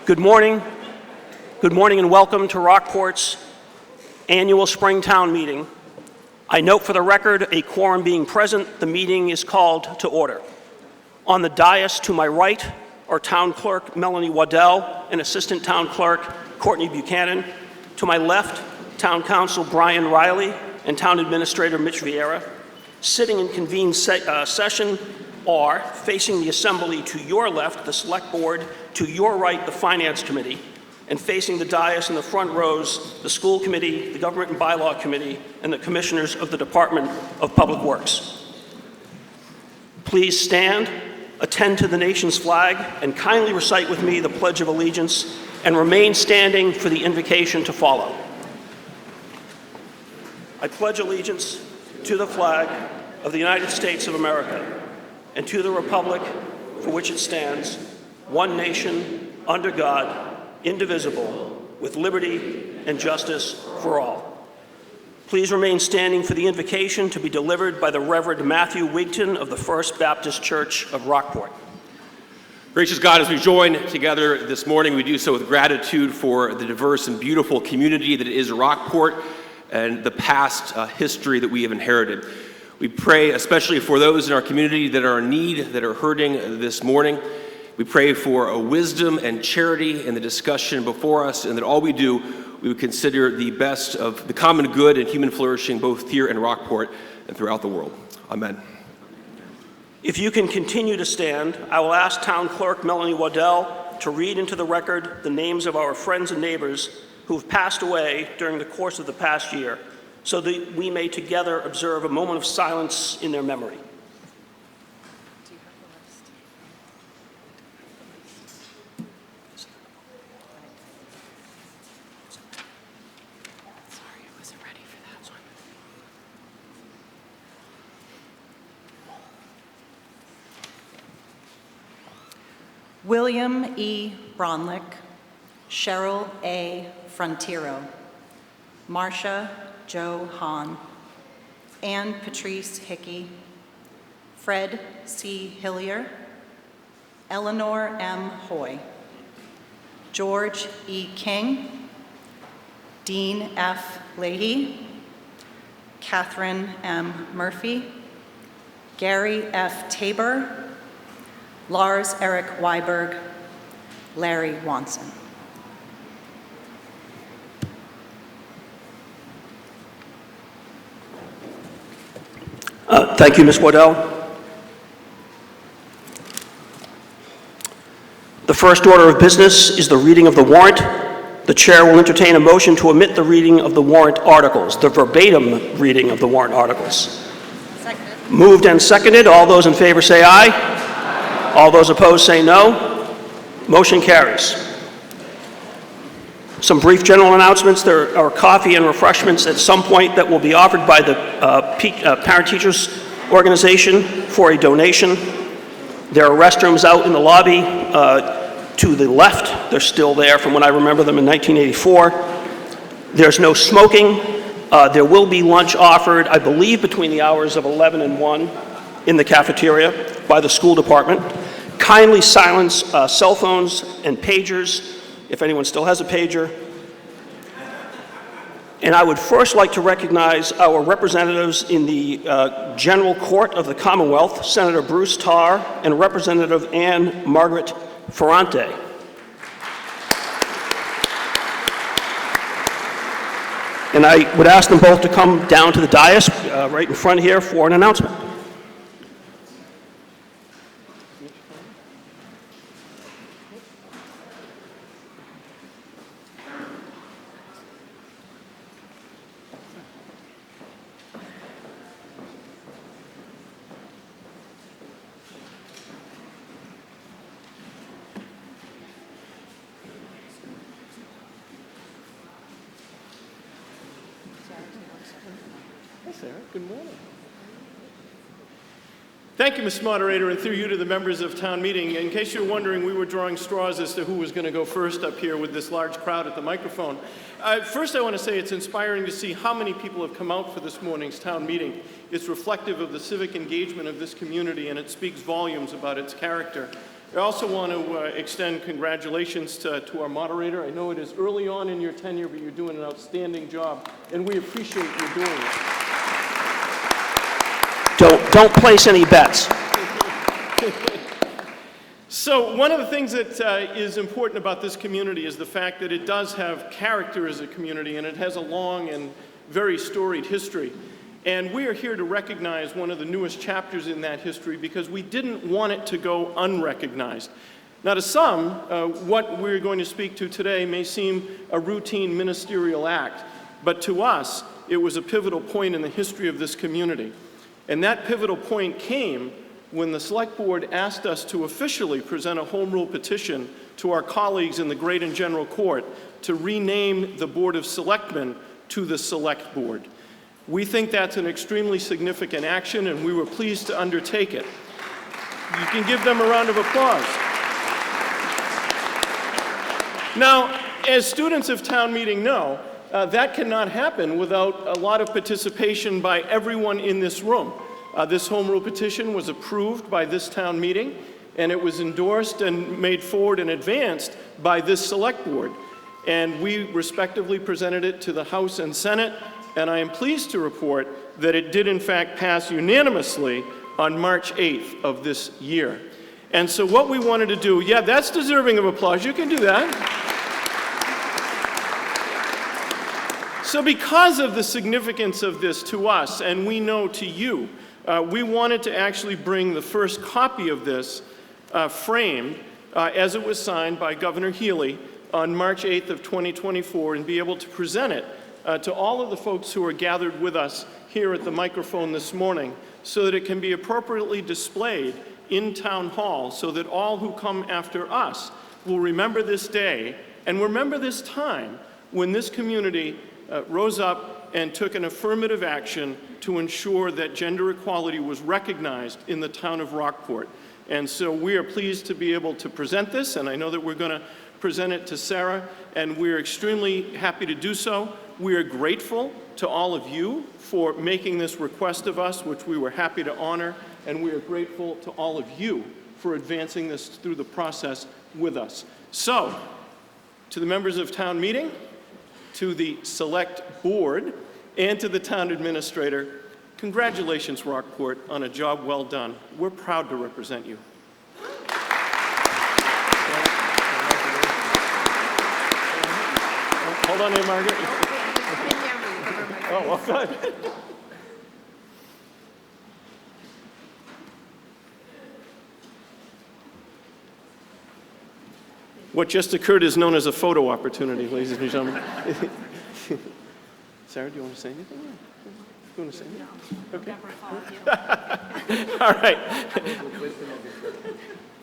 Good morning. Good morning and welcome to Rockport's annual spring town meeting. I note for the record, a quorum being present, the meeting is called to order. On the dais to my right are Town Clerk Melanie Waddell and Assistant Town Clerk Courtney Buchanan. To my left, Town Council Brian Riley and Town Administrator Mitch Vieira. Sitting in convened session are, facing the Assembly to your left, the Select Board, to your right, the Finance Committee, and facing the dais in the front rows, the School Committee, the Government and Bylaw Committee, and the Commissioners of the Department of Public Works. Please stand, attend to the nation's flag, and kindly recite with me the Pledge of Allegiance, and remain standing for the invocation to follow. I pledge allegiance to the flag of the United States of America and to the republic for which it stands, one nation, under God, indivisible, with liberty and justice for all. Please remain standing for the invocation to be delivered by the Reverend Matthew Wigton of the First Baptist Church of Rockport. Gracious God, as we join together this morning, we do so with gratitude for the diverse and beautiful community that is Rockport and the past history that we have inherited. We pray especially for those in our community that are in need, that are hurting this morning. We pray for a wisdom and charity in the discussion before us, and that all we do, we would consider the best of the common good and human flourishing both here in Rockport and throughout the world. Amen. If you can continue to stand, I will ask Town Clerk Melanie Waddell to read into the record the names of our friends and neighbors who have passed away during the course of the past year, so that we may together observe a moment of silence in their memory. William E. Bronlick, Cheryl A. Frontiero, Marcia Jo Hahn, Ann Patrice Hickey, Fred C. Hillier, Eleanor M. Hoy, George E. King, Dean F. Leahy, Catherine M. Murphy, Gary F. Tabor, Lars Eric Weiberg, Larry Wanson. Thank you, Ms. Waddell. The first order of business is the reading of the warrant. The chair will entertain a motion to omit the reading of the warrant articles, the verbatim reading of the warrant articles. Second. Moved and seconded. All those in favor say aye. Aye. All those opposed say no. Motion carries. Some brief general announcements. There are coffee and refreshments at some point that will be offered by the Parent-Teachers Organization for a donation. There are restrooms out in the lobby to the left. They're still there from when I remember them in 1984. There's no smoking. There will be lunch offered, I believe, between the hours of 11 and 1 in the cafeteria by the school department. Kindly silence cell phones and pagers, if anyone still has a pager. And I would first like to recognize our representatives in the General Court of the Commonwealth, Senator Bruce Tarr and Representative Anne Margaret Ferrante. And I would ask them both to come down to the dais right in front here for an announcement. Good morning. Thank you, Mr. Moderator, and through you to the members of town meeting. In case you're wondering, we were drawing straws as to who was going to go first up here with this large crowd at the microphone. First, I want to say it's inspiring to see how many people have come out for this morning's town meeting. It's reflective of the civic engagement of this community, and it speaks volumes about its character. I also want to extend congratulations to our moderator. I know it is early on in your tenure, but you're doing an outstanding job, and we appreciate you doing it. Don't place any bets. So one of the things that is important about this community is the fact that it does have character as a community, and it has a long and very storied history. And we are here to recognize one of the newest chapters in that history because we didn't want it to go unrecognized. Now to some, what we're going to speak to today may seem a routine ministerial act, but to us, it was a pivotal point in the history of this community. And that pivotal point came when the Select Board asked us to officially present a Home Rule petition to our colleagues in the Great and General Court to rename the Board of Selectmen to the Select Board. We think that's an extremely significant action, and we were pleased to undertake it. You can give them a round of applause. Now, as students of town meeting know, that cannot happen without a lot of participation by everyone in this room. This Home Rule petition was approved by this town meeting, and it was endorsed and made forward and advanced by this Select Board. And we respectively presented it to the House and Senate, and I am pleased to report that it did in fact pass unanimously on March 8th of this year. And so what we wanted to do, yeah, that's deserving of applause, you can do that. So because of the significance of this to us, and we know to you, we wanted to actually bring the first copy of this framed as it was signed by Governor Healy on March 8th of 2024 and be able to present it to all of the folks who are gathered with us here at the microphone this morning so that it can be appropriately displayed in Town Hall so that all who come after us will remember this day and remember this time when this community rose up and took an affirmative action to ensure that gender equality was recognized in the town of Rockport. And so we are pleased to be able to present this, and I know that we're going to present it to Sarah, and we're extremely happy to do so. We are grateful to all of you for making this request of us, which we were happy to honor, and we are grateful to all of you for advancing this through the process with us. So, to the members of town meeting, to the Select Board, and to the town administrator, congratulations, Rockport, on a job well done. We're proud to represent you. Hold on here, Margaret. Oh, well, good. What just occurred is known as a photo opportunity, ladies and gentlemen. Sarah, do you want to say anything? You want to say anything? Okay. All right.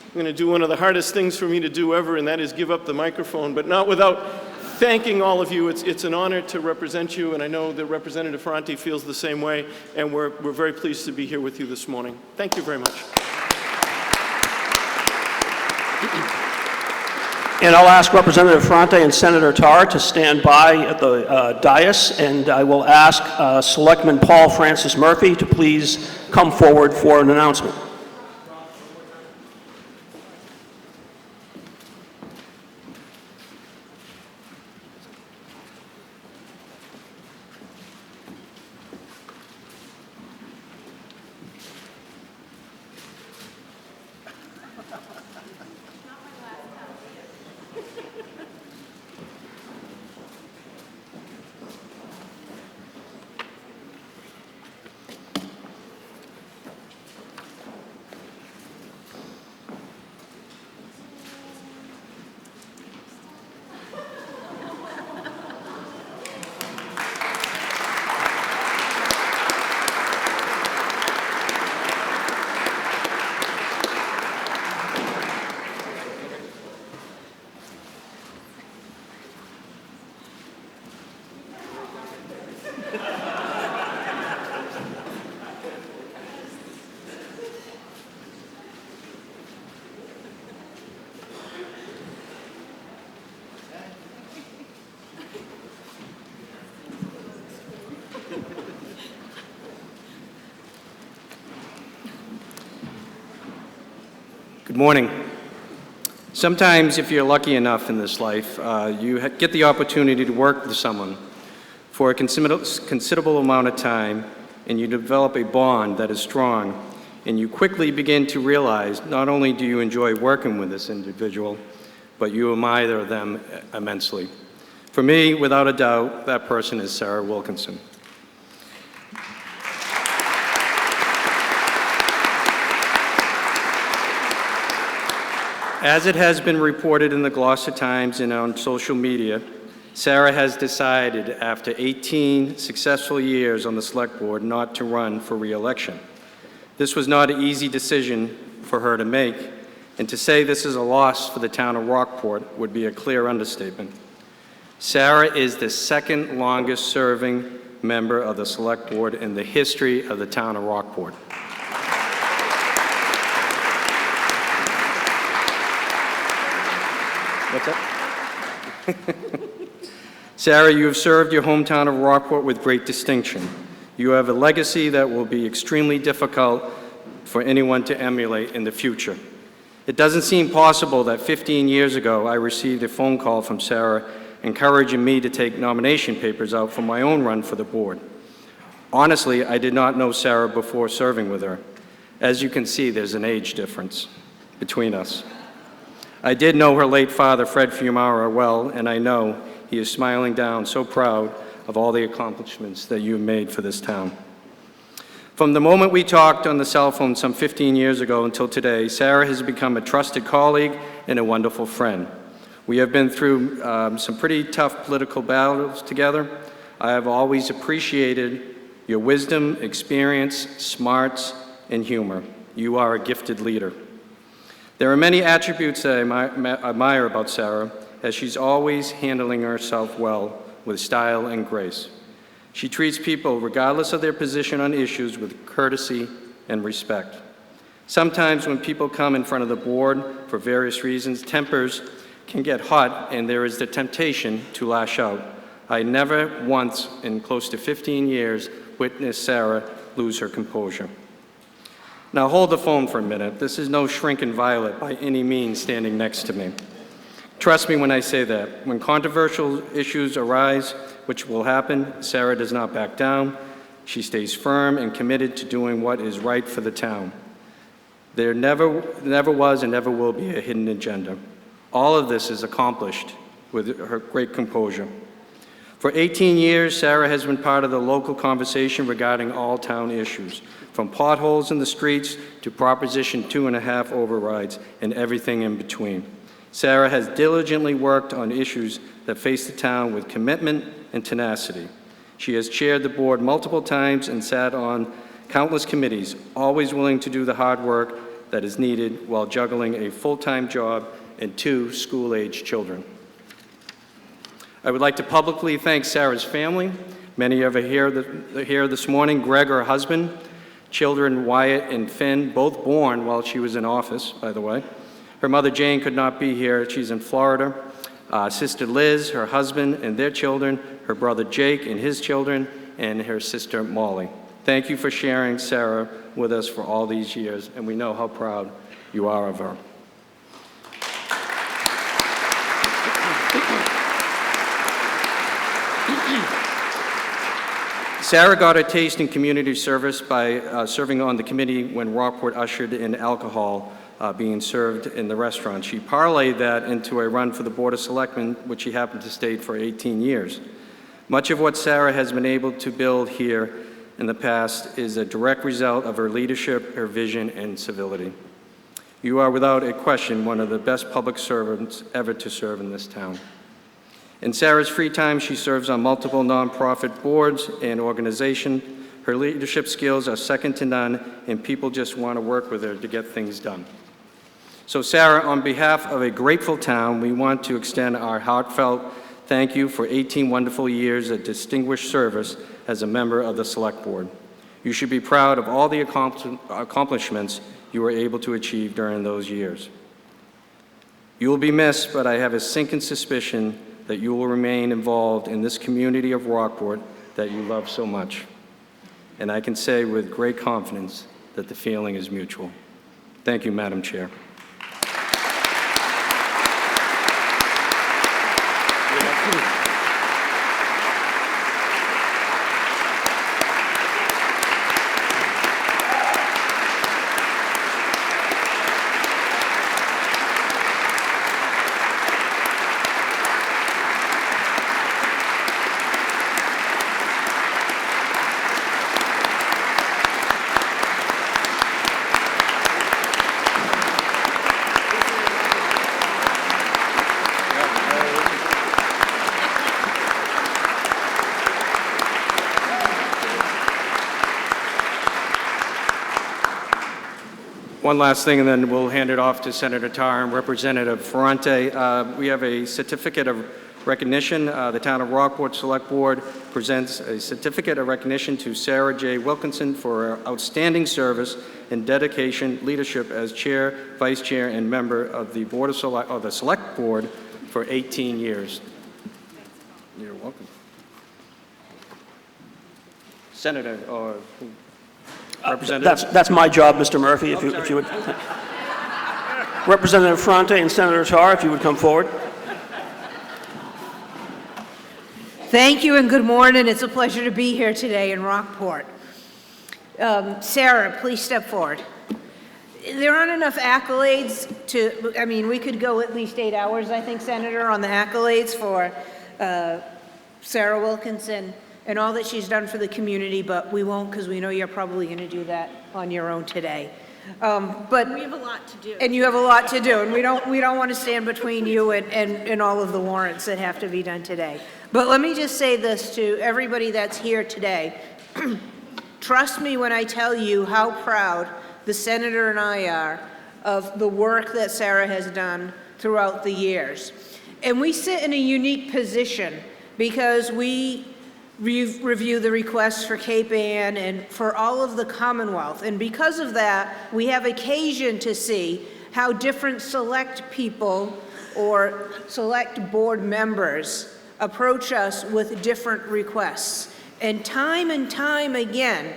I'm going to do one of the hardest things for me to do ever, and that is give up the microphone, but not without thanking all of you. It's an honor to represent you, and I know that Representative Ferranti feels the same way, and we're very pleased to be here with you this morning. Thank you very much. And I'll ask Representative Ferranti and Senator Tarr to stand by at the dais, and I will ask Selectman Paul Francis Murphy to please come forward for an announcement. Good morning. Sometimes, if you're lucky enough in this life, you get the opportunity to work with someone for a considerable amount of time, and you develop a bond that is strong, and you quickly begin to realize not only do you enjoy working with this individual, but you admire them immensely. For me, without a doubt, that person is Sarah Wilkinson. As it has been reported in the Gloucester Times and on social media, Sarah has decided after 18 successful years on the Select Board not to run for re-election. This was not an easy decision for her to make, and to say this is a loss for the town of Rockport would be a clear understatement. Sarah is the second longest serving member of the Select Board in the history of the town of Rockport. What's that? Sarah, you have served your hometown of Rockport with great distinction. You have a legacy that will be extremely difficult for anyone to emulate in the future. It doesn't seem possible that 15 years ago I received a phone call from Sarah encouraging me to take nomination papers out for my own run for the board. Honestly, I did not know Sarah before serving with her. As you can see, there's an age difference between us. I did know her late father, Fred Fiumara, well, and I know he is smiling down, so proud of all the accomplishments that you have made for this town. From the moment we talked on the cell phone some 15 years ago until today, Sarah has become a trusted colleague and a wonderful friend. We have been through some pretty tough political battles together. I have always appreciated your wisdom, experience, smarts, and humor. You are a gifted leader. There are many attributes that I admire about Sarah, as she's always handling herself well with style and grace. She treats people, regardless of their position on issues, with courtesy and respect. Sometimes when people come in front of the board for various reasons, tempers can get hot and there is the temptation to lash out. I never once in close to 15 years witnessed Sarah lose her composure. Now hold the phone for a minute. This is no shrinking violet by any means standing next to me. Trust me when I say that. When controversial issues arise, which will happen, Sarah does not back down. She stays firm and committed to doing what is right for the town. There never was and never will be a hidden agenda. All of this is accomplished with her great composure. For 18 years, Sarah has been part of the local conversation regarding all town issues, from potholes in the streets to Proposition 2.5 overrides and everything in between. Sarah has diligently worked on issues that face the town with commitment and tenacity. She has chaired the board multiple times and sat on countless committees, always willing to do the hard work that is needed while juggling a full-time job and 2 school-age children. I would like to publicly thank Sarah's family. Many of you are here this morning. Greg, her husband, children Wyatt and Finn, both born while she was in office, by the way. Her mother Jane could not be here. She's in Florida. Sister Liz, her husband and their children, her brother Jake and his children, and her sister Molly. Thank you for sharing Sarah with us for all these years, and we know how proud you are of her. Sarah got her taste in community service by serving on the committee when Rockport ushered in alcohol being served in the restaurant. She parlayed that into a run for the Board of Selectmen, which she happened to stay for 18 years. Much of what Sarah has been able to build here in the past is a direct result of her leadership, her vision, and civility. You are without a question one of the best public servants ever to serve in this town. In Sarah's free time, she serves on multiple nonprofit boards and organizations. Her leadership skills are second to none, and people just want to work with her to get things done. So Sarah, on behalf of a grateful town, we want to extend our heartfelt thank you for 18 wonderful years of distinguished service as a member of the Select Board. You should be proud of all the accomplishments you were able to achieve during those years. You will be missed, but I have a sinking suspicion that you will remain involved in this community of Rockport that you love so much. And I can say with great confidence that the feeling is mutual. Thank you, Madam Chair. One last thing, and then we'll hand it off to Senator Tarr and Representative Ferrante. We have a certificate of recognition. The Town of Rockport Select Board presents a certificate of recognition to Sarah J. Wilkinson for her outstanding service and dedication, leadership as Chair, Vice Chair, and member of the Board of the Select Board for 18 years. You're welcome. Senator or Representative? That's my job, Mr. Murphy, if you would. Representative Ferrante and Senator Tarr, if you would come forward. Thank you and good morning. It's a pleasure to be here today in Rockport. Sarah, please step forward. There aren't enough accolades we could go at least 8 hours, I think, Senator, on the accolades for Sarah Wilkinson and all that she's done for the community, but we won't because we know you're probably going to do that on your own today. But We have a lot to do. and you have a lot to do, and we don't want to stand between you and all of the warrants that have to be done today. But let me just say this to everybody that's here today. Trust me when I tell you how proud the senator and I are of the work that Sarah has done throughout the years. And we sit in a unique position because we review the requests for Cape Ann and for all of the Commonwealth. And because of that, we have occasion to see how different select people or select board members approach us with different requests. And time again,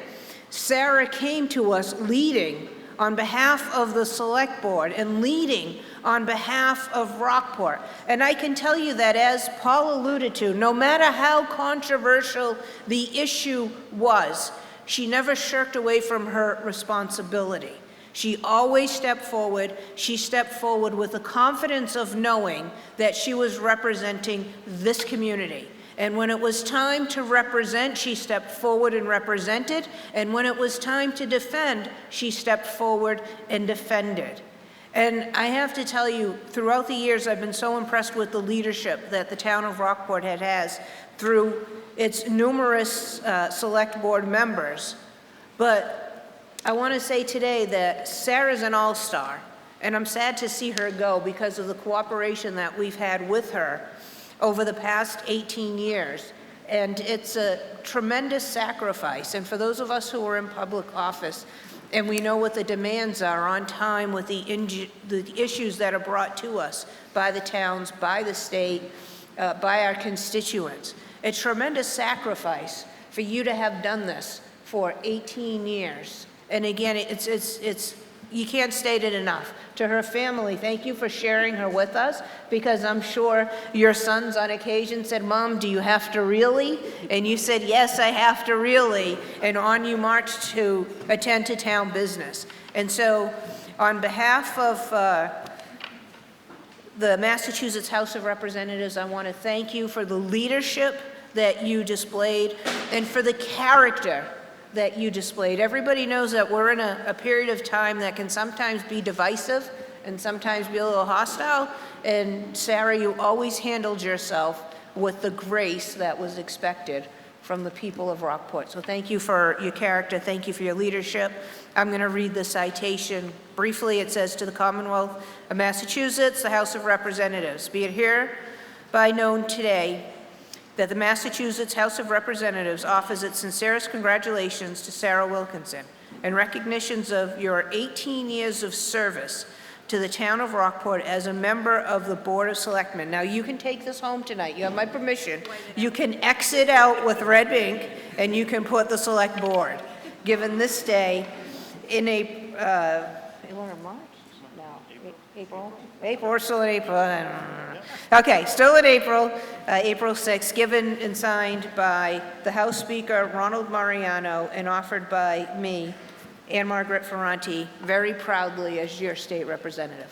Sarah came to us leading on behalf of the select board and leading on behalf of Rockport. And I can tell you that, as Paul alluded to, no matter how controversial the issue was, she never shirked away from her responsibility. She always stepped forward. She stepped forward with the confidence of knowing that she was representing this community. And when it was time to represent, she stepped forward and represented. And when it was time to defend, she stepped forward and defended. And I have to tell you, throughout the years, I've been so impressed with the leadership that the town of Rockport has through its numerous select board members. But I want to say today that Sarah's an all-star, and I'm sad to see her go because of the cooperation that we've had with her over the past 18 years. And it's a tremendous sacrifice. And for those of us who are in public office, and we know what the demands are on time with the issues that are brought to us by the towns, by the state, by our constituents, a tremendous sacrifice for you to have done this for 18 years. And again, you can't state it enough. To her family, thank you for sharing her with us, because I'm sure your sons on occasion said, "Mom, do you have to really?" And you said, "Yes, I have to really." And on you marched to attend to town business. And so on behalf of the Massachusetts House of Representatives, I want to thank you for the leadership that you displayed and for the character that you displayed. Everybody knows that we're in a period of time that can sometimes be divisive and sometimes be a little hostile. And Sarah, you always handled yourself with the grace that was expected from the people of Rockport. So thank you for your character. Thank you for your leadership. I'm going to read the citation briefly. It says, "To the Commonwealth of Massachusetts, the House of Representatives, be it hereby known today that the Massachusetts House of Representatives offers its sincerest congratulations to Sarah Wilkinson in recognitions of your 18 years of service to the town of Rockport as a member of the Board of Selectmen." Now, you can take this home tonight. You have my permission. You can exit out with red ink, and you can put the Select Board, given this day in March? No, April? April, we're still in April. I don't know. Okay, still in April, April 6th, given and signed by the House Speaker, Ronald Mariano, and offered by me, Ann Margaret Ferrante, very proudly as your state representative.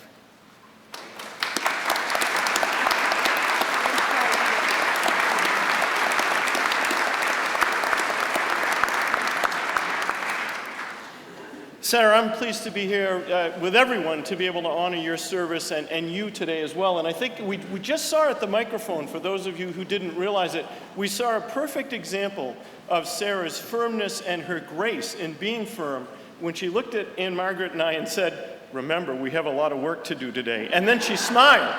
Sarah, I'm pleased to be here with everyone to be able to honor your service and you today as well. And I think we just saw at the microphone, for those of you who didn't realize it, we saw a perfect example of Sarah's firmness and her grace in being firm when she looked at Ann Margaret and I and said, "Remember, we have a lot of work to do today." And then she smiled.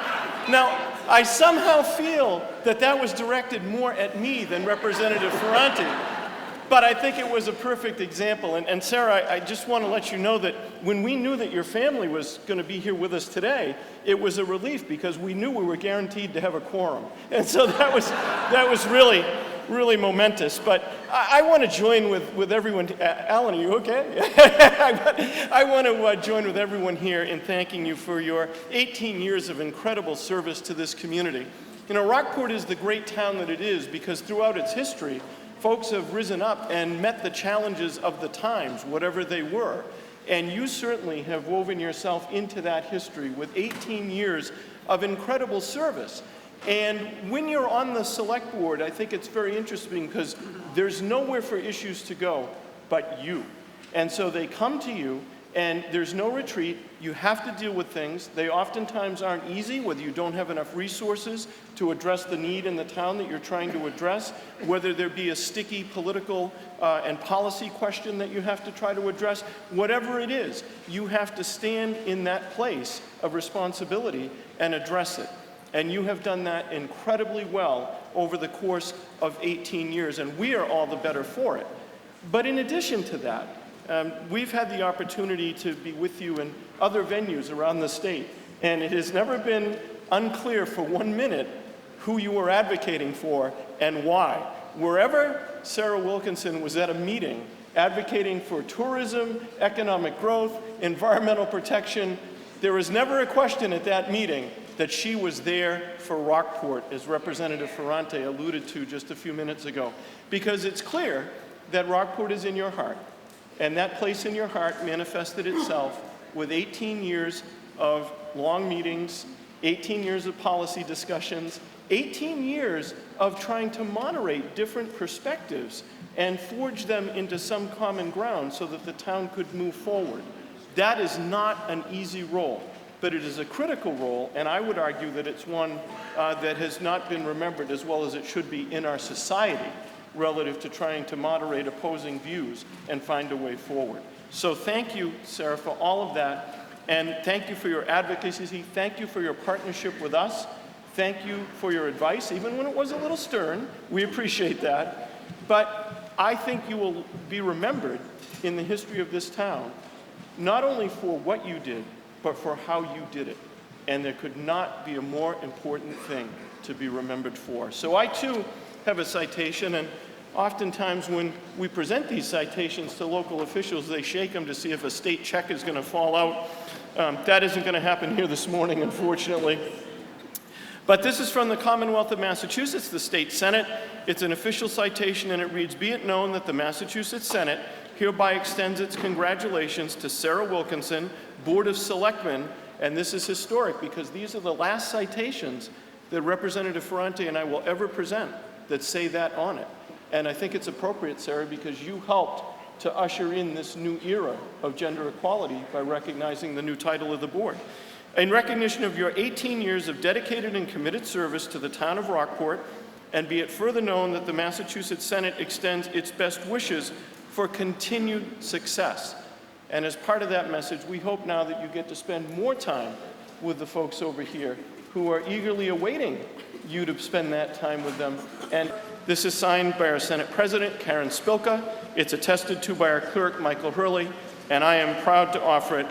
Now, I somehow feel that that was directed more at me than Representative Ferranti. But I think it was a perfect example. And Sarah, I just want to let you know that when we knew that your family was going to be here with us today, it was a relief because we knew we were guaranteed to have a quorum. And so that was really, really momentous. But I want to join with everyone. Alan, are you okay? I want to join with everyone here in thanking you for your 18 years of incredible service to this community. You know, Rockport is the great town that it is because throughout its history, folks have risen up and met the challenges of the times, whatever they were. And you certainly have woven yourself into that history with 18 years of incredible service. And when you're on the select board, I think it's very interesting because there's nowhere for issues to go but you. And so they come to you, and there's no retreat. You have to deal with things. They oftentimes aren't easy, whether you don't have enough resources to address the need in the town that you're trying to address, whether there be a sticky political and policy question that you have to try to address. Whatever it is, you have to stand in that place of responsibility and address it. And you have done that incredibly well over the course of 18 years, and we are all the better for it. But in addition to that, we've had the opportunity to be with you in other venues around the state, and it has never been unclear for 1 minute who you were advocating for and why. Wherever Sarah Wilkinson was at a meeting advocating for tourism, economic growth, environmental protection, there was never a question at that meeting that she was there for Rockport, as Representative Ferranti alluded to just a few minutes ago, because it's clear that Rockport is in your heart. And that place in your heart manifested itself with 18 years of long meetings, 18 years of policy discussions, 18 years of trying to moderate different perspectives and forge them into some common ground so that the town could move forward. That is not an easy role, but it is a critical role, and I would argue that it's one that has not been remembered as well as it should be in our society, relative to trying to moderate opposing views and find a way forward. So thank you, Sarah, for all of that, and thank you for your advocacy. Thank you for your partnership with us. Thank you for your advice, even when it was a little stern. We appreciate that. But I think you will be remembered in the history of this town, not only for what you did, but for how you did it. And there could not be a more important thing to be remembered for. So I, too, have a citation, and oftentimes when we present these citations to local officials, they shake them to see if a state check is going to fall out. That isn't going to happen here this morning, unfortunately. But this is from the Commonwealth of Massachusetts, the State Senate. It's an official citation, and it reads, "Be it known that the Massachusetts Senate hereby extends its congratulations to Sarah Wilkinson, Board of Selectmen," and this is historic because these are the last citations that Representative Ferranti and I will ever present that say that on it. And I think it's appropriate, Sarah, because you helped to usher in this new era of gender equality by recognizing the new title of the board. In recognition of your 18 years of dedicated and committed service to the town of Rockport, and be it further known that the Massachusetts Senate extends its best wishes for continued success. And as part of that message, we hope now that you get to spend more time with the folks over here who are eagerly awaiting you to spend that time with them. And this is signed by our Senate President, Karen Spilka. It's attested to by our clerk, Michael Hurley, and I am proud to offer it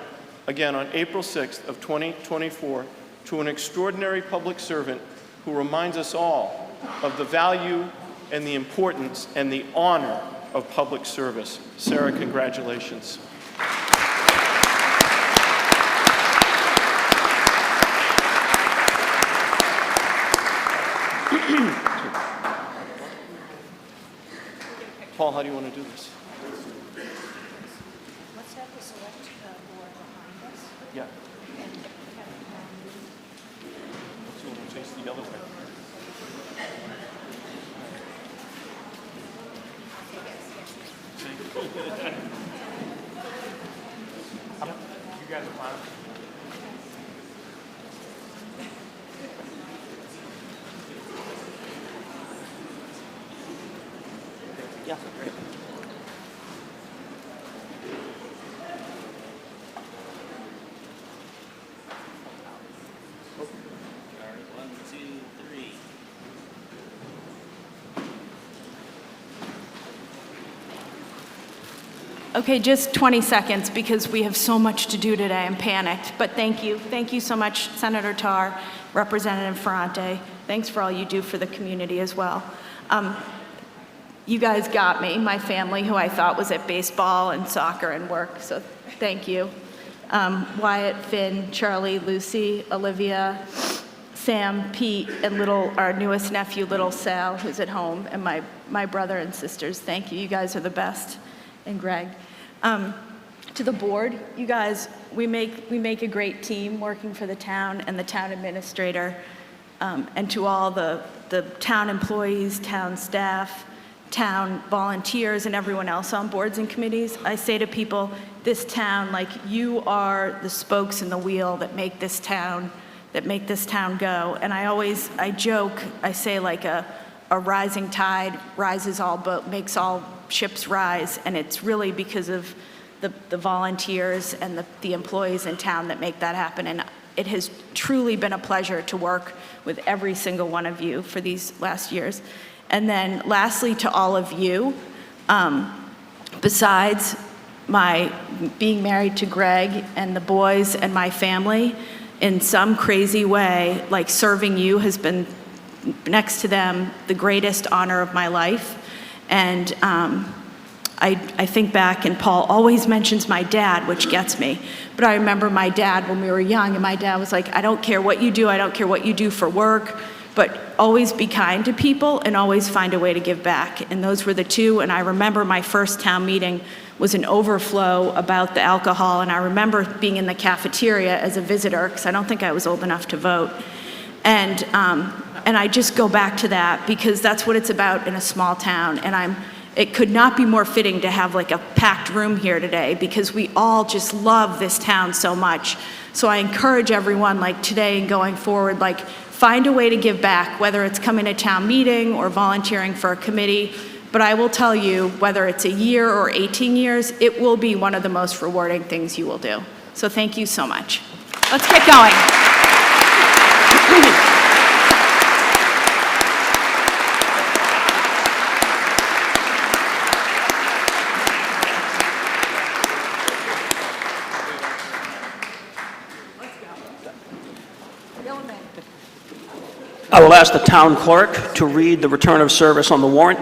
again on April 6th of 2024 to an extraordinary public servant who reminds us all of the value and the importance and the honor of public service. Sarah, congratulations. Paul, how do you want to do this? Let's have the select board behind us. Yeah. So we'll face the other way. You guys are fine. Yeah, great. Okay, just 20 seconds because we have so much to do today. I'm panicked, but thank you. Thank you so much, Senator Tarr, Representative Ferrante. Thanks for all you do for the community as well. You guys got me, my family, who I thought was at baseball and soccer and work, so thank you. Wyatt, Finn, Charlie, Lucy, Olivia, Sam, Pete, and our newest nephew, little Sal, who's at home, and my brother and sisters. Thank you. You guys are the best. And Greg. To the board, you guys, we make a great team working for the town and the town administrator, and to all the town employees, town staff, town volunteers, and everyone else on boards and committees. I say to people, this town, like, you are the spokes in the wheel that make this town go. And I joke, I say like a rising tide rises all boat, makes all ships rise, and it's really because of the volunteers and the employees in town that make that happen. And it has truly been a pleasure to work with every single one of you for these last years. And then lastly, to all of you, besides my being married to Greg and the boys and my family, in some crazy way, like serving you has been, next to them, the greatest honor of my life. And I think back, and Paul always mentions my dad, which gets me. But I remember my dad when we were young, and my dad was like, I don't care what you do, I don't care what you do for work, but always be kind to people and always find a way to give back. And those were the two. And I remember my first town meeting was an overflow about the alcohol, and I remember being in the cafeteria as a visitor, because I don't think I was old enough to vote. And I just go back to that because that's what it's about in a small town. And it could not be more fitting to have like a packed room here today because we all just love this town so much. So I encourage everyone, like today and going forward, like find a way to give back, whether it's coming to town meeting or volunteering for a committee. But I will tell you, whether it's a year or 18 years, it will be one of the most rewarding things you will do. So thank you so much. Let's get going. I will ask the town clerk to read the return of service on the warrant.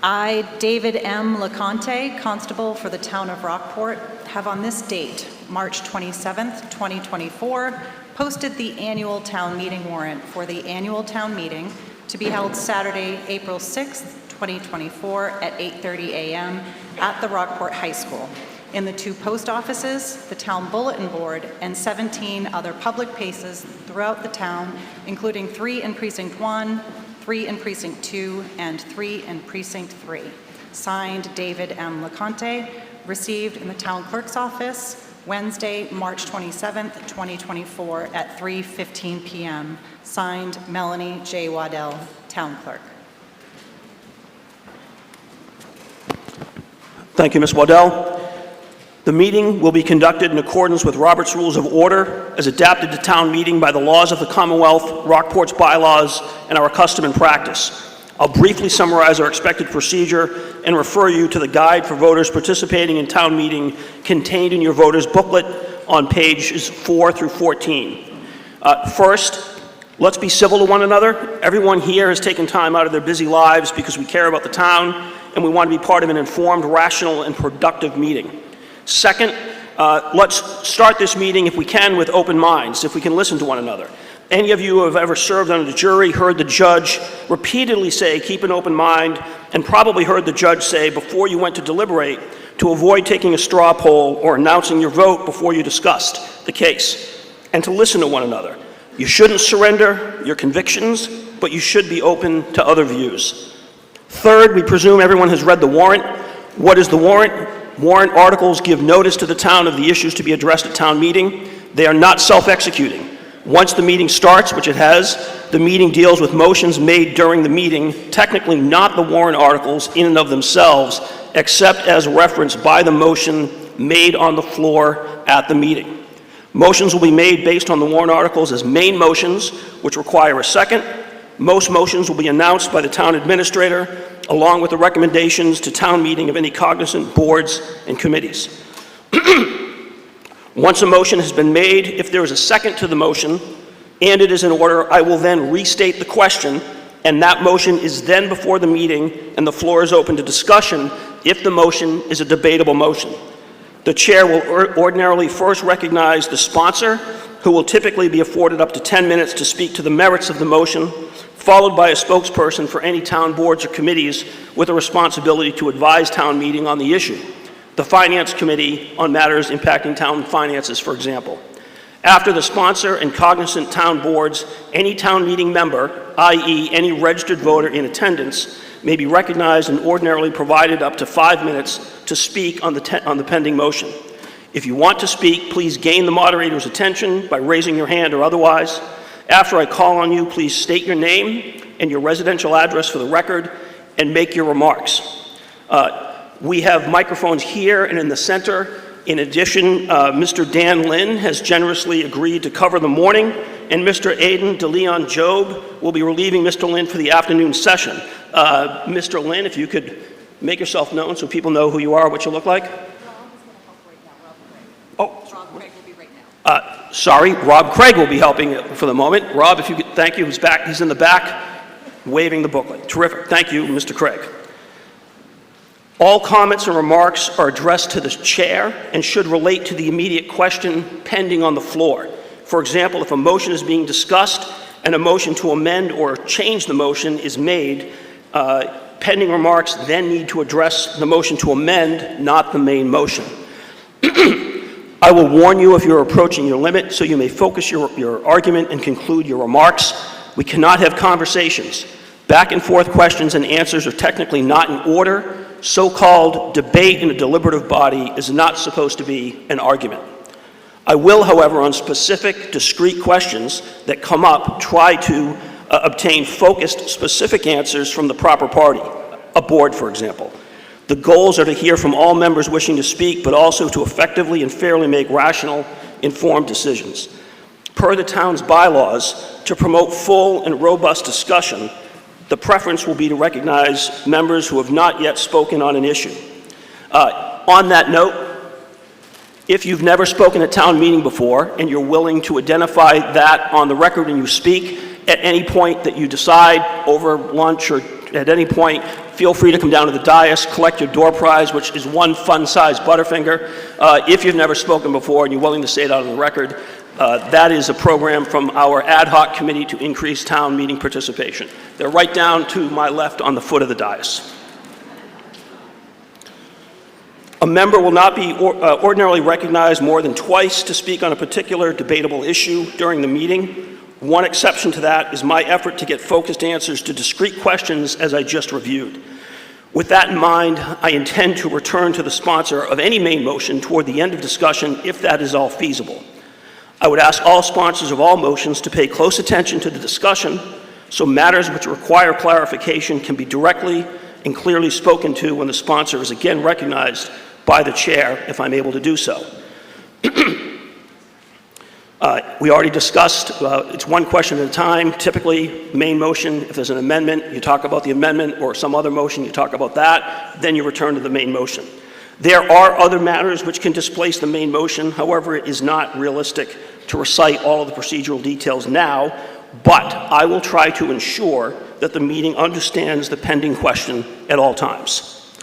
I, David M. LeConte, Constable for the Town of Rockport, have on this date, March 27th, 2024, posted the annual town meeting warrant for the annual town meeting to be held Saturday, April 6th, 2024 at 8:30 a.m. at the Rockport High School. In the 2 post offices, the town bulletin board, and 17 other public places throughout the town, including 3 in Precinct 1, 3 in Precinct 2, and 3 in Precinct 3. Signed, David M. LeConte, received in the town clerk's office Wednesday, March 27th, 2024 at 3:15 p.m. Signed, Melanie J. Waddell, town clerk. Thank you, Ms. Waddell. The meeting will be conducted in accordance with Robert's Rules of Order as adapted to town meeting by the laws of the Commonwealth, Rockport's bylaws, and our custom and practice. I'll briefly summarize our expected procedure and refer you to the guide for voters participating in town meeting contained in your voters' booklet on pages 4 through 14. First, let's be civil to one another. Everyone here has taken time out of their busy lives because we care about the town and we want to be part of an informed, rational, and productive meeting. Second, let's start this meeting, if we can, with open minds, if we can listen to one another. Any of you who have ever served on the jury heard the judge repeatedly say, keep an open mind, and probably heard the judge say before you went to deliberate to avoid taking a straw poll or announcing your vote before you discussed the case, and to listen to one another. You shouldn't surrender your convictions, but you should be open to other views. Third, we presume everyone has read the warrant. What is the warrant? Warrant articles give notice to the town of the issues to be addressed at town meeting. They are not self-executing. Once the meeting starts, which it has, the meeting deals with motions made during the meeting, technically not the warrant articles in and of themselves, except as referenced by the motion made on the floor at the meeting. Motions will be made based on the warrant articles as main motions, which require a second. Most motions will be announced by the town administrator, along with the recommendations to town meeting of any cognizant boards and committees. Once a motion has been made, if there is a second to the motion and it is in order, I will then restate the question, and that motion is then before the meeting, and the floor is open to discussion if the motion is a debatable motion. The chair will ordinarily first recognize the sponsor, who will typically be afforded up to 10 minutes to speak to the merits of the motion, followed by a spokesperson for any town boards or committees with a responsibility to advise town meeting on the issue. The Finance Committee on matters impacting town finances, for example. After the sponsor and cognizant town boards, any town meeting member, i.e. any registered voter in attendance, may be recognized and ordinarily provided up to 5 minutes to speak on the pending motion. If you want to speak, please gain the moderator's attention by raising your hand or otherwise. After I call on you, please state your name and your residential address for the record and make your remarks. We have microphones here and in the center. In addition, Mr. Dan Lynn has generously agreed to cover the morning, and Mr. Aidan DeLeon Job will be relieving Mr. Lynn for the afternoon session. Mr. Lynn, if you could make yourself known so people know who you are, what you look like. Sorry, Rob Craig will be helping for the moment. Rob, if you could, thank you, he's back, he's in the back, waving the booklet. Terrific, thank you, Mr. Craig. All comments and remarks are addressed to the chair and should relate to the immediate question pending on the floor. For example, if a motion is being discussed and a motion to amend or change the motion is made, pending remarks then need to address the motion to amend, not the main motion. I will warn you if you're approaching your limit so you may focus your argument and conclude your remarks. We cannot have conversations. Back and forth questions and answers are technically not in order. So-called debate in a deliberative body is not supposed to be an argument. I will, however, on specific, discrete questions that come up, try to obtain focused, specific answers from the proper party, a board, for example. The goals are to hear from all members wishing to speak, but also to effectively and fairly make rational, informed decisions. Per the town's bylaws, to promote full and robust discussion, the preference will be to recognize members who have not yet spoken on an issue. On that note, if you've never spoken at town meeting before and you're willing to identify that on the record and you speak at any point that you decide over lunch or at any point, feel free to come down to the dais, collect your door prize, which is one fun-sized Butterfinger. If you've never spoken before and you're willing to say it out on the record, that is a program from our ad hoc committee to increase town meeting participation. They're right down to my left on the foot of the dais. A member will not be ordinarily recognized more than twice to speak on a particular debatable issue during the meeting. One exception to that is my effort to get focused answers to discrete questions as I just reviewed. With that in mind, I intend to return to the sponsor of any main motion toward the end of discussion if that is all feasible. I would ask all sponsors of all motions to pay close attention to the discussion so matters which require clarification can be directly and clearly spoken to when the sponsor is again recognized by the chair, if I'm able to do so. We already discussed, it's one question at a time. Typically, main motion, if there's an amendment, you talk about the amendment, or some other motion, you talk about that, then you return to the main motion. There are other matters which can displace the main motion. However, it is not realistic to recite all of the procedural details now, but I will try to ensure that the meeting understands the pending question at all times.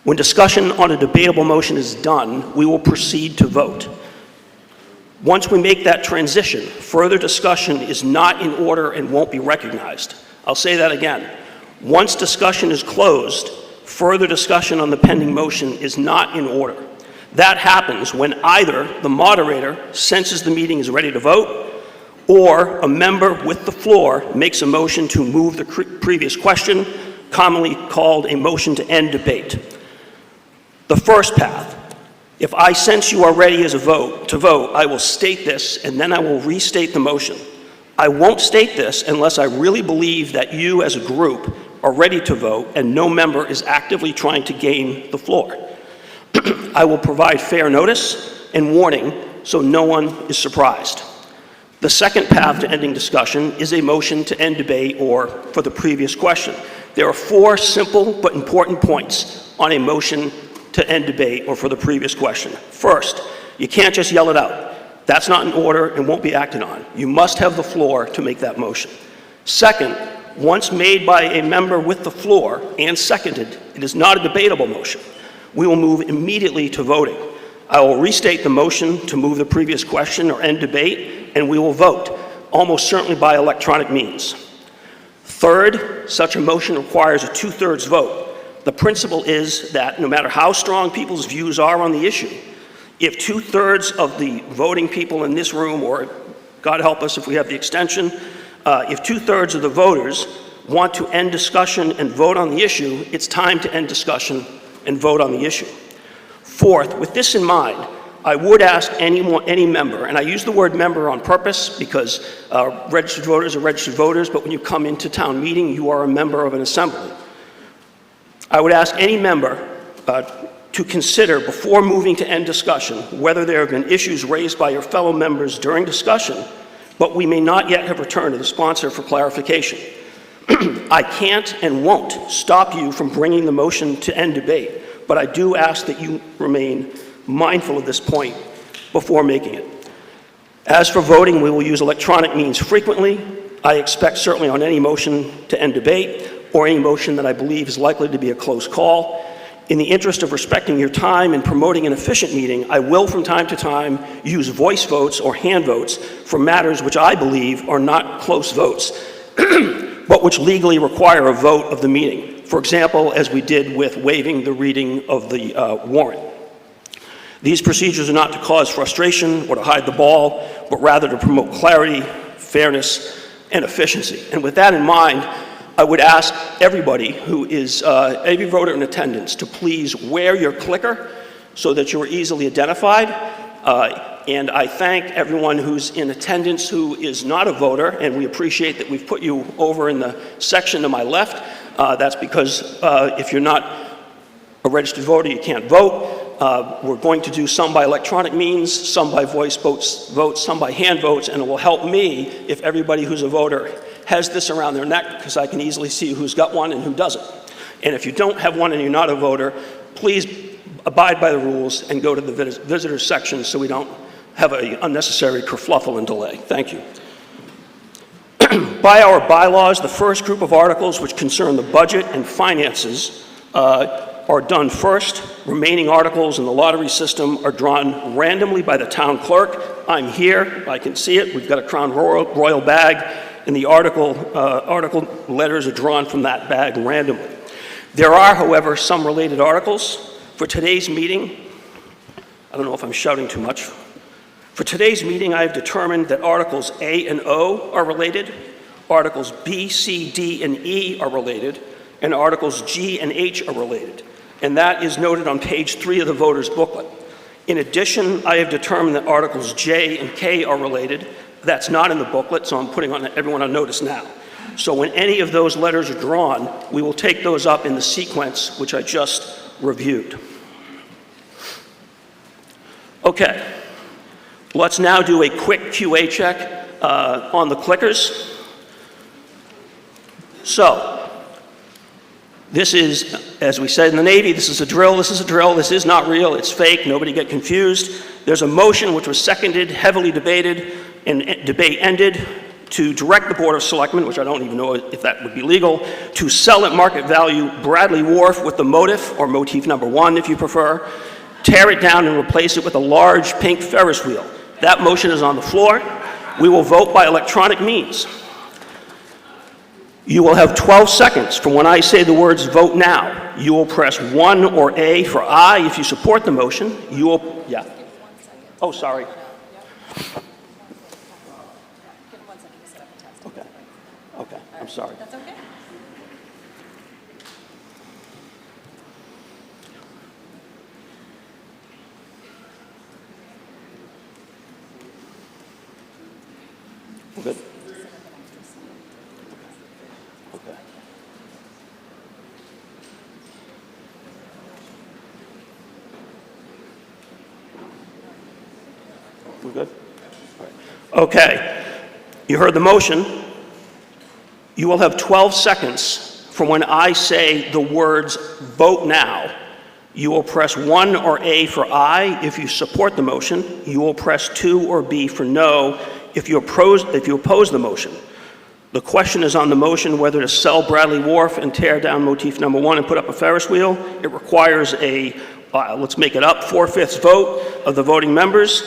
When discussion on a debatable motion is done, we will proceed to vote. Once we make that transition, further discussion is not in order and won't be recognized. I'll say that again. Once discussion is closed, further discussion on the pending motion is not in order. That happens when either the moderator senses the meeting is ready to vote, or a member with the floor makes a motion to move the previous question, commonly called a motion to end debate. The first path, if I sense you are ready to vote, I will state this and then I will restate the motion. I won't state this unless I really believe that you as a group are ready to vote and no member is actively trying to gain the floor. I will provide fair notice and warning so no one is surprised. The second path to ending discussion is a motion to end debate or for the previous question. There are 4 simple but important points on a motion to end debate or for the previous question. First, you can't just yell it out. That's not in order and won't be acted on. You must have the floor to make that motion. Second, once made by a member with the floor and seconded, it is not a debatable motion. We will move immediately to voting. I will restate the motion to move the previous question or end debate, and we will vote, almost certainly by electronic means. Third, such a motion requires a 2/3 vote. The principle is that no matter how strong people's views are on the issue, if 2/3 of the voting people in this room, or God help us if we have the extension, if 2/3 of the voters want to end discussion and vote on the issue, it's time to end discussion and vote on the issue. Fourth, with this in mind, I would ask any member, and I use the word member on purpose because registered voters are registered voters, but when you come into town meeting, you are a member of an assembly. I would ask any member to consider before moving to end discussion whether there have been issues raised by your fellow members during discussion, but we may not yet have returned to the sponsor for clarification. I can't and won't stop you from bringing the motion to end debate, but I do ask that you remain mindful of this point before making it. As for voting, we will use electronic means frequently. I expect certainly on any motion to end debate or any motion that I believe is likely to be a close call. In the interest of respecting your time and promoting an efficient meeting, I will from time to time use voice votes or hand votes for matters which I believe are not close votes, but which legally require a vote of the meeting. For example, as we did with waiving the reading of the warrant. These procedures are not to cause frustration or to hide the ball, but rather to promote clarity, fairness, and efficiency. And with that in mind, I would ask everybody who is, every voter in attendance to please wear your clicker so that you are easily identified. And I thank everyone who's in attendance who is not a voter, and we appreciate that we've put you over in the section to my left. That's because if you're not a registered voter, you can't vote. We're going to do some by electronic means, some by voice votes, some by hand votes, and it will help me if everybody who's a voter has this around their neck, because I can easily see who's got one and who doesn't. And if you don't have one and you're not a voter, please abide by the rules and go to the visitors section so we don't have an unnecessary kerfluffle and delay. Thank you. By our bylaws, the first group of articles which concern the budget and finances are done first. Remaining articles in the lottery system are drawn randomly by the town clerk. I'm here, I can see it. We've got a Crown Royal bag, and the article letters are drawn from that bag randomly. There are, however, some related articles. For today's meeting, I don't know if I'm shouting too much. For today's meeting, I have determined that Articles A and O are related, Articles B, C, D, and E are related, and Articles G and H are related. And that is noted on page 3 of the voter's booklet. In addition, I have determined that Articles J and K are related. That's not in the booklet, so I'm putting everyone on notice now. So when any of those letters are drawn, we will take those up in the sequence which I just reviewed. Okay, let's now do a quick QA check on the clickers. So, this is, as we said in the Navy, this is a drill, this is a drill, this is not real, it's fake, nobody get confused. There's a motion which was seconded, heavily debated, and debate ended, to direct the Board of Selectmen, which I don't even know if that would be legal, to sell at market value Bradley Wharf with the motif, or motif number 1 if you prefer, tear it down and replace it with a large pink Ferris wheel. That motion is on the floor. We will vote by electronic means. You will have 12 seconds from when I say the words "vote now." You will press 1 or A for aye if you support the motion. You will, yeah. Oh, sorry. Okay, I'm sorry. That's okay. We're good? Okay. We're good? All right. Okay. You heard the motion. You will have 12 seconds from when I say the words "vote now." You will press 1 or A for aye if you support the motion. You will press 2 or B for no if you oppose the motion. The question is on the motion whether to sell Bradley Wharf and tear down motif number 1 and put up a Ferris wheel. It requires a, let's make it up, 4/5 vote of the voting members.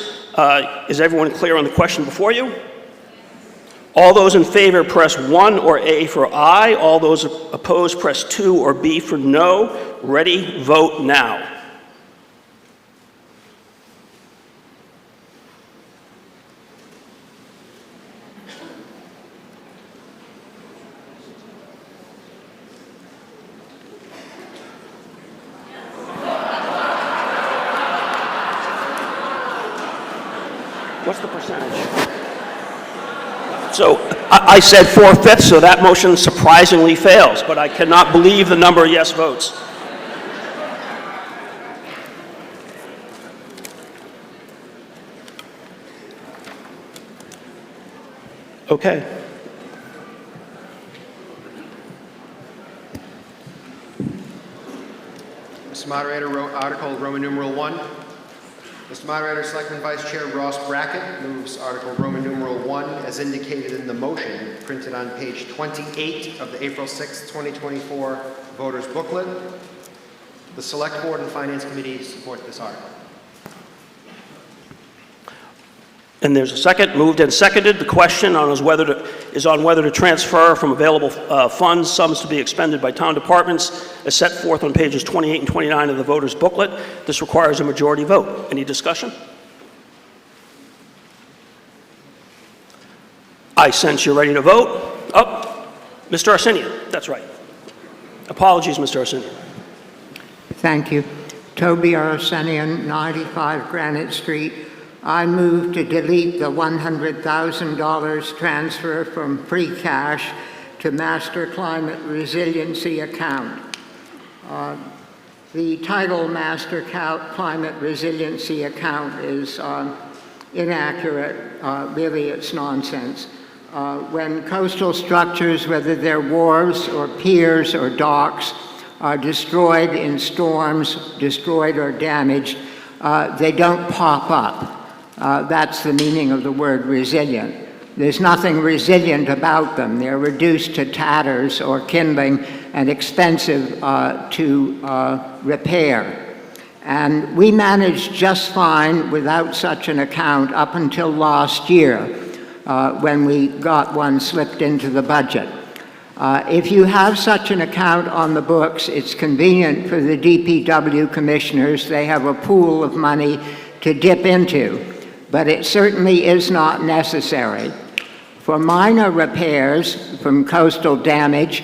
Is everyone clear on the question before you? All those in favor press 1 or A for aye. All those opposed press 2 or B for no. Ready, vote now. What's the percentage? So I said 4/5, so that motion surprisingly fails, but I cannot believe the number of yes votes. Okay. Mr. Moderator, Article Roman numeral 1. Mr. Moderator, Selectman Vice Chair Ross Brackett moves Article Roman numeral 1 as indicated in the motion printed on page 28 of the April 6, 2024 voters booklet. The Select Board and Finance Committee support this article. And there's a second, moved and seconded. The question is on whether to transfer from available funds sums to be expended by town departments as set forth on pages 28 and 29 of the voters booklet. This requires a majority vote. Any discussion? I sense you're ready to vote. Oh, Mr. Arsenian, that's right. Apologies, Mr. Arsenian. Thank you. Toby Arsenian, 95 Granite Street. I move to delete the $100,000 transfer from free cash to Master Climate Resiliency account. The title Master Climate Resiliency account is inaccurate. Really, it's nonsense. When coastal structures, whether they're wharves or piers or docks, are destroyed in storms, destroyed or damaged, they don't pop up. That's the meaning of the word resilient. There's nothing resilient about them. They're reduced to tatters or kindling and expensive to repair. And we managed just fine without such an account up until last year when we got one slipped into the budget. If you have such an account on the books, it's convenient for the DPW commissioners. They have a pool of money to dip into. But it certainly is not necessary. For minor repairs from coastal damage,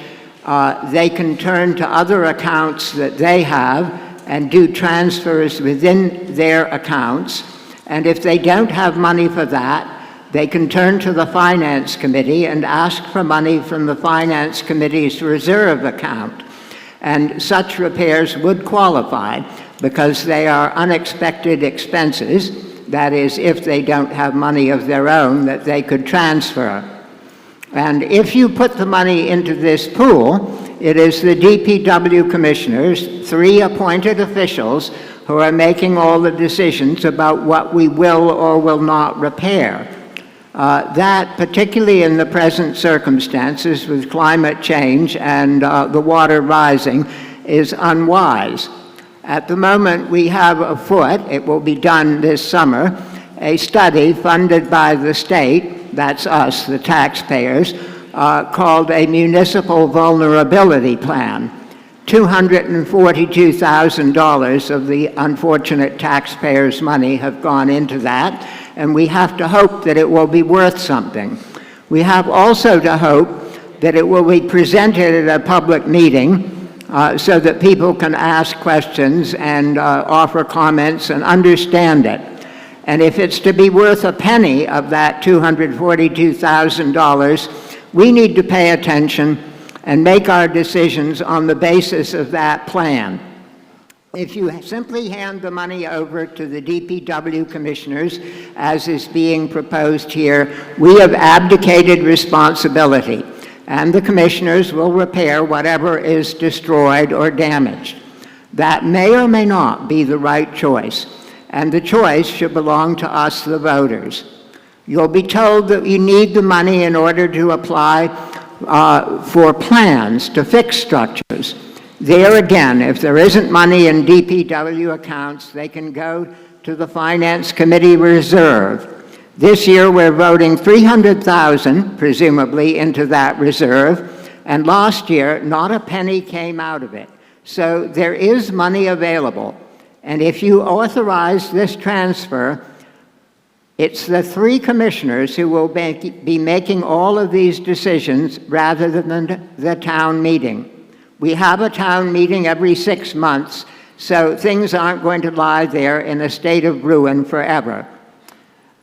they can turn to other accounts that they have and do transfers within their accounts. And if they don't have money for that, they can turn to the Finance Committee and ask for money from the Finance Committee's reserve account. And such repairs would qualify because they are unexpected expenses. That is, if they don't have money of their own that they could transfer. And if you put the money into this pool, it is the DPW commissioners, 3 appointed officials, who are making all the decisions about what we will or will not repair. That, particularly in the present circumstances with climate change and the water rising, is unwise. At the moment, we have afoot, it will be done this summer, a study funded by the state, that's us, the taxpayers, called a Municipal Vulnerability Plan. $242,000 of the unfortunate taxpayers' money have gone into that, and we have to hope that it will be worth something. We have also to hope that it will be presented at a public meeting so that people can ask questions and offer comments and understand it. And if it's to be worth a penny of that $242,000, we need to pay attention and make our decisions on the basis of that plan. If you simply hand the money over to the DPW commissioners, as is being proposed here, we have abdicated responsibility, and the commissioners will repair whatever is destroyed or damaged. That may or may not be the right choice, and the choice should belong to us, the voters. You'll be told that you need the money in order to apply for plans to fix structures. There again, if there isn't money in DPW accounts, they can go to the Finance Committee reserve. This year we're voting $300,000, presumably, into that reserve, and last year not a penny came out of it. So there is money available, and if you authorize this transfer, it's the three commissioners who will be making all of these decisions rather than the town meeting. We have a town meeting every 6 months, so things aren't going to lie there in a state of ruin forever.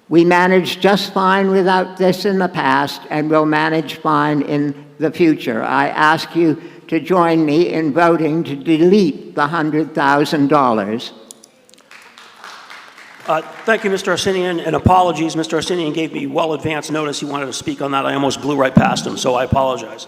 We managed just fine without this in the past, and will manage fine in the future. I ask you to join me in voting to delete the $100,000. Thank you, Mr. Arsenian, and apologies. Mr. Arsenian gave me well advance notice he wanted to speak on that. I almost blew right past him, so I apologize.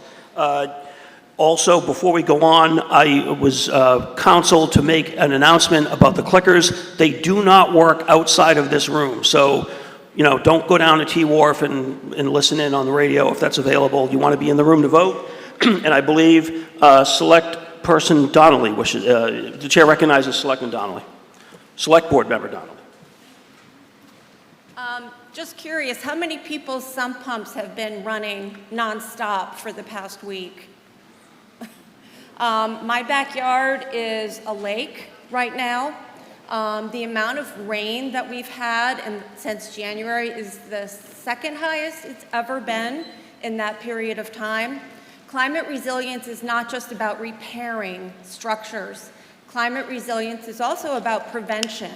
Also, before we go on, I was counseled to make an announcement about the clickers. They do not work outside of this room, so don't go down to T-Wharf and listen in on the radio if that's available. You want to be in the room to vote, and I believe Select Person Donnelly wishes. The chair recognizes Selectman Donnelly. Select Board Member Donnelly. Just curious, how many people's sump pumps have been running nonstop for the past week? My backyard is a lake right now. The amount of rain that we've had since January is the second highest it's ever been in that period of time. Climate resilience is not just about repairing structures. Climate resilience is also about prevention.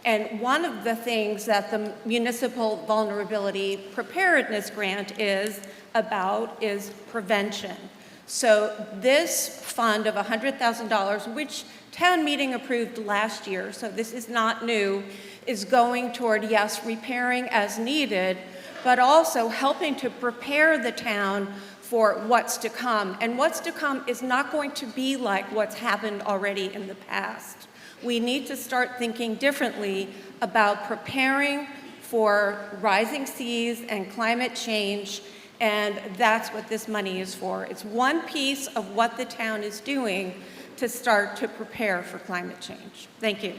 And one of the things that the Municipal Vulnerability Preparedness Grant is about is prevention. So this fund of $100,000, which town meeting approved last year, so this is not new, is going toward, yes, repairing as needed, but also helping to prepare the town for what's to come. And what's to come is not going to be like what's happened already in the past. We need to start thinking differently about preparing for rising seas and climate change, and that's what this money is for. It's one piece of what the town is doing to start to prepare for climate change. Thank you.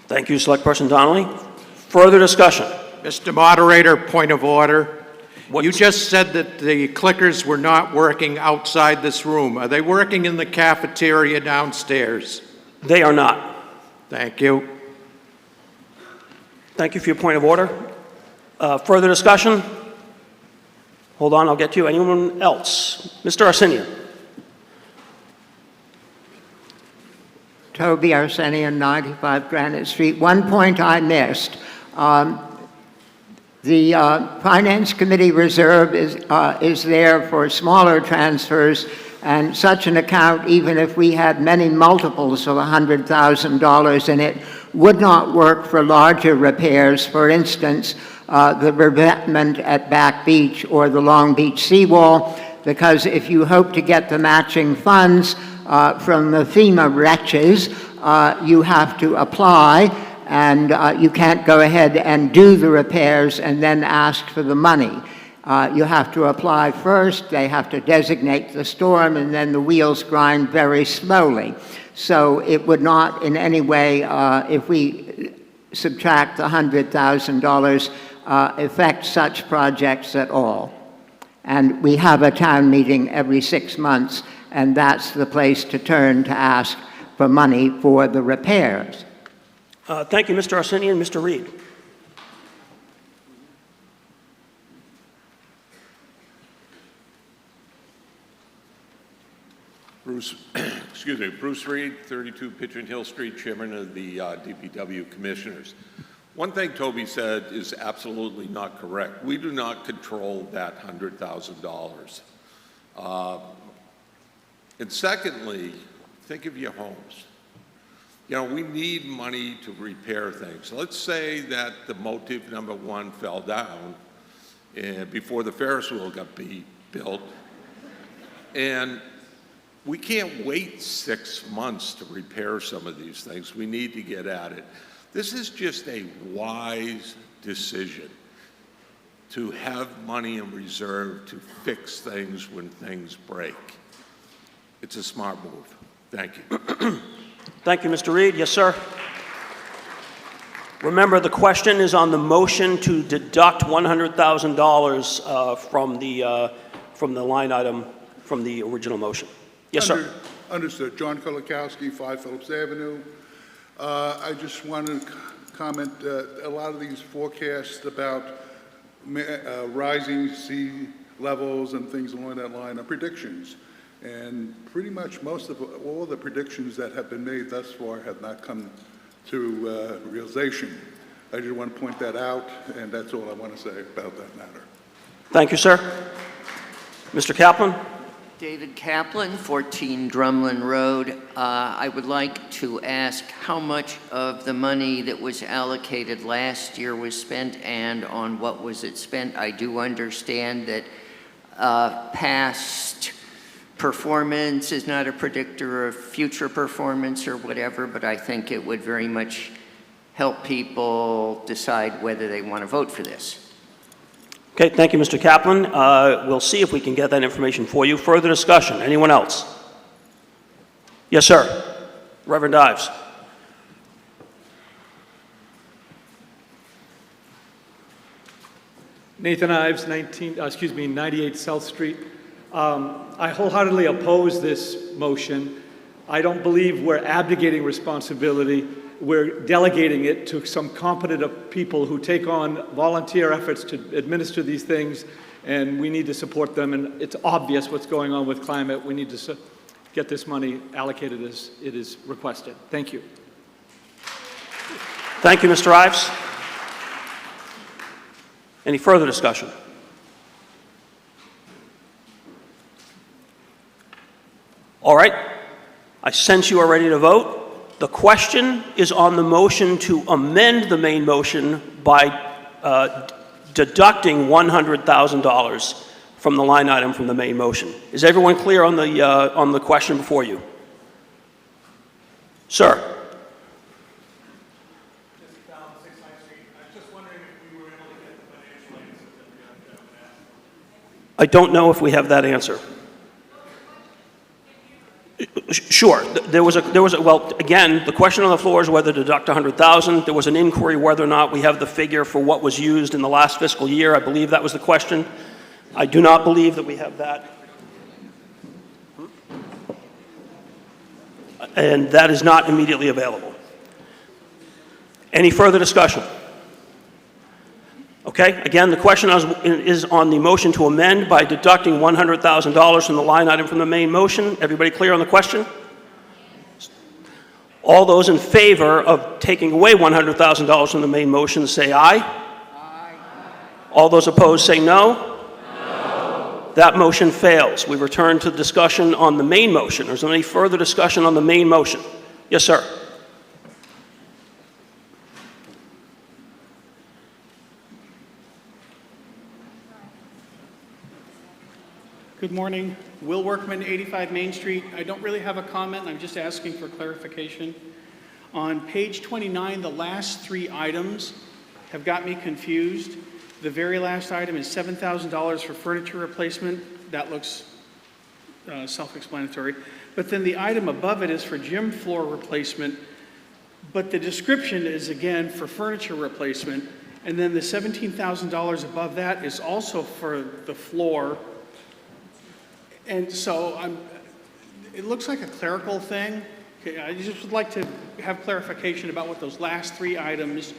Thank you, Select Person Donnelly. Further discussion? Mr. Moderator, point of order. You just said that the clickers were not working outside this room. Are they working in the cafeteria downstairs? They are not. Thank you. Thank you for your point of order. Further discussion? Hold on, I'll get to you. Anyone else? Mr. Arsenian. Toby Arsenian, 95 Granite Street. One point I missed. The Finance Committee reserve is there for smaller transfers, and such an account, even if we had many multiples of $100,000 in it, would not work for larger repairs. For instance, the revetment at Back Beach or the Long Beach seawall, because if you hope to get the matching funds from the FEMA wretches, you have to apply, and you can't go ahead and do the repairs and then ask for the money. You have to apply first, they have to designate the storm, and then the wheels grind very slowly. So it would not in any way, if we subtract the $100,000, affect such projects at all. And we have a town meeting every 6 months, and that's the place to turn to ask for money for the repairs. Thank you, Mr. Arsenian. Mr. Reed. Bruce Reed, 32 Pigeon Hill Street, Chairman of the DPW Commissioners. One thing Toby said is absolutely not correct. We do not control that $100,000. And secondly, think of your homes. You know, we need money to repair things. Let's say that the motive number one fell down before the Ferris wheel got built, and we can't wait 6 months to repair some of these things. We need to get at it. This is just a wise decision to have money in reserve to fix things when things break. It's a smart move. Thank you. Thank you, Mr. Reed. Yes, sir. Remember, the question is on the motion to deduct $100,000 from the line item from the original motion. Yes, sir. Understood. John Kolakowski, 5 Phillips Avenue. I just wanted to comment, a lot of these forecasts about rising sea levels and things along that line are predictions. And pretty much most of all the predictions that have been made thus far have not come to realization. I just want to point that out, and that's all I want to say about that matter. Thank you, sir. Mr. Kaplan? David Kaplan, 14 Drumlin Road. I would like to ask how much of the money that was allocated last year was spent and on what was it spent. I do understand that past performance is not a predictor of future performance or whatever, but I think it would very much help people decide whether they want to vote for this. Okay, thank you, Mr. Kaplan. We'll see if we can get that information for you. Further discussion? Anyone else? Yes, sir. Reverend Ives. Nathan Ives, 98 South Street. I wholeheartedly oppose this motion. I don't believe we're abdicating responsibility. We're delegating it to some competent people who take on volunteer efforts to administer these things, and we need to support them. And it's obvious what's going on with climate. We need to get this money allocated as it is requested. Thank you. Thank you, Mr. Ives. Any further discussion? All right. I sense you are ready to vote. The question is on the motion to amend the main motion by deducting $100,000 from the line item from the main motion. Is everyone clear on the question before you? Sir. I don't know if we have that answer. Sure. Well, again, the question on the floor is whether to deduct $100,000. There was an inquiry whether or not we have the figure for what was used in the last fiscal year. I believe that was the question. I do not believe that we have that. And that is not immediately available. Any further discussion? Okay, again, the question is on the motion to amend by deducting $100,000 from the line item from the main motion. Everybody clear on the question? All those in favor of taking away $100,000 from the main motion say aye. Aye. All those opposed say no. No. That motion fails. We return to discussion on the main motion. Is there any further discussion on the main motion? Yes, sir. Good morning. Will Workman, 85 Main Street. I don't really have a comment. I'm just asking for clarification. On page 29, the last three items have got me confused. The very last item is $7,000 for furniture replacement. That looks self-explanatory. But then the item above it is for gym floor replacement. But the description is, again, for furniture replacement. And then the $17,000 above that is also for the floor. And so it looks like a clerical thing. Okay, I just would like to have clarification about what those last three items,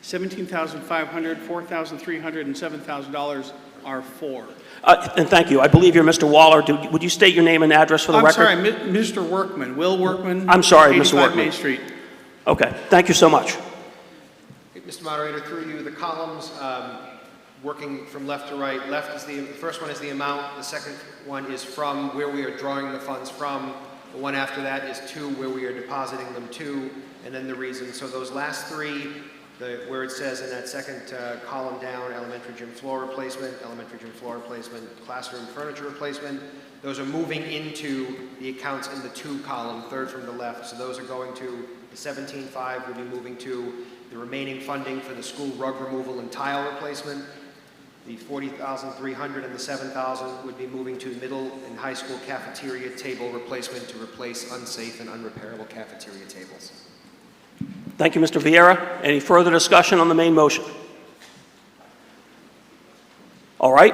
$17,500, $4,300, and $7,000 are for. And thank you. I believe you're Mr. Waller. Would you state your name and address for the record? I'm sorry, Mr. Workman, Will Workman. I'm sorry, Mr. 85 Workman. Main Street. Okay, thank you so much. Mr. Moderator, through you, the columns working from left to right. Left is the first one is the amount. The second one is from where we are drawing the funds from. The one after that is to, where we are depositing them to, and then the reason. So those last three, where it says in that second column down, elementary gym floor replacement, classroom furniture replacement, those are moving into the accounts in the to column, third from the left. So those are going to, the 17.5 will be moving to the remaining funding for the school rug removal and tile replacement. The 40,300 and the 7,000 would be moving to middle and high school cafeteria table replacement to replace unsafe and unrepairable cafeteria tables. Thank you, Mr. Vieira. Any further discussion on the main motion? All right.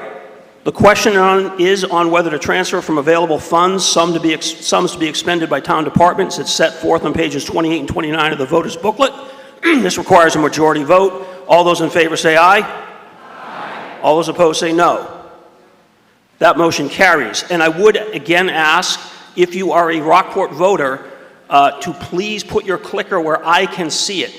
The question is on whether to transfer from available funds sums to be expended by town departments. It's set forth on pages 28 and 29 of the voters' booklet. This requires a majority vote. All those in favor say aye. Aye. All those opposed say no. That motion carries. And I would again ask, if you are a Rockport voter, to please put your clicker where I can see it,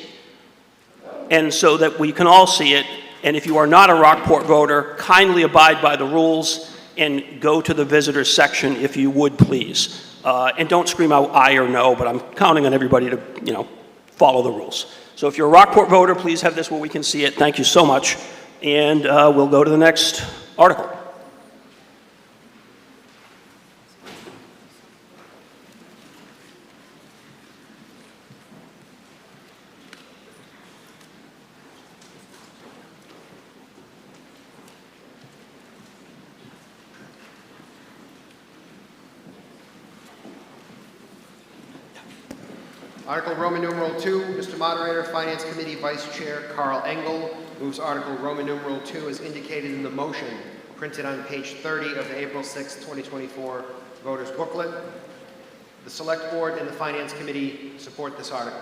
and so that we can all see it. And if you are not a Rockport voter, kindly abide by the rules and go to the visitors section if you would, please. And don't scream out aye or no, but I'm counting on everybody to, follow the rules. So if you're a Rockport voter, please have this where we can see it. Thank you so much. And we'll go to the next article. Article Roman numeral 2, Mr. Moderator, Finance Committee Vice Chair Carl Engel moves Article Roman numeral 2 as indicated in the motion printed on page 30 of the April 6, 2024 voters booklet. The Select Board and the Finance Committee support this article.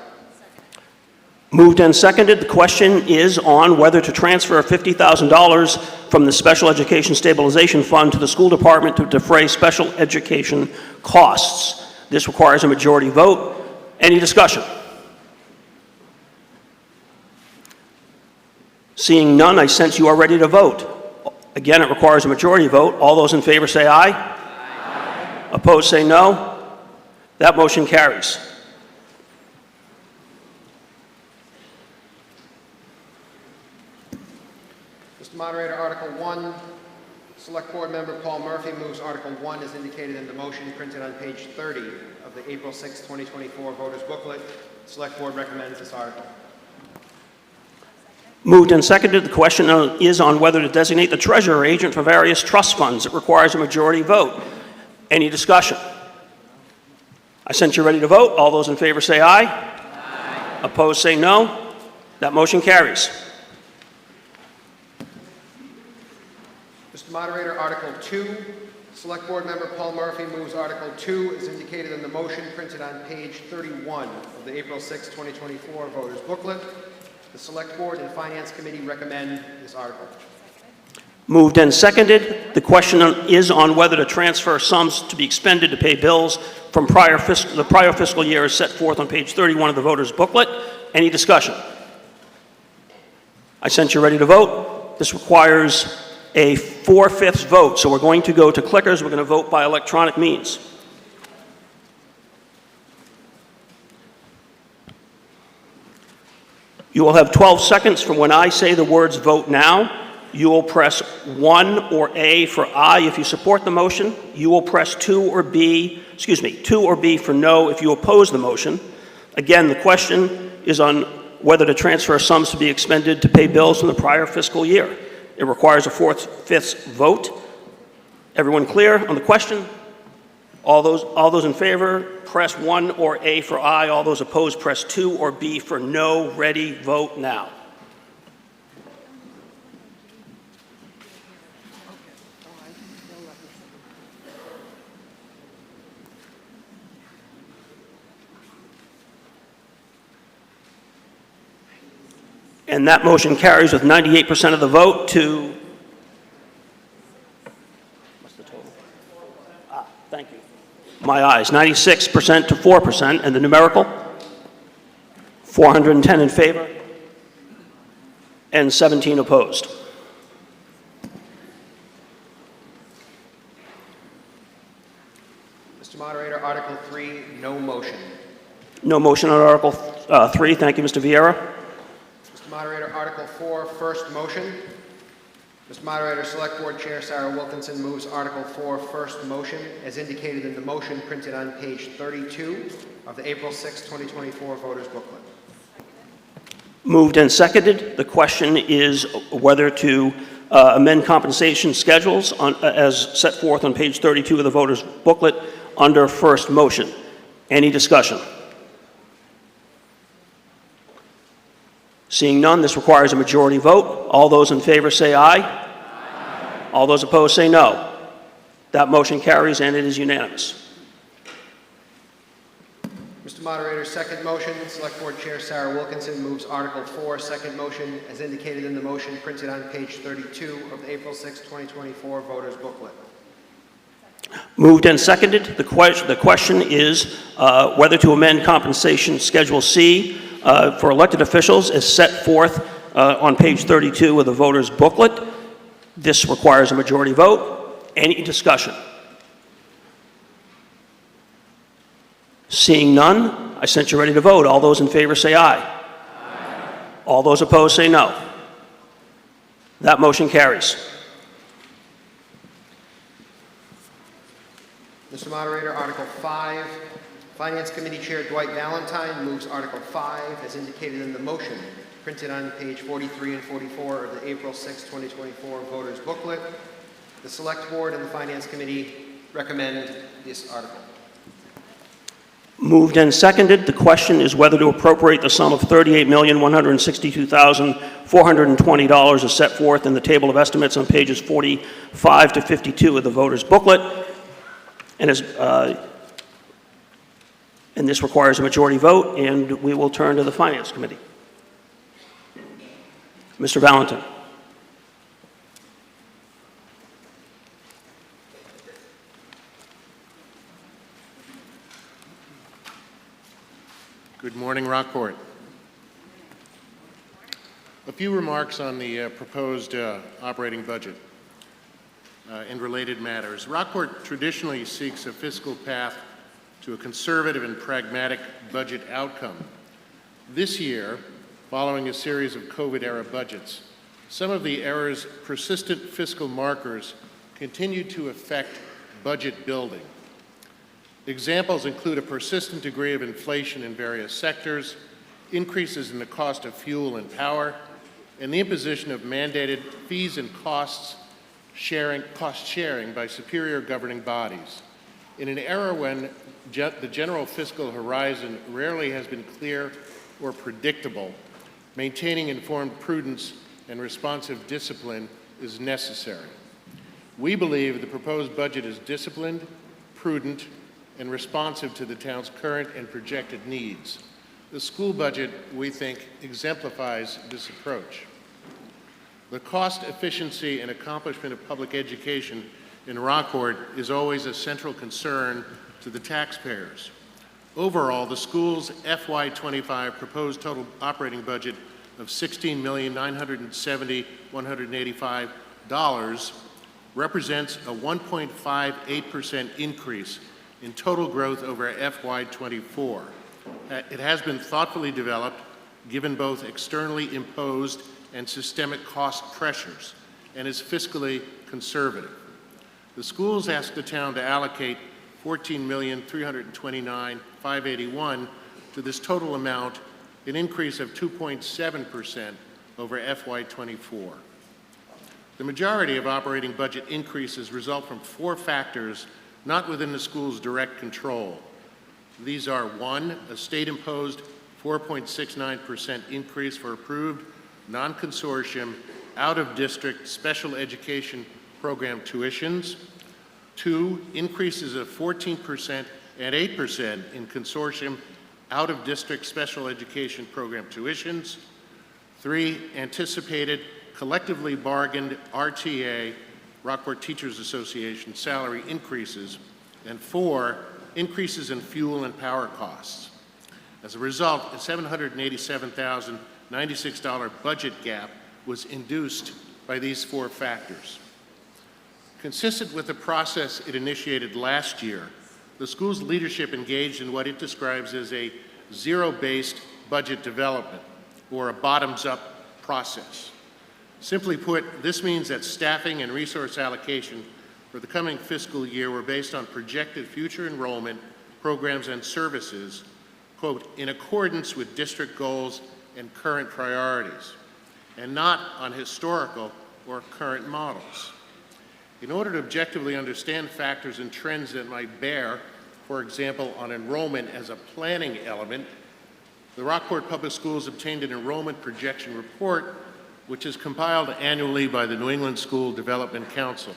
Moved and seconded. The question is on whether to transfer $50,000 from the Special Education Stabilization Fund to the school department to defray special education costs. This requires a majority vote. Any discussion? Seeing none, I sense you are ready to vote. Again, it requires a majority vote. All those in favor say aye. Aye. Opposed say no. That motion carries. Mr. Moderator, Article 1, Select Board Member Paul Murphy moves Article 1 as indicated in the motion printed on page 30 of the April 6, 2024 voters booklet. Select Board recommends this article. Moved and seconded. The question is on whether to designate the treasurer agent for various trust funds. It requires a majority vote. Any discussion? I sense you're ready to vote. All those in favor say aye. Aye. Opposed say no. That motion carries. Mr. Moderator, Article 2, Select Board Member Paul Murphy moves Article 2 as indicated in the motion printed on page 31 of the April 6, 2024 voters booklet. The Select Board and Finance Committee recommend this article. Moved and seconded. The question is on whether to transfer sums to be expended to pay bills from the prior fiscal year as set forth on page 31 of the voters booklet. Any discussion? I sense you're ready to vote. This requires a 4/5 vote, so we're going to go to clickers. We're going to vote by electronic means. You will have 12 seconds from when I say the words vote now. You will press 1 or A for aye if you support the motion. You will press 2 or B for no if you oppose the motion. Again, the question is on whether to transfer sums to be expended to pay bills from the prior fiscal year. It requires a 4/5 vote. Everyone clear on the question? All those in favor, press 1 or A for aye. All those opposed, press 2 or B for no. Ready, vote now. And that motion carries with 98% of the vote to, what's the total? Thank you. My eyes, 96% to 4%, and the numerical, 410 in favor and 17 opposed. Mr. Moderator, Article 3, no motion. No motion on Article 3. Thank you, Mr. Vieira. Mr. Moderator, Article 4, first motion. Mr. Moderator, Select Board Chair Sarah Wilkinson moves Article 4, first motion, as indicated in the motion printed on page 32 of the April 6, 2024 voters booklet. Moved and seconded. The question is whether to amend compensation schedules as set forth on page 32 of the voters booklet under first motion. Any discussion? Seeing none, this requires a majority vote. All those in favor say aye. Aye. All those opposed say no. That motion carries and it is unanimous. Mr. Moderator, second motion. Select Board Chair Sarah Wilkinson moves Article 4, second motion, as indicated in the motion printed on page 32 of the April 6, 2024 voters booklet. Moved and seconded. The question is whether to amend compensation Schedule C for elected officials as set forth on page 32 of the voters booklet. This requires a majority vote. Any discussion? Seeing none, I sense you're ready to vote. All those in favor say aye. Aye. All those opposed say no. That motion carries. Mr. Moderator, Article 5. Finance Committee Chair Dwight Valentine moves Article 5 as indicated in the motion printed on page 43 and 44 of the April 6, 2024 voters booklet. The Select Board and the Finance Committee recommend this article. Moved and seconded. The question is whether to appropriate the sum of $38,162,420 as set forth in the table of estimates on pages 45 to 52 of the voters booklet. And this requires a majority vote, and we will turn to the Finance Committee. Mr. Valentine. Good morning, Rockport. A few remarks on the proposed operating budget and related matters. Rockport traditionally seeks a fiscal path to a conservative and pragmatic budget outcome. This year, following a series of COVID-era budgets, some of the era's persistent fiscal markers continue to affect budget building. Examples include a persistent degree of inflation in various sectors, increases in the cost of fuel and power, and the imposition of mandated fees and cost sharing by superior governing bodies. In an era when the general fiscal horizon rarely has been clear or predictable, maintaining informed prudence and responsive discipline is necessary. We believe the proposed budget is disciplined, prudent, and responsive to the town's current and projected needs. The school budget, we think, exemplifies this approach. The cost, efficiency, and accomplishment of public education in Rockport is always a central concern to the taxpayers. Overall, the school's FY25 proposed total operating budget of $16,970,185 represents a 1.58% increase in total growth over FY24. It has been thoughtfully developed, given both externally imposed and systemic cost pressures, and is fiscally conservative. The schools asked the town to allocate $14,329,581 to this total amount, an increase of 2.7% over FY24. The majority of operating budget increases result from four factors not within the school's direct control. These are: one, a state-imposed 4.69% increase for approved non-consortium out-of-district special education program tuitions; two, increases of 14% and 8% in consortium out-of-district special education program tuitions; three, anticipated collectively bargained RTA, Rockport Teachers Association, salary increases; and four, increases in fuel and power costs. As a result, a $787,096 budget gap was induced by these four factors. Consistent with the process it initiated last year, the school's leadership engaged in what it describes as a zero-based budget development, or a bottoms-up process. Simply put, this means that staffing and resource allocation for the coming fiscal year were based on projected future enrollment, programs, and services, quote, in accordance with district goals and current priorities, and not on historical or current models. In order to objectively understand factors and trends that might bear, for example, on enrollment as a planning element, the Rockport Public Schools obtained an enrollment projection report, which is compiled annually by the New England School Development Council.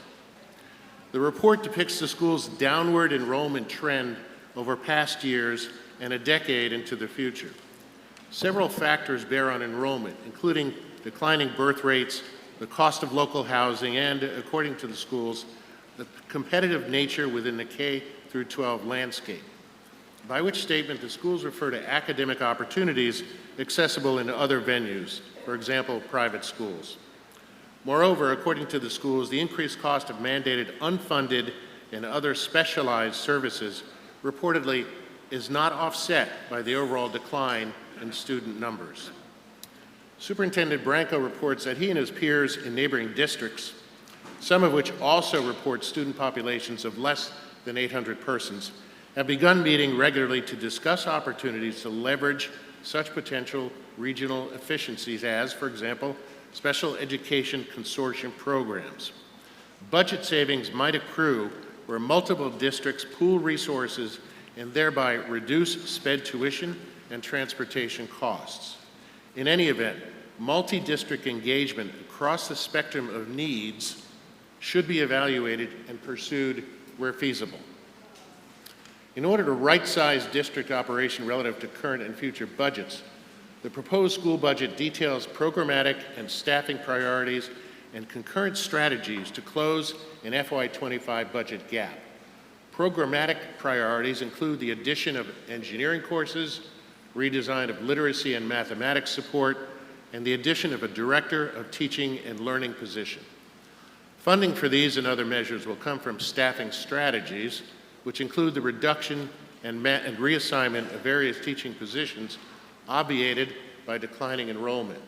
The report depicts the school's downward enrollment trend over past years and a decade into the future. Several factors bear on enrollment, including declining birth rates, the cost of local housing, and, according to the schools, the competitive nature within the K through 12 landscape, by which statement the schools refer to academic opportunities accessible in other venues, for example, private schools. Moreover, according to the schools, the increased cost of mandated unfunded and other specialized services reportedly is not offset by the overall decline in student numbers. Superintendent Branco reports that he and his peers in neighboring districts, some of which also report student populations of less than 800 persons, have begun meeting regularly to discuss opportunities to leverage such potential regional efficiencies as, for example, special education consortium programs. Budget savings might accrue where multiple districts pool resources and thereby reduce sped tuition and transportation costs. In any event, multi-district engagement across the spectrum of needs should be evaluated and pursued where feasible. In order to right-size district operation relative to current and future budgets, the proposed school budget details programmatic and staffing priorities and concurrent strategies to close an FY25 budget gap. Programmatic priorities include the addition of engineering courses, redesign of literacy and mathematics support, and the addition of a director of teaching and learning position. Funding for these and other measures will come from staffing strategies, which include the reduction and reassignment of various teaching positions obviated by declining enrollment.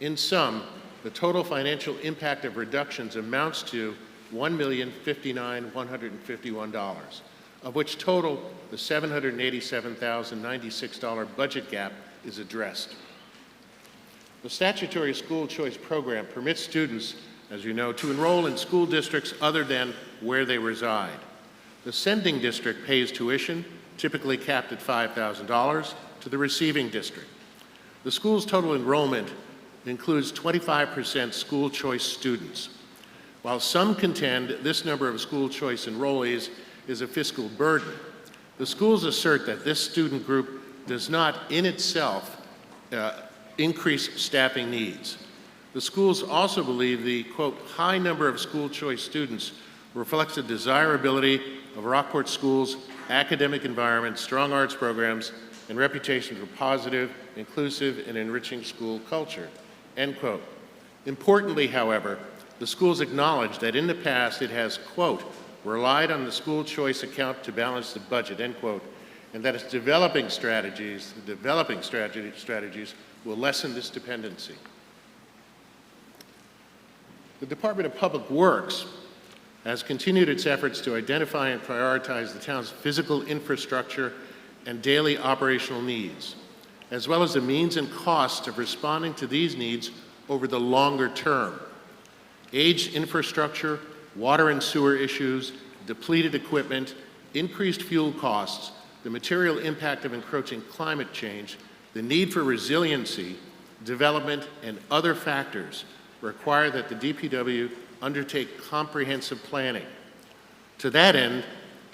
In sum, the total financial impact of reductions amounts to $1,059,151, of which total the $787,096 budget gap is addressed. The statutory school choice program permits students, as you know, to enroll in school districts other than where they reside. The sending district pays tuition, typically capped at $5,000, to the receiving district. The school's total enrollment includes 25% school choice students. While some contend this number of school choice enrollees is a fiscal burden, the schools assert that this student group does not in itself increase staffing needs. The schools also believe the, quote, high number of school choice students reflects the desirability of Rockport schools' academic environment, strong arts programs, and reputation for positive, inclusive, and enriching school culture, end quote. Importantly, however, the schools acknowledge that in the past it has, quote, relied on the school choice account to balance the budget, end quote, and that its developing strategies will lessen this dependency. The Department of Public Works has continued its efforts to identify and prioritize the town's physical infrastructure and daily operational needs, as well as the means and costs of responding to these needs over the longer term. Aged infrastructure, water and sewer issues, depleted equipment, increased fuel costs, the material impact of encroaching climate change, the need for resiliency, development, and other factors require that the DPW undertake comprehensive planning. To that end,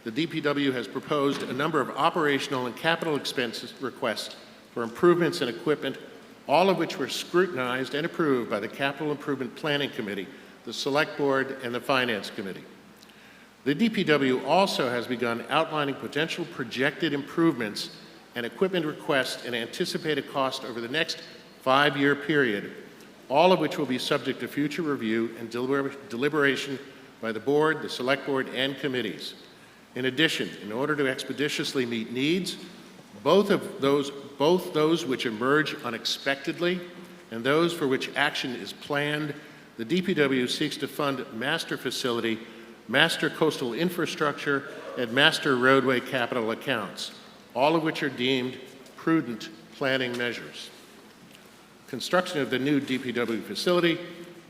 the DPW has proposed a number of operational and capital expenses requests for improvements in equipment, all of which were scrutinized and approved by the Capital Improvement Planning Committee, the Select Board, and the Finance Committee. The DPW also has begun outlining potential projected improvements and equipment requests and anticipated cost over the next 5-year period, all of which will be subject to future review and deliberation by the Board, the Select Board, and committees. In addition, in order to expeditiously meet needs, both those which emerge unexpectedly and those for which action is planned, the DPW seeks to fund master facility, master coastal infrastructure, and master roadway capital accounts, all of which are deemed prudent planning measures. Construction of the new DPW facility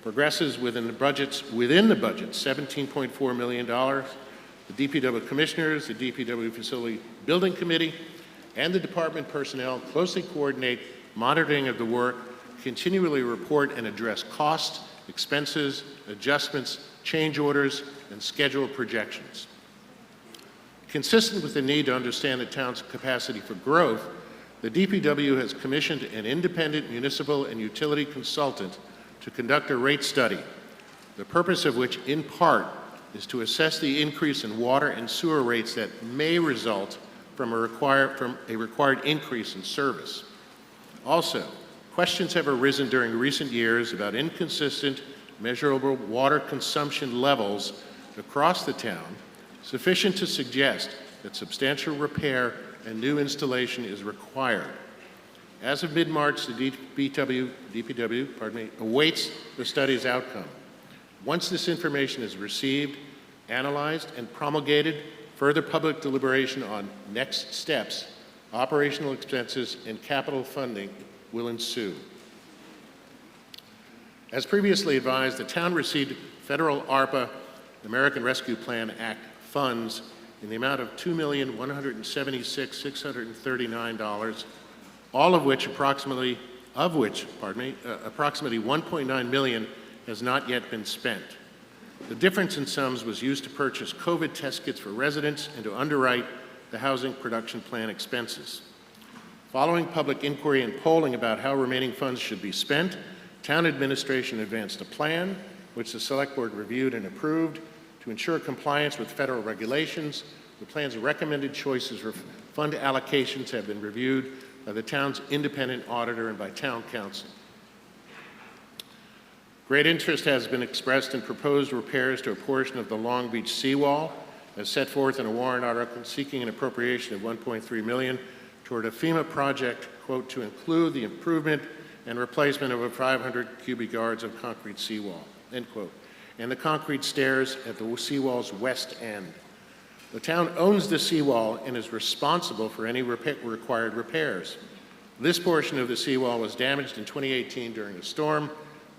progresses within the budget, $17.4 million. The DPW commissioners, the DPW facility building committee, and the department personnel closely coordinate monitoring of the work, continually report and address costs, expenses, adjustments, change orders, and schedule projections. Consistent with the need to understand the town's capacity for growth, the DPW has commissioned an independent municipal and utility consultant to conduct a rate study, the purpose of which, in part, is to assess the increase in water and sewer rates that may result from a required increase in service. Also, questions have arisen during recent years about inconsistent, measurable water consumption levels across the town, sufficient to suggest that substantial repair and new installation is required. As of mid-March, the DPW awaits the study's outcome. Once this information is received, analyzed, and promulgated, further public deliberation on next steps, operational expenses, and capital funding will ensue. As previously advised, the town received federal ARPA, American Rescue Plan Act funds in the amount of $2,176,639, all of which approximately $1.9 million has not yet been spent. The difference in sums was used to purchase COVID test kits for residents and to underwrite the housing production plan expenses. Following public inquiry and polling about how remaining funds should be spent, town administration advanced a plan, which the select board reviewed and approved, to ensure compliance with federal regulations. The plan's recommended choices for fund allocations have been reviewed by the town's independent auditor and by town council. Great interest has been expressed in proposed repairs to a portion of the Long Beach seawall, as set forth in a warrant article seeking an appropriation of $1.3 million toward a FEMA project, quote, to include the improvement and replacement of 500 cubic yards of concrete seawall, end quote, and the concrete stairs at the seawall's west end. The town owns the seawall and is responsible for any required repairs. This portion of the seawall was damaged in 2018 during a storm.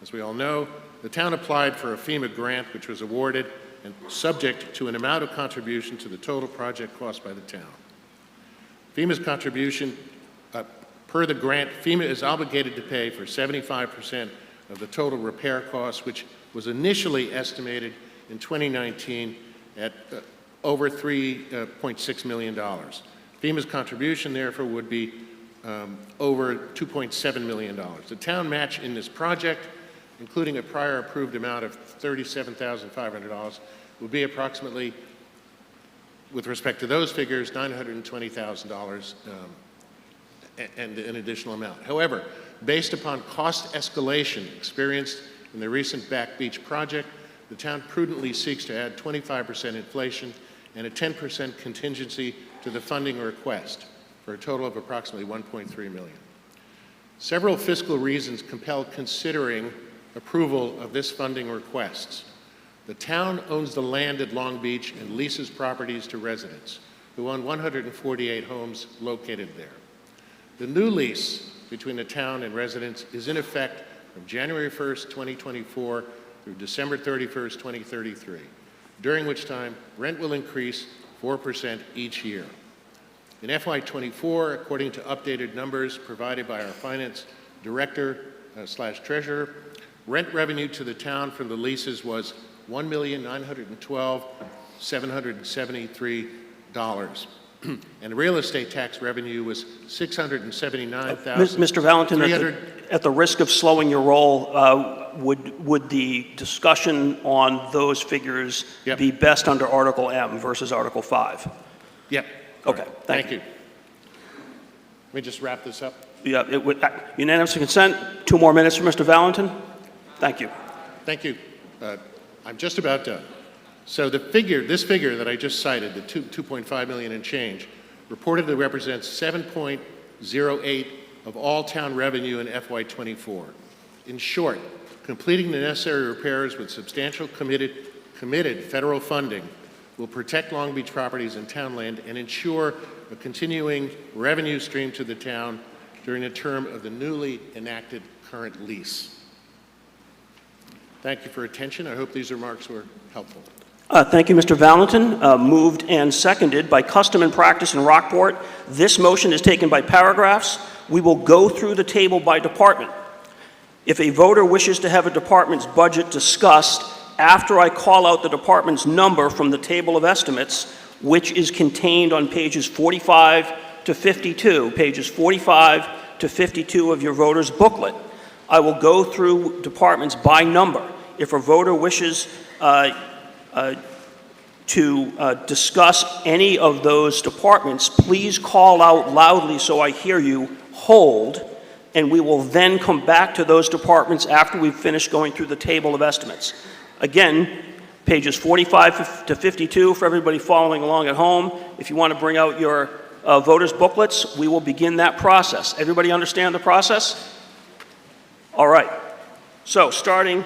As we all know, the town applied for a FEMA grant, which was awarded and subject to an amount of contribution to the total project cost by the town. FEMA's contribution, per the grant, FEMA is obligated to pay for 75% of the total repair cost, which was initially estimated in 2019 at over $3.6 million. FEMA's contribution, therefore, would be over $2.7 million. The town match in this project, including a prior approved amount of $37,500, would be approximately, with respect to those figures, $920,000 and an additional amount. However, based upon cost escalation experienced in the recent Back Beach project, the town prudently seeks to add 25% inflation and a 10% contingency to the funding request for a total of approximately $1.3 million. Several fiscal reasons compel considering approval of this funding request. The town owns the land at Long Beach and leases properties to residents who own 148 homes located there. The new lease between the town and residents is in effect from January 1st, 2024 through December 31st, 2033, during which time rent will increase 4% each year. In FY24, according to updated numbers provided by our finance director / treasurer, rent revenue to the town from the leases was $1,912,773, and real estate tax revenue was $679,000. Mr. Valentin, at the risk of slowing your roll, would the discussion on those figures be best under Article M versus Article 5? Yep. Okay, thank you. Let me just wrap this up. Yeah, unanimous consent. 2 more minutes for Mr. Valentin. Thank you. Thank you. I'm just about done. So this figure that I just cited, the 2.5 million and change, reportedly represents 7.08 of all town revenue in FY24. In short, completing the necessary repairs with substantial committed federal funding will protect Long Beach properties and town land and ensure a continuing revenue stream to the town during the term of the newly enacted current lease. Thank you for your attention. I hope these remarks were helpful. Thank you, Mr. Valentin. Moved and seconded. By custom and practice in Rockport, this motion is taken by paragraphs. We will go through the table by department. If a voter wishes to have a department's budget discussed after I call out the department's number from the table of estimates, which is contained on pages 45 to 52, pages 45 to 52 of your voter's booklet, I will go through departments by number. If a voter wishes to discuss any of those departments, please call out loudly so I hear you, hold, and we will then come back to those departments after we've finished going through the table of estimates. Again, pages 45 to 52 for everybody following along at home. If you want to bring out your voters' booklets, we will begin that process. Everybody understand the process? All right. So starting,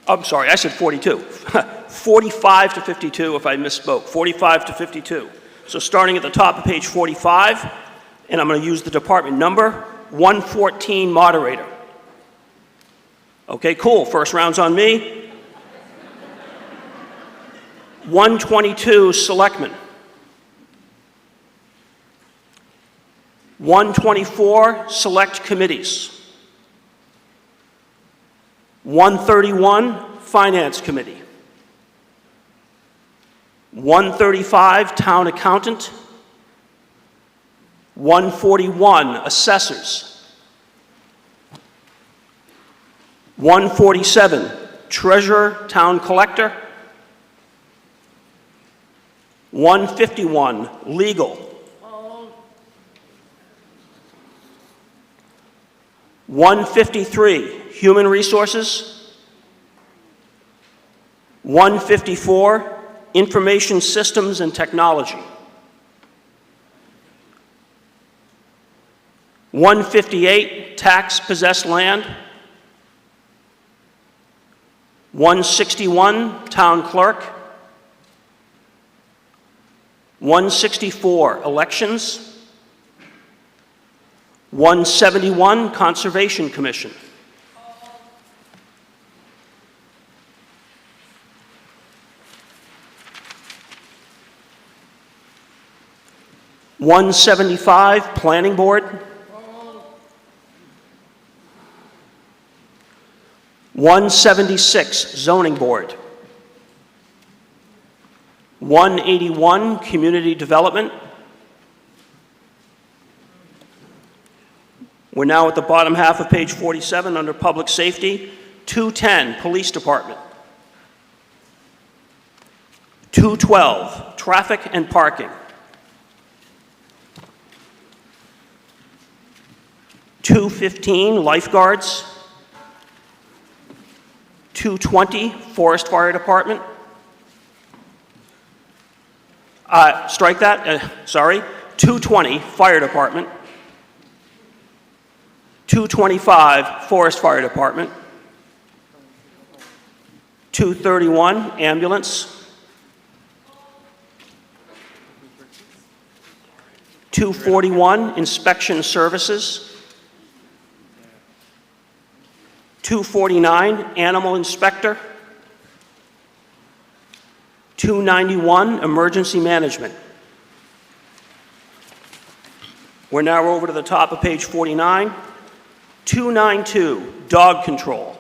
I'm sorry, I said 42. 45 to 52 if I misspoke. 45 to 52. So starting at the top of page 45, and I'm going to use the department number, 114 moderator. Okay, cool. First round's on me. 122 selectmen. 124 select committees. 131 finance committee. 135 town accountant. 141 assessors. 147 treasurer, town collector. 151 legal. 153 human resources. 154 information systems and technology. 158 tax possessed land. 161 town clerk. 164 elections. 171 Conservation Commission. 175 Planning Board. 176 Zoning Board. 181 Community Development. We're now at the bottom half of page 47 under Public Safety. 210 Police Department. 212 Traffic and Parking. 215 Lifeguards. 220 Forest Fire Department. Strike that, sorry. 220 Fire Department. 225 Forest Fire Department. 231 Ambulance. 241 Inspection Services. 249 Animal Inspector. 291 Emergency Management. We're now over to the top of page 49. 292 Dog Control.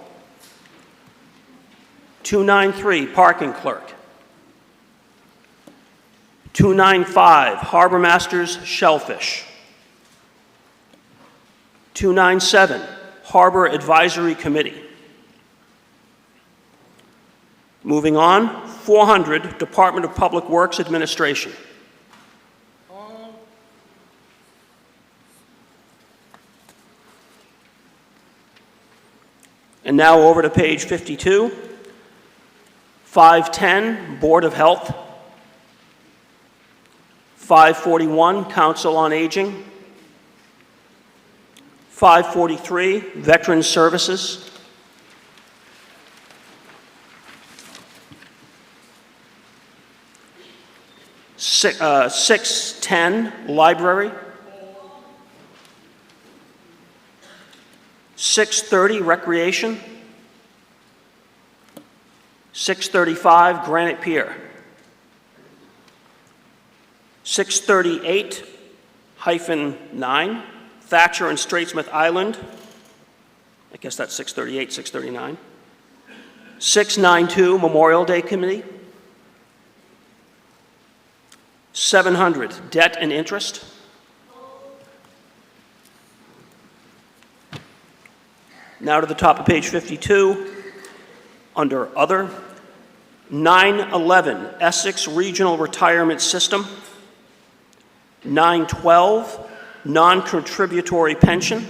293 Parking Clerk. 295 Harbor Masters Shellfish. 297 Harbor Advisory Committee. Moving on, 400 Department of Public Works Administration. And now over to page 52. 510, Board of Health. 541, Council on Aging. 543, Veterans Services. 610, Library. 630, Recreation. 635, Granite Pier. 638-9, Thatcher and Straitsmouth Island. I guess that's 638, 639. 692, Memorial Day Committee. 700, Debt and Interest. Now to the top of page 52, under Other. 911, Essex Regional Retirement System. 912, Non-Contributory Pension.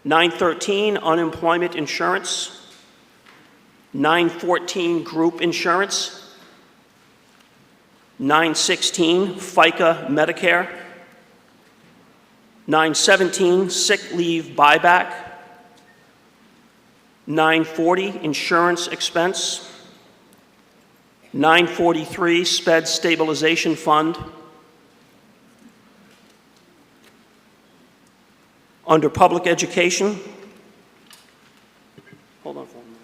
913, Unemployment Insurance. 914, Group Insurance. 916, FICA Medicare. 917, Sick Leave Buyback. 940, Insurance Expense. 943, Sped Stabilization Fund. Under Public Education, hold on for a minute.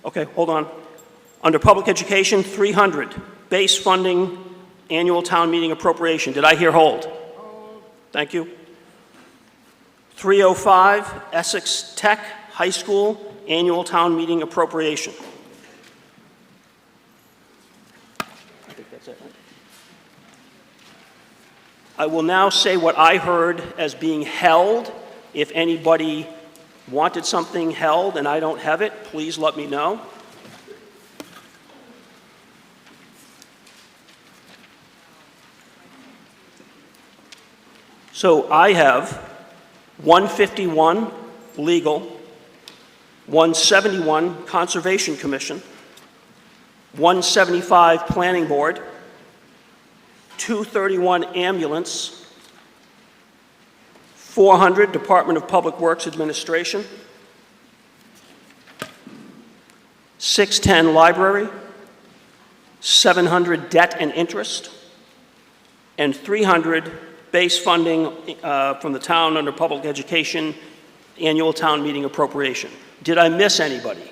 Okay, hold on. Under Public Education, 300, Base Funding Annual Town Meeting Appropriation. Did I hear hold? Thank you. 305, Essex Tech High School Annual Town Meeting Appropriation. I think that's it. I will now say what I heard as being held. If anybody wanted something held and I don't have it, please let me know. So I have 151 legal, 171 Conservation Commission, 175 Planning Board, 231 Ambulance, 400 Department of Public Works Administration, 610 Library, 700 Debt and Interest, and 300 Base Funding from the town under Public Education Annual Town Meeting Appropriation. Did I miss anybody?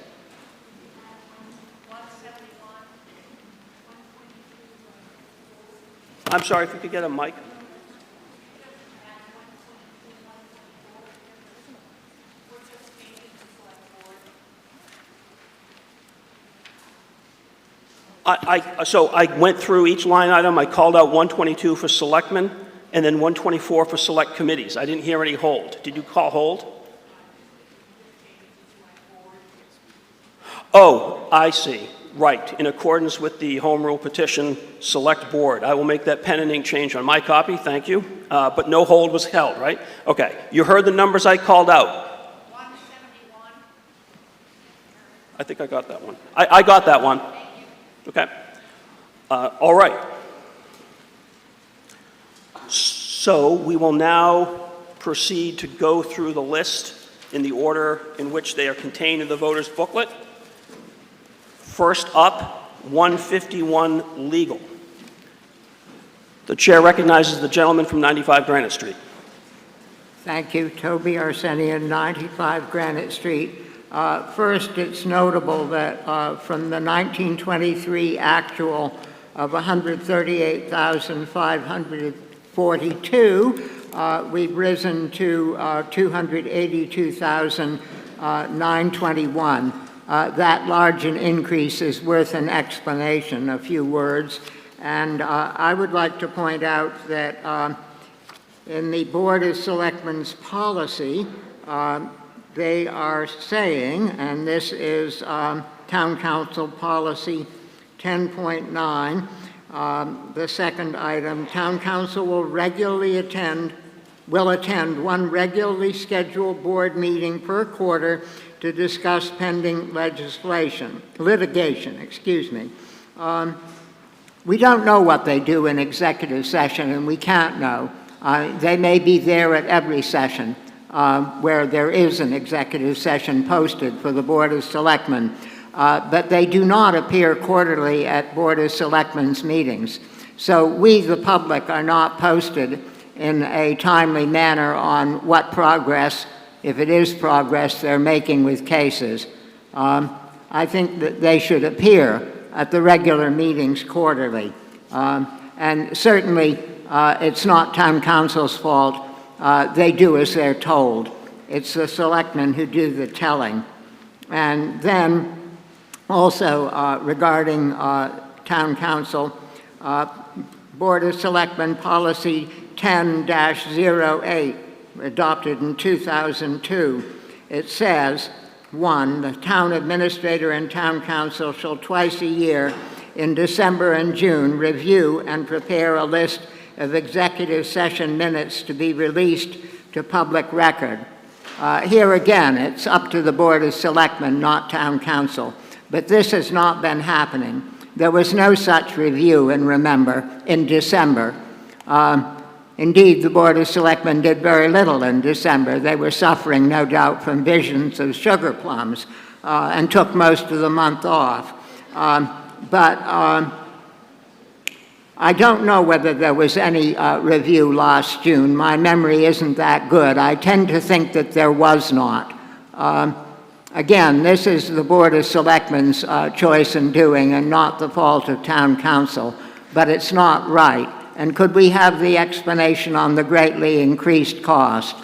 I'm sorry, if you could get a mic. So I went through each line item. I called out 122 for selectmen and then 124 for select committees. I didn't hear any hold. Did you call hold? Oh, I see. Right. In accordance with the Home Rule Petition Select Board. I will make that pen and ink change on my copy. Thank you. But no hold was held, right? Okay. You heard the numbers I called out. 171. I think I got that one. I got that one. Okay. All right. So we will now proceed to go through the list in the order in which they are contained in the voter's booklet. First up, 151 legal. The chair recognizes the gentleman from 95 Granite Street. Thank you. Toby Arsenian, 95 Granite Street. First, it's notable that from the 1923 actual of 138,542, we've risen to 282,921. That large an increase is worth an explanation, a few words. And I would like to point out that in the Board of Selectmen's policy, they are saying, and this is Town Council Policy 10.9, the second item, Town Council will attend one regularly scheduled board meeting per quarter to discuss pending litigation. We don't know what they do in executive session, and we can't know. They may be there at every session where there is an executive session posted for the Board of Selectmen, but they do not appear quarterly at Board of Selectmen's meetings. So we, the public, are not posted in a timely manner on what progress, if it is progress, they're making with cases. I think that they should appear at the regular meetings quarterly. And certainly, it's not town council's fault. They do as they're told. It's the selectmen who do the telling. And then also regarding town council, Board of Selectmen Policy 10-08, adopted in 2002, it says, 1, the town administrator and town council shall twice a year in December and June review and prepare a list of executive session minutes to be released to public record. Here again, it's up to the Board of Selectmen, not town council. But this has not been happening. There was no such review in December. Indeed, the Board of Selectmen did very little in December. They were suffering, no doubt, from visions of sugar plums and took most of the month off. But I don't know whether there was any review last June. My memory isn't that good. I tend to think that there was not. Again, this is the Board of Selectmen's choice in doing and not the fault of town council, but it's not right. And could we have the explanation on the greatly increased cost?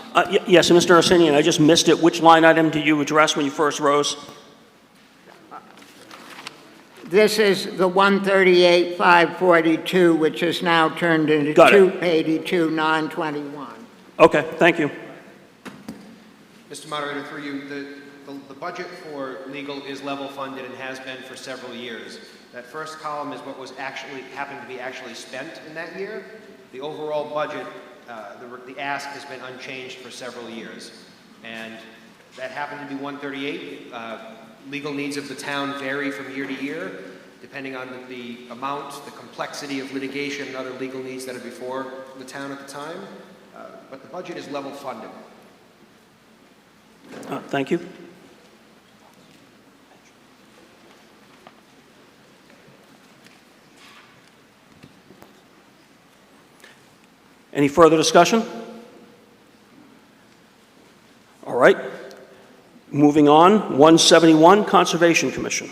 Yes, Mr. Arsenian, I just missed it. Which line item did you address when you first rose? This is the 138,542, which is now turned into 282,921. Okay, thank you. Mr. Moderator, through you, the budget for legal is level funded and has been for several years. That first column is what was actually happened to be actually spent in that year. The overall budget, the ask has been unchanged for several years. And that happened to be 138. Legal needs of the town vary from year to year, depending on the amount, the complexity of litigation and other legal needs that are before the town at the time. But the budget is level funded. Thank you. Any further discussion? All right. Moving on, 171, Conservation Commission.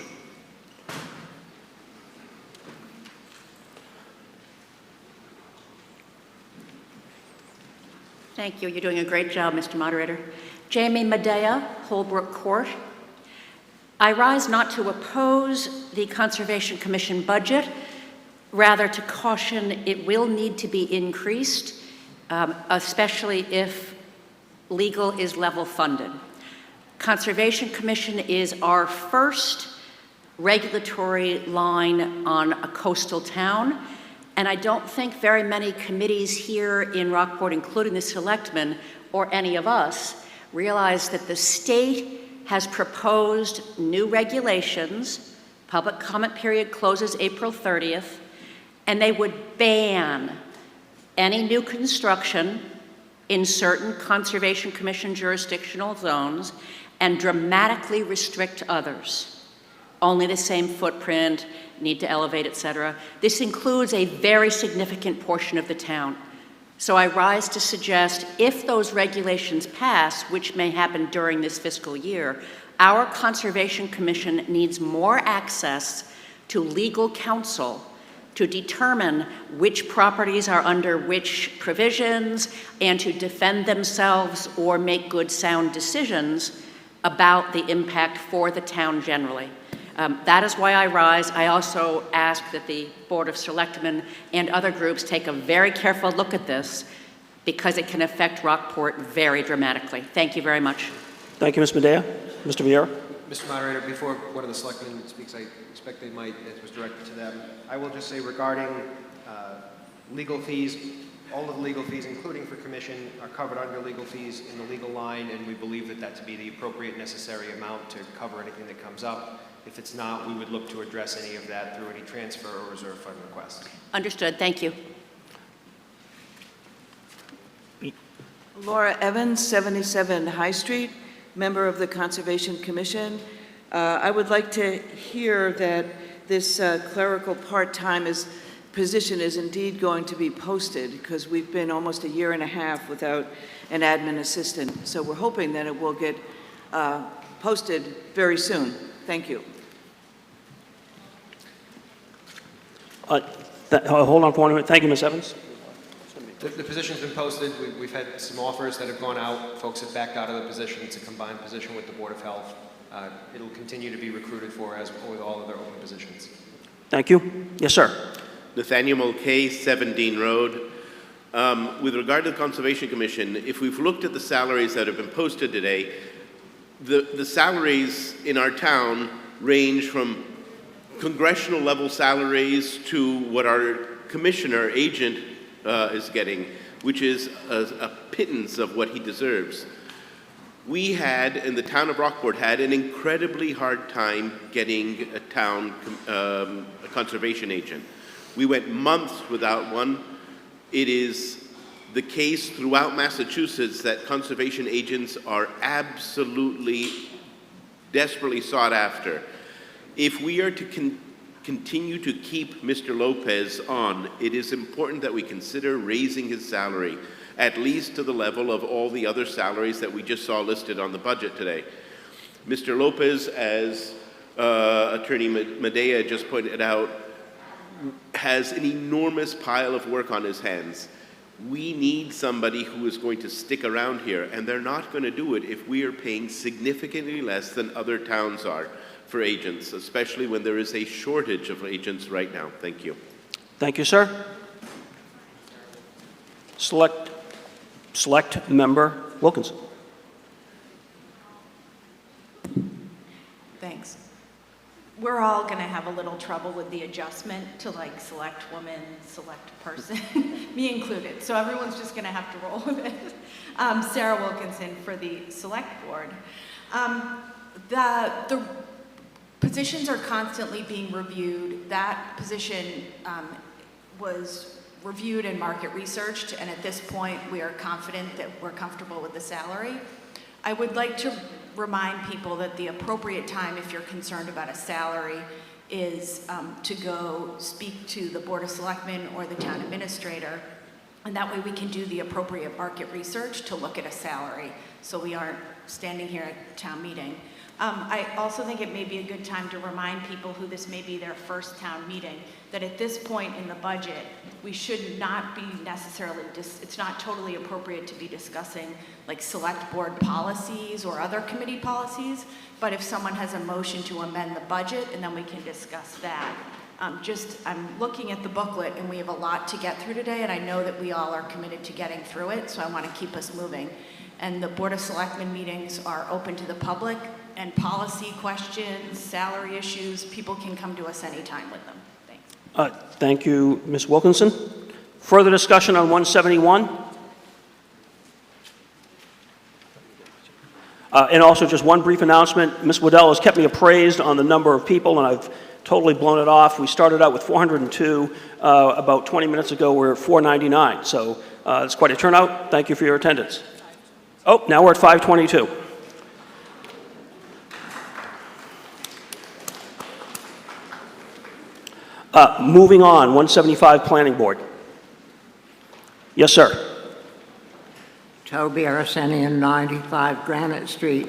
Thank you. You're doing a great job, Mr. Moderator. Jamie Medea, Holbrook Court. I rise not to oppose the Conservation Commission budget, rather to caution it will need to be increased, especially if legal is level funded. Conservation Commission is our first regulatory line on a coastal town, and I don't think very many committees here in Rockport, including the selectmen or any of us, realize that the state has proposed new regulations. Public comment period closes April 30th, and they would ban any new construction in certain Conservation Commission jurisdictional zones and dramatically restrict others. Only the same footprint, need to elevate, etc. This includes a very significant portion of the town. So I rise to suggest if those regulations pass, which may happen during this fiscal year, our Conservation Commission needs more access to legal counsel to determine which properties are under which provisions and to defend themselves or make good sound decisions about the impact for the town generally. That is why I rise. I also ask that the Board of Selectmen and other groups take a very careful look at this because it can affect Rockport very dramatically. Thank you very much. Thank you, Ms. Medea. Mr. Vieira? Mr. Moderator, before one of the selectmen speaks, I expect they might, it was directed to them. I will just say regarding legal fees, All of the legal fees, including for commission, are covered under legal fees in the legal line, and we believe that to be the appropriate necessary amount to cover anything that comes up. If it's not, we would look to address any of that through any transfer or reserve fund requests. Understood. Thank you. Laura Evans, 77 High Street, member of the Conservation Commission. I would like to hear that this clerical part-time position is indeed going to be posted, because we've been almost a year and a half without an admin assistant. So we're hoping that it will get posted very soon. Thank you. Hold on for 1 minute. Thank you, Ms. Evans. The position's been posted. We've had some offers that have gone out. Folks have backed out of the position. It's a combined position with the Board of Health. It'll continue to be recruited for as with all other open positions. Thank you. Yes, sir. Nathaniel Mulcahy, 17 Road. With regard to the Conservation Commission, if we've looked at the salaries that have been posted today, the salaries in our town range from congressional level salaries to what our commissioner agent is getting, which is a pittance of what he deserves. We had, in the town of Rockport, had an incredibly hard time getting a town a conservation agent. We went months without one. It is the case throughout Massachusetts that conservation agents are absolutely desperately sought after. If we are to continue to keep Mr. Lopez on, it is important that we consider raising his salary, at least to the level of all the other salaries that we just saw listed on the budget today. Mr. Lopez, as Attorney Medea just pointed out, has an enormous pile of work on his hands. We need somebody who is going to stick around here, and they're not going to do it if we are paying significantly less than other towns are for agents, especially when there is a shortage of agents right now. Thank you. Thank you, sir. Select Member Wilkinson. Thanks. We're all going to have a little trouble with the adjustment to like select woman, select person, me included. So everyone's just going to have to roll with it. Sarah Wilkinson for the Select Board. The positions are constantly being reviewed. That position was reviewed and market researched, and at this point we are confident that we're comfortable with the salary. I would like to remind people that the appropriate time, if you're concerned about a salary, is to go speak to the Board of Selectmen or the town administrator, and that way we can do the appropriate market research to look at a salary, so we aren't standing here at town meeting. I also think it may be a good time to remind people who this may be their first town meeting that at this point in the budget, we should not be necessarily, it's not totally appropriate to be discussing like select board policies or other committee policies, but if someone has a motion to amend the budget, and then we can discuss that. I'm looking at the booklet and we have a lot to get through today, and I know that we all are committed to getting through it, so I want to keep us moving. And the Board of Selectmen meetings are open to the public, and policy questions, salary issues, people can come to us anytime with them. Thanks. Thank you, Ms. Wilkinson. Further discussion on 171? And also just one brief announcement. Ms. Waddell has kept me appraised on the number of people, and I've totally blown it off. We started out with 402. About 20 minutes ago, we're at 499. So it's quite a turnout. Thank you for your attendance. Oh, now we're at 522. Moving on, 175 Planning Board. Yes, sir. Toby Arsenian, 95 Granite Street.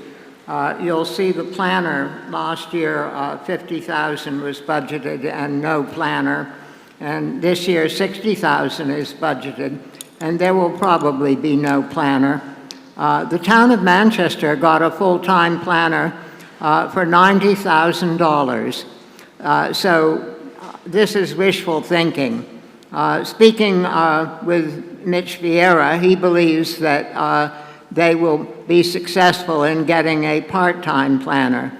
You'll see the planner. Last year, $50,000 was budgeted and no planner. And this year, $60,000 is budgeted, and there will probably be no planner. The town of Manchester got a full-time planner for $90,000. So this is wishful thinking. Speaking with Mitch Vieira, he believes that they will be successful in getting a part-time planner.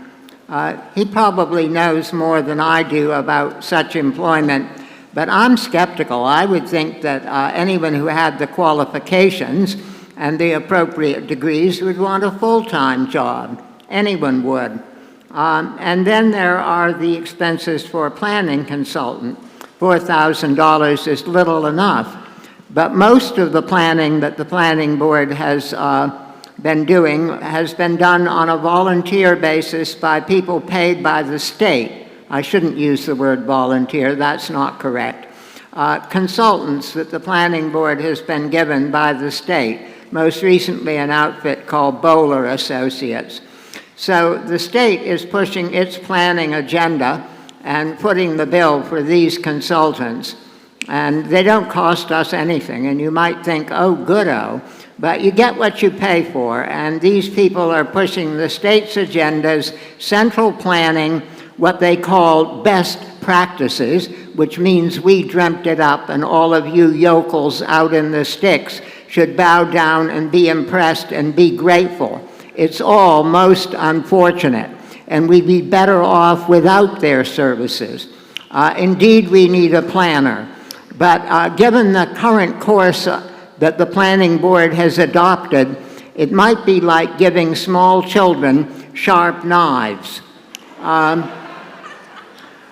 He probably knows more than I do about such employment, But I'm skeptical. I would think that anyone who had the qualifications and the appropriate degrees would want a full-time job. Anyone would. And then there are the expenses for a planning consultant. $4,000 is little enough. But most of the planning that the planning board has been doing has been done on a volunteer basis by people paid by the state. I shouldn't use the word volunteer, that's not correct. Consultants that the planning board has been given by the state, most recently an outfit called Bowler Associates. So the state is pushing its planning agenda and putting the bill for these consultants. And they don't cost us anything, and you might think, oh, good-o, but you get what you pay for, and these people are pushing the state's agendas, central planning, what they call best practices, which means we dreamt it up, and all of you yokels out in the sticks should bow down and be impressed and be grateful. It's all most unfortunate, and we'd be better off without their services. Indeed, we need a planner. But given the current course that the planning board has adopted, it might be like giving small children sharp knives.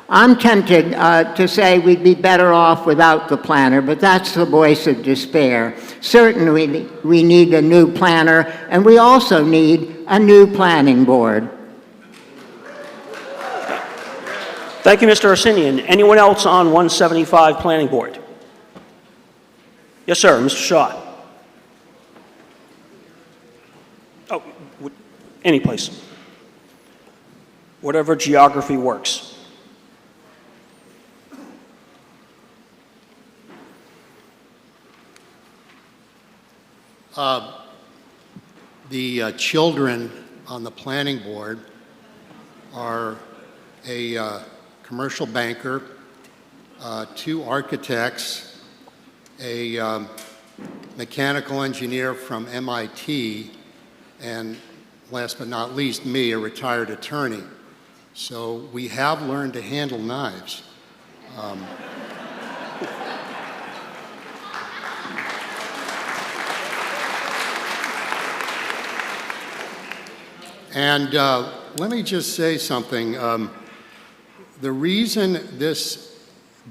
I'm tempted to say we'd be better off without the planner, but that's the voice of despair. Certainly, we need a new planner, and we also need a new planning board. Thank you, Mr. Arsenian. Anyone else on 175 Planning Board? Yes, sir, Mr. Shaw. Oh, any place. Whatever geography works. The children on the planning board are a commercial banker, 2 architects, a mechanical engineer from MIT, and last but not least, me, a retired attorney. So we have learned to handle knives. And let me just say something. The reason this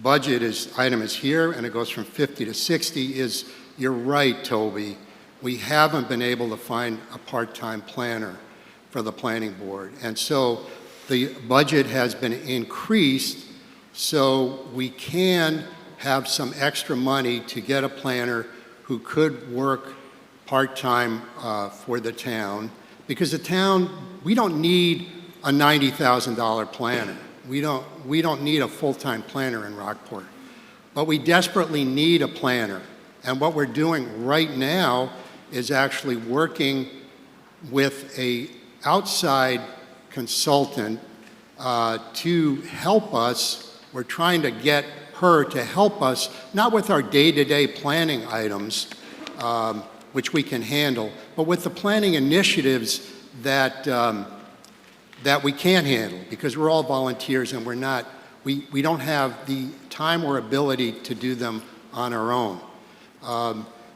budget item is here and it goes from 50 to 60 is, you're right, Toby, we haven't been able to find a part-time planner for the planning board. And so the budget has been increased so we can have some extra money to get a planner who could work part-time for the town. Because the town, we don't need a $90,000 planner. We don't need a full-time planner in Rockport. But we desperately need a planner. And what we're doing right now is actually working with an outside consultant to help us. We're trying to get her to help us, not with our day-to-day planning items, which we can handle, but with the planning initiatives that we can handle, because we're all volunteers and we don't have the time or ability to do them on our own.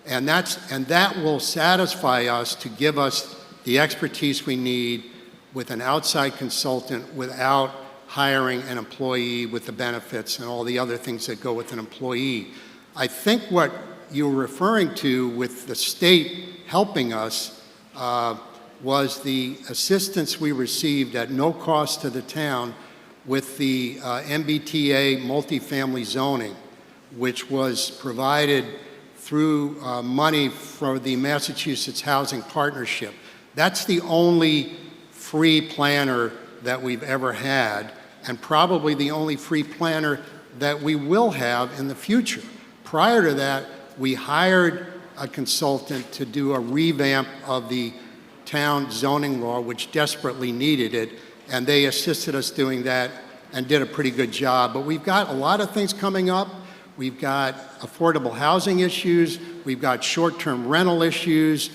And that will satisfy us to give us the expertise we need with an outside consultant without hiring an employee with the benefits and all the other things that go with an employee. I think what you're referring to with the state helping us was the assistance we received at no cost to the town with the MBTA multifamily zoning, which was provided through money for the Massachusetts Housing Partnership. That's the only free planner that we've ever had, and probably the only free planner that we will have in the future. Prior to that, we hired a consultant to do a revamp of the town zoning law, which desperately needed it, and they assisted us doing that and did a pretty good job. But we've got a lot of things coming up. We've got affordable housing issues. We've got short-term rental issues.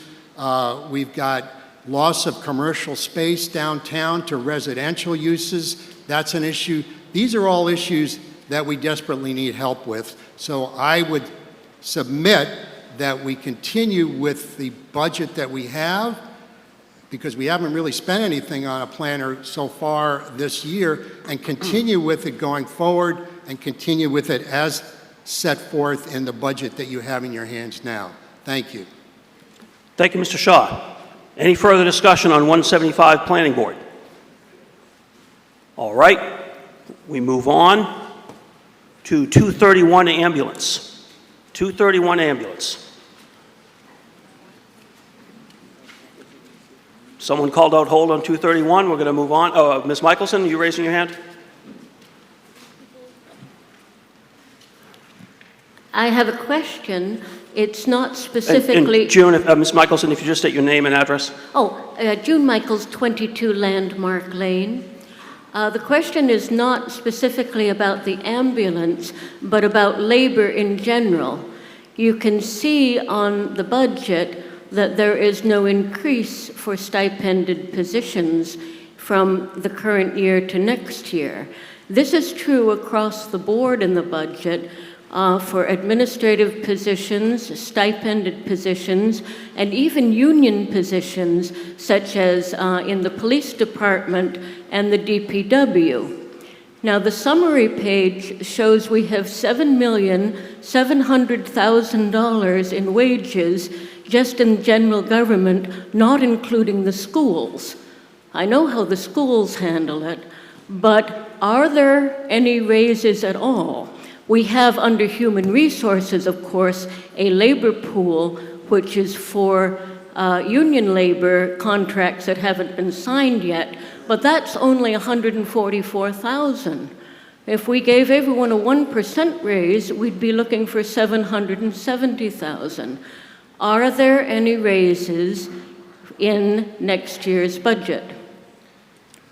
We've got loss of commercial space downtown to residential uses. That's an issue. These are all issues that we desperately need help with. So I would submit that we continue with the budget that we have, because we haven't really spent anything on a planner so far this year, and continue with it going forward, and continue with it as set forth in the budget that you have in your hands now. Thank you. Thank you, Mr. Shaw. Any further discussion on 175 Planning Board? All right, we move on to 231 Ambulance. 231 Ambulance. Someone called out hold on 231. We're going to move on. Ms. Michelson, are you raising your hand? I have a question. It's not specifically... And June, Ms. Michelson, if you just state your name and address. June Michaels, 22 Landmark Lane. The question is not specifically about the ambulance, but about labor in general. You can see on the budget that there is no increase for stipended positions from the current year to next year. This is true across the board in the budget for administrative positions, stipended positions, and even union positions, such as in the police department and the DPW. Now, the summary page shows we have $7,700,000 in wages just in general government, not including the schools. I know how the schools handle it, but are there any raises at all? We have under Human Resources, of course, a labor pool, which is for union labor contracts that haven't been signed yet, but that's only $144,000. If we gave everyone a 1% raise, we'd be looking for $770,000. Are there any raises in next year's budget?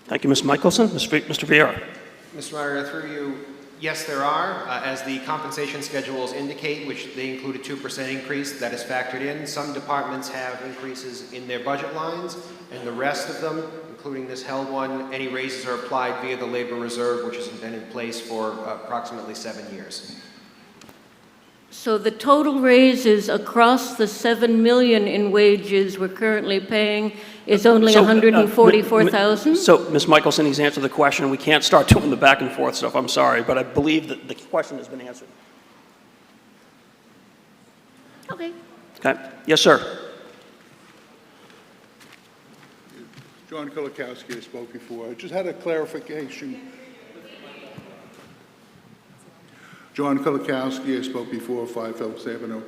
Thank you, Ms. Michelson. Mr. Vieira. Mr. Moderator, through you, yes, there are. As the compensation schedules indicate, which they include a 2% increase that is factored in. Some departments have increases in their budget lines, and the rest of them, including this held one, any raises are applied via the labor reserve, which has been in place for approximately 7 years. So the total raises across the $7 million in wages we're currently paying is only $144,000? So, Ms. Michelson, he's answered the question. We can't start doing the back and forth stuff. I'm sorry, but I believe that the question has been answered. Okay. Okay. Yes, sir. John Kulikowski, I spoke before. I just had a clarification. John Kulikowski, I spoke before, 5 Phillips Avenue.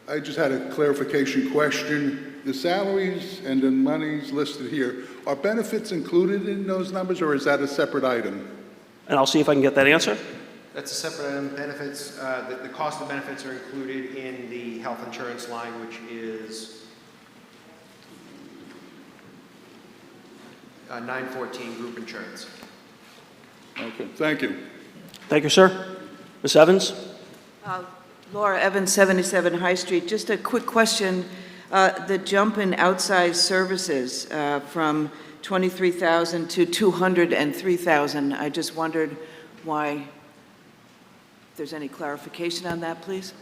I just had a clarification question. The salaries and the monies listed here, are benefits included in those numbers, or is that a separate item? And I'll see if I can get that answer. That's a separate item. Benefits, the cost of benefits are included in the health insurance line, which is 914 group insurance. Okay, thank you. Thank you, sir. Ms. Evans? Laura Evans, 77 High Street. Just a quick question. The jump in outside services from 23,000 to 203,000, I just wondered why, if there's any clarification on that, please?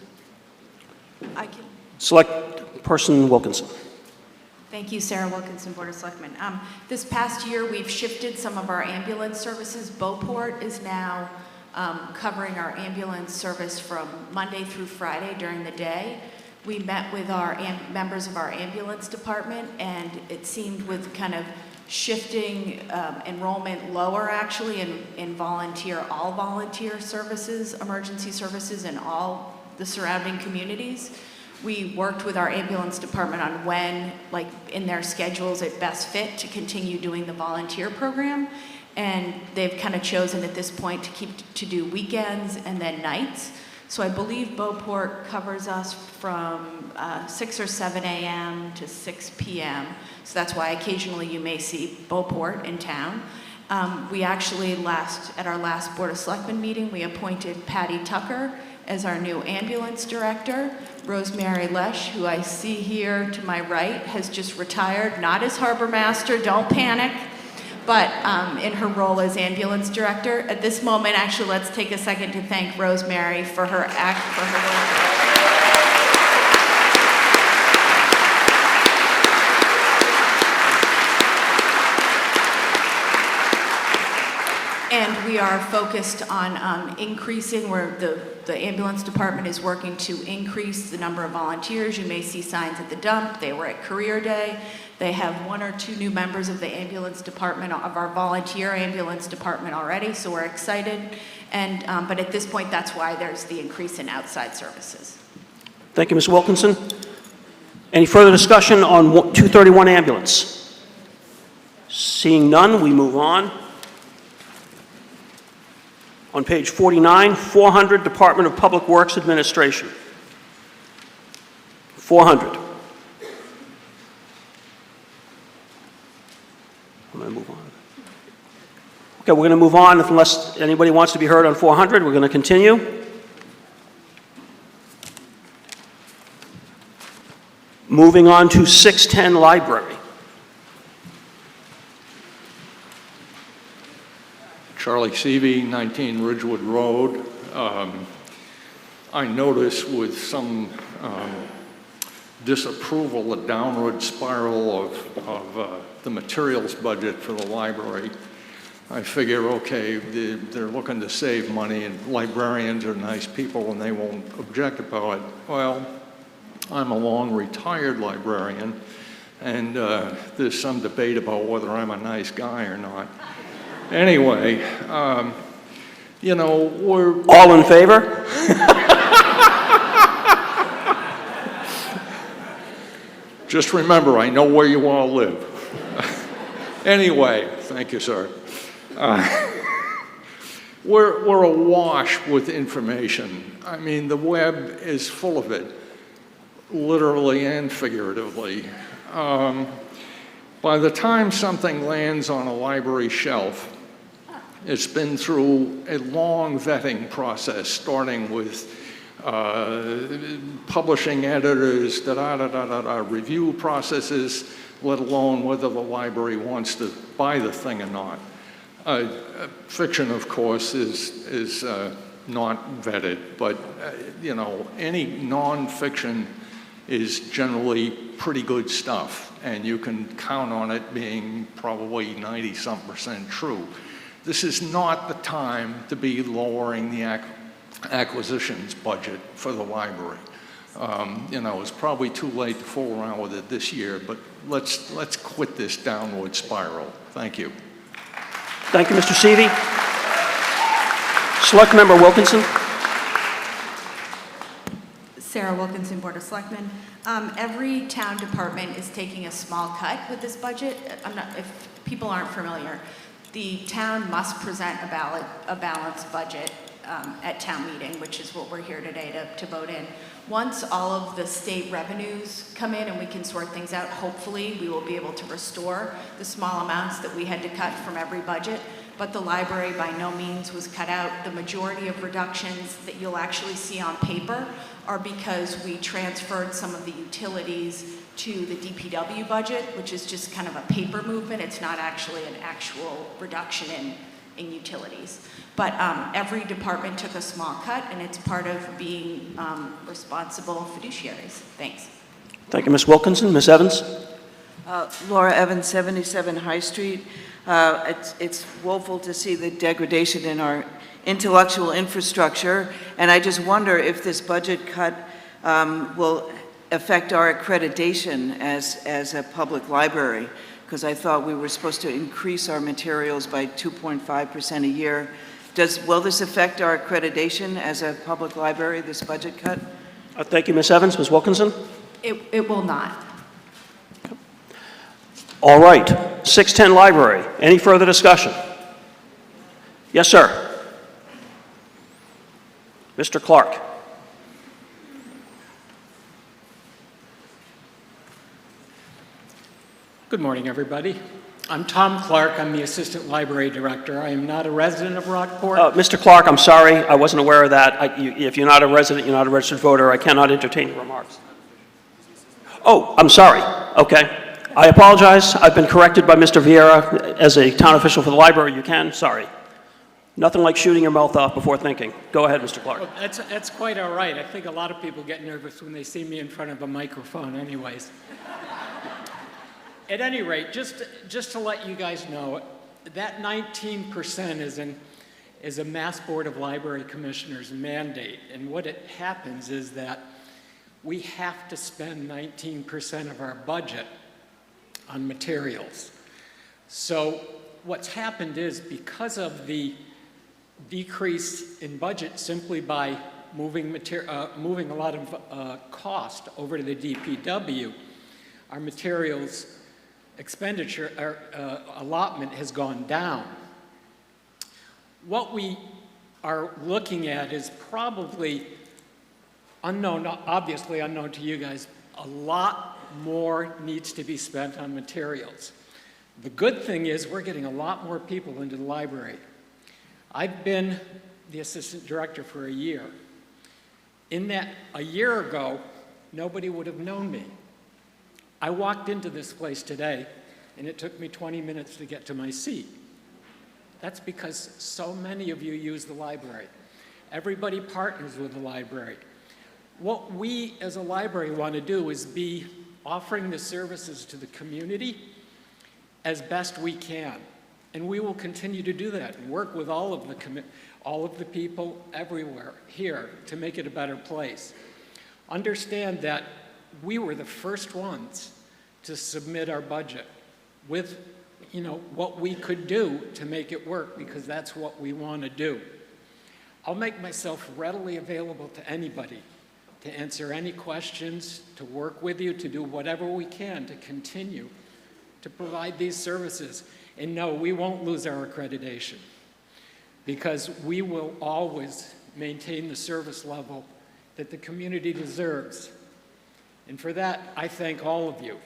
I can. Select Person Wilkinson. Thank you, Sarah Wilkinson, Board of Selectmen. This past year, we've shifted some of our ambulance services. Beauport is now covering our ambulance service from Monday through Friday during the day. We met with our members of our ambulance department, and it seemed with kind of shifting enrollment lower actually in volunteer, all volunteer services, emergency services in all the surrounding communities. We worked with our ambulance department on when, like in their schedules, it best fit to continue doing the volunteer program. And they've kind of chosen at this point to do weekends and then nights. So I believe Beauport covers us from 6 or 7 a.m. to 6 p.m. So that's why occasionally you may see Beauport in town. We actually at our last Board of Selectmen meeting, we appointed Patty Tucker as our new ambulance director. Rosemary Lesh, who I see here to my right, has just retired, not as harbor master, don't panic. but in her role as ambulance director. At this moment, actually, let's take a second to thank Rosemary for her work. And we are focused on increasing, where the ambulance department is working to increase the number of volunteers. You may see signs at the dump. They were at Career Day. They have 1 or 2 new members of the ambulance department, of our volunteer ambulance department already, so we're excited. And, but at this point, that's why there's the increase in outside services. Thank you, Ms. Wilkinson. Any further discussion on 231 ambulance? Seeing none, we move on. On page 49, 400, Department of Public Works Administration. 400. I'm going to move on. Okay, we're going to move on unless anybody wants to be heard on 400. We're going to continue. Moving on to 610 Library. Charlie Seavey, 19 Ridgewood Road. I notice with some disapproval a downward spiral of the materials budget for the library. I figure, okay, they're looking to save money, and librarians are nice people and they won't object about it. Well, I'm a long retired librarian, and there's some debate about whether I'm a nice guy or not. Anyway, you know, we're... All in favor? Just remember, I know where you all live. Anyway, thank you, sir. We're awash with information. I mean, the web is full of it, literally and figuratively. By the time something lands on a library shelf, it's been through a long vetting process, starting with publishing editors, review processes, let alone whether the library wants to buy the thing or not. Fiction, of course, is not vetted, but you know, any nonfiction is generally pretty good stuff, and you can count on it being probably 90-some% true. This is not the time to be lowering the acquisitions budget for the library. You know, it's probably too late to fool around with it this year, but let's quit this downward spiral. Thank you. Thank you, Mr. Seavey. Select Member Wilkinson. Sarah Wilkinson, Board of Selectmen. Every town department is taking a small cut with this budget. If people aren't familiar, the town must present a balanced budget at town meeting, which is what we're here today to vote in. Once all of the state revenues come in and we can sort things out, hopefully we will be able to restore the small amounts that we had to cut from every budget. But the library by no means was cut out. The majority of reductions that you'll actually see on paper are because we transferred some of the utilities to the DPW budget, which is just kind of a paper movement. It's not actually an actual reduction in utilities. But every department took a small cut, and it's part of being responsible fiduciaries. Thanks. Thank you, Ms. Wilkinson. Ms. Evans? Laura Evans, 77 High Street. It's woeful to see the degradation in our intellectual infrastructure, and I just wonder if this budget cut will affect our accreditation as a public library, because I thought we were supposed to increase our materials by 2.5% a year. Will this affect our accreditation as a public library, this budget cut? Thank you, Ms. Evans. Ms. Wilkinson? It will not. All right. 610 Library. Any further discussion? Yes, sir. Mr. Clark. Good morning, everybody. I'm Tom Clark. I'm the Assistant Library Director. I am not a resident of Rockport. Mr. Clark, I'm sorry. I wasn't aware of that. If you're not a resident, you're not a registered voter. I cannot entertain your remarks. Oh, I'm sorry. Okay. I apologize. I've been corrected by Mr. Vieira. As a town official for the library, you can. Sorry. Nothing like shooting your mouth off before thinking. Go ahead, Mr. Clark. Well, that's quite all right. I think a lot of people get nervous when they see me in front of a microphone anyways. At any rate, just to let you guys know, that 19% is a Mass Board of Library Commissioners mandate. And what it happens is that we have to spend 19% of our budget on materials. So what's happened is, because of the decrease in budget simply by moving a lot of cost over to the DPW, our materials expenditure allotment has gone down. What we are looking at is probably unknown, obviously unknown to you guys. A lot more needs to be spent on materials. The good thing is we're getting a lot more people into the library. I've been the assistant director for a year. In that, a year ago, nobody would have known me. I walked into this place today, and it took me 20 minutes to get to my seat. That's because so many of you use the library. Everybody partners with the library. What we as a library want to do is be offering the services to the community as best we can. And we will continue to do that and work with all of the people everywhere here to make it a better place. Understand that we were the first ones to submit our budget with, what we could do to make it work, because that's what we want to do. I'll make myself readily available to anybody to answer any questions, to work with you, to do whatever we can to continue to provide these services. And no, we won't lose our accreditation, because we will always maintain the service level that the community deserves. And for that, I thank all of you,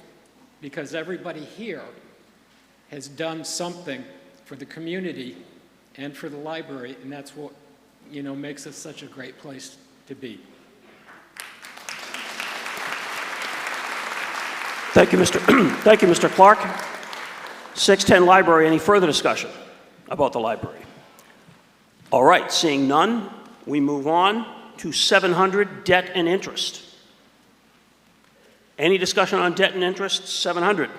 because everybody here has done something for the community and for the library, and that's what, makes us such a great place to be. Thank you, Mr. Clark. 610 Library, any further discussion about the library? All right, seeing none, we move on to 700, debt and interest. Any discussion on debt and interest? 700.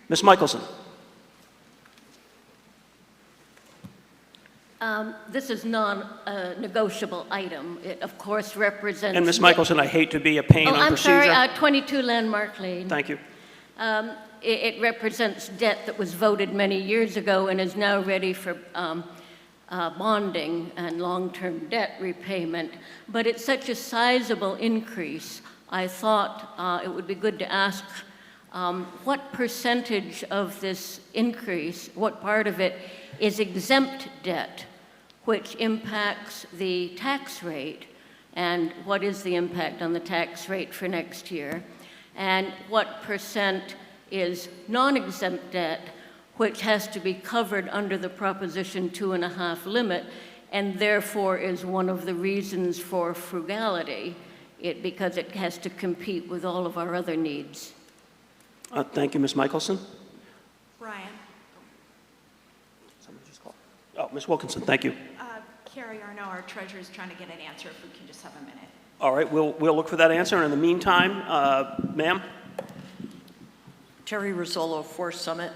Ms. Michelson. This is non-negotiable item. It, of course, represents... And Ms. Michelson, I hate to be a pain on procedure. I'm sorry, 22 Landmark Lane. Thank you. It represents debt that was voted many years ago and is now ready for bonding and long-term debt repayment. But it's such a sizable increase, I thought it would be good to ask what percentage of this increase, what part of it is exempt debt, which impacts the tax rate, and what is the impact on the tax rate for next year, and what percent is non-exempt debt, which has to be covered under the Proposition 2.5 limit, and therefore is one of the reasons for frugality, because it has to compete with all of our other needs. Thank you, Ms. Michelson. Brian. Somebody just called. Oh, Ms. Wilkinson, thank you. Carrie Arno, our treasurer, is trying to get an answer, if we can just have a minute. All right, we'll look for that answer. And in the meantime, ma'am? Terry Rizzolo, Forest Summit.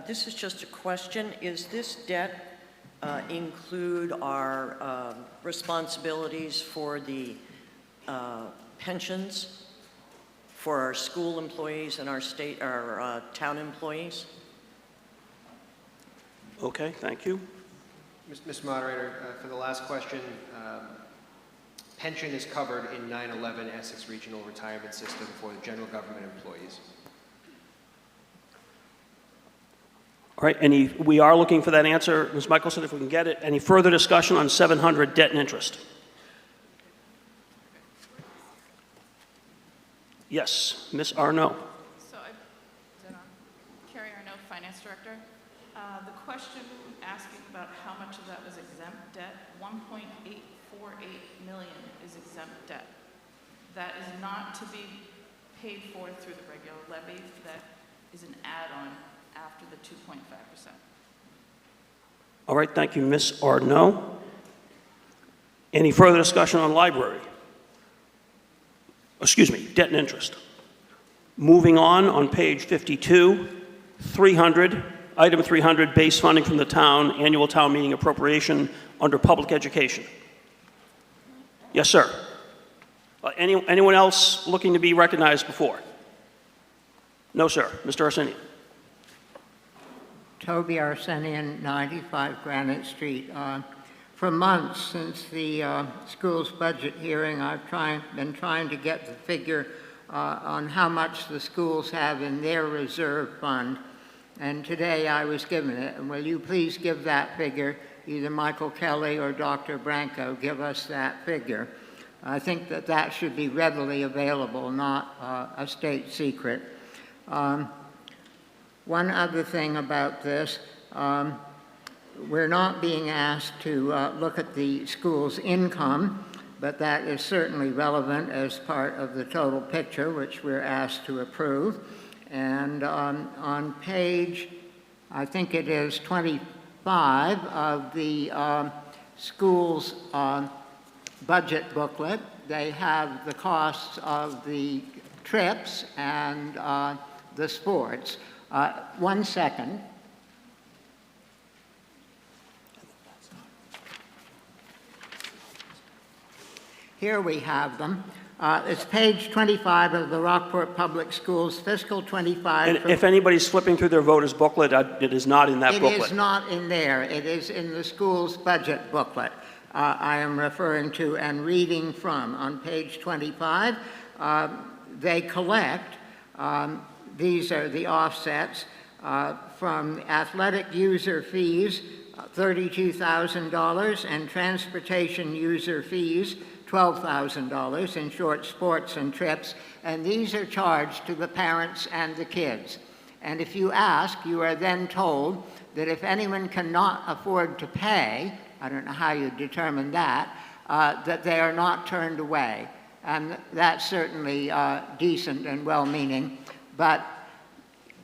This is just a question. Is this debt include our responsibilities for the pensions for our school employees and our town employees? Okay, thank you. Mr. Moderator, for the last question, pension is covered in 911 Essex Regional Retirement System for the general government employees. All right, we are looking for that answer, Ms. Michelson, if we can get it. Any further discussion on 700, debt and interest? Yes, Ms. Arnaud. So, Carrie Arnaud, Finance Director. The question asking about how much of that was exempt debt, 1.848 million is exempt debt. That is not to be paid for through the regular levy. That is an add-on after the 2.5%. All right, thank you, Ms. Arnaud. Any further discussion on library? Excuse me, debt and interest. Moving on page 52, 300, item 300, base funding from the town, annual town meeting appropriation under public education. Yes, sir. Anyone else looking to be recognized before? No, sir. Mr. Arsenian. Toby Arsenian, 95 Granite Street. For months since the school's budget hearing, I've been trying to get the figure on how much the schools have in their reserve fund, and today I was given it. And will you please give that figure? Either Michael Kelly or Dr. Branco give us that figure. I think that that should be readily available, not a state secret. One other thing about this, we're not being asked to look at the school's income, but that is certainly relevant as part of the total picture, which we're asked to approve. And on page, I think it is 25 of the school's budget booklet, they have the costs of the trips and the sports. 1 second. Here we have them. It's page 25 of the Rockport Public Schools fiscal 25. And if anybody's flipping through their voter's booklet, it is not in that booklet. It is not in there. It is in the school's budget booklet. I am referring to and reading from. On page 25, they collect, these are the offsets, from athletic user fees, $32,000, and transportation user fees, $12,000 in short sports and trips, and these are charged to the parents and the kids. And if you ask, you are then told that if anyone cannot afford to pay, I don't know how you determine that, that they are not turned away. And that's certainly decent and well-meaning, but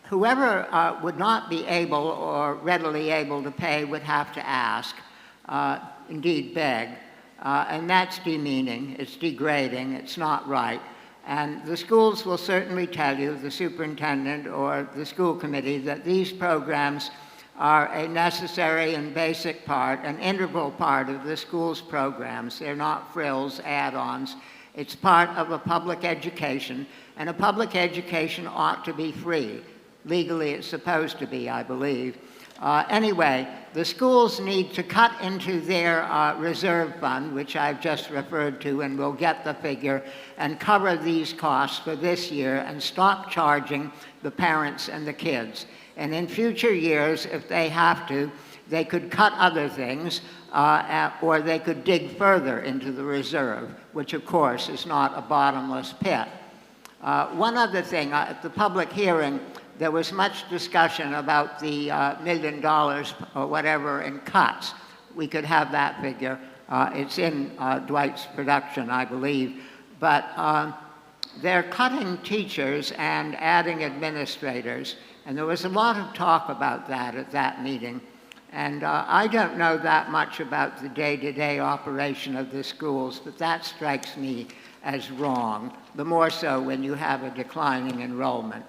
whoever would not be able or readily able to pay would have to ask, indeed beg. And that's demeaning, it's degrading, it's not right. And the schools will certainly tell you, the superintendent or the school committee, that these programs are a necessary and basic part, an integral part of the school's programs. They're not frills, add-ons. It's part of a public education, and a public education ought to be free. Legally, it's supposed to be, I believe. Anyway, the schools need to cut into their reserve fund, which I've just referred to, and we'll get the figure, and cover these costs for this year and stop charging the parents and the kids. And in future years, if they have to, they could cut other things, or they could dig further into the reserve, which of course is not a bottomless pit. One other thing, at the public hearing, there was much discussion about the $1 million or whatever in cuts. We could have that figure. It's in Dwight's production, I believe. But they're cutting teachers and adding administrators. And there was a lot of talk about that at that meeting. And I don't know that much about the day-to-day operation of the schools, but that strikes me as wrong, the more so when you have a declining enrollment.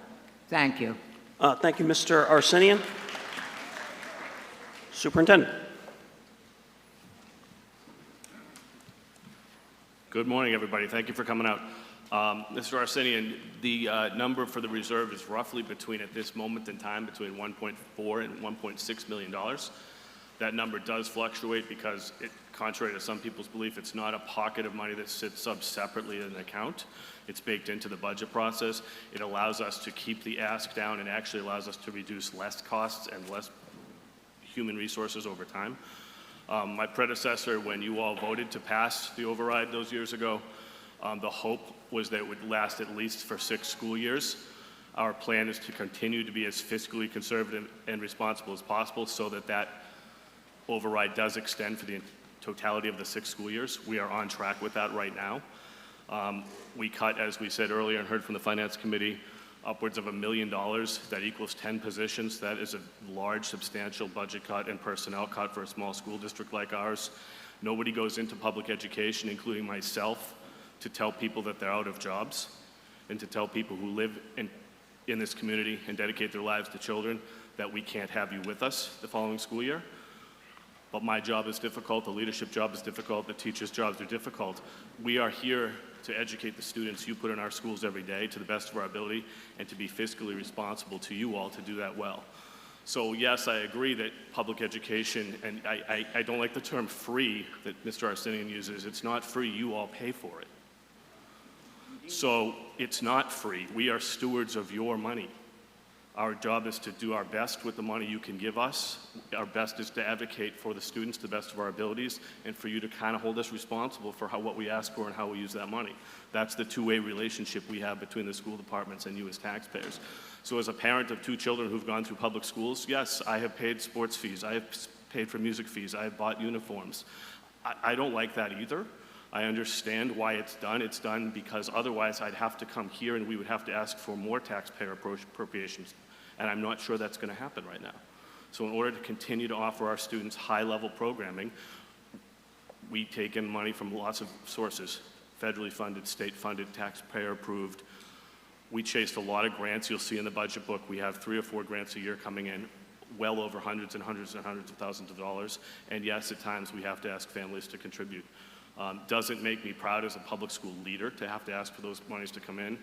Thank you. Thank you, Mr. Arsenian. Superintendent. Good morning, everybody. Thank you for coming out. Mr. Arsenian, the number for the reserve is roughly between, at this moment in time, between $1.4 and $1.6 million. That number does fluctuate because, contrary to some people's belief, it's not a pocket of money that sits separately in an account. It's baked into the budget process. It allows us to keep the ask down and actually allows us to reduce less costs and less human resources over time. My predecessor, when you all voted to pass the override those years ago, the hope was that it would last at least for 6 school years. Our plan is to continue to be as fiscally conservative and responsible as possible so that that override does extend for the totality of the 6 school years. We are on track with that right now. We cut, as we said earlier and heard from the Finance Committee, upwards of $1 million. That equals 10 positions. That is a large, substantial budget cut and personnel cut for a small school district like ours. Nobody goes into public education, including myself, to tell people that they're out of jobs and to tell people who live in this community and dedicate their lives to children that we can't have you with us the following school year. But my job is difficult, the leadership job is difficult, the teachers' jobs are difficult. We are here to educate the students you put in our schools every day to the best of our ability and to be fiscally responsible to you all to do that well. So yes, I agree that public education, and I don't like the term free that Mr. Arsenian uses. It's not free, you all pay for it. So it's not free. We are stewards of your money. Our job is to do our best with the money you can give us. Our best is to advocate for the students to the best of our abilities and for you to kind of hold us responsible for what we ask for and how we use that money. That's the two-way relationship we have between the school departments and you as taxpayers. So as a parent of 2 children who've gone through public schools, yes, I have paid sports fees. I have paid for music fees. I have bought uniforms. I don't like that either. I understand why it's done. It's done because otherwise I'd have to come here and we would have to ask for more taxpayer appropriations. And I'm not sure that's going to happen right now. So in order to continue to offer our students high-level programming, we take in money from lots of sources, federally funded, state-funded, taxpayer-approved. We chased a lot of grants. You'll see in the budget book we have 3 or 4 grants a year coming in, well over hundreds and hundreds and hundreds of thousands of dollars. And yes, at times we have to ask families to contribute. Doesn't make me proud as a public school leader to have to ask for those monies to come in.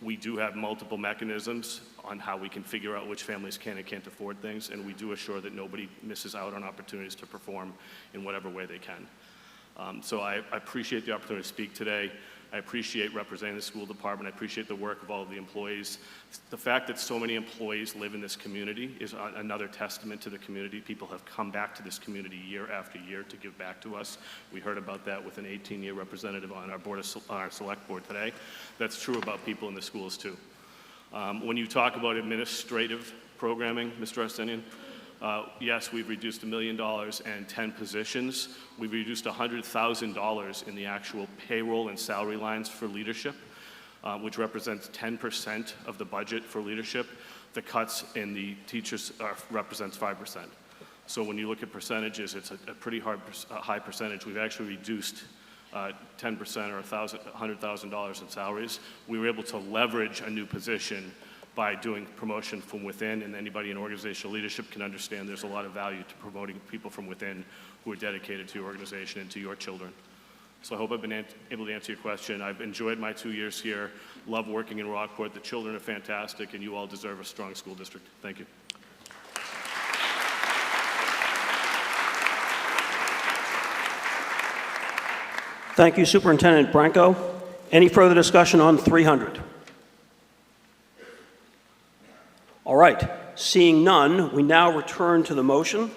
We do have multiple mechanisms on how we can figure out which families can and can't afford things, and we do assure that nobody misses out on opportunities to perform in whatever way they can. So I appreciate the opportunity to speak today. I appreciate representing the school department. I appreciate the work of all of the employees. The fact that so many employees live in this community is another testament to the community. People have come back to this community year after year to give back to us. We heard about that with an 18-year representative on our select board today. That's true about people in the schools too. When you talk about administrative programming, Mr. Arsenian, yes, we've reduced $1 million and 10 positions. We've reduced $100,000 in the actual payroll and salary lines for leadership, which represents 10% of the budget for leadership. The cuts in the teachers represents 5%. So when you look at percentages, it's a pretty high percentage. We've actually reduced 10% or $100,000 in salaries. We were able to leverage a new position by doing promotion from within, and anybody in organizational leadership can understand there's a lot of value to promoting people from within who are dedicated to your organization and to your children. So I hope I've been able to answer your question. I've enjoyed my 2 years here, love working in Rockport. The children are fantastic, and you all deserve a strong school district. Thank you. Thank you, Superintendent Branco. Any further discussion on 300? All right, seeing none, we now return to the motion.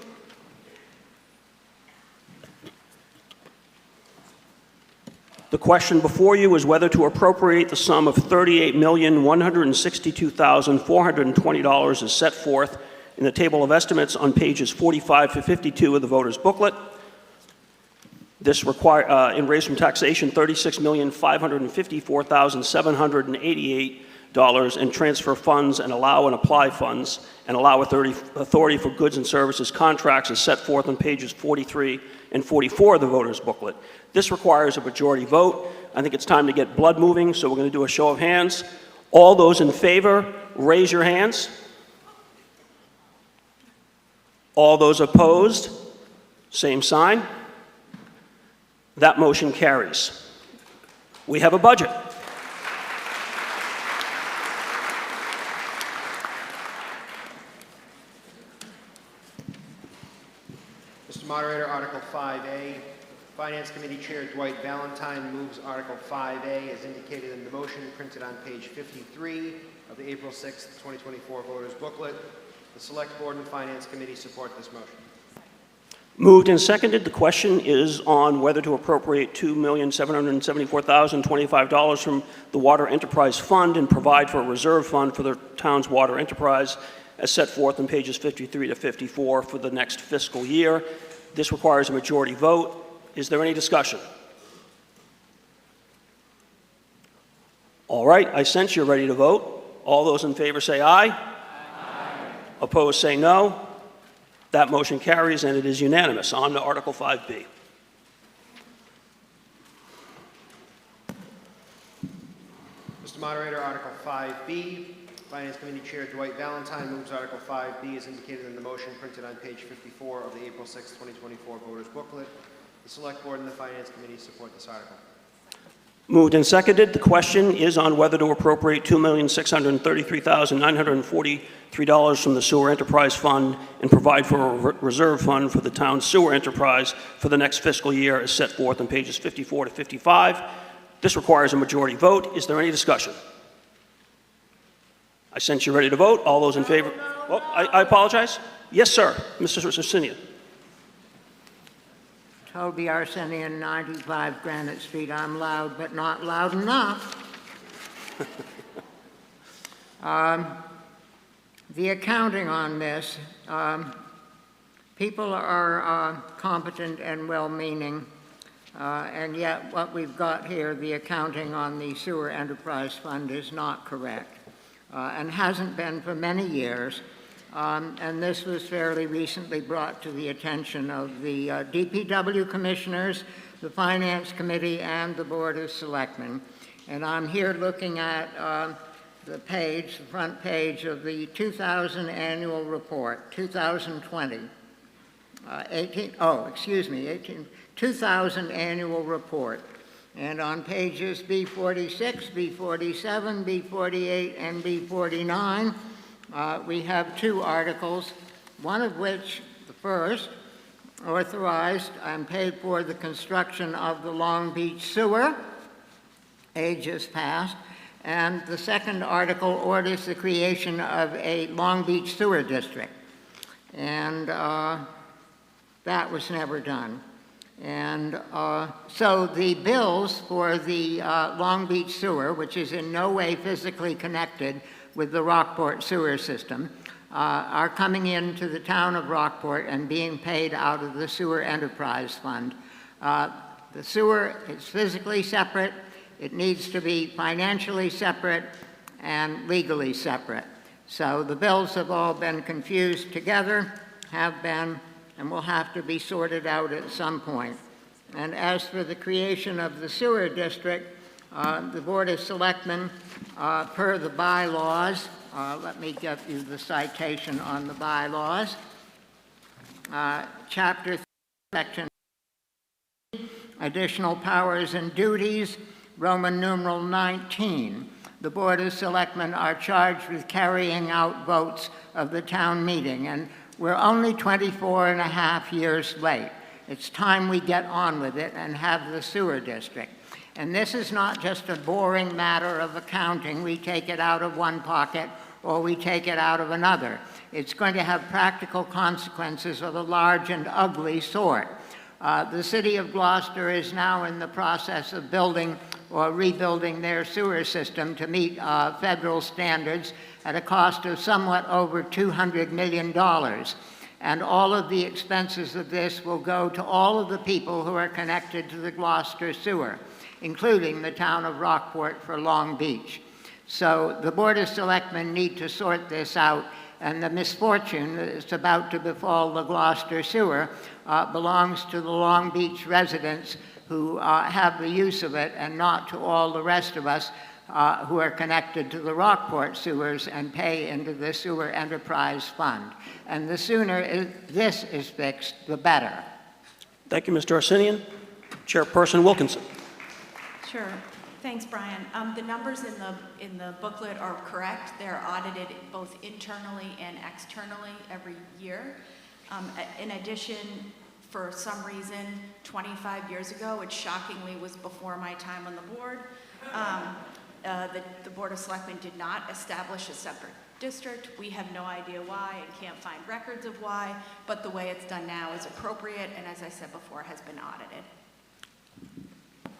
The question before you is whether to appropriate the sum of $38,162,420 as set forth in the table of estimates on pages 45 to 52 of the voter's booklet. This in raise from taxation, $36,554,788 and transfer funds and allow and apply funds and allow authority for goods and services contracts as set forth on pages 43 and 44 of the voter's booklet. This requires a majority vote. I think it's time to get blood moving, so we're going to do a show of hands. All those in favor, raise your hands. All those opposed, same sign. That motion carries. We have a budget. Mr. Moderator, Article 5A. Finance Committee Chair Dwight Valentine moves Article 5A as indicated in the motion printed on page 53 of the April 6, 2024 voters booklet. The Select Board and Finance Committee support this motion. Moved and seconded. The question is on whether to appropriate $2,774,025 from the Water Enterprise Fund and provide for a reserve fund for the town's water enterprise as set forth on pages 53 to 54 for the next fiscal year. This requires a majority vote. Is there any discussion? All right, I sense you're ready to vote. All those in favor say aye. Aye. Opposed say no. That motion carries and it is unanimous. On to Article 5B. Mr. Moderator, Article 5B, Finance Committee Chair Dwight Valentine moves Article 5B as indicated in the motion printed on page 54 of the April 6, 2024 voters booklet. The Select Board and the Finance Committee support this article. Moved and seconded. The question is on whether to appropriate $2,633,943 from the Sewer Enterprise Fund and provide for a reserve fund for the town's sewer enterprise for the next fiscal year as set forth on pages 54 to 55. This requires a majority vote. Is there any discussion? I sense you're ready to vote. All those in favor? Oh, I apologize. Yes, sir. Mr. Arsenian. Toby Arsenian, 95 Granite Street. I'm loud, but not loud enough. The accounting on this, people are competent and well-meaning, and yet what we've got here, the accounting on the Sewer Enterprise Fund is not correct, and hasn't been for many years. And this was fairly recently brought to the attention of the DPW commissioners, the Finance Committee, and the Board of Selectmen. And I'm here looking at the front page of the 2000 annual report, 2020. 2000 annual report. And on pages B46, B47, B48, and B49, we have two articles, one of which, the first, authorized and paid for the construction of the Long Beach sewer, ages past, and the second article orders the creation of a Long Beach sewer district. And that was never done. And so the bills for the Long Beach sewer, which is in no way physically connected with the Rockport sewer system, are coming into the town of Rockport and being paid out of the Sewer Enterprise Fund. The sewer is physically separate. It needs to be financially separate and legally separate. So the bills have all been confused together, have been, and will have to be sorted out at some point. And as for the creation of the sewer district, the Board of Selectmen, per the bylaws, let me give you the citation on the bylaws, Chapter 3, Section Additional Powers and Duties, Roman numeral 19. The Board of Selectmen are charged with carrying out votes of the town meeting, and we're only 24 and a half years late. It's time we get on with it and have the sewer district. And this is not just a boring matter of accounting. We take it out of one pocket or we take it out of another. It's going to have practical consequences of a large and ugly sort. The city of Gloucester is now in the process of building or rebuilding their sewer system to meet federal standards at a cost of somewhat over $200 million. And all of the expenses of this will go to all of the people who are connected to the Gloucester sewer, including the town of Rockport for Long Beach. So the Board of Selectmen need to sort this out, and the misfortune that's about to befall the Gloucester sewer belongs to the Long Beach residents who have the use of it, and not to all the rest of us who are connected to the Rockport sewers and pay into the Sewer Enterprise Fund. And the sooner this is fixed, the better. Thank you, Mr. Arsenian. Chairperson Wilkinson. Sure. Thanks, Brian. The numbers in the booklet are correct. They're audited both internally and externally every year. In addition, for some reason, 25 years ago, which shockingly was before my time on the board, the Board of Selectmen did not establish a separate district. We have no idea why and can't find records of why, but the way it's done now is appropriate, and as I said before, has been audited.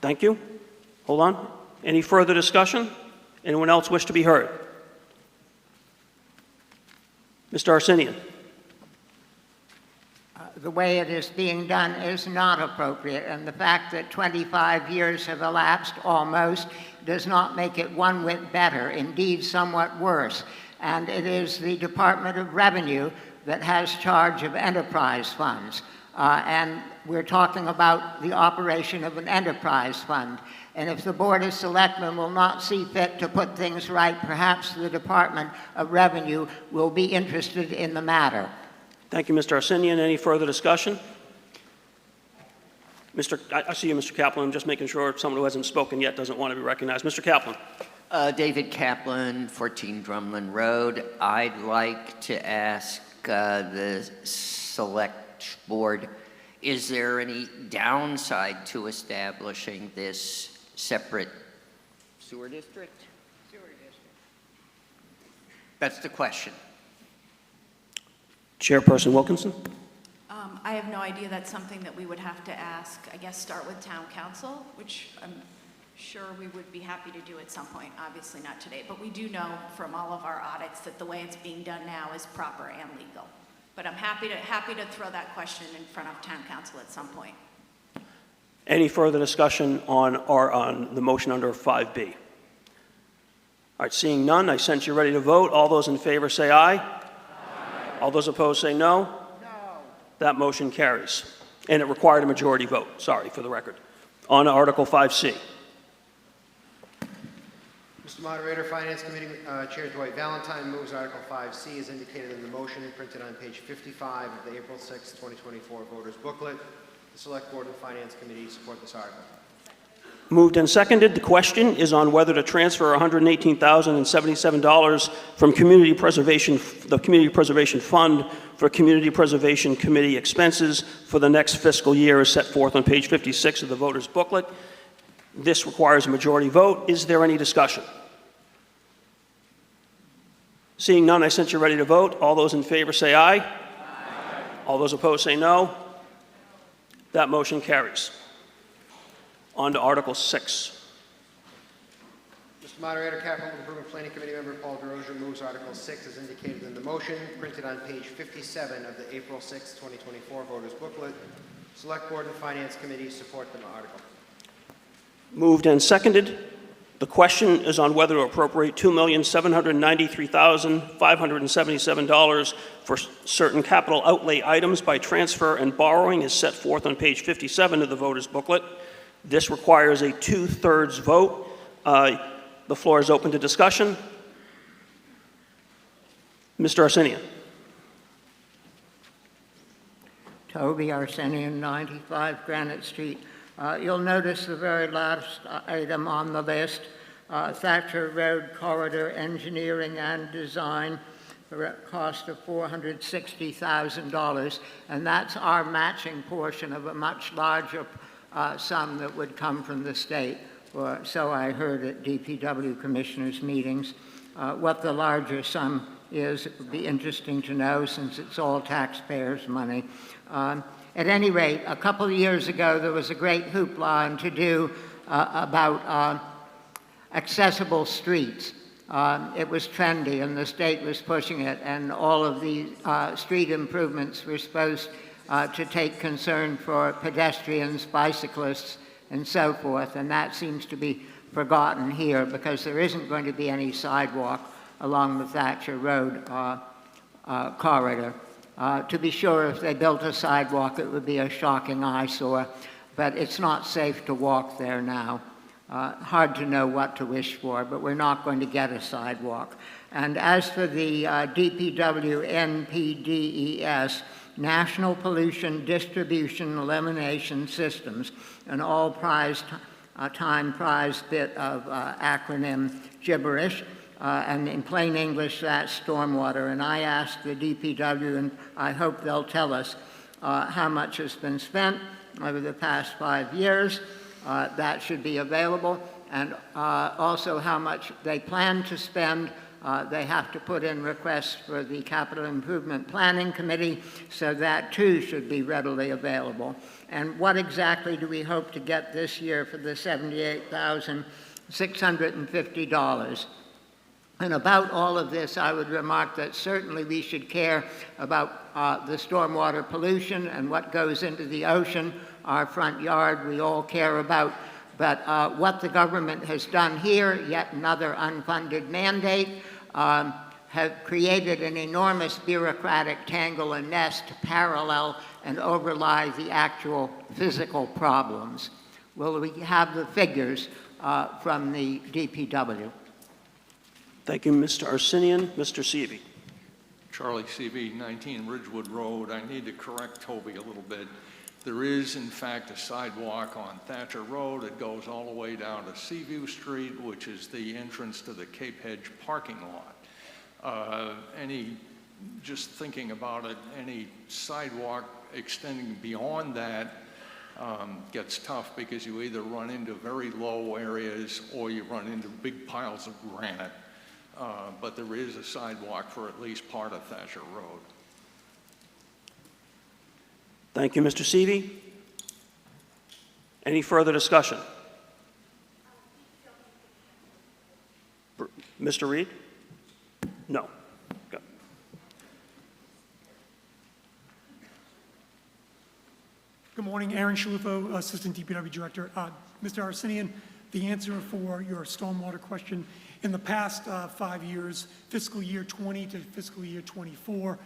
Thank you. Hold on. Any further discussion? Anyone else wish to be heard? Mr. Arsenian. the way it is being done is not appropriate, and the fact that 25 years have elapsed almost does not make it one whit better, indeed somewhat worse. And it is the Department of Revenue that has charge of enterprise funds. And we're talking about the operation of an enterprise fund. And if the Board of Selectmen will not see fit to put things right, perhaps the Department of Revenue will be interested in the matter. Thank you, Mr. Arsenian. Any further discussion? I see you, Mr. Kaplan. I'm just making sure someone who hasn't spoken yet doesn't want to be recognized. Mr. Kaplan. David Kaplan, 14 Drumlin Road. I'd like to ask the Select Board, is there any downside to establishing this separate sewer district? That's the question. Chairperson Wilkinson. I have no idea. That's something that we would have to ask, I guess, start with Town Council, which I'm sure we would be happy to do at some point, obviously not today. But we do know from all of our audits that the way it's being done now is proper and legal. But I'm happy to throw that question in front of Town Council at some point. Any further discussion on the motion under 5B? All right, seeing none, I sense you're ready to vote. All those in favor say aye. Aye. All those opposed say no. No. That motion carries. And it required a majority vote, sorry, for the record. On to Article 5C. Mr. Moderator, Finance Committee Chair Dwight Valentine moves Article 5C as indicated in the motion printed on page 55 of the April 6, 2024 voters booklet. The Select Board and Finance Committee support this article. Moved and seconded. The question is on whether to transfer $118,077 from the Community Preservation Fund for Community Preservation Committee expenses for the next fiscal year as set forth on page 56 of the voters booklet. This requires a majority vote. Is there any discussion? Seeing none, I sense you're ready to vote. All those in favor say aye. Aye. All those opposed say no. That motion carries. On to Article 6. Mr. Moderator, Capital Improvement Planning Committee member Paul DeRozier moves Article 6 as indicated in the motion printed on page 57 of the April 6, 2024 voters booklet. Select Board and Finance Committee support the article. Moved and seconded. The question is on whether to appropriate $2,793,577 for certain capital outlay items by transfer and borrowing as set forth on page 57 of the voters booklet. This requires a 2/3 vote. The floor is open to discussion. Mr. Arsenian. Toby Arsenian, 95 Granite Street. You'll notice the very last item on the list, Thatcher Road Corridor Engineering and Design, for a cost of $460,000, and that's our matching portion of a much larger sum that would come from the state, or so I heard at DPW commissioners' meetings. What the larger sum is, it would be interesting to know since it's all taxpayers' money. At any rate, a couple of years ago, there was a great hoopla and to-do about accessible streets. It was trendy, and the state was pushing it, and all of the street improvements were supposed to take concern for pedestrians, bicyclists, and so forth, and that seems to be forgotten here because there isn't going to be any sidewalk along the Thatcher Road corridor. To be sure, if they built a sidewalk, it would be a shocking eyesore, but it's not safe to walk there now. Hard to know what to wish for, but we're not going to get a sidewalk. And as for the DPW NPDES, National Pollution Distribution Elimination Systems, an all-time prized bit of acronym gibberish, and in plain English, that's stormwater. And I asked the DPW, and I hope they'll tell us how much has been spent over the past 5 years. That should be available, and also how much they plan to spend. They have to put in requests for the Capital Improvement Planning Committee, so that too should be readily available. And what exactly do we hope to get this year for the $78,650? And about all of this, I would remark that certainly we should care about the stormwater pollution and what goes into the ocean, our front yard, we all care about. But what the government has done here, yet another unfunded mandate, have created an enormous bureaucratic tangle and nest to parallel and overlie the actual physical problems. Will we have the figures from the DPW? Thank you, Mr. Arsenian. Mr. Seavey. Charlie CV, 19 Ridgewood Road. I need to correct Toby a little bit. There is, in fact, a sidewalk on Thatcher Road. It goes all the way down to Seaview Street, which is the entrance to the Cape Hedge parking lot. Just thinking about it, any sidewalk extending beyond that gets tough because you either run into very low areas or you run into big piles of granite. But there is a sidewalk for at least part of Thatcher Road. Thank you, Mr. Seavey. Any further discussion? Mr. Reed? No. Go. Good morning, Aaron Shalufo, Assistant DPW Director. Mr. Arsenian, the answer for your stormwater question, in the past 5 years, fiscal year 20 to fiscal year 24,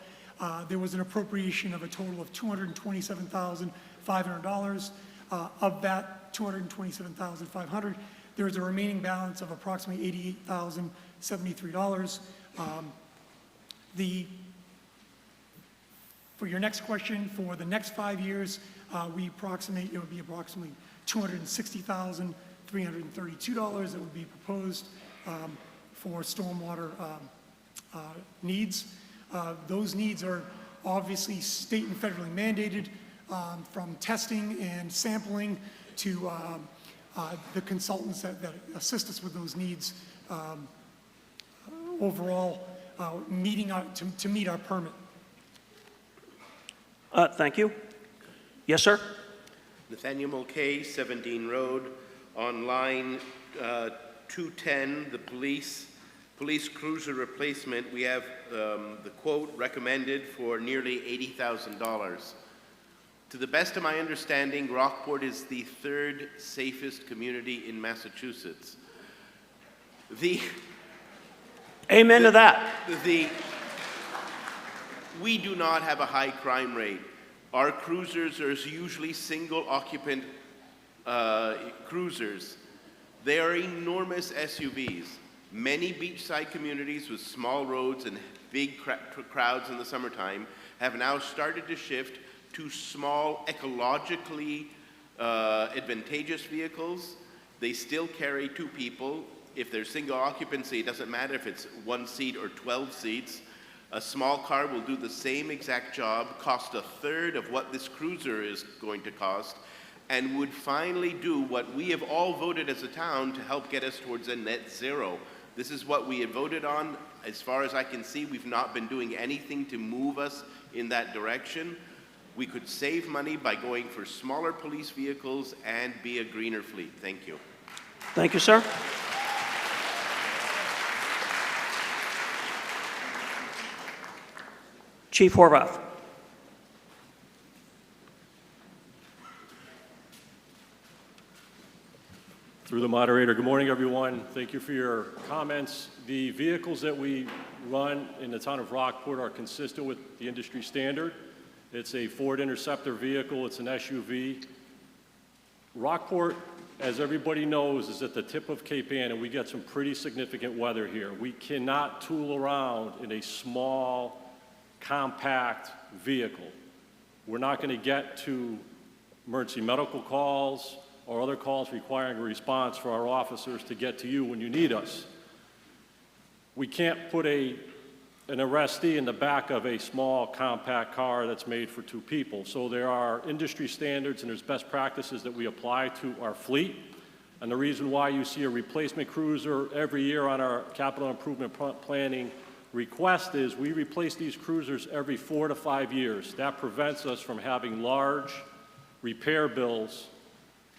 there was an appropriation of a total of $227,500. Of that $227,500, there is a remaining balance of approximately $88,073. For your next question, for the next 5 years, we approximate it would be approximately $260,332 that would be proposed for stormwater needs. Those needs are obviously state and federally mandated, from testing and sampling to the consultants that assist us with those needs. Overall, to meet our permit. Thank you. Yes, sir. Nathaniel Mulcahy, 17 Road. On line 210, the police cruiser replacement, we have the quote recommended for nearly $80,000. To the best of my understanding, Rockport is the third safest community in Massachusetts. Amen to that. We do not have a high crime rate. Our cruisers are usually single occupant cruisers. They are enormous SUVs. Many beachside communities with small roads and big crowds in the summertime have now started to shift to small, ecologically advantageous vehicles. They still carry 2 people. If they're single occupancy, it doesn't matter if it's 1 seat or 12 seats. A small car will do the same exact job, cost a third of what this cruiser is going to cost, and would finally do what we have all voted as a town to help get us towards a net zero. This is what we had voted on. As far as I can see, we've not been doing anything to move us in that direction. We could save money by going for smaller police vehicles and be a greener fleet. Thank you. Thank you, sir. Chief Horvath. Through the moderator, good morning, everyone. Thank you for your comments. The vehicles that we run in the town of Rockport are consistent with the industry standard. It's a Ford Interceptor vehicle. It's an SUV. Rockport, as everybody knows, is at the tip of Cape Ann, and we get some pretty significant weather here. We cannot tool around in a small, compact vehicle. We're not going to get to emergency medical calls or other calls requiring a response for our officers to get to you when you need us. We can't put an arrestee in the back of a small, compact car that's made for 2 people. So there are industry standards and there's best practices that we apply to our fleet. And the reason why you see a replacement cruiser every year on our capital improvement planning request is we replace these cruisers every 4 to 5 years. That prevents us from having large repair bills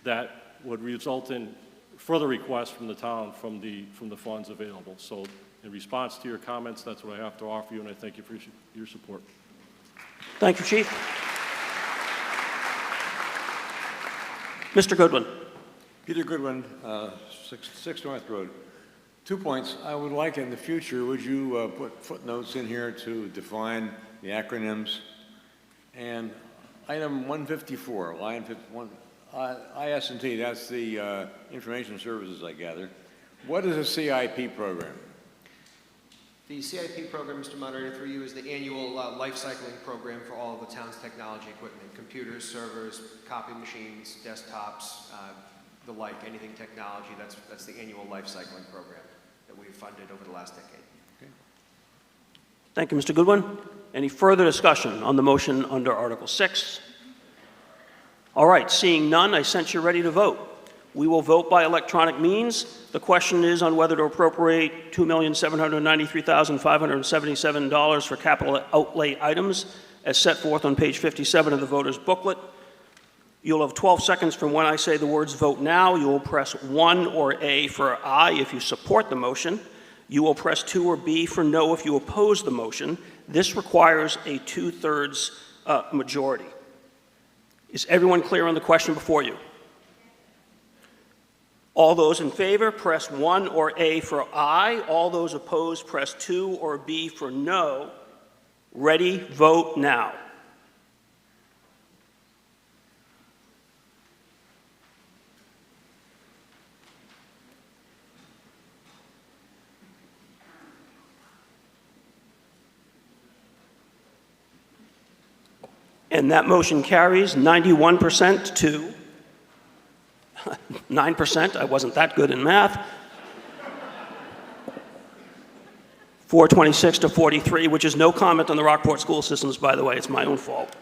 that would result in further requests from the town from the funds available. So in response to your comments, that's what I have to offer you, and I thank you for your support. Thank you, Chief. Mr. Goodwin. Peter Goodwin, 6 North Road. 2 points. I would like in the future, would you put footnotes in here to define the acronyms? And item 154, line 51, IS&T, that's the information services, I gather. What is a CIP program? The CIP program, Mr. Moderator, through you, is the annual life cycling program for all of the town's technology equipment, computers, servers, copy machines, desktops, the like, anything technology. That's the annual life cycling program that we've funded over the last decade. Okay. Thank you, Mr. Goodwin. Any further discussion on the motion under Article 6? All right, seeing none, I sense you're ready to vote. We will vote by electronic means. The question is on whether to appropriate $2,793,577 for capital outlay items as set forth on page 57 of the voter's booklet. You'll have 12 seconds from when I say the words vote now. You will press 1 or A for aye if you support the motion. You will press 2 or B for no if you oppose the motion. This requires a 2/3 majority. Is everyone clear on the question before you? All those in favor, press 1 or A for aye. All those opposed, press 2 or B for no. Ready, vote now. And that motion carries 91% to 9%. I wasn't that good in math. 426 to 43, which is no comment on the Rockport school systems, by the way. It's my own fault.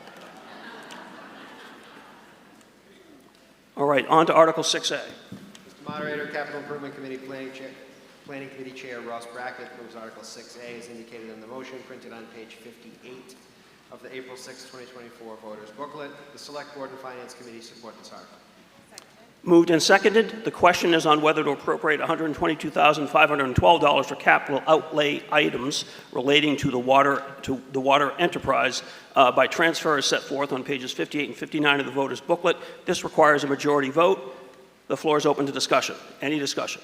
All right, on to Article 6A. Mr. Moderator, Capital Improvement Committee Planning Committee Chair Ross Brackett moves Article 6A as indicated in the motion printed on page 58 of the April 6, 2024 voters booklet. The Select Board and Finance Committee support this article. Moved and seconded. The question is on whether to appropriate $122,512 for capital outlay items relating to the water enterprise by transfer as set forth on pages 58 and 59 of the voters booklet. This requires a majority vote. The floor is open to discussion. Any discussion?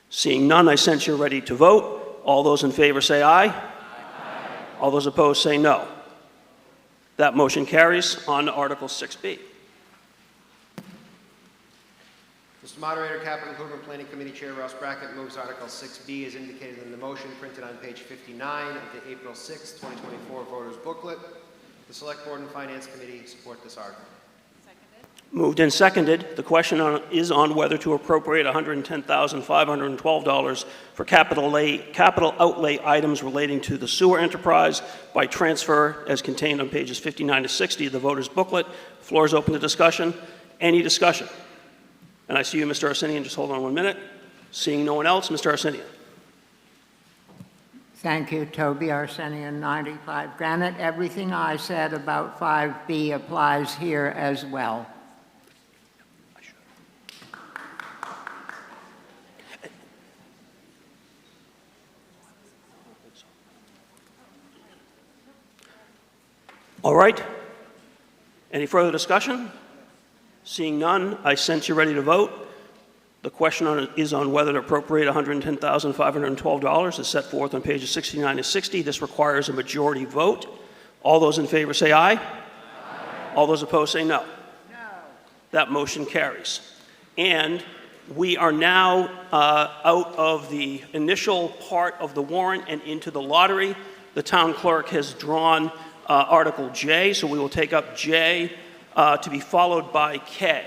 Seeing none, I sense you're ready to vote. All those in favor say aye. Aye. All those opposed say no. That motion carries. On to Article 6B. Mr. Moderator, Capital Improvement Planning Committee Chair Ross Brackett moves Article 6B as indicated in the motion printed on page 59 of the April 6, 2024 voters booklet. The Select Board and Finance Committee support this article. Moved and seconded. The question is on whether to appropriate $110,512 for capital outlay items relating to the sewer enterprise by transfer as contained on pages 59 to 60 of the voters booklet. Floor is open to discussion. Any discussion? And I see you, Mr. Arsenian. Just hold on 1 minute. Seeing no one else, Mr. Arsenian. Thank you, Toby Arsenian, 95 Granite. Everything I said about 5B applies here as well. All right. Any further discussion? Seeing none, I sense you're ready to vote. The question is on whether to appropriate $110,512 as set forth on pages 69 to 60. This requires a majority vote. All those in favor say aye. Aye. All those opposed say no. No. That motion carries. And we are now out of the initial part of the warrant and into the lottery. The town clerk has drawn Article J, so we will take up J to be followed by K.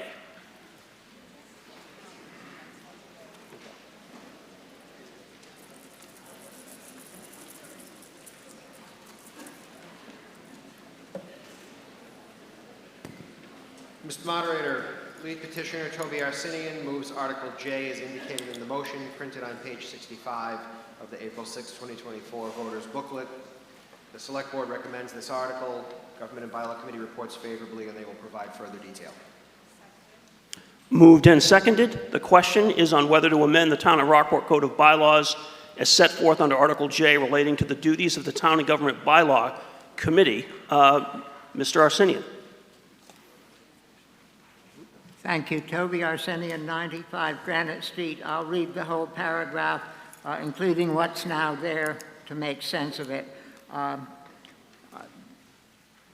Mr. Moderator, lead petitioner Toby Arsenian moves Article J as indicated in the motion printed on page 65 of the April 6, 2024 voters booklet. The Select Board recommends this article. Government and Bylaw Committee reports favorably, and they will provide further detail. Moved and seconded. The question is on whether to amend the Town of Rockport Code of Bylaws as set forth under Article J relating to the duties of the Town and Government Bylaw Committee. Mr. Arsenian. Thank you. Toby Arsenian, 95 Granite Street. I'll read the whole paragraph, including what's now there to make sense of it.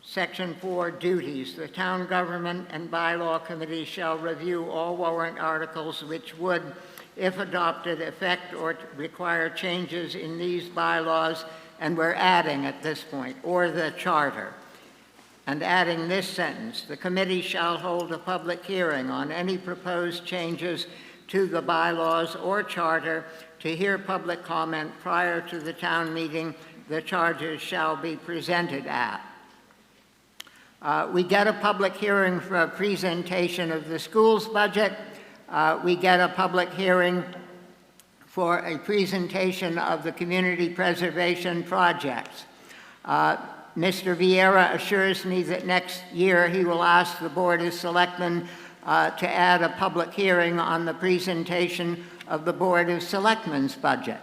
Section 4, duties. The Town Government and Bylaw Committee shall review all warrant articles which would, if adopted, affect or require changes in these bylaws, and we're adding at this point, or the charter. And adding this sentence, the committee shall hold a public hearing on any proposed changes to the bylaws or charter to hear public comment prior to the town meeting the charges shall be presented at. We get a public hearing for a presentation of the school's budget. We get a public hearing for a presentation of the community preservation projects. Mr. Vieira assures me that next year he will ask the Board of Selectmen to add a public hearing on the presentation of the Board of Selectmen's budget.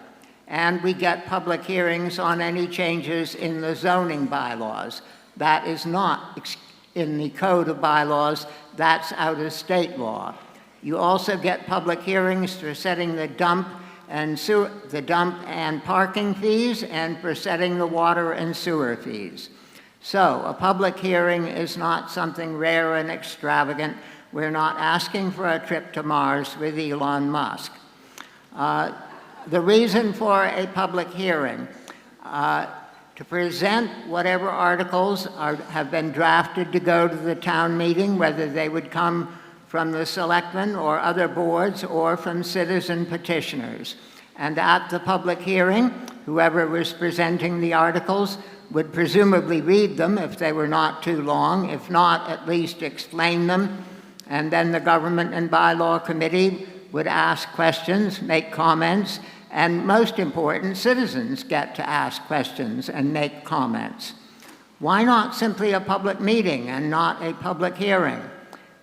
And we get public hearings on any changes in the zoning bylaws. That is not in the Code of Bylaws, that's out of state law. You also get public hearings for setting the dump and parking fees and for setting the water and sewer fees. So a public hearing is not something rare and extravagant. We're not asking for a trip to Mars with Elon Musk. The reason for a public hearing, to present whatever articles have been drafted to go to the town meeting, whether they would come from the selectmen or other boards or from citizen petitioners. And at the public hearing, whoever was presenting the articles would presumably read them if they were not too long, if not, at least explain them. And then the Government and Bylaw Committee would ask questions, make comments, and most important, citizens get to ask questions and make comments. Why not simply a public meeting and not a public hearing?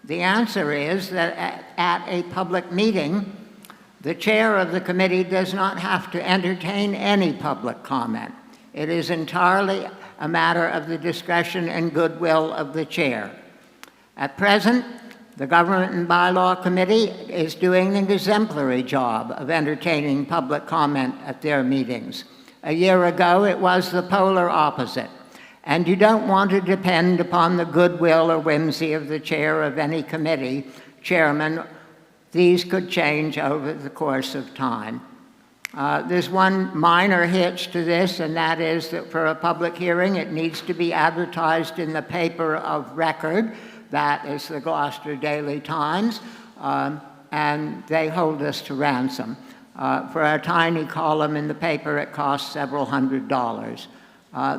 The answer is that at a public meeting, the chair of the committee does not have to entertain any public comment. It is entirely a matter of the discretion and goodwill of the chair. At present, the Government and Bylaw Committee is doing an exemplary job of entertaining public comment at their meetings. A year ago, it was the polar opposite. And you don't want to depend upon the goodwill or whimsy of the chair of any committee, chairman. These could change over the course of time. There's one minor hitch to this, and that is that for a public hearing, it needs to be advertised in the paper of record. That is the Gloucester Daily Times, and they hold us to ransom. For a tiny column in the paper, it costs several $100s.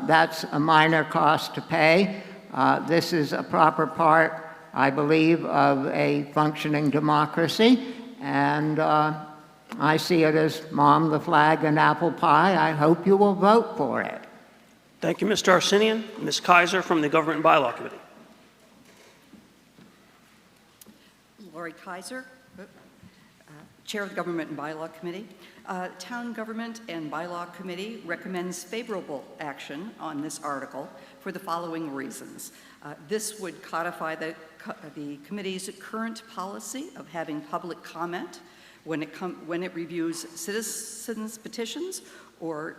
That's a minor cost to pay. This is a proper part, I believe, of a functioning democracy, and I see it as Mom, the flag, and apple pie. I hope you will vote for it. Thank you, Mr. Arsenian. Ms. Kaiser from the Government and Bylaw Committee. Lori Kaiser, Chair of the Government and Bylaw Committee. Town Government and Bylaw Committee recommends favorable action on this article for the following reasons. This would codify the committee's current policy of having public comment when it reviews citizens' petitions or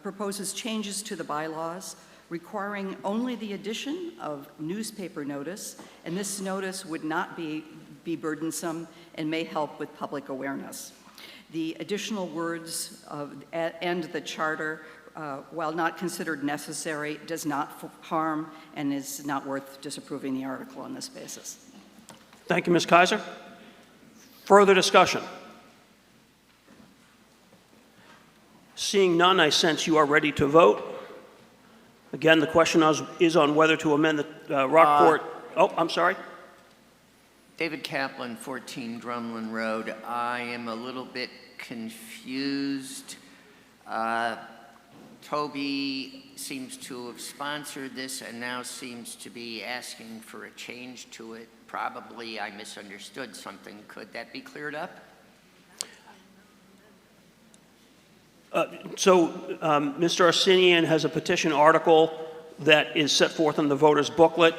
proposes changes to the bylaws, requiring only the addition of newspaper notice, and this notice would not be burdensome and may help with public awareness. The additional words and the charter, while not considered necessary, does not harm and is not worth disapproving the article on this basis. Thank you, Ms. Kaiser. Further discussion? Seeing none, I sense you are ready to vote. Again, the question is on whether to amend the Rockport. Oh, I'm sorry. David Kaplan, 14 Drumlin Road. I am a little bit confused. Toby seems to have sponsored this and now seems to be asking for a change to it. Probably I misunderstood something. Could that be cleared up? Mr. Arsenian has a petition article that is set forth in the voters' booklet,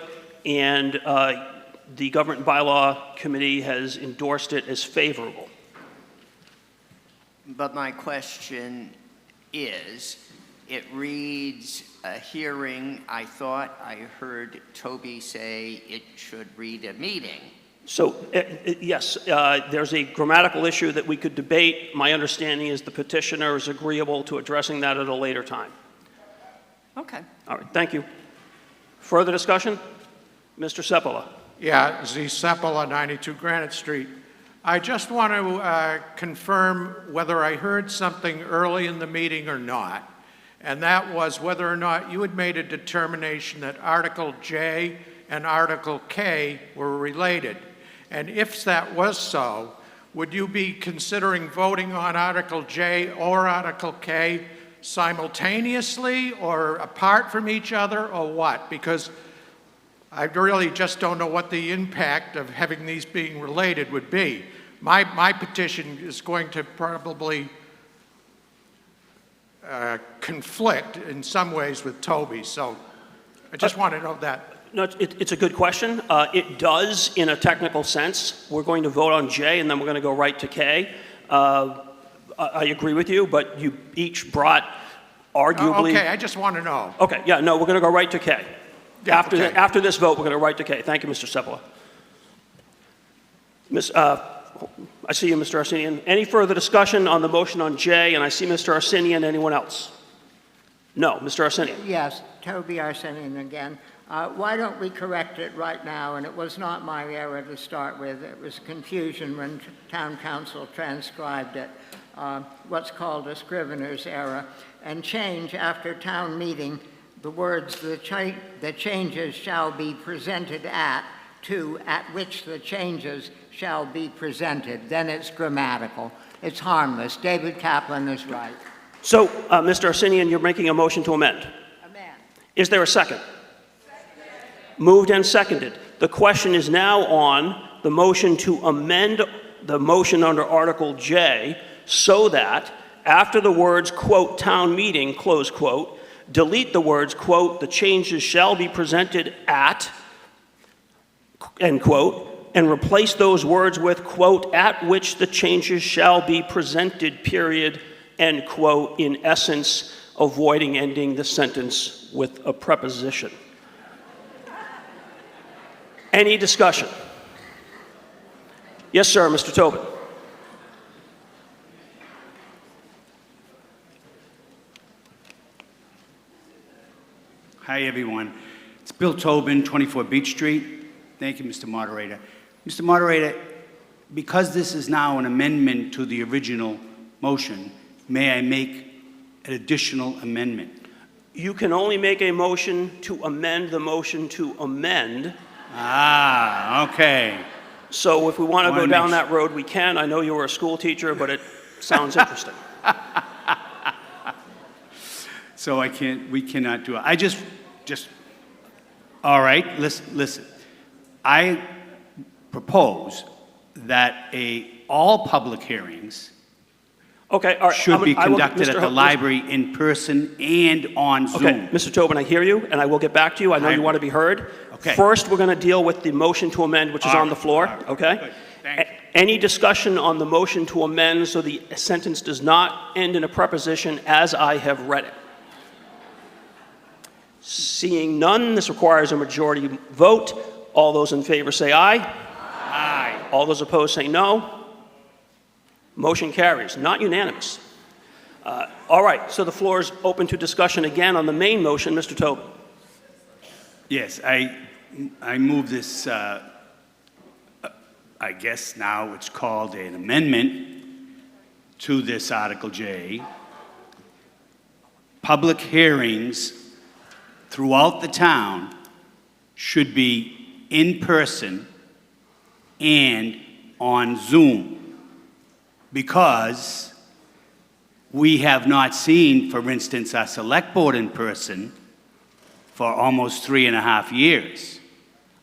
and the Government and Bylaw Committee has endorsed it as favorable. But my question is, it reads a hearing. I thought I heard Toby say it should read a meeting. So, yes, there's a grammatical issue that we could debate. My understanding is the petitioner is agreeable to addressing that at a later time. Okay. All right, thank you. Further discussion? Mr. Sepala. Yeah, Z. Sepala, 92 Granite Street. I just want to confirm whether I heard something early in the meeting or not, and that was whether or not you had made a determination that Article J and Article K were related. And if that was so, would you be considering voting on Article J or Article K simultaneously or apart from each other, or what? Because I really just don't know what the impact of having these being related would be. My petition is going to probably conflict in some ways with Toby, so I just want to know that. No, it's a good question. It does in a technical sense. We're going to vote on J and then we're going to go right to K. I agree with you, but you each brought arguably... Okay, I just want to know. Okay, yeah, no, we're going to go right to K. Yeah, After this vote, we're going to go right to K. Thank you, Mr. Sepala. I see you, Mr. Arsenian. Any further discussion on the motion on J? And I see Mr. Arsenian. Anyone else? No, Mr. Arsenian. Yes, Toby Arsenian again. Why don't we correct it right now? And it was not my error to start with. It was confusion when town council transcribed it, what's called a scrivener's error, and change after town meeting the words the changes shall be presented at to at which the changes shall be presented. Then it's grammatical. It's harmless. David Kaplan is right. So, Mr. Arsenian, you're making a motion to amend. Amend. Is there a second? Moved and seconded. The question is now on the motion to amend the motion under Article J so that after the words, quote, town meeting, close quote, delete the words, quote, the changes shall be presented at, end quote, and replace those words with, quote, at which the changes shall be presented, period, end quote, in essence, avoiding ending the sentence with a preposition. Any discussion? Yes, sir, Mr. Tobin. Hi, everyone. It's Bill Tobin, 24 Beach Street. Thank you, Mr. Moderator. Mr. Moderator, because this is now an amendment to the original motion, may I make an additional amendment? You can only make a motion to amend the motion to amend. Ah, okay. So if we want to go down that road, we can. I know you were a school teacher, but it sounds interesting. So we cannot do it. I just, all right, listen. I propose that all public hearings should be conducted at the library in person and on Zoom. Okay, Mr. Tobin, I hear you, and I will get back to you. I know you want to be heard. Okay. First, we're going to deal with the motion to amend, which is on the floor, okay? Good. Thank you. Any discussion on the motion to amend so the sentence does not end in a preposition as I have read it? Seeing none, this requires a majority vote. All those in favor say aye. Aye. All those opposed say no. Motion carries. Not unanimous. All right, so the floor is open to discussion again on the main motion. Mr. Tobin. Yes, I move this, I guess now it's called an amendment to this Article J. Public hearings throughout the town should be in person and on Zoom, because We have not seen, for instance, our select board in person for almost 3.5 years.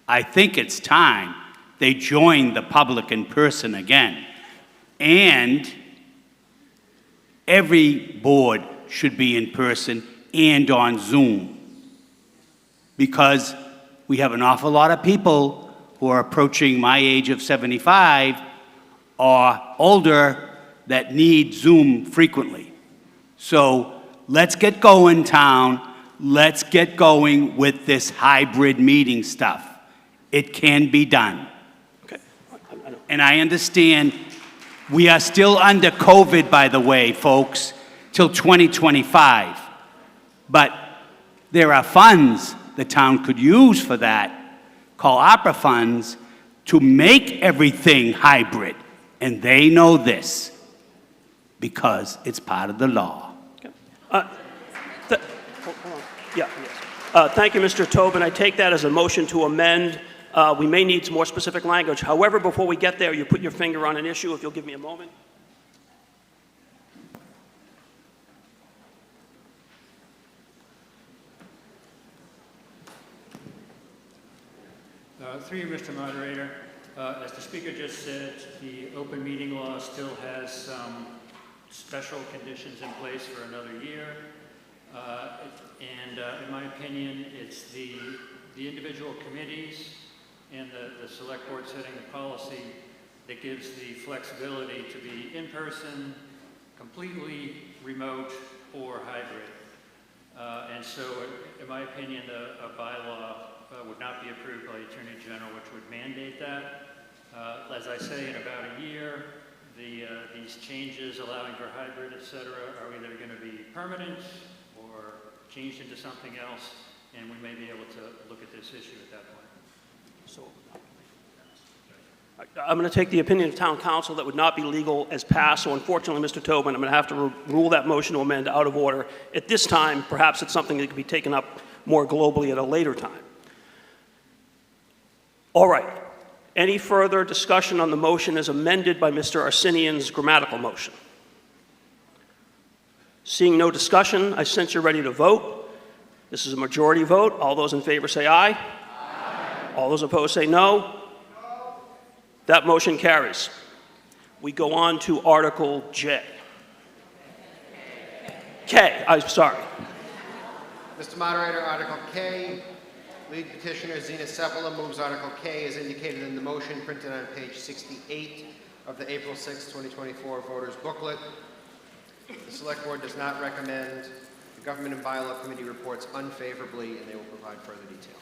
I think it's time they join the public in person again. And every board should be in person and on Zoom, because we have an awful lot of people who are approaching my age of 75 or older that need Zoom frequently. So let's get going, town. Let's get going with this hybrid meeting stuff. It can be done. Okay. And I understand we are still under COVID, by the way, folks, till 2025. But there are funds the town could use for that, called opera funds, to make everything hybrid. And they know this because it's part of the law. Hold on. Yeah, yes. Thank you, Mr. Tobin. I take that as a motion to amend. We may need some more specific language. However, before we get there, you put your finger on an issue, if you'll give me a moment. Through you, Mr. Moderator, as the speaker just said, the open meeting law still has some special conditions in place for another year. In my opinion, it's the individual committees and the select board setting the policy that gives the flexibility to be in person, completely remote, or hybrid. And so, in my opinion, a bylaw would not be approved by the Attorney General, which would mandate that. As I say, in about a year, these changes allowing for hybrid, et cetera, are either going to be permanent or changed into something else, and we may be able to look at this issue at that point. So, I'm going to take the opinion of town council that would not be legal as passed. So unfortunately, Mr. Tobin, I'm going to have to rule that motion to amend out of order. At this time, perhaps it's something that could be taken up more globally at a later time. All right. Any further discussion on the motion as amended by Mr. Arsenian's grammatical motion? Seeing no discussion, I sense you're ready to vote. This is a majority vote. All those in favor say aye. Aye. All those opposed say no. That motion carries. We go on to Article J. K, I'm sorry. Mr. Moderator, Article K, lead petitioner Zena Seppala moves Article K as indicated in the motion printed on page 68 of the April 6, 2024 voters booklet. The Select Board does not recommend. The Government and Bylaw Committee reports unfavorably, and they will provide further detail.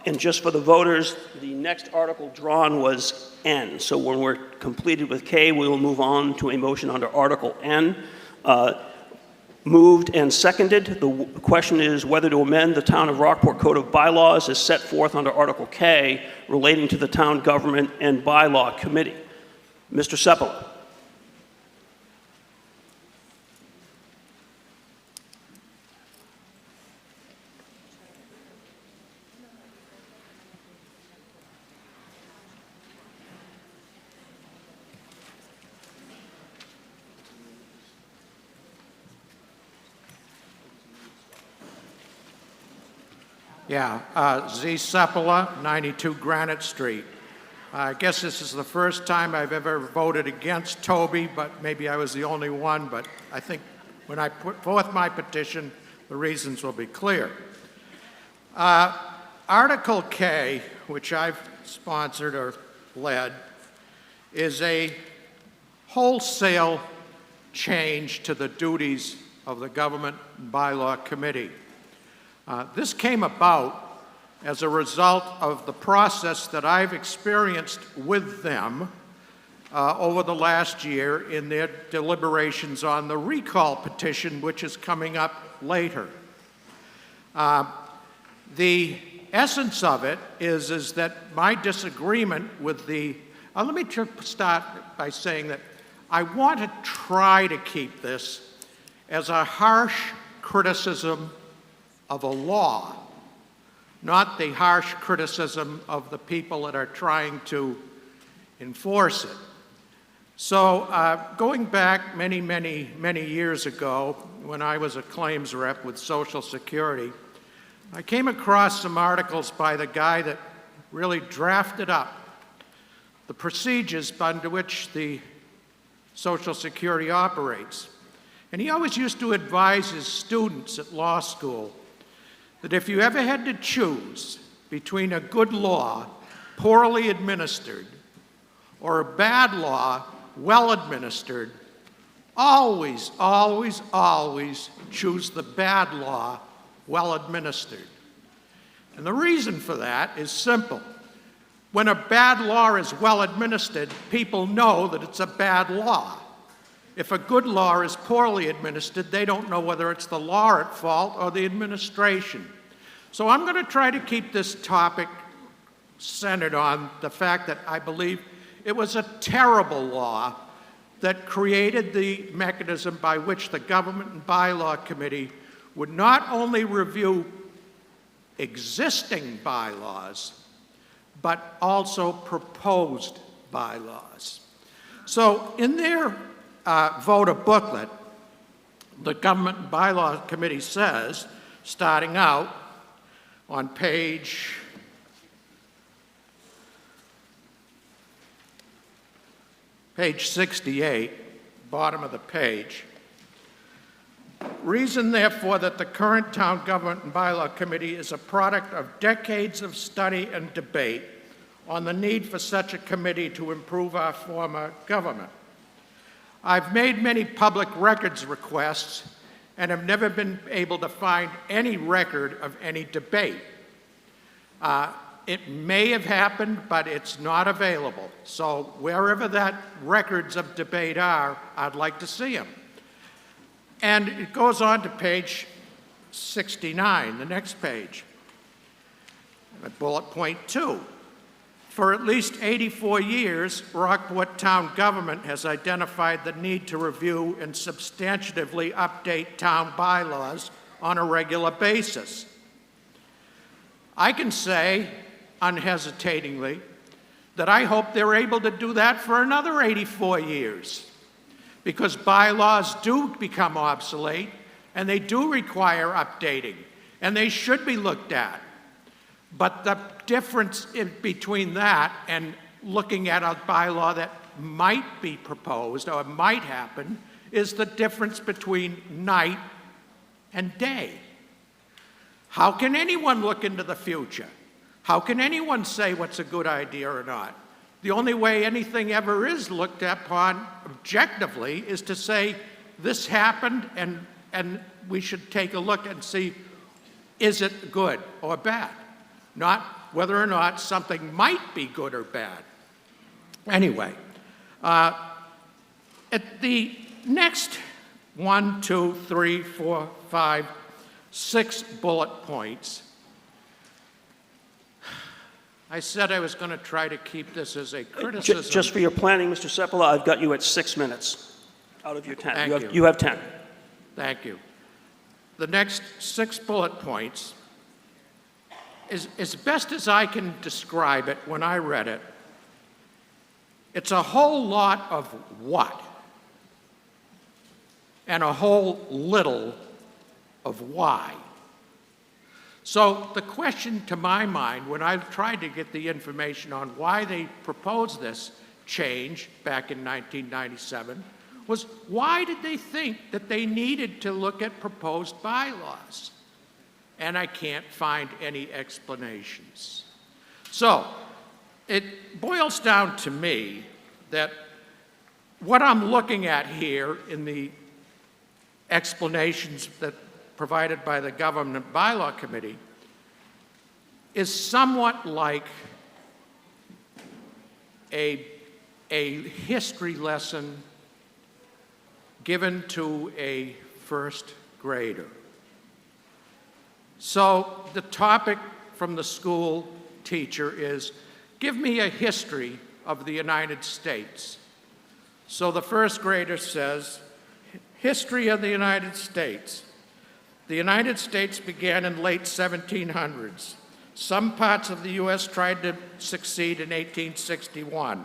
And just for the voters, the next article drawn was N. So when we're completed with K, we will move on to a motion under Article N. Moved and seconded. The question is whether to amend the Town of Rockport Code of Bylaws as set forth under Article K relating to the Town Government and Bylaw Committee. Mr. Seppala. Yeah, Z. Seppala, 92 Granite Street. I guess this is the first time I've ever voted against Toby, but maybe I was the only one, but I think when I put forth my petition, the reasons will be clear. Article K, which I've sponsored or led, is a wholesale change to the duties of the Government and Bylaw Committee. This came about as a result of the process that I've experienced with them over the last year in their deliberations on the recall petition, which is coming up later. The essence of it is that my disagreement with the, let me start by saying that I want to try to keep this as a harsh criticism of a law, not the harsh criticism of the people that are trying to enforce it. So going back many, many, many years ago, when I was a claims rep with Social Security, I came across some articles by the guy that really drafted up the procedures under which the Social Security operates. And he always used to advise his students at law school that if you ever had to choose between a good law, poorly administered, or a bad law, well administered, always, always, always choose the bad law, well administered. And the reason for that is simple. When a bad law is well administered, people know that it's a bad law. If a good law is poorly administered, they don't know whether it's the law at fault or the administration. So I'm going to try to keep this topic centered on the fact that I believe it was a terrible law that created the mechanism by which the Government and Bylaw Committee would not only review existing bylaws, but also proposed bylaws. So in their voter booklet, the Government and Bylaw Committee says, starting out on page 68, bottom of the page, reason, therefore, that the current Town Government and Bylaw Committee is a product of decades of study and debate on the need for such a committee to improve our form of government. I've made many public records requests and have never been able to find any record of any debate. It may have happened, but it's not available. So wherever that records of debate are, I'd like to see them. And it goes on to page 69, the next page, at bullet point 2. For at least 84 years, Rockport Town Government has identified the need to review and substantively update town bylaws on a regular basis. I can say, unhesitatingly, that I hope they're able to do that for another 84 years, because bylaws do become obsolete, and they do require updating, and they should be looked at. But the difference between that and looking at a bylaw that might be proposed or might happen is the difference between night and day. How can anyone look into the future? How can anyone say what's a good idea or not? The only way anything ever is looked upon objectively is to say, this happened and we should take a look and see, is it good or bad? Not whether or not something might be good or bad. Anyway, at the next 1, 2, 3, 4, 5, 6 bullet points, I said I was going to try to keep this as a criticism. Just for your planning, Mr. Sepala, I've got you at 6 minutes out of your 10. Thank you. You have 10. Thank you. The next 6 bullet points, as best as I can describe it when I read it, it's a whole lot of what and a whole little of why. So the question to my mind, when I've tried to get the information on why they proposed this change back in 1997, was why did they think that they needed to look at proposed bylaws? And I can't find any explanations. So it boils down to me that what I'm looking at here in the explanations that provided by the Government Bylaw Committee is somewhat like a history lesson given to a first grader. So the topic from the school teacher is, give me a history of the United States. So the first grader says, history of the United States. The United States began in late 1700s. Some parts of the U.S. tried to succeed in 1861.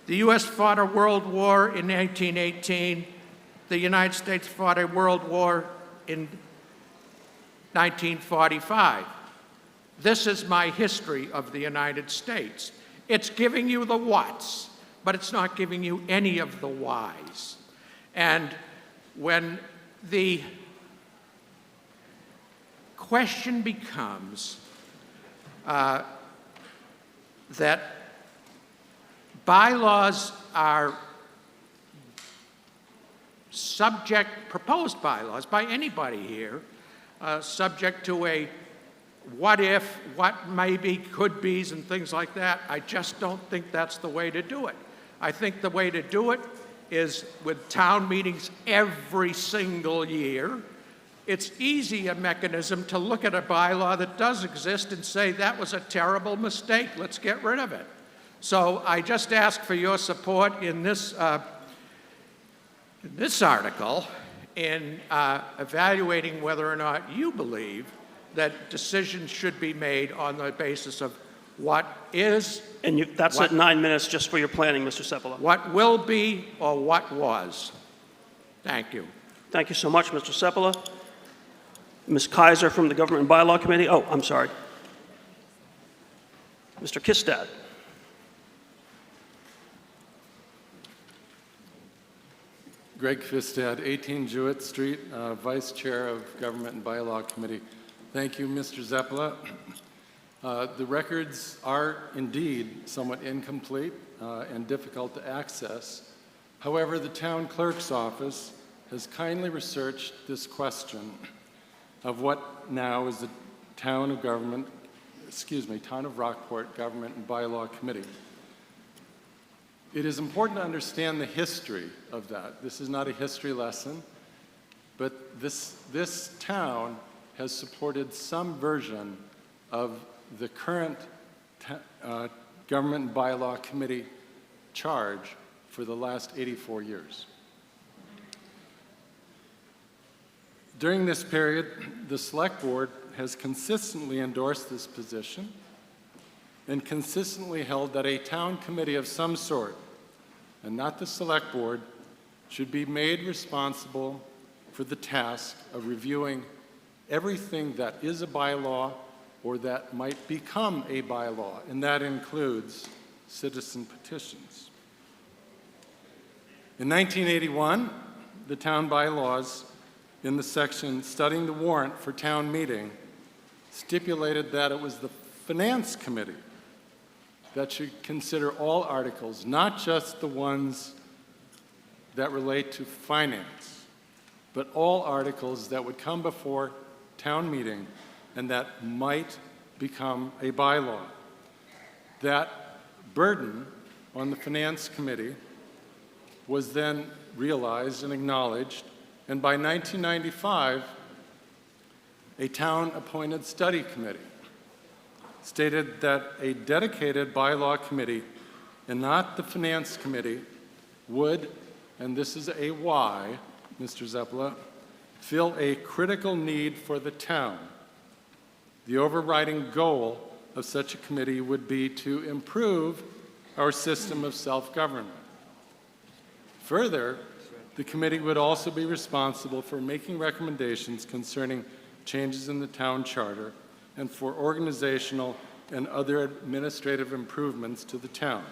The U.S. fought a world war in 1918. The United States fought a world war in 1945. This is my history of the United States. It's giving you the whats, but it's not giving you any of the whys. And when the question becomes that bylaws are subject, proposed bylaws by anybody here, subject to a what if, what maybe, could be's, and things like that. I just don't think that's the way to do it. I think the way to do it is with town meetings every single year. It's easy a mechanism to look at a bylaw that does exist and say that was a terrible mistake, let's get rid of it. So I just ask for your support in this article in evaluating whether or not you believe that decisions should be made on the basis of what is. And that's at 9 minutes just for your planning, Mr. Seppala. What will be or what was. Thank you. Thank you so much, Mr. Seppala. Ms. Kaiser from the Government and Bylaw Committee. Oh, I'm sorry. Mr. Kistad. Greg Kistad, 18 Jewett Street, Vice Chair of Government and Bylaw Committee. Thank you, Mr. Seppala. The records are indeed somewhat incomplete and difficult to access. However, the town clerk's office has kindly researched this question of what now is the Town of Rockport Government and Bylaw Committee. It is important to understand the history of that. This is not a history lesson, but this town has supported some version of the current Government and Bylaw Committee charge for the last 84 years. During this period, the Select Board has consistently endorsed this position and consistently held that a town committee of some sort, and not the Select Board, should be made responsible for the task of reviewing everything that is a bylaw or that might become a bylaw, and that includes citizen petitions. In 1981, the town bylaws in the section studying the warrant for town meeting stipulated that it was the Finance Committee that should consider all articles, not just the ones that relate to finance, but all articles that would come before town meeting and that might become a bylaw. That burden on the Finance Committee was then realized and acknowledged, and by 1995, a town-appointed study committee stated that a dedicated bylaw committee and not the Finance Committee would, and this is a why, Mr. Seppala, fill a critical need for the town. The overriding goal of such a committee would be to improve our system of self-government. Further, the committee would also be responsible for making recommendations concerning changes in the town charter and for organizational and other administrative improvements to the town.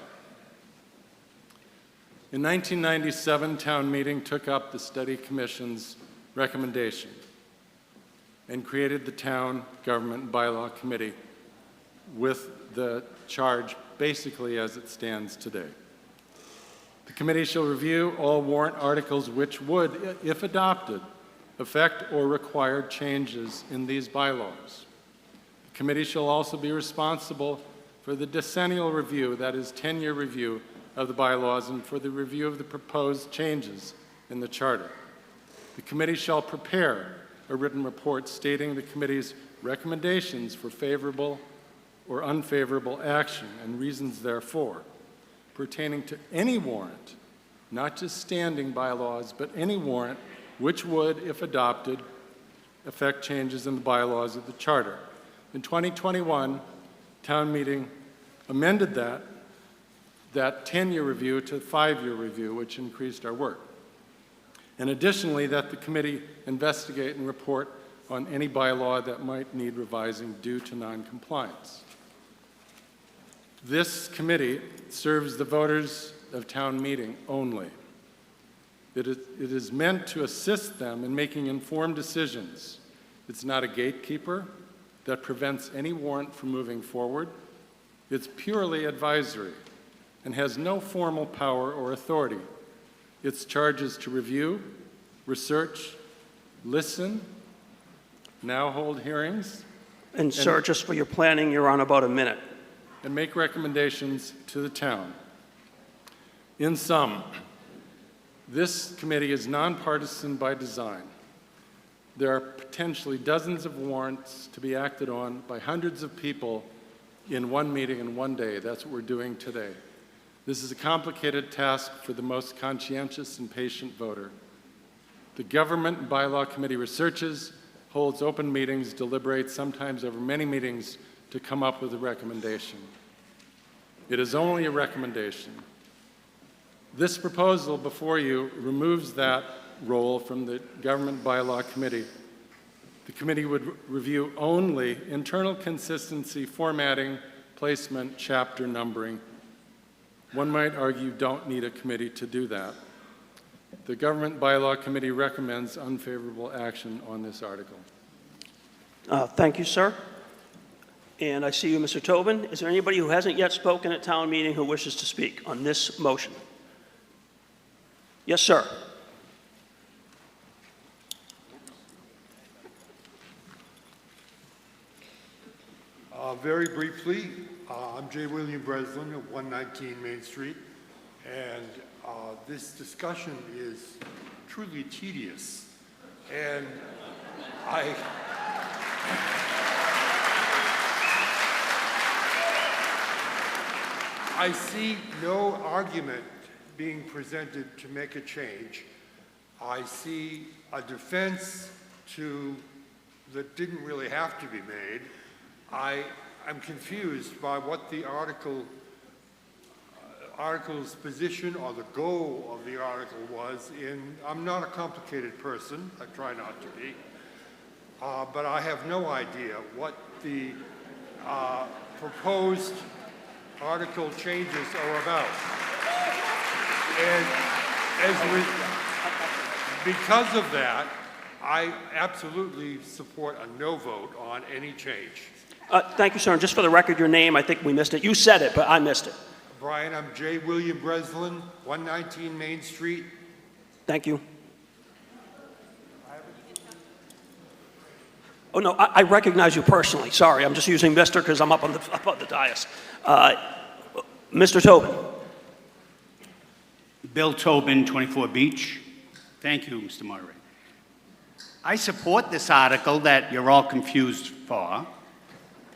In 1997, town meeting took up the study commission's recommendation and created the Town Government and Bylaw Committee with the charge basically as it stands today. The committee shall review all warrant articles which would, if adopted, affect or require changes in these bylaws. The committee shall also be responsible for the decennial review, that is 10-year review of the bylaws, and for the review of the proposed changes in the charter. The committee shall prepare a written report stating the committee's recommendations for favorable or unfavorable action and reasons therefor, pertaining to any warrant, not just standing bylaws, but any warrant which would, if adopted, affect changes in the bylaws of the charter. In 2021, town meeting amended that that 10-year review to 5-year review, which increased our work. And additionally, that the committee investigate and report on any bylaw that might need revising due to noncompliance. This committee serves the voters of town meeting only. It is meant to assist them in making informed decisions. It's not a gatekeeper that prevents any warrant from moving forward. It's purely advisory and has no formal power or authority. Its charge is to review, research, listen, now hold hearings. And sir, just for your planning, you're on about a minute. And make recommendations to the town. In sum, this committee is nonpartisan by design. There are potentially dozens of warrants to be acted on by hundreds of people in one meeting in one day. That's what we're doing today. This is a complicated task for the most conscientious and patient voter. The Government and Bylaw Committee researches, holds open meetings, deliberates, sometimes over many meetings, to come up with a recommendation. It is only a recommendation. This proposal before you removes that role from the Government Bylaw Committee. The committee would review only internal consistency, formatting, placement, chapter numbering. One might argue you don't need a committee to do that. The Government Bylaw Committee recommends unfavorable action on this article. Thank you, sir. And I see you, Mr. Tobin. Is there anybody who hasn't yet spoken at town meeting who wishes to speak on this motion? Yes, sir. Very briefly, I'm J. William Breslin of 119 Main Street, and this discussion is truly tedious. And I see no argument being presented to make a change. I see a defense that didn't really have to be made. I'm confused by what the article's position or the goal of the article was. I'm not a complicated person, I try not to be, but I have no idea what the proposed article changes are about. And because of that, I absolutely support a no vote on any change. Thank you, sir. And just for the record, your name, I think we missed it. You said it, but I missed it. Brian, I'm J. William Breslin, 119 Main Street. Thank you. Oh, no, I recognize you personally. Sorry, I'm just using Mr. because I'm up on the dais. Mr. Tobin. Bill Tobin, 24 Beach. Thank you, Mr. Moderator. I support this article that you're all confused for.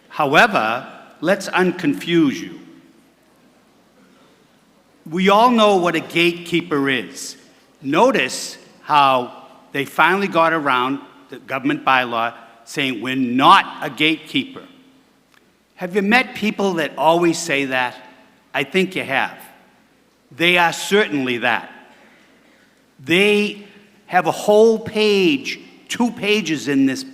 However, let's unconfuse you. We all know what a gatekeeper is. Notice how they finally got around the government bylaw saying we're not a gatekeeper. Have you met people that always say that? I think you have. They are certainly that. They have a whole page, 2 pages in this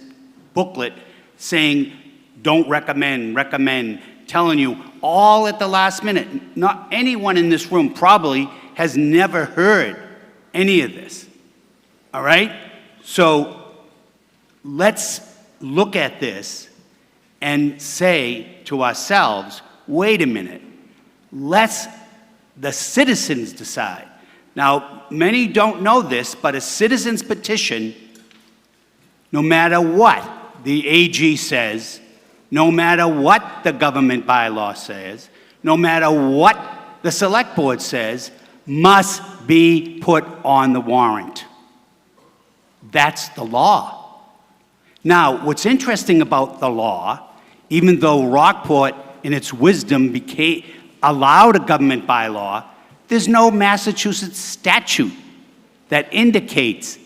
booklet saying don't recommend, telling you all at the last minute. Not anyone in this room probably has never heard any of this. All right? So let's look at this and say to ourselves, wait a minute, let's the citizens decide. Now, many don't know this, but a citizen's petition, no matter what the AG says, no matter what the government bylaw says, no matter what the select board says, must be put on the warrant. That's the law. Now, what's interesting about the law, even though Rockport, in its wisdom, allowed a government bylaw, there's no Massachusetts statute that indicates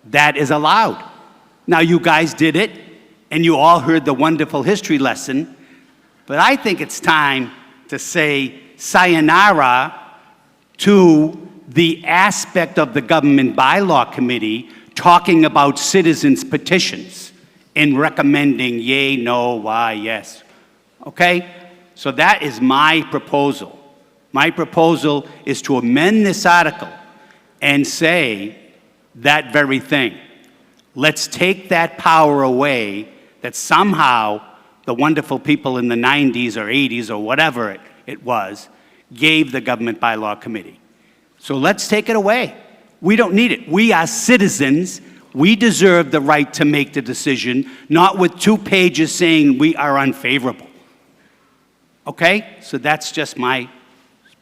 that is allowed. Now, you guys did it, and you all heard the wonderful history lesson, but I think it's time to say sayonara to the aspect of the Government Bylaw Committee talking about citizens' petitions and recommending yay, no, why, yes. Okay? So that is my proposal. My proposal is to amend this article and say that very thing. Let's take that power away that somehow the wonderful people in the 90s or 80s or whatever it was gave the Government Bylaw Committee. So let's take it away. We don't need it. We are citizens. We deserve the right to make the decision, not with 2 pages saying we are unfavorable. Okay? So that's just my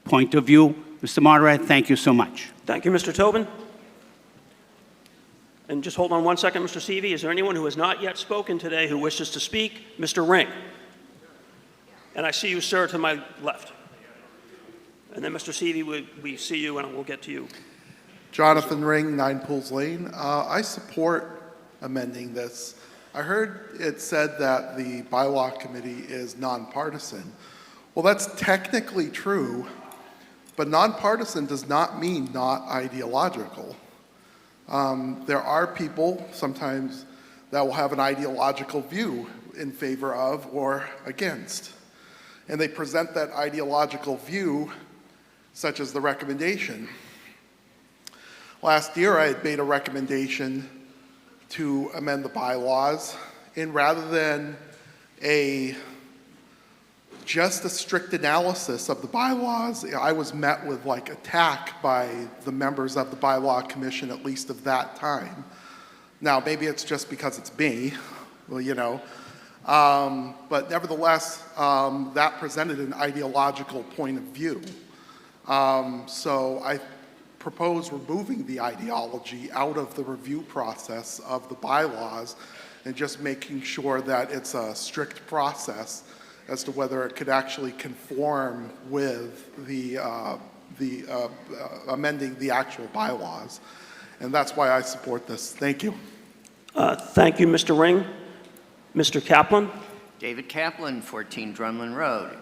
point of view. Mr. Moderator, thank you so much. Thank you, Mr. Tobin. And just hold on one second, Mr. Seavey. Is there anyone who has not yet spoken today who wishes to speak? Mr. Ring. And I see you, sir, to my left. And then, Mr. Seavey, we see you, and we'll get to you. Jonathan Ring, 9 Pools Lane. I support amending this. I heard it said that the bylaw committee is nonpartisan. Well, that's technically true, but nonpartisan does not mean not ideological. There are people sometimes that will have an ideological view in favor of or against. And they present that ideological view, such as the recommendation. Last year, I had made a recommendation to amend the bylaws, and rather than just a strict analysis of the bylaws, I was met with like attack by the members of the bylaw commission, at least of that time. Now, maybe it's just because it's me, well, you know, but nevertheless, that presented an ideological point of view. So I propose removing the ideology out of the review process of the bylaws and just making sure that it's a strict process as to whether it could actually conform with the amending the actual bylaws. And that's why I support this. Thank you. Thank you, Mr. Ring. Mr. Kaplan? David Kaplan, 14 Drumlin Road.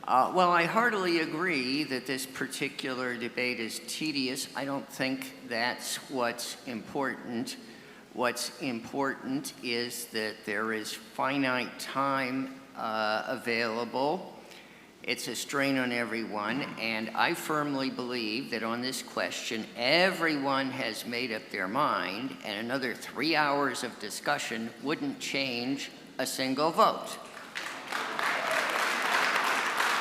Well, I heartily agree that this particular debate is tedious. I don't think that's what's important. What's important is that there is finite time available. It's a strain on everyone, and I firmly believe that on this question, everyone has made up their mind, and another 3 hours of discussion wouldn't change a single vote.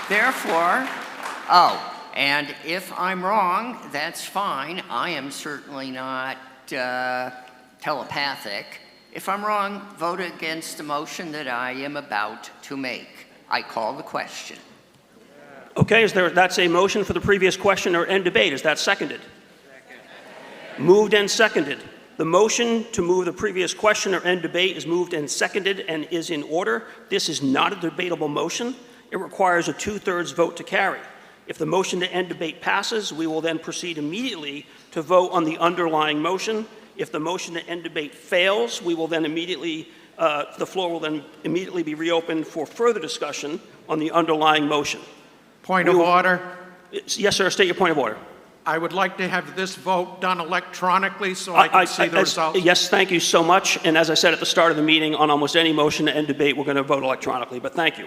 Therefore, and if I'm wrong, that's fine. I am certainly not telepathic. If I'm wrong, vote against the motion that I am about to make. I call the question. Okay, that's a motion for the previous question or end debate. Is that seconded? Moved and seconded. The motion to move the previous question or end debate is moved and seconded and is in order. This is not a debatable motion. It requires a 2/3 vote to carry. If the motion to end debate passes, we will then proceed immediately to vote on the underlying motion. If the motion to end debate fails, we will then the floor will then immediately be reopened for further discussion on the underlying motion. Point of order. Yes, sir. State your point of order. I would like to have this vote done electronically so I can see the results. Yes, thank you so much. And as I said at the start of the meeting, on almost any motion to end debate, we're going to vote electronically, but thank you.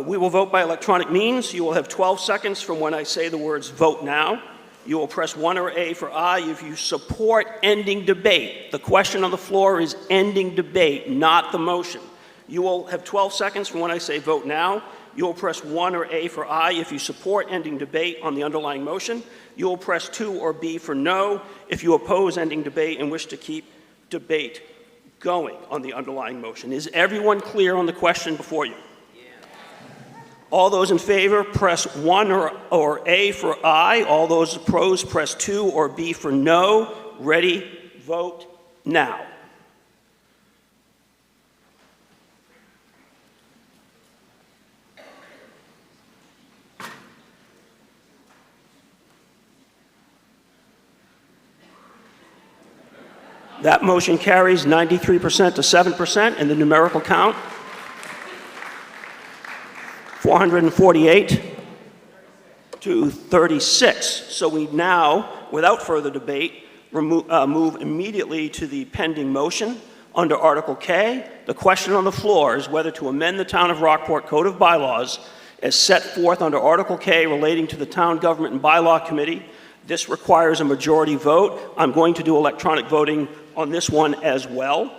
We will vote by electronic means. You will have 12 seconds from when I say the words vote now. You will press 1 or A for aye if you support ending debate. The question on the floor is ending debate, not the motion. You will have 12 seconds from when I say vote now. You will press 1 or A for aye if you support ending debate on the underlying motion. You will press 2 or B for no if you oppose ending debate and wish to keep debate going on the underlying motion. Is everyone clear on the question before you? All those in favor, press 1 or A for aye. All those opposed, press 2 or B for no. Ready, vote now. That motion carries 93% to 7% in the numerical count. 448 to 36. So we now, without further debate, move immediately to the pending motion under Article K. The question on the floor is whether to amend the Town of Rockport Code of Bylaws as set forth under Article K relating to the Town Government and Bylaw Committee. This requires a majority vote. I'm going to do electronic voting on this one as well.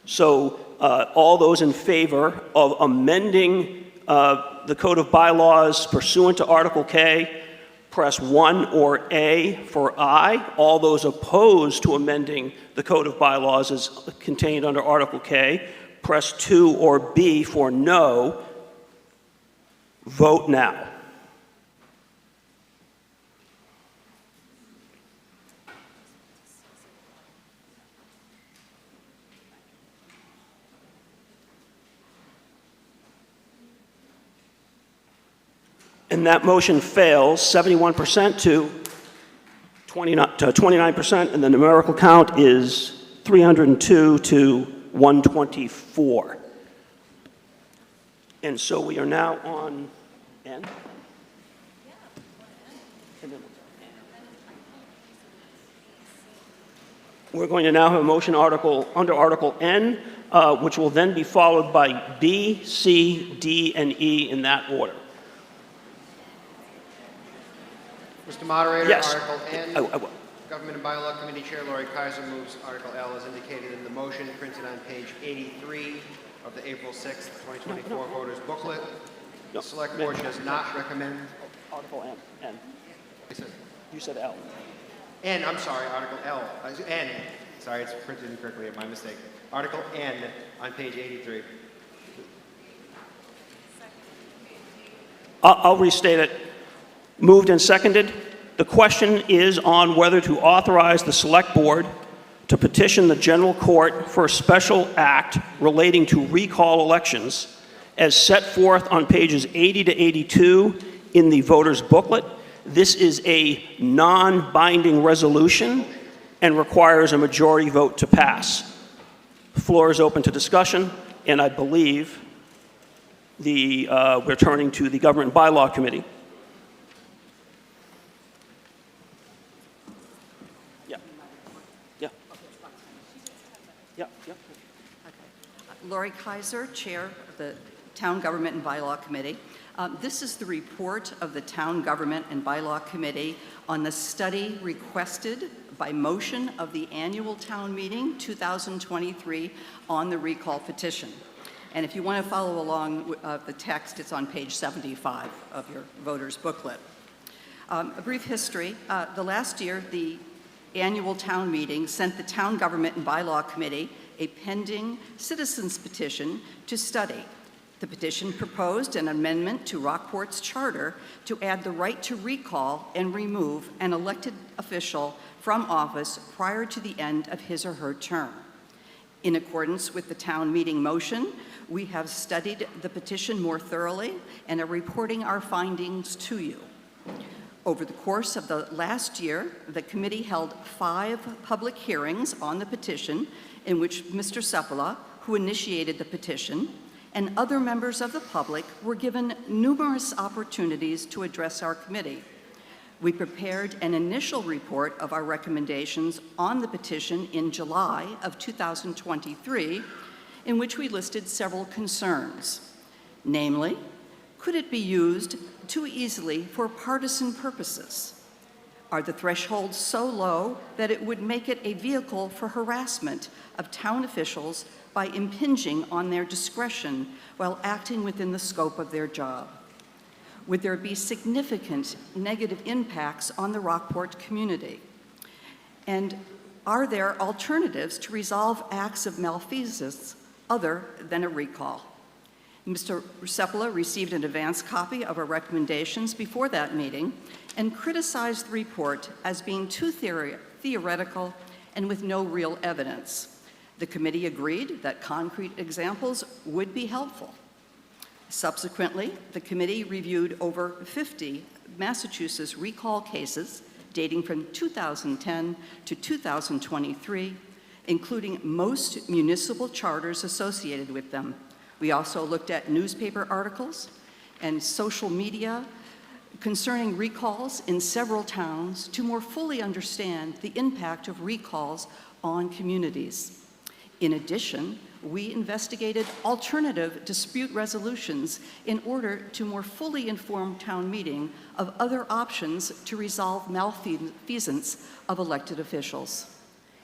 So all those in favor of amending the Code of Bylaws pursuant to Article K, press 1 or A for aye. All those opposed to amending the Code of Bylaws as contained under Article K, press 2 or B for no. Vote now. And that motion fails 71% to 29%, and the numerical count is 302 to 124. And so we are now on N. We're going to now have a motion under Article N, which will then be followed by B, C, D, and E in that order. Mr. Moderator, Yes. Article N. I will. Government and Bylaw Committee Chair Lori Kaiser moves Article L as indicated in the motion printed on page 83 of the April 6th, 2024 voters booklet. The Select Board does not recommend. Article N. You said L. N, I'm sorry, Article L. N. Sorry, it's printed incorrectly, my mistake. Article N on page 83. I'll restate it. Moved and seconded. The question is on whether to authorize the Select Board to petition the General Court for a special act relating to recall elections as set forth on pages 80 to 82 in the voters booklet. This is a non-binding resolution and requires a majority vote to pass. The floor is open to discussion, and I believe we're turning to the Government and Bylaw Committee. Lori Kaiser, Chair of the Town Government and Bylaw Committee. This is the report of the Town Government and Bylaw Committee on the study requested by motion of the annual town meeting 2023 on the recall petition. And if you want to follow along the text, it's on page 75 of your voters booklet. A brief history. The last year, the annual town meeting sent the Town Government and Bylaw Committee a pending citizens petition to study. The petition proposed an amendment to Rockport's charter to add the right to recall and remove an elected official from office prior to the end of his or her term. In accordance with the town meeting motion, we have studied the petition more thoroughly and are reporting our findings to you. Over the course of the last year, the committee held 5 public hearings on the petition in which Mr. Seppala, who initiated the petition, and other members of the public were given numerous opportunities to address our committee. We prepared an initial report of our recommendations on the petition in July of 2023, in which we listed several concerns. Namely, could it be used too easily for partisan purposes? Are the thresholds so low that it would make it a vehicle for harassment of town officials by impinging on their discretion while acting within the scope of their job? Would there be significant negative impacts on the Rockport community? And are there alternatives to resolve acts of malfeasance other than a recall? Mr. Seppala received an advance copy of our recommendations before that meeting and criticized the report as being too theoretical and with no real evidence. The committee agreed that concrete examples would be helpful. Subsequently, the committee reviewed over 50 Massachusetts recall cases dating from 2010 to 2023, including most municipal charters associated with them. We also looked at newspaper articles and social media concerning recalls in several towns to more fully understand the impact of recalls on communities. In addition, we investigated alternative dispute resolutions in order to more fully inform town meeting of other options to resolve malfeasance of elected officials.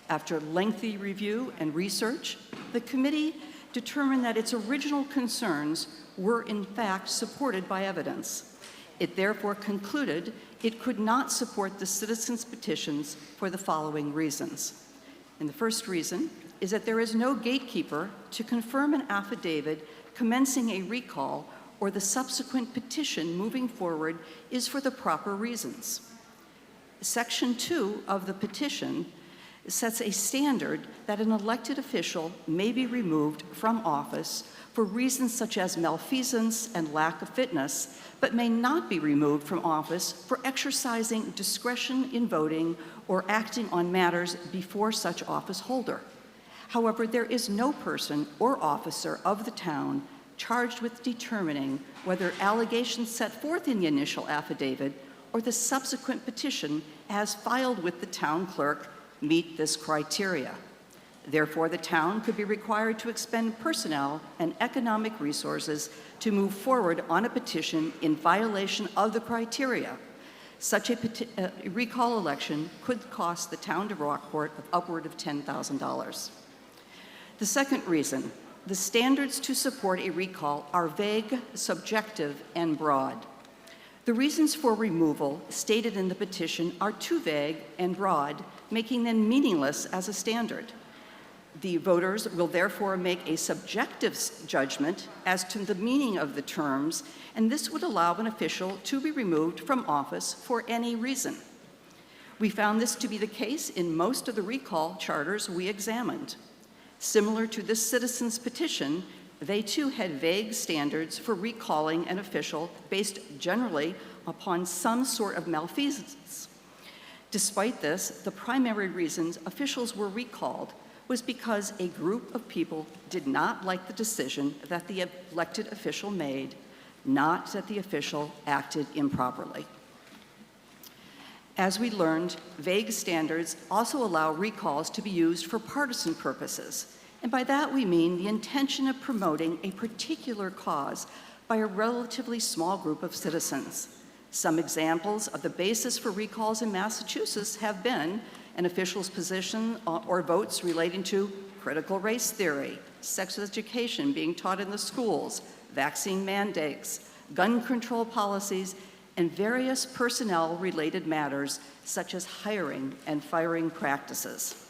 After lengthy review and research, the committee determined that its original concerns were in fact supported by evidence. It therefore concluded it could not support the citizens' petitions for the following reasons. And the first reason is that there is no gatekeeper to confirm an affidavit commencing a recall or the subsequent petition moving forward is for the proper reasons. Section 2 of the petition sets a standard that an elected official may be removed from office for reasons such as malfeasance and lack of fitness, but may not be removed from office for exercising discretion in voting or acting on matters before such office holder. However, there is no person or officer of the town charged with determining whether allegations set forth in the initial affidavit or the subsequent petition as filed with the town clerk meet this criteria. Therefore, the town could be required to expend personnel and economic resources to move forward on a petition in violation of the criteria. Such a recall election could cost the town of Rockport upward of $10,000. The second reason, the standards to support a recall are vague, subjective, and broad. The reasons for removal stated in the petition are too vague and broad, making them meaningless as a standard. The voters will therefore make a subjective judgment as to the meaning of the terms, and this would allow an official to be removed from office for any reason. We found this to be the case in most of the recall charters we examined. Similar to this citizen's petition, they too had vague standards for recalling an official based generally upon some sort of malfeasance. Despite this, the primary reasons officials were recalled was because a group of people did not like the decision that the elected official made, not that the official acted improperly. As we learned, vague standards also allow recalls to be used for partisan purposes, and by that we mean the intention of promoting a particular cause by a relatively small group of citizens. Some examples of the basis for recalls in Massachusetts have been an official's position or votes relating to critical race theory, sex education being taught in the schools, vaccine mandates, gun control policies, and various personnel-related matters such as hiring and firing practices.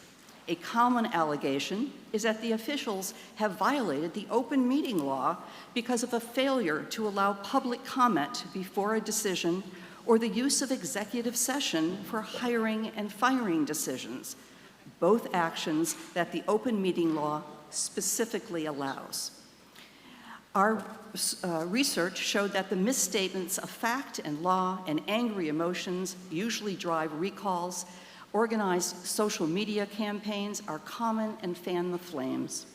A common allegation is that the officials have violated the open meeting law because of a failure to allow public comment before a decision or the use of executive session for hiring and firing decisions, both actions that the open meeting law specifically allows. Our research showed that the misstatements of fact and law and angry emotions usually drive recalls. Organized social media campaigns are common and fan the flames.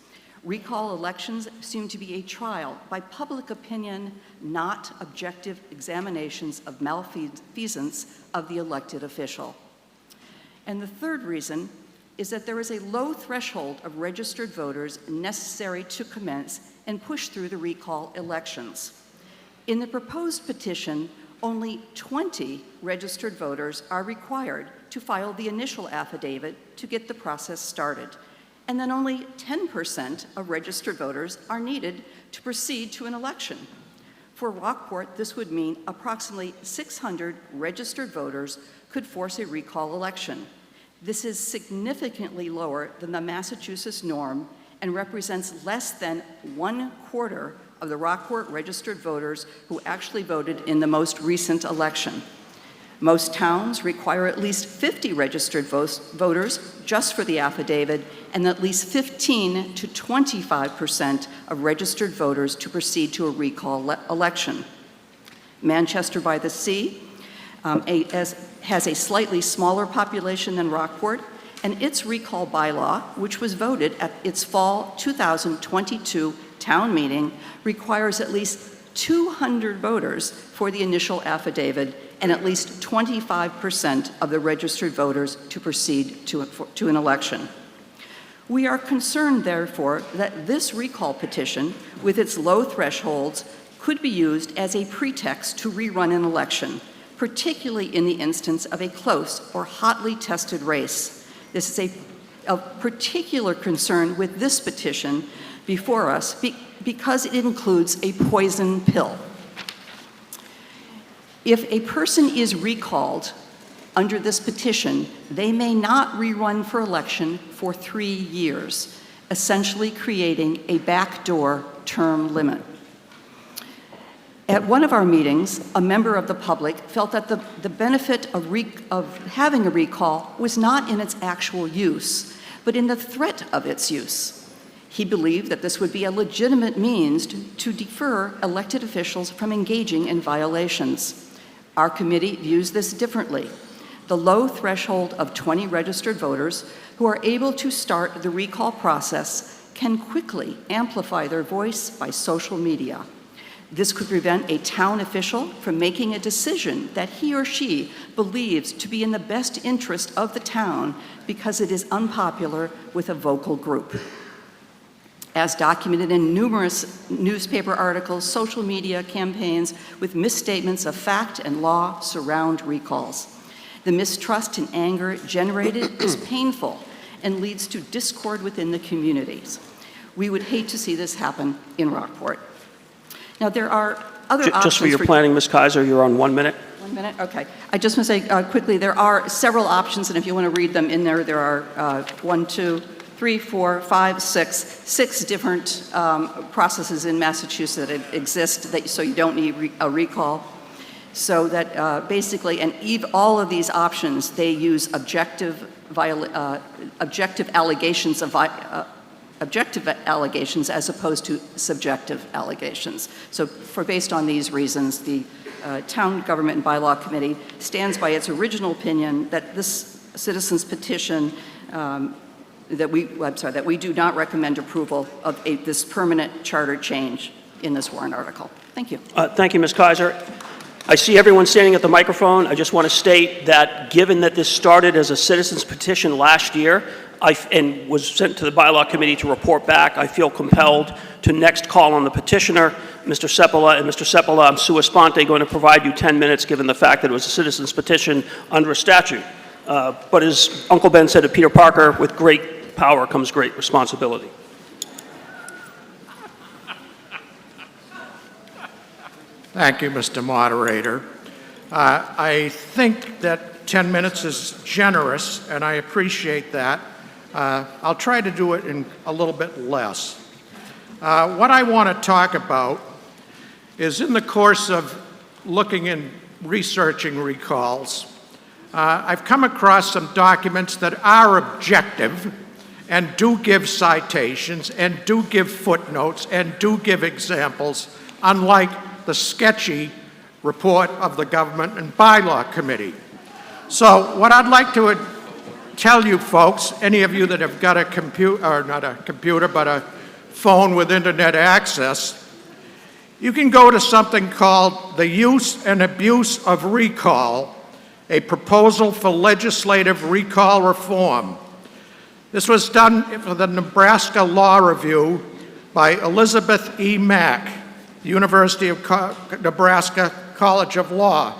Recall elections seem to be a trial by public opinion, not objective examinations of malfeasance of the elected official. And the third reason is that there is a low threshold of registered voters necessary to commence and push through the recall elections. In the proposed petition, only 20 registered voters are required to file the initial affidavit to get the process started, and then only 10% of registered voters are needed to proceed to an election. For Rockport, this would mean approximately 600 registered voters could force a recall election. This is significantly lower than the Massachusetts norm and represents less than 1/4 of the Rockport registered voters who actually voted in the most recent election. Most towns require at least 50 registered voters just for the affidavit and at least 15 to 25% of registered voters to proceed to a recall election. Manchester by the Sea has a slightly smaller population than Rockport, and its recall bylaw, which was voted at its fall 2022 town meeting, requires at least 200 voters for the initial affidavit, and at least 25% of the registered voters to proceed to an election. We are concerned, therefore, that this recall petition, with its low thresholds, could be used as a pretext to rerun an election, particularly in the instance of a close or hotly tested race. This is a particular concern with this petition before us because it includes a poison pill. If a person is recalled under this petition, they may not rerun for election for 3 years, essentially creating a backdoor term limit. At one of our meetings, a member of the public felt that the benefit of having a recall was not in its actual use, but in the threat of its use. He believed that this would be a legitimate means to defer elected officials from engaging in violations. Our committee views this differently. The low threshold of 20 registered voters who are able to start the recall process can quickly amplify their voice by social media. This could prevent a town official from making a decision that he or she believes to be in the best interest of the town because it is unpopular with a vocal group. As documented in numerous newspaper articles, social media campaigns with misstatements of fact and law surround recalls. The mistrust and anger generated is painful and leads to discord within the communities. We would hate to see this happen in Rockport. Now, there are other options. Just for your planning, Ms. Kaiser, you're on 1 minute. 1 minute? Okay. I just want to say quickly, there are several options, and if you want to read them in there, there are 1, 2, 3, 4, 5, 6 different processes in Massachusetts that exist, so you don't need a recall. So that basically, and all of these options, they use objective allegations as opposed to subjective allegations. So based on these reasons, the Town Government and Bylaw Committee stands by its original opinion that this citizens petition that we do not recommend approval of this permanent charter change in this warrant article. Thank you. Thank you, Ms. Kaiser. I see everyone standing at the microphone. I just want to state that given that this started as a citizens petition last year and was sent to the Bylaw Committee to report back, I feel compelled to next call on the petitioner, Mr. Seppola. And Mr. Seppola, I'm sua sponte going to provide you 10 minutes given the fact that it was a citizens petition under a statute. But as Uncle Ben said to Peter Parker, with great power comes great responsibility. Thank you, Mr. Moderator. I think that 10 minutes is generous, and I appreciate that. I'll try to do it in a little bit less. What I want to talk about is in the course of looking and researching recalls, I've come across some documents that are objective and do give citations and do give footnotes and do give examples, unlike the sketchy report of the Government and Bylaw Committee. So what I'd like to tell you folks, any of you that have got a computer, or not a computer, but a phone with internet access, you can go to something called The Use and Abuse of Recall, a proposal for legislative recall reform. This was done for the Nebraska Law Review by Elizabeth E. Mack, University of Nebraska College of Law.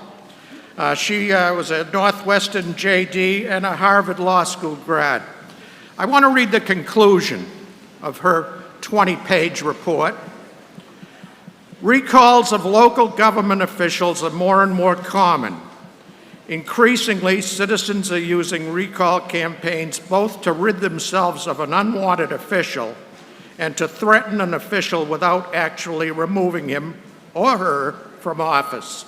She was a Northwestern JD and a Harvard Law School grad. I want to read the conclusion of her 20-page report. Recalls of local government officials are more and more common. Increasingly, citizens are using recall campaigns both to rid themselves of an unwanted official and to threaten an official without actually removing him or her from office.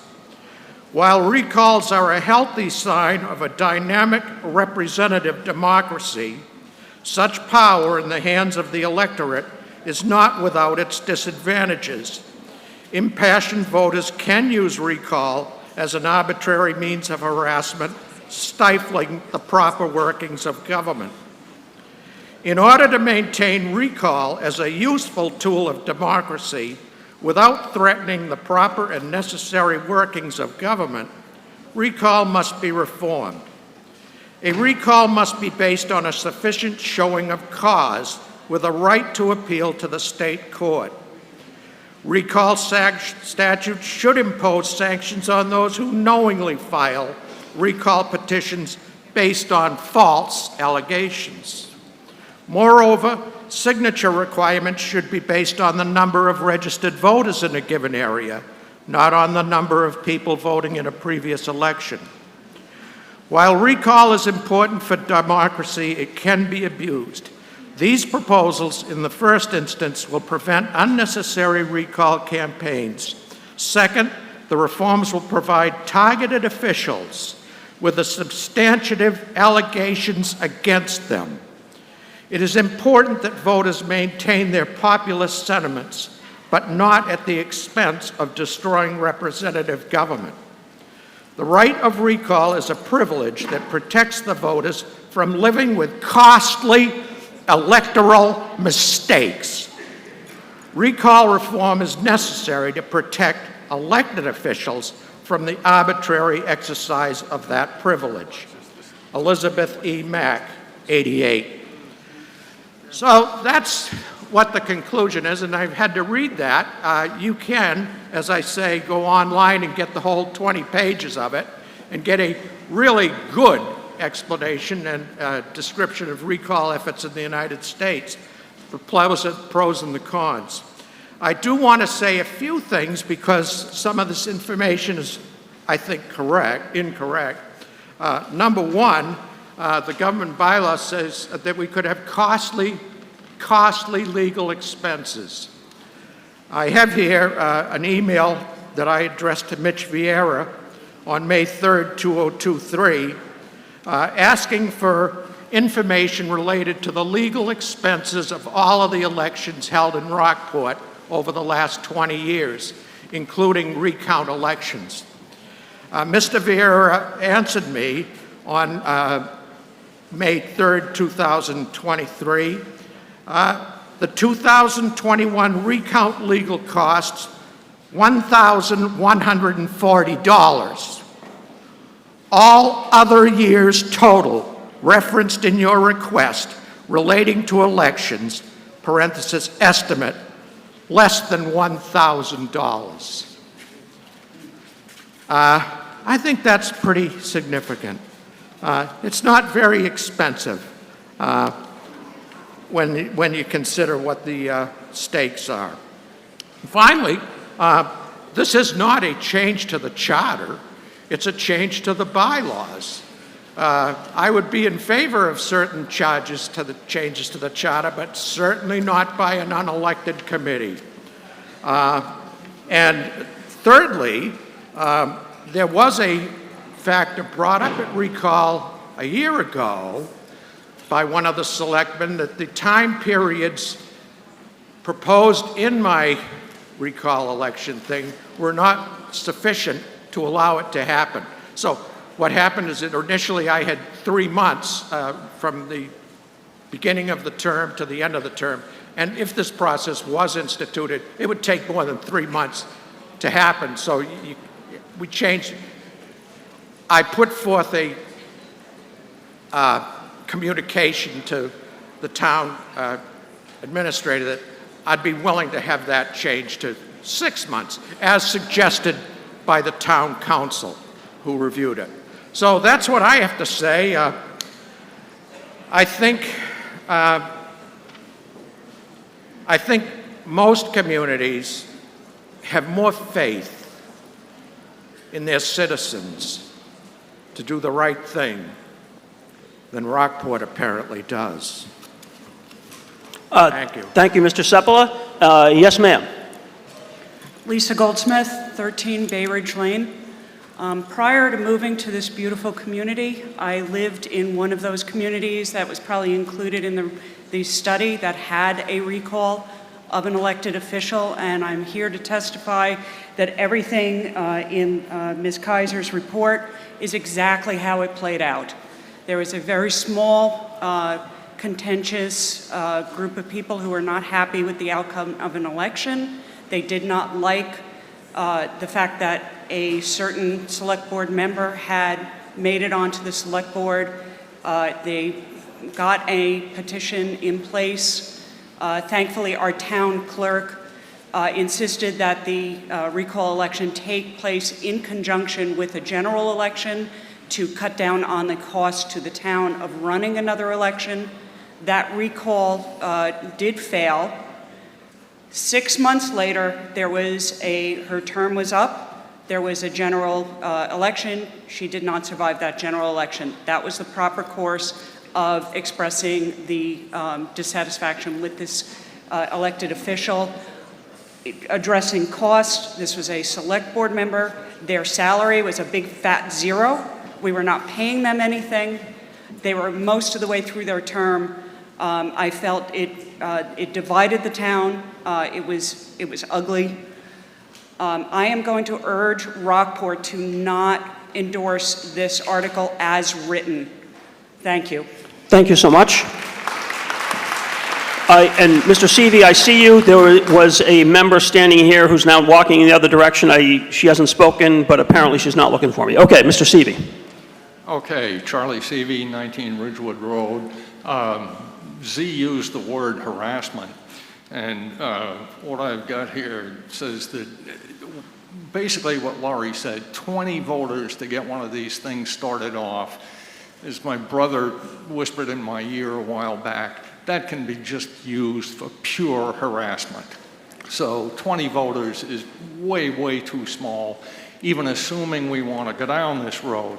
While recalls are a healthy sign of a dynamic representative democracy, such power in the hands of the electorate is not without its disadvantages. Impassioned voters can use recall as an arbitrary means of harassment, stifling the proper workings of government. In order to maintain recall as a useful tool of democracy, Without threatening the proper and necessary workings of government, recall must be reformed. A recall must be based on a sufficient showing of cause with a right to appeal to the state court. Recall statutes should impose sanctions on those who knowingly file recall petitions based on false allegations. Moreover, signature requirements should be based on the number of registered voters in a given area, not on the number of people voting in a previous election. While recall is important for democracy, it can be abused. These proposals, in the first instance, will prevent unnecessary recall campaigns. Second, the reforms will provide targeted officials with the substantive allegations against them. It is important that voters maintain their populist sentiments, but not at the expense of destroying representative government. The right of recall is a privilege that protects the voters from living with costly electoral mistakes. Recall reform is necessary to protect elected officials from the arbitrary exercise of that privilege. Elizabeth E. Mack, 88. So that's what the conclusion is, and I've had to read that. You can, as I say, go online and get the whole 20 pages of it and get a really good explanation and description of recall efforts in the United States, the pros and the cons. I do want to say a few things because some of this information is, I think, incorrect. Number one, the government bylaw says that we could have costly legal expenses. I have here an email that I addressed to Mitch Vieira on May 3rd, 2023, asking for information related to the legal expenses of all of the elections held in Rockport over the last 20 years, including recount elections. Mr. Vieira answered me on May 3rd, 2023. The 2021 recount legal costs $1,140. All other years total referenced in your request relating to elections, parenthesis estimate, less than $1,000. I think that's pretty significant. It's not very expensive when you consider what the stakes are. Finally, this is not a change to the charter, it's a change to the bylaws. I would be in favor of certain changes to the charter, but certainly not by an unelected committee. And thirdly, there was a factor brought up at recall a year ago by one of the selectmen that the time periods proposed in my recall election thing were not sufficient to allow it to happen. So what happened is that initially I had 3 months from the beginning of the term to the end of the term, and if this process was instituted, it would take more than 3 months to happen. So we changed. I put forth a communication to the town administrator that I'd be willing to have that changed to 6 months, as suggested by the town council who reviewed it. So that's what I have to say. I think most communities have more faith in their citizens to do the right thing than Rockport apparently does. Thank you. Thank you, Mr. Sepula. Yes, ma'am. Lisa Goldsmith, 13 Bay Ridge Lane. Prior to moving to this beautiful community, I lived in one of those communities that was probably included in the study that had a recall of an elected official, and I'm here to testify that everything in Ms. Kaiser's report is exactly how it played out. There was a very small, contentious group of people who were not happy with the outcome of an election. They did not like the fact that a certain select board member had made it onto the select board. They got a petition in place. Thankfully, our town clerk insisted that the recall election take place in conjunction with a general election to cut down on the cost to the town of running another election. That recall did fail. 6 months later, her term was up. There was a general election. She did not survive that general election. That was the proper course of expressing the dissatisfaction with this elected official. Addressing cost, this was a select board member. Their salary was a big fat zero. We were not paying them anything. They were most of the way through their term. I felt it divided the town. It was ugly. I am going to urge Rockport to not endorse this article as written. Thank you. Thank you so much. And Mr. Seavey, I see you. There was a member standing here who's now walking in the other direction. She hasn't spoken, but apparently she's not looking for me. Okay, Mr. Seavey. Okay, Charlie Seavey, 19 Ridgewood Road. Z used the word harassment, and what I've got here says that basically what Laurie said, 20 voters to get one of these things started off. As my brother whispered in my ear a while back, that can be just used for pure harassment. So 20 voters is way, way too small, even assuming we want to go down this road.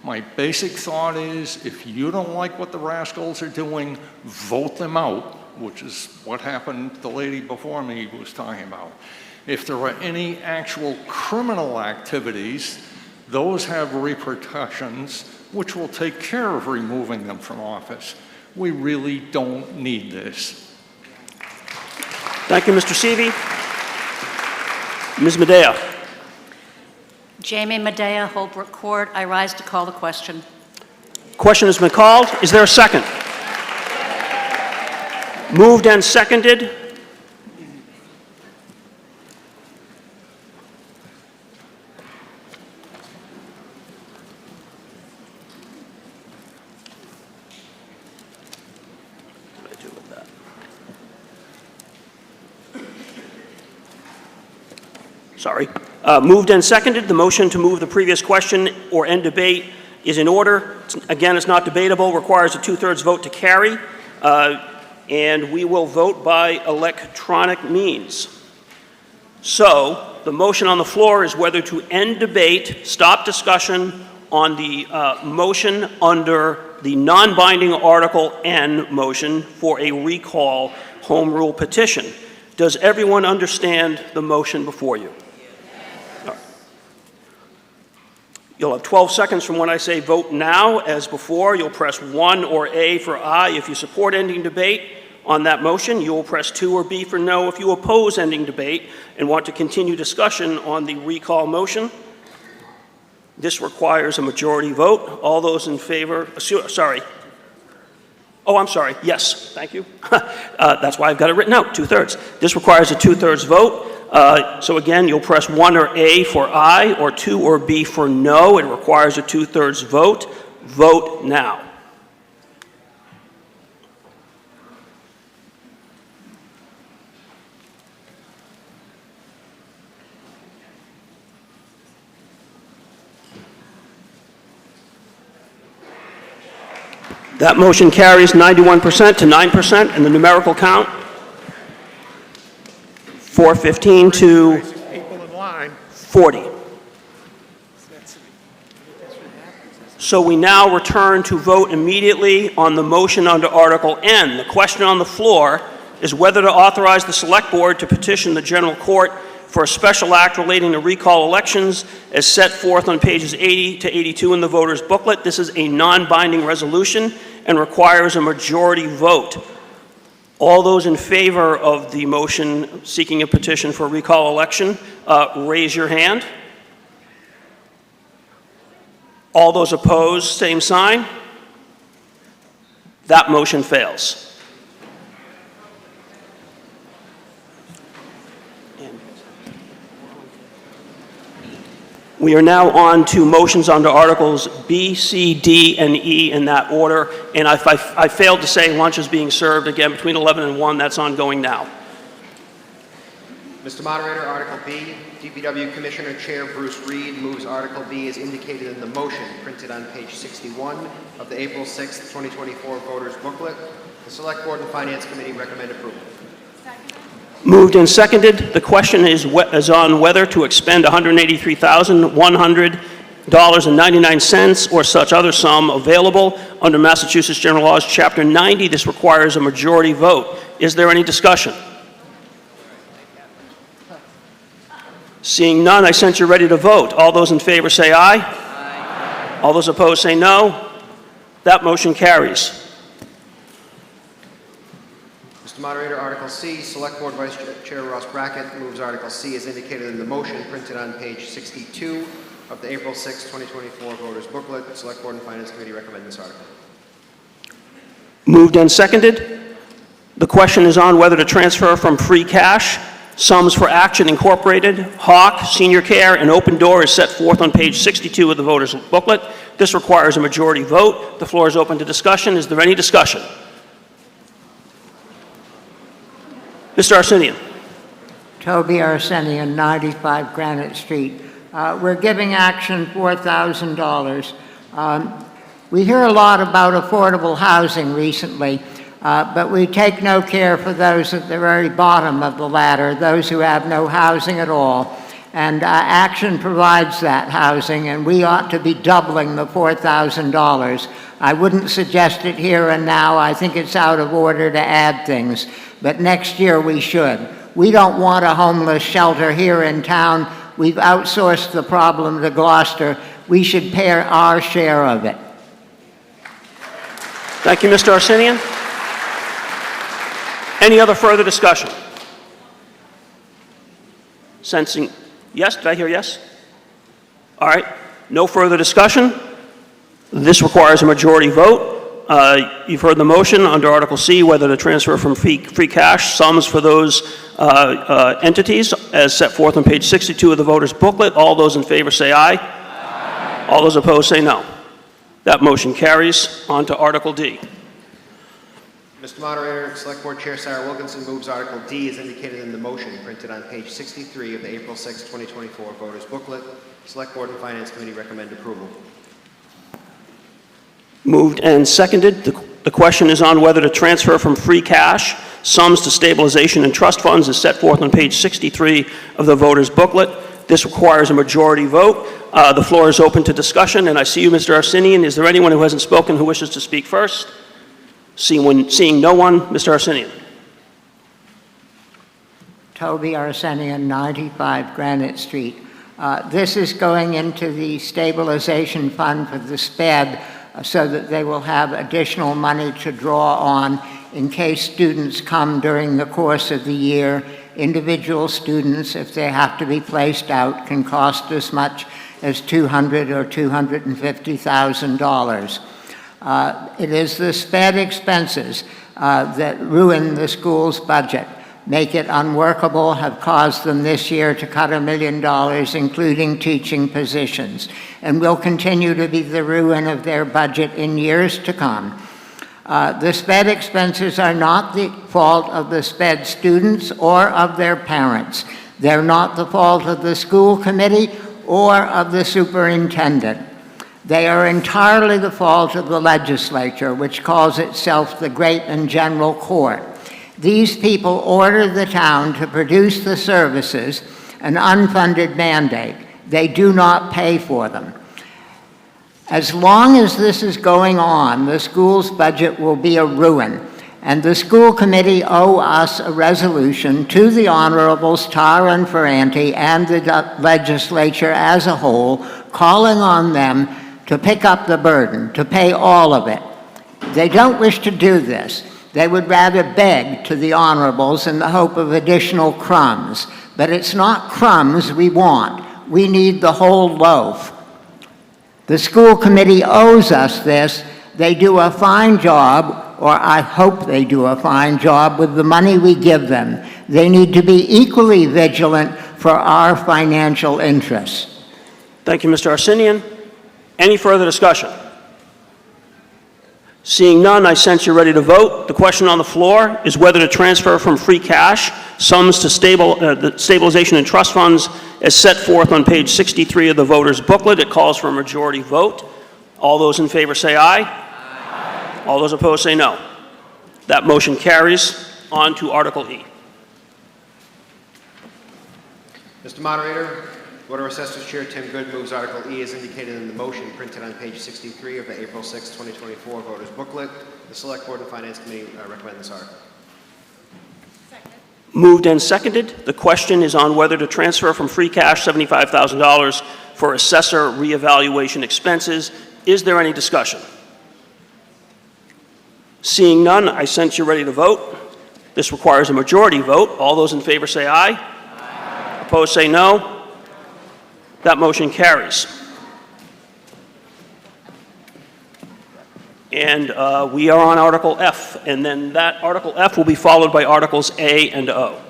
My basic thought is, if you don't like what the rascals are doing, vote them out, which is what happened, the lady before me was talking about. If there are any actual criminal activities, those have repercussions, which will take care of removing them from office. We really don't need this. Thank you, Mr. Seavey. Ms. Medea. Jamie Medea, Holbrook Court. I rise to call the question. Question has been called. Is there a second? Moved and seconded. Sorry. Moved and seconded. The motion to move the previous question or end debate is in order. Again, it's not debatable, requires a 2/3 vote to carry, and we will vote by electronic means. So, the motion on the floor is whether to end debate, stop discussion on the motion under the non-binding Article N motion for a recall home rule petition. Does everyone understand the motion before you? You'll have 12 seconds from when I say vote now. As before, you'll press 1 or A for aye if you support ending debate on that motion. You will press 2 or B for no if you oppose ending debate and want to continue discussion on the recall motion. This requires a majority vote. All those in favor, sorry. Oh, I'm sorry. Yes, thank you. That's why I've got it written out, 2/3. This requires a 2/3 vote. So again, you'll press 1 or A for aye or 2 or B for no. It requires a 2/3 vote. Vote now. That motion carries 91% to 9% in the numerical count. 415 to 40. So we now return to vote immediately on the motion under Article N. The question on the floor is whether to authorize the Select Board to petition the General Court for a special act relating to recall elections as set forth on pages 80 to 82 in the voter's booklet. This is a non-binding resolution and requires a majority vote. All those in favor of the motion seeking a petition for a recall election, raise your hand. All those opposed, same sign. That motion fails. We are now on to motions under Articles B, C, D, and E in that order. And I failed to say lunch is being served again between 11 and 1. That's ongoing now. Mr. Moderator, Article B, DPW Commissioner Chair Bruce Reed moves Article B as indicated in the motion printed on page 61 of the April 6, 2024 voters booklet. The Select Board and Finance Committee recommend approval. Moved and seconded. The question is on whether to expend $183,100.99 or such other sum available under Massachusetts General Laws, Chapter 90. This requires a majority vote. Is there any discussion? Seeing none, I sense you're ready to vote. All those in favor say aye. Aye. All those opposed say no. That motion carries. Mr. Moderator, Article C, Select Board Vice Chair Ross Brackett moves Article C as indicated in the motion printed on page 62 of the April 6, 2024 voters booklet. The Select Board and Finance Committee recommend this article. Moved and seconded. The question is on whether to transfer from free cash sums for Action Incorporated, Hawk, Senior Care, and Open Door is set forth on page 62 of the voters booklet. This requires a majority vote. The floor is open to discussion. Is there any discussion? Mr. Arsenian. Toby Arsenian, 95 Granite Street. We're giving Action $4,000. We hear a lot about affordable housing recently, but we take no care for those at the very bottom of the ladder, those who have no housing at all. And Action provides that housing, and we ought to be doubling the $4,000. I wouldn't suggest it here and now. I think it's out of order to add things. But next year we should. We don't want a homeless shelter here in town. We've outsourced the problem to Gloucester. We should pay our share of it. Thank you, Mr. Arsenian. Any other further discussion? Sensing yes? Did I hear yes? All right. No further discussion. This requires a majority vote. You've heard the motion under Article C, whether to transfer from free cash sums for those entities as set forth on page 62 of the voters booklet. All those in favor say aye. Aye. All those opposed say no. That motion carries. On to Article D. Mr. Moderator, Select Board Chair Sarah Wilkinson moves Article D as indicated in the motion printed on page 63 of the April 6, 2024 voters booklet. Select Board and Finance Committee recommend approval. Moved and seconded. The question is on whether to transfer from free cash sums to stabilization and trust funds as set forth on page 63 of the voters booklet. This requires a majority vote. The floor is open to discussion, and I see you, Mr. Arsenian. Is there anyone who hasn't spoken who wishes to speak first? Seeing no one, Mr. Arsenian. Toby Arsenian, 95 Granite Street. This is going into the stabilization fund for the SPED so that they will have additional money to draw on in case students come during the course of the year. Individual students, if they have to be placed out, can cost as much as $200,000 or $250,000. It is the SPED expenses that ruin the school's budget, make it unworkable, have caused them this year to cut $1 million, including teaching positions, and will continue to be the ruin of their budget in years to come. The SPED expenses are not the fault of the SPED students or of their parents. They're not the fault of the school committee or of the superintendent. They are entirely the fault of the legislature, which calls itself the Great and General Court. These people order the town to produce the services, an unfunded mandate. They do not pay for them. As long as this is going on, the school's budget will be a ruin, and the school committee owe us a resolution to the Honorables Tarr and Ferranti and the legislature as a whole, calling on them to pick up the burden, to pay all of it. They don't wish to do this. They would rather beg to the Honorables in the hope of additional crumbs. But it's not crumbs we want. We need the whole loaf. The school committee owes us this. They do a fine job. or I hope they do a fine job with the money we give them. They need to be equally vigilant for our financial interests. Thank you, Mr. Arsenian. Any further discussion? Seeing none, I sense you're ready to vote. The question on the floor is whether to transfer from free cash sums to the stabilization and trust funds as set forth on page 63 of the voter's booklet. It calls for a majority vote. All those in favor say aye. Aye. All those opposed say no. That motion carries. On to Article E. Mr. Moderator, Board of Assessors Chair Tim Good moves Article E as indicated in the motion printed on page 63 of the April 6, 2024 voters booklet. The Select Board and Finance Committee recommend this article. Moved and seconded. The question is on whether to transfer from free cash $75,000 for assessor reevaluation expenses. Is there any discussion? Seeing none, I sense you're ready to vote. This requires a majority vote. All those in favor say aye. Aye. Opposed say no. That motion carries. And we are on Article F, and then that Article F will be followed by Articles A and O.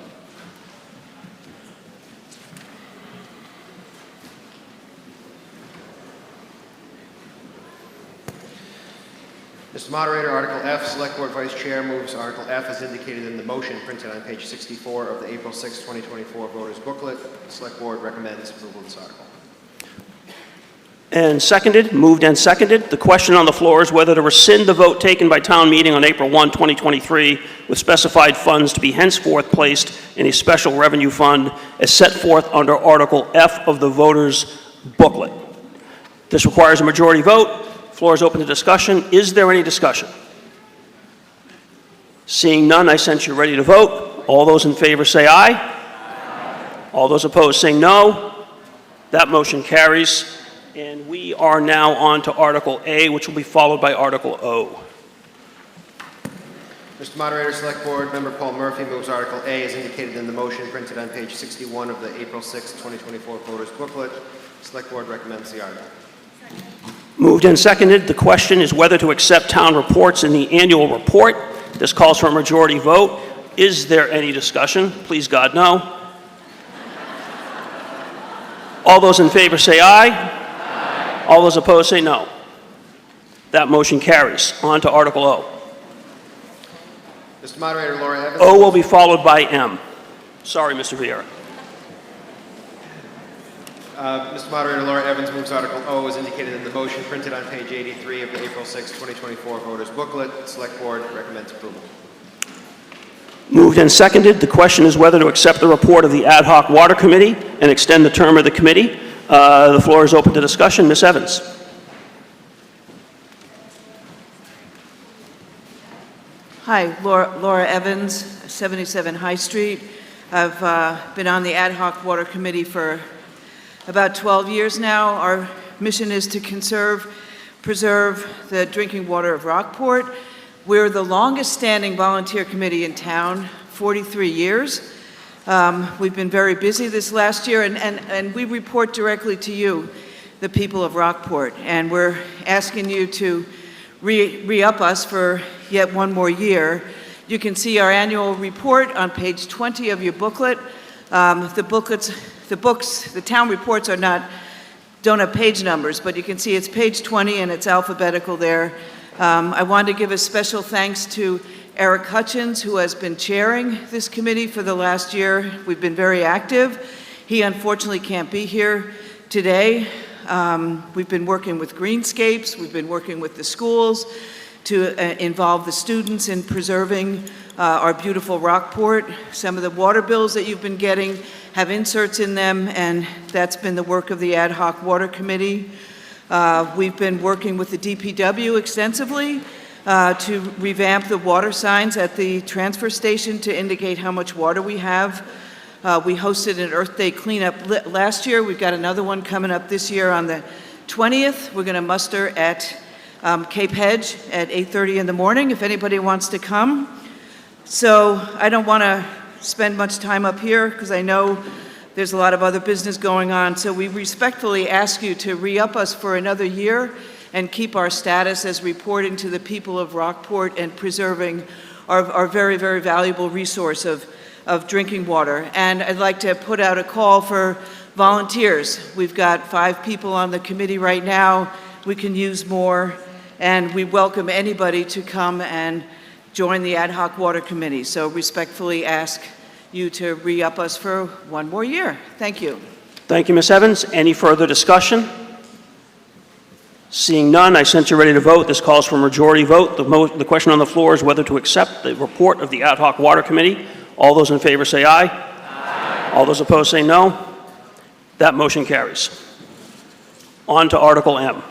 Mr. Moderator, Article F, Select Board Vice Chair moves Article F as indicated in the motion printed on page 64 of the April 6, 2024 voters booklet. The Select Board recommends approval of this article. And seconded, moved and seconded. The question on the floor is whether to rescind the vote taken by town meeting on April 1, 2023, with specified funds to be henceforth placed in a special revenue fund as set forth under Article F of the voters booklet. This requires a majority vote. Floor is open to discussion. Is there any discussion? Seeing none, I sense you're ready to vote. All those in favor say aye. Aye. All those opposed say no. That motion carries. And we are now on to Article A, which will be followed by Article O. Mr. Moderator, Select Board Member Paul Murphy moves Article A as indicated in the motion printed on page 61 of the April 6, 2024 voters booklet. Select Board recommends the article. Moved and seconded. The question is whether to accept town reports in the annual report. This calls for a majority vote. Is there any discussion? Please, God, no. All those in favor say aye. Aye. All those opposed say no. That motion carries. On to Article O. Mr. Moderator, Laura Evans. O will be followed by M. Sorry, Mr. Vieira. Mr. Moderator, Laura Evans moves Article O as indicated in the motion printed on page 83 of the April 6, 2024 voters booklet. Select Board recommends approval. Moved and seconded. The question is whether to accept the report of the Ad Hoc Water Committee and extend the term of the committee. The floor is open to discussion. Ms. Evans. Hi, Laura Evans, 77 High Street. I've been on the Ad Hoc Water Committee for about 12 years now. Our mission is to preserve the drinking water of Rockport. We're the longest standing volunteer committee in town, 43 years. We've been very busy this last year, and we report directly to you, the people of Rockport, and we're asking you to re-up us for yet one more year. You can see our annual report on page 20 of your booklet. The town reports don't have page numbers, but you can see it's page 20 and it's alphabetical there. I want to give a special thanks to Eric Hutchins, who has been chairing this committee for the last year. We've been very active. He unfortunately can't be here today. We've been working with Greenscapes, we've been working with the schools to involve the students in preserving our beautiful Rockport. Some of the water bills that you've been getting have inserts in them, and that's been the work of the Ad Hoc Water Committee. We've been working with the DPW extensively to revamp the water signs at the transfer station to indicate how much water we have. We hosted an Earth Day cleanup last year. We've got another one coming up this year on the 20th. We're going to muster at Cape Hedge at 8:30 in the morning if anybody wants to come. So I don't want to spend much time up here because I know there's a lot of other business going on. So we respectfully ask you to re-up us for another year and keep our status as reporting to the people of Rockport and preserving our very, very valuable resource of drinking water. And I'd like to put out a call for volunteers. We've got 5 people on the committee right now. We can use more, and we welcome anybody to come and join the Ad Hoc Water Committee. So respectfully ask you to re-up us for 1 more year. Thank you. Thank you, Ms. Evans. Any further discussion? Seeing none, I sense you're ready to vote. This calls for a majority vote. The question on the floor is whether to accept the report of the Ad Hoc Water Committee. All those in favor say aye. Aye. All those opposed say no. That motion carries. On to Article M.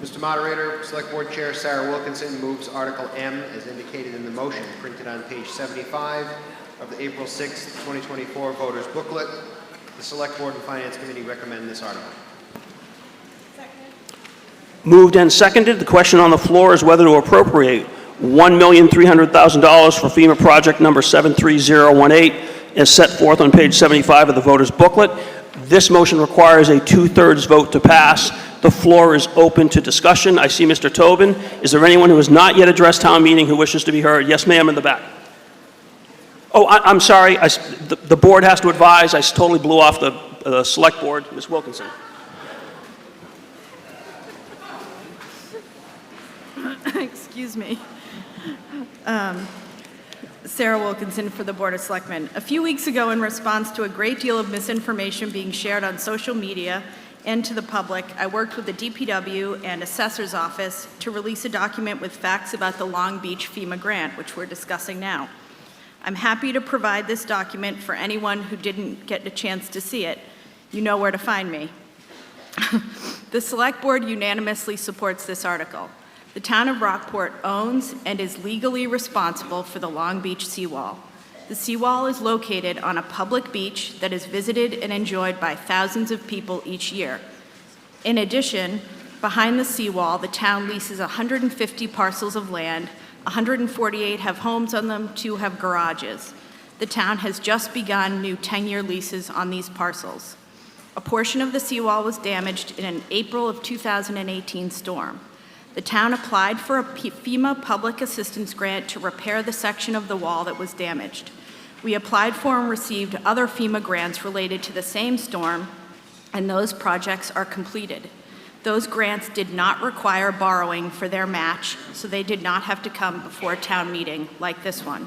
Mr. Moderator, Select Board Chair Sarah Wilkinson moves Article M as indicated in the motion printed on page 75 of the April 6, 2024 voters booklet. The Select Board and Finance Committee recommend this article. Moved and seconded. The question on the floor is whether to appropriate $1,300,000 for FEMA project number 73018 as set forth on page 75 of the voters booklet. This motion requires a 2/3 vote to pass. The floor is open to discussion. I see Mr. Tobin. Is there anyone who has not yet addressed town meeting who wishes to be heard? Yes, ma'am, in the back. Oh, I'm sorry. The board has to advise. I totally blew off the select board. Ms. Wilkinson. Excuse me. Sarah Wilkinson for the Board of Selectmen. A few weeks ago, in response to a great deal of misinformation being shared on social media and to the public, I worked with the DPW and Assessor's Office to release a document with facts about the Long Beach FEMA grant, which we're discussing now. I'm happy to provide this document for anyone who didn't get a chance to see it. You know where to find me. The Select Board unanimously supports this article. The town of Rockport owns and is legally responsible for the Long Beach seawall. The seawall is located on a public beach that is visited and enjoyed by thousands of people each year. In addition, behind the seawall, the town leases 150 parcels of land. 148 have homes on them, 2 have garages. The town has just begun new 10-year leases on these parcels. A portion of the seawall was damaged in an April of 2018 storm. The town applied for a FEMA public assistance grant to repair the section of the wall that was damaged. We applied for and received other FEMA grants related to the same storm, and those projects are completed. Those grants did not require borrowing for their match, so they did not have to come before town meeting like this one.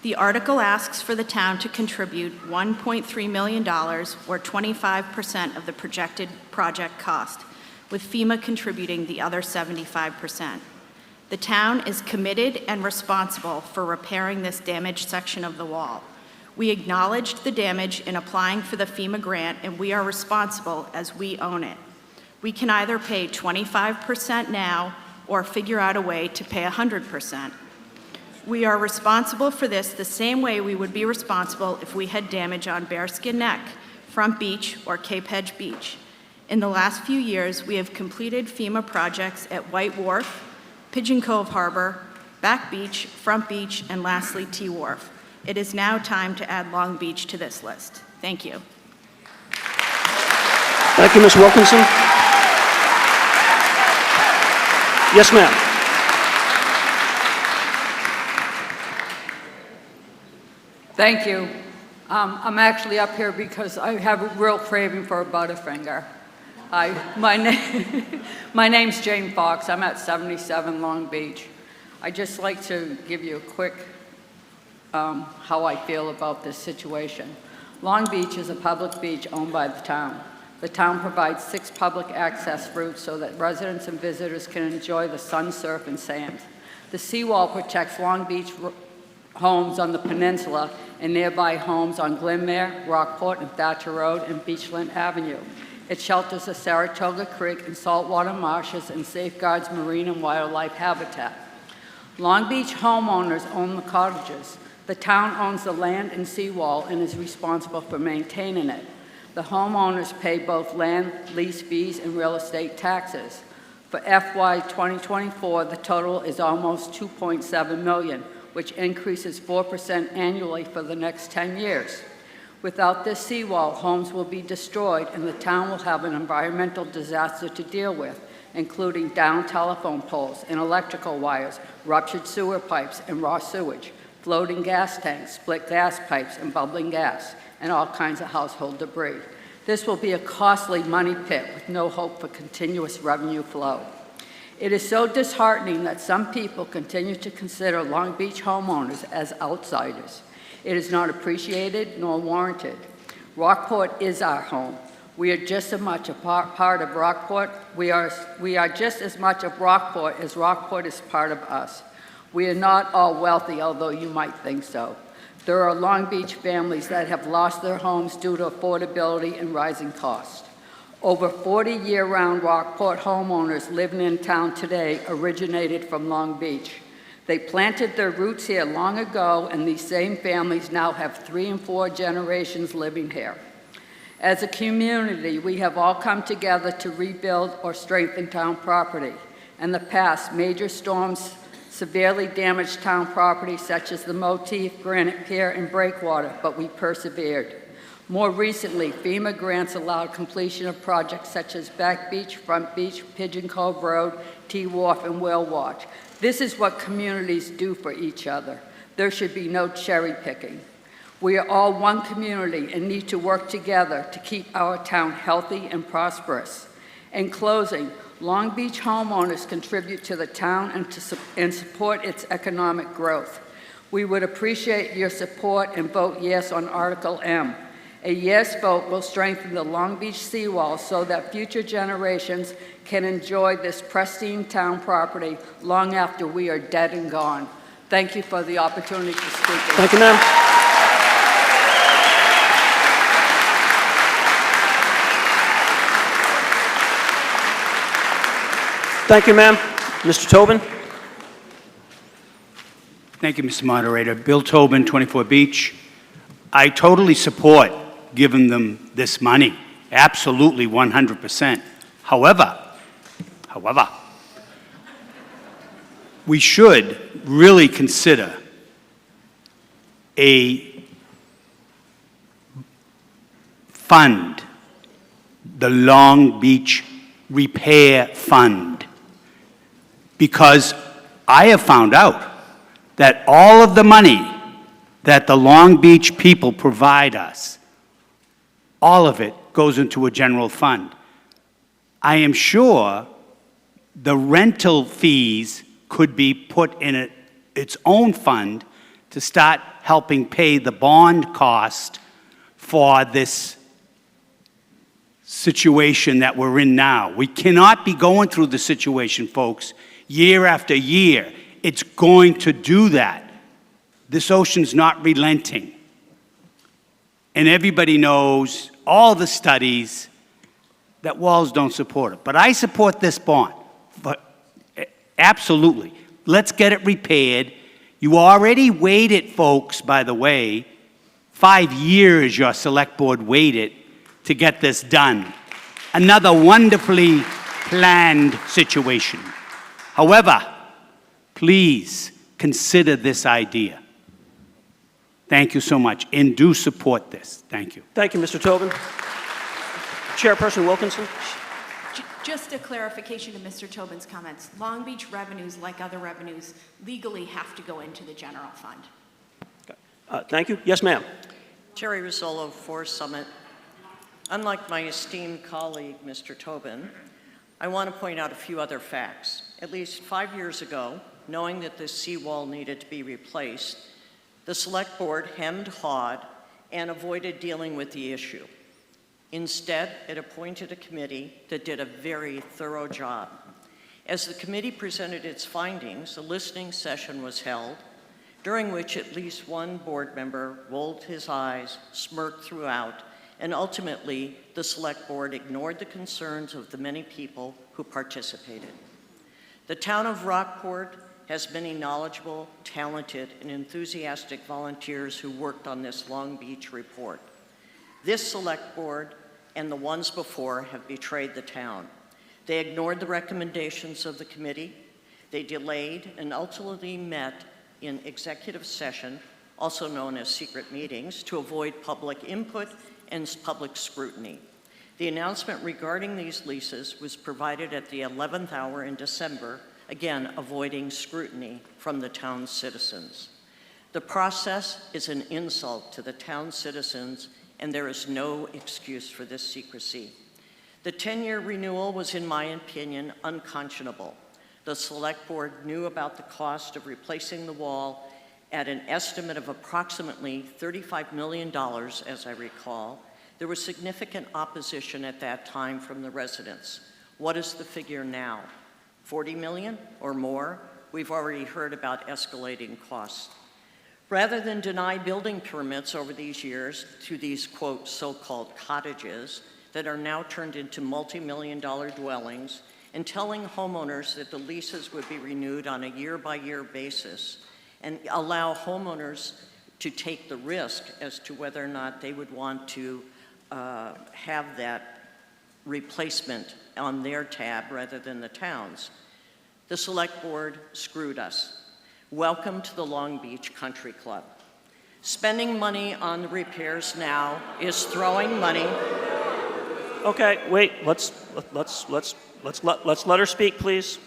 The article asks for the town to contribute $1.3 million, or 25% of the projected project cost, with FEMA contributing the other 75%. The town is committed and responsible for repairing this damaged section of the wall. We acknowledged the damage in applying for the FEMA grant, and we are responsible as we own it. We can either pay 25% now or figure out a way to pay 100%. We are responsible for this the same way we would be responsible if we had damage on Bearskin Neck, Front Beach, or Cape Hedge Beach. In the last few years, we have completed FEMA projects at White Wharf, Pigeon Cove Harbor, Back Beach, Front Beach, and lastly, T Wharf. It is now time to add Long Beach to this list. Thank you. Thank you, Ms. Wilkinson. Yes, ma'am. Thank you. I'm actually up here because I have a real craving for a Butterfinger. My name's Jane Fox. I'm at 77 Long Beach. I'd just like to give you a quick how I feel about this situation. Long Beach is a public beach owned by the town. The town provides 6 public access routes so that residents and visitors can enjoy the sun, surf, and sand. The seawall protects Long Beach homes on the peninsula and nearby homes on Glenmere, Rockport, and Thatcher Road, and Beachland Avenue. It shelters the Saratoga Creek and saltwater marshes and safeguards marine and wildlife habitat. Long Beach homeowners own the cottages. The town owns the land and seawall and is responsible for maintaining it. The homeowners pay both land lease fees and real estate taxes. For FY 2024, the total is almost $2.7 million, which increases 4% annually for the next 10 years. Without this seawall, homes will be destroyed and the town will have an environmental disaster to deal with, including downed telephone poles and electrical wires, ruptured sewer pipes and raw sewage, floating gas tanks, split gas pipes and bubbling gas, and all kinds of household debris. This will be a costly money pit with no hope for continuous revenue flow. It is so disheartening that some people continue to consider Long Beach homeowners as outsiders. It is not appreciated nor warranted. Rockport is our home. We are just as much a part of Rockport. We are just as much of Rockport as Rockport is part of us. We are not all wealthy, although you might think so. There are Long Beach families that have lost their homes due to affordability and rising costs. Over 40 year-round Rockport homeowners living in town today originated from Long Beach. They planted their roots here long ago, and these same families now have 3 and 4 generations living here. As a community, we have all come together to rebuild or strengthen town property. In the past, major storms severely damaged town property such as the Motif, Granite Pier, and Breakwater, but we persevered. More recently, FEMA grants allowed completion of projects such as Back Beach, Front Beach, Pigeon Cove Road, T-Wharf, and Whale Watch. This is what communities do for each other. There should be no cherry picking. We are all one community and need to work together to keep our town healthy and prosperous. In closing, Long Beach homeowners contribute to the town and support its economic growth. We would appreciate your support and vote yes on Article M. A yes vote will strengthen the Long Beach seawall so that future generations can enjoy this pristine town property long after we are dead and gone. Thank you for the opportunity to speak. Thank you, ma'am. Thank you, ma'am. Mr. Tobin. Thank you, Mr. Moderator. Bill Tobin, 24 Beach. I totally support giving them this money. Absolutely, 100%. However, we should really consider a fund, the Long Beach Repair Fund, because I have found out that all of the money that the Long Beach people provide us, all of it goes into a general fund. I am sure the rental fees could be put in its own fund to start helping pay the bond cost for this situation that we're in now. We cannot be going through the situation, folks, year after year. It's going to do that. This ocean's not relenting. And everybody knows, all the studies, that walls don't support it. But I support this bond. But absolutely. Let's get it repaired. You already waited, folks, by the way. 5 years your select board waited to get this done. Another wonderfully planned situation. However, please consider this idea. Thank you so much, and do support this. Thank you. Thank you, Mr. Tobin. Chairperson Wilkinson. Just a clarification to Mr. Tobin's comments. Long Beach revenues, like other revenues, legally have to go into the general fund. Thank you. Yes, ma'am. Terry Rizzolo, for Summit. Unlike my esteemed colleague, Mr. Tobin, I want to point out a few other facts. At least 5 years ago, knowing that this seawall needed to be replaced, the Select Board hemmed, hawed, and avoided dealing with the issue. Instead, it appointed a committee that did a very thorough job. As the committee presented its findings, a listening session was held, during which at least one board member rolled his eyes, smirked throughout, and ultimately the Select Board ignored the concerns of the many people who participated. The town of Rockport has many knowledgeable, talented, and enthusiastic volunteers who worked on this Long Beach report. This Select Board and the ones before have betrayed the town. They ignored the recommendations of the committee. They delayed and ultimately met in executive session also known as secret meetings, to avoid public input and public scrutiny. The announcement regarding these leases was provided at the 11th hour in December, again avoiding scrutiny from the town's citizens. The process is an insult to the town's citizens, and there is no excuse for this secrecy. The 10-year renewal was, in my opinion, unconscionable. The Select Board knew about the cost of replacing the wall at an estimate of approximately $35 million, as I recall. There was significant opposition at that time from the residents. What is the figure now? 40 million or more? We've already heard about escalating costs. Rather than deny building permits over these years to these, quote, so-called cottages that are now turned into multi-million-dollar dwellings, and telling homeowners that the leases would be renewed on a year-by-year basis, and allow homeowners to take the risk as to whether or not they would want to have that replacement on their tab rather than the town's. The Select Board screwed us. Welcome to the Long Beach Country Club. Spending money on the repairs now is throwing money. Okay, wait, let's let her speak, please.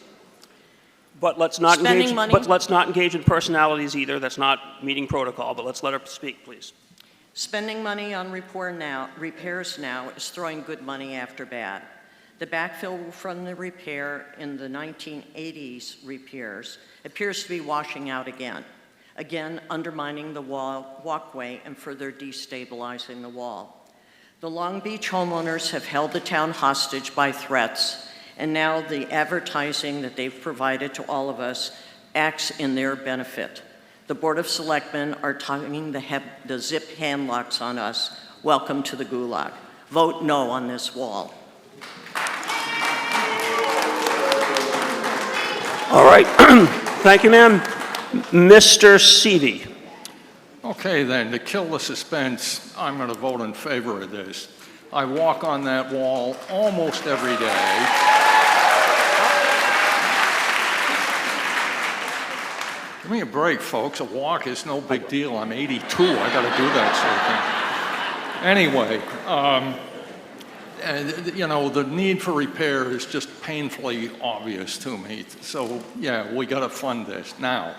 But let's not engage in personalities either. That's not meeting protocol, but let's let her speak, please. Spending money on repairs now is throwing good money after bad. The backfill from the repair in the 1980s repairs appears to be washing out again undermining the walkway and further destabilizing the wall. The Long Beach homeowners have held the town hostage by threats, and now the advertising that they've provided to all of us acts in their benefit. The Board of Selectmen are tightening the zip hand locks on us. Welcome to the gulag. Vote no on this wall. All right. Thank you, ma'am. Mr. Seavey. Okay, then, to kill the suspense, I'm going to vote in favor of this. I walk on that wall almost every day. Give me a break, folks. A walk is no big deal. I'm 82. I got to do that sort of thing. Anyway, you know, the need for repair is just painfully obvious to me. So, yeah, we got to fund this. Now,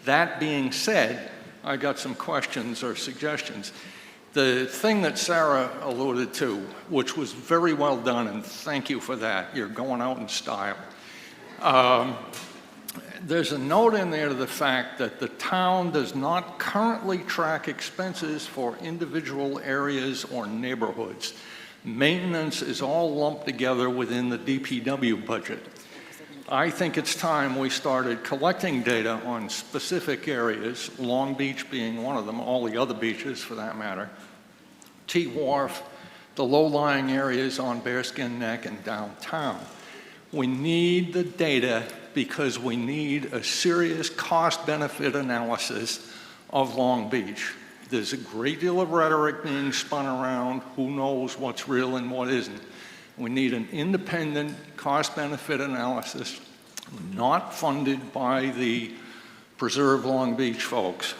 that being said, I got some questions or suggestions. The thing that Sarah alluded to, which was very well done, and thank you for that. You're going out in style. There's a note in there to the fact that the town does not currently track expenses for individual areas or neighborhoods. Maintenance is all lumped together within the DPW budget. I think it's time we started collecting data on specific areas, Long Beach being one of them, all the other beaches for that matter, T Wharf, the low-lying areas on Bearskin Neck and downtown. We need the data because we need a serious cost-benefit analysis of Long Beach. There's a great deal of rhetoric being spun around. Who knows what's real and what isn't? We need an independent cost-benefit analysis, not funded by the Preserve Long Beach folks.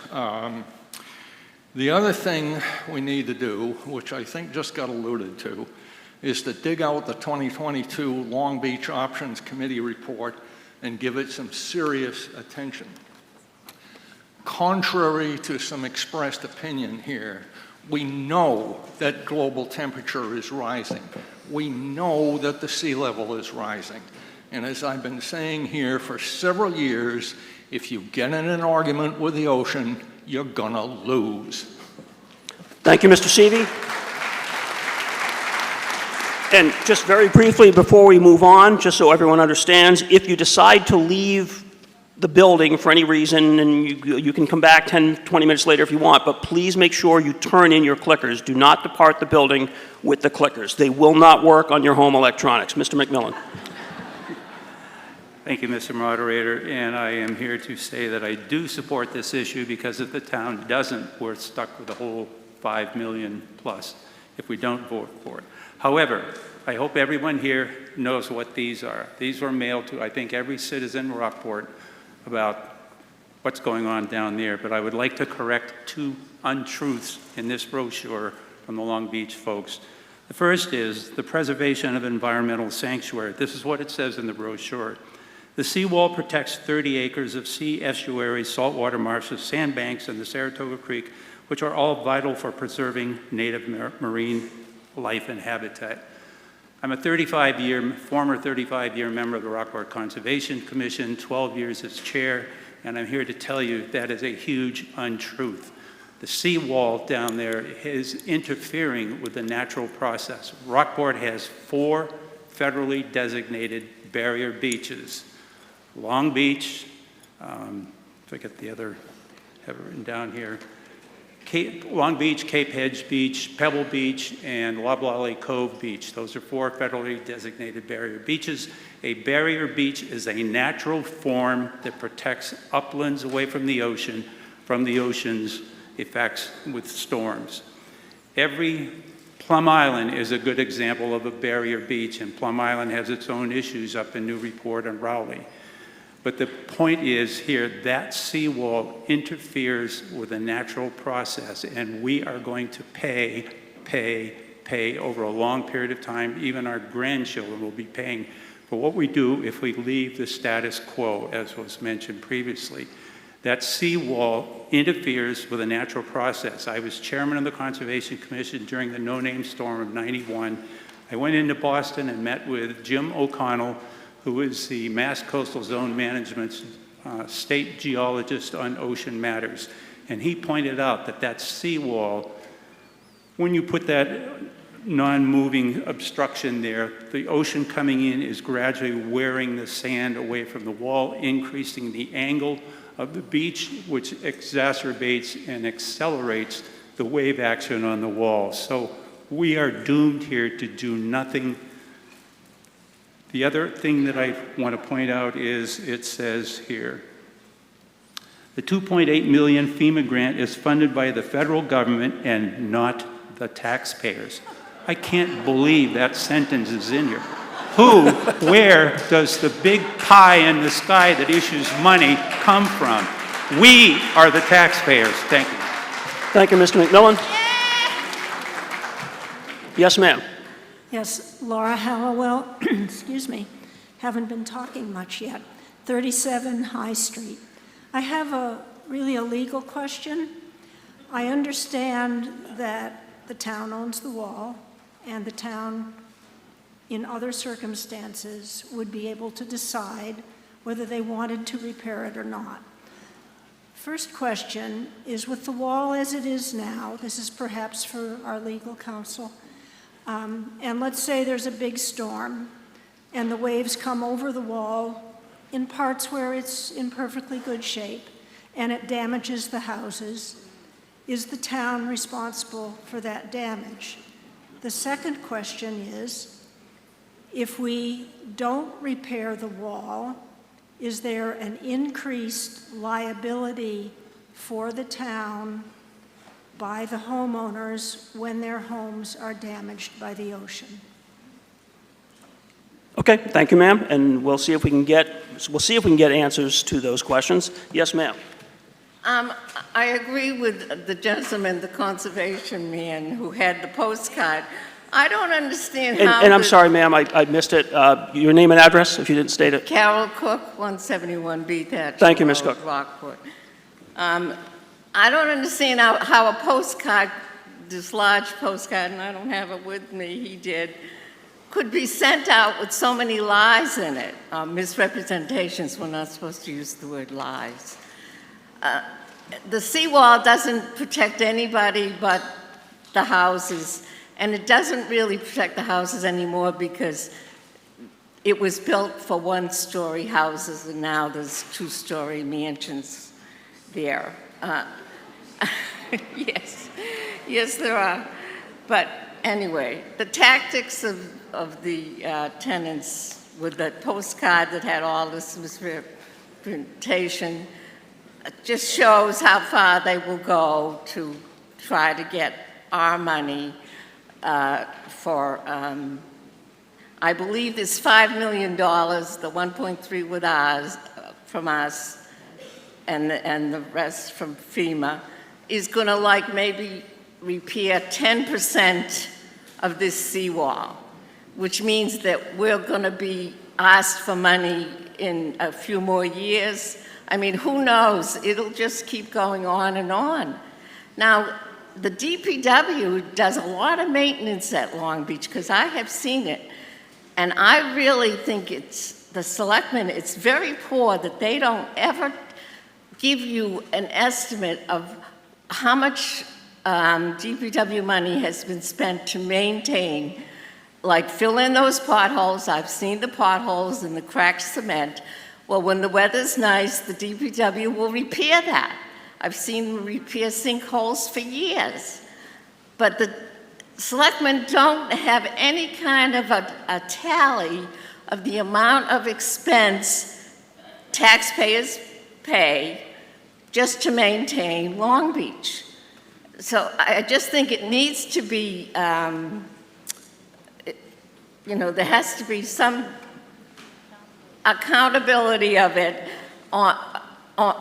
The other thing we need to do, which I think just got alluded to, is to dig out the 2022 Long Beach Options Committee report and give it some serious attention. Contrary to some expressed opinion here, we know that global temperature is rising. We know that the sea level is rising. And as I've been saying here for several years, if you get in an argument with the ocean, you're gonna lose. Thank you, Mr. Seavey. And just very briefly before we move on, just so everyone understands, if you decide to leave the building for any reason, and you can come back 10, 20 minutes later if you want, but please make sure you turn in your clickers. Do not depart the building with the clickers. They will not work on your home electronics. Mr. McMillan. Thank you, Mr. Moderator, and I am here to say that I do support this issue because if the town doesn't, we're stuck with the whole $5 million plus if we don't vote for it. However, I hope everyone here knows what these are. These were mailed to, I think, every citizen in Rockport about what's going on down there, but I would like to correct 2 untruths in this brochure from the Long Beach folks. The first is the preservation of environmental sanctuary. This is what it says in the brochure. The seawall protects 30 acres of sea estuaries, saltwater marshes, sandbanks, and the Saratoga Creek, which are all vital for preserving native marine life and habitat. I'm a former 35-year member of the Rockport Conservation Commission, 12 years as chair, and I'm here to tell you that is a huge untruth. The seawall down there is interfering with the natural process. Rockport has 4 federally designated barrier beaches. Long Beach, forget the other, have it written down here. Long Beach, Cape Hedge Beach, Pebble Beach, and Loblolly Cove Beach. Those are 4 federally designated barrier beaches. A barrier beach is a natural form that protects uplands away from the ocean, from the ocean's effects with storms. Plum Island is a good example of a barrier beach, and Plum Island has its own issues up in Newburyport and Rowley. But the point is here, that seawall interferes with a natural process, and we are going to pay over a long period of time. Even our grandchildren will be paying for what we do if we leave the status quo, as was mentioned previously. That seawall interferes with a natural process. I was chairman of the Conservation Commission during the no-name storm of '91. I went into Boston and met with Jim O'Connell, who is the Mass Coastal Zone Management's state geologist on ocean matters. And he pointed out that that seawall, when you put that non-moving obstruction there, the ocean coming in is gradually wearing the sand away from the wall, increasing the angle of the beach, which exacerbates and accelerates the wave action on the wall. So we are doomed here to do nothing. The other thing that I want to point out is it says here, the $2.8 million FEMA grant is funded by the federal government and not the taxpayers. I can't believe that sentence is in here. Where does the big pie in the sky that issues money come from? We are the taxpayers. Thank you. Thank you, Mr. McMillan. Yes, ma'am. Yes, Laura Hallowell, excuse me, haven't been talking much yet. 37 High Street. I have really a legal question. I understand that the town owns the wall, and the town, in other circumstances, would be able to decide whether they wanted to repair it or not. First question is, with the wall as it is now, this is perhaps for our legal counsel, and let's say there's a big storm and the waves come over the wall in parts where it's in perfectly good shape and it damages the houses. Is the town responsible for that damage? The second question is, if we don't repair the wall, is there an increased liability for the town by the homeowners when their homes are damaged by the ocean? Okay, thank you, ma'am, and we'll see if we can get answers to those questions. Yes, ma'am. I agree with the gentleman, the conservation man who had the postcard. I don't understand how. And I'm sorry, ma'am, I missed it. Your name and address, if you didn't state it. Carol Cook, 171 B Thatcher. Thank you, Ms. Cook. Rockport. I don't understand how a postcard, this large postcard, and I don't have it with me, he did, could be sent out with so many lies in it. Misrepresentations, we're not supposed to use the word lies. The seawall doesn't protect anybody but the houses, and it doesn't really protect the houses anymore because it was built for one-story houses, and now there's two-story mansions there. Yes, there are. But anyway, the tactics of the tenants with that postcard that had all this misrepresentation just shows how far they will go to try to get our money for, I believe there's $5 million, the 1.3 with ours, from us, and the rest from FEMA is going to like maybe repair 10% of this seawall, which means that we're going to be asked for money in a few more years. I mean, who knows? It'll just keep going on and on. Now, the DPW does a lot of maintenance at Long Beach because I have seen it. And I really think it's the selectmen, it's very poor that they don't ever give you an estimate of how much DPW money has been spent to maintain, like fill in those potholes. I've seen the potholes and the cracked cement. Well, when the weather's nice, the DPW will repair that. I've seen them repair sinkholes for years. But the selectmen don't have any kind of a tally of the amount of expense taxpayers pay just to maintain Long Beach. So I just think it needs to be, there has to be some accountability of it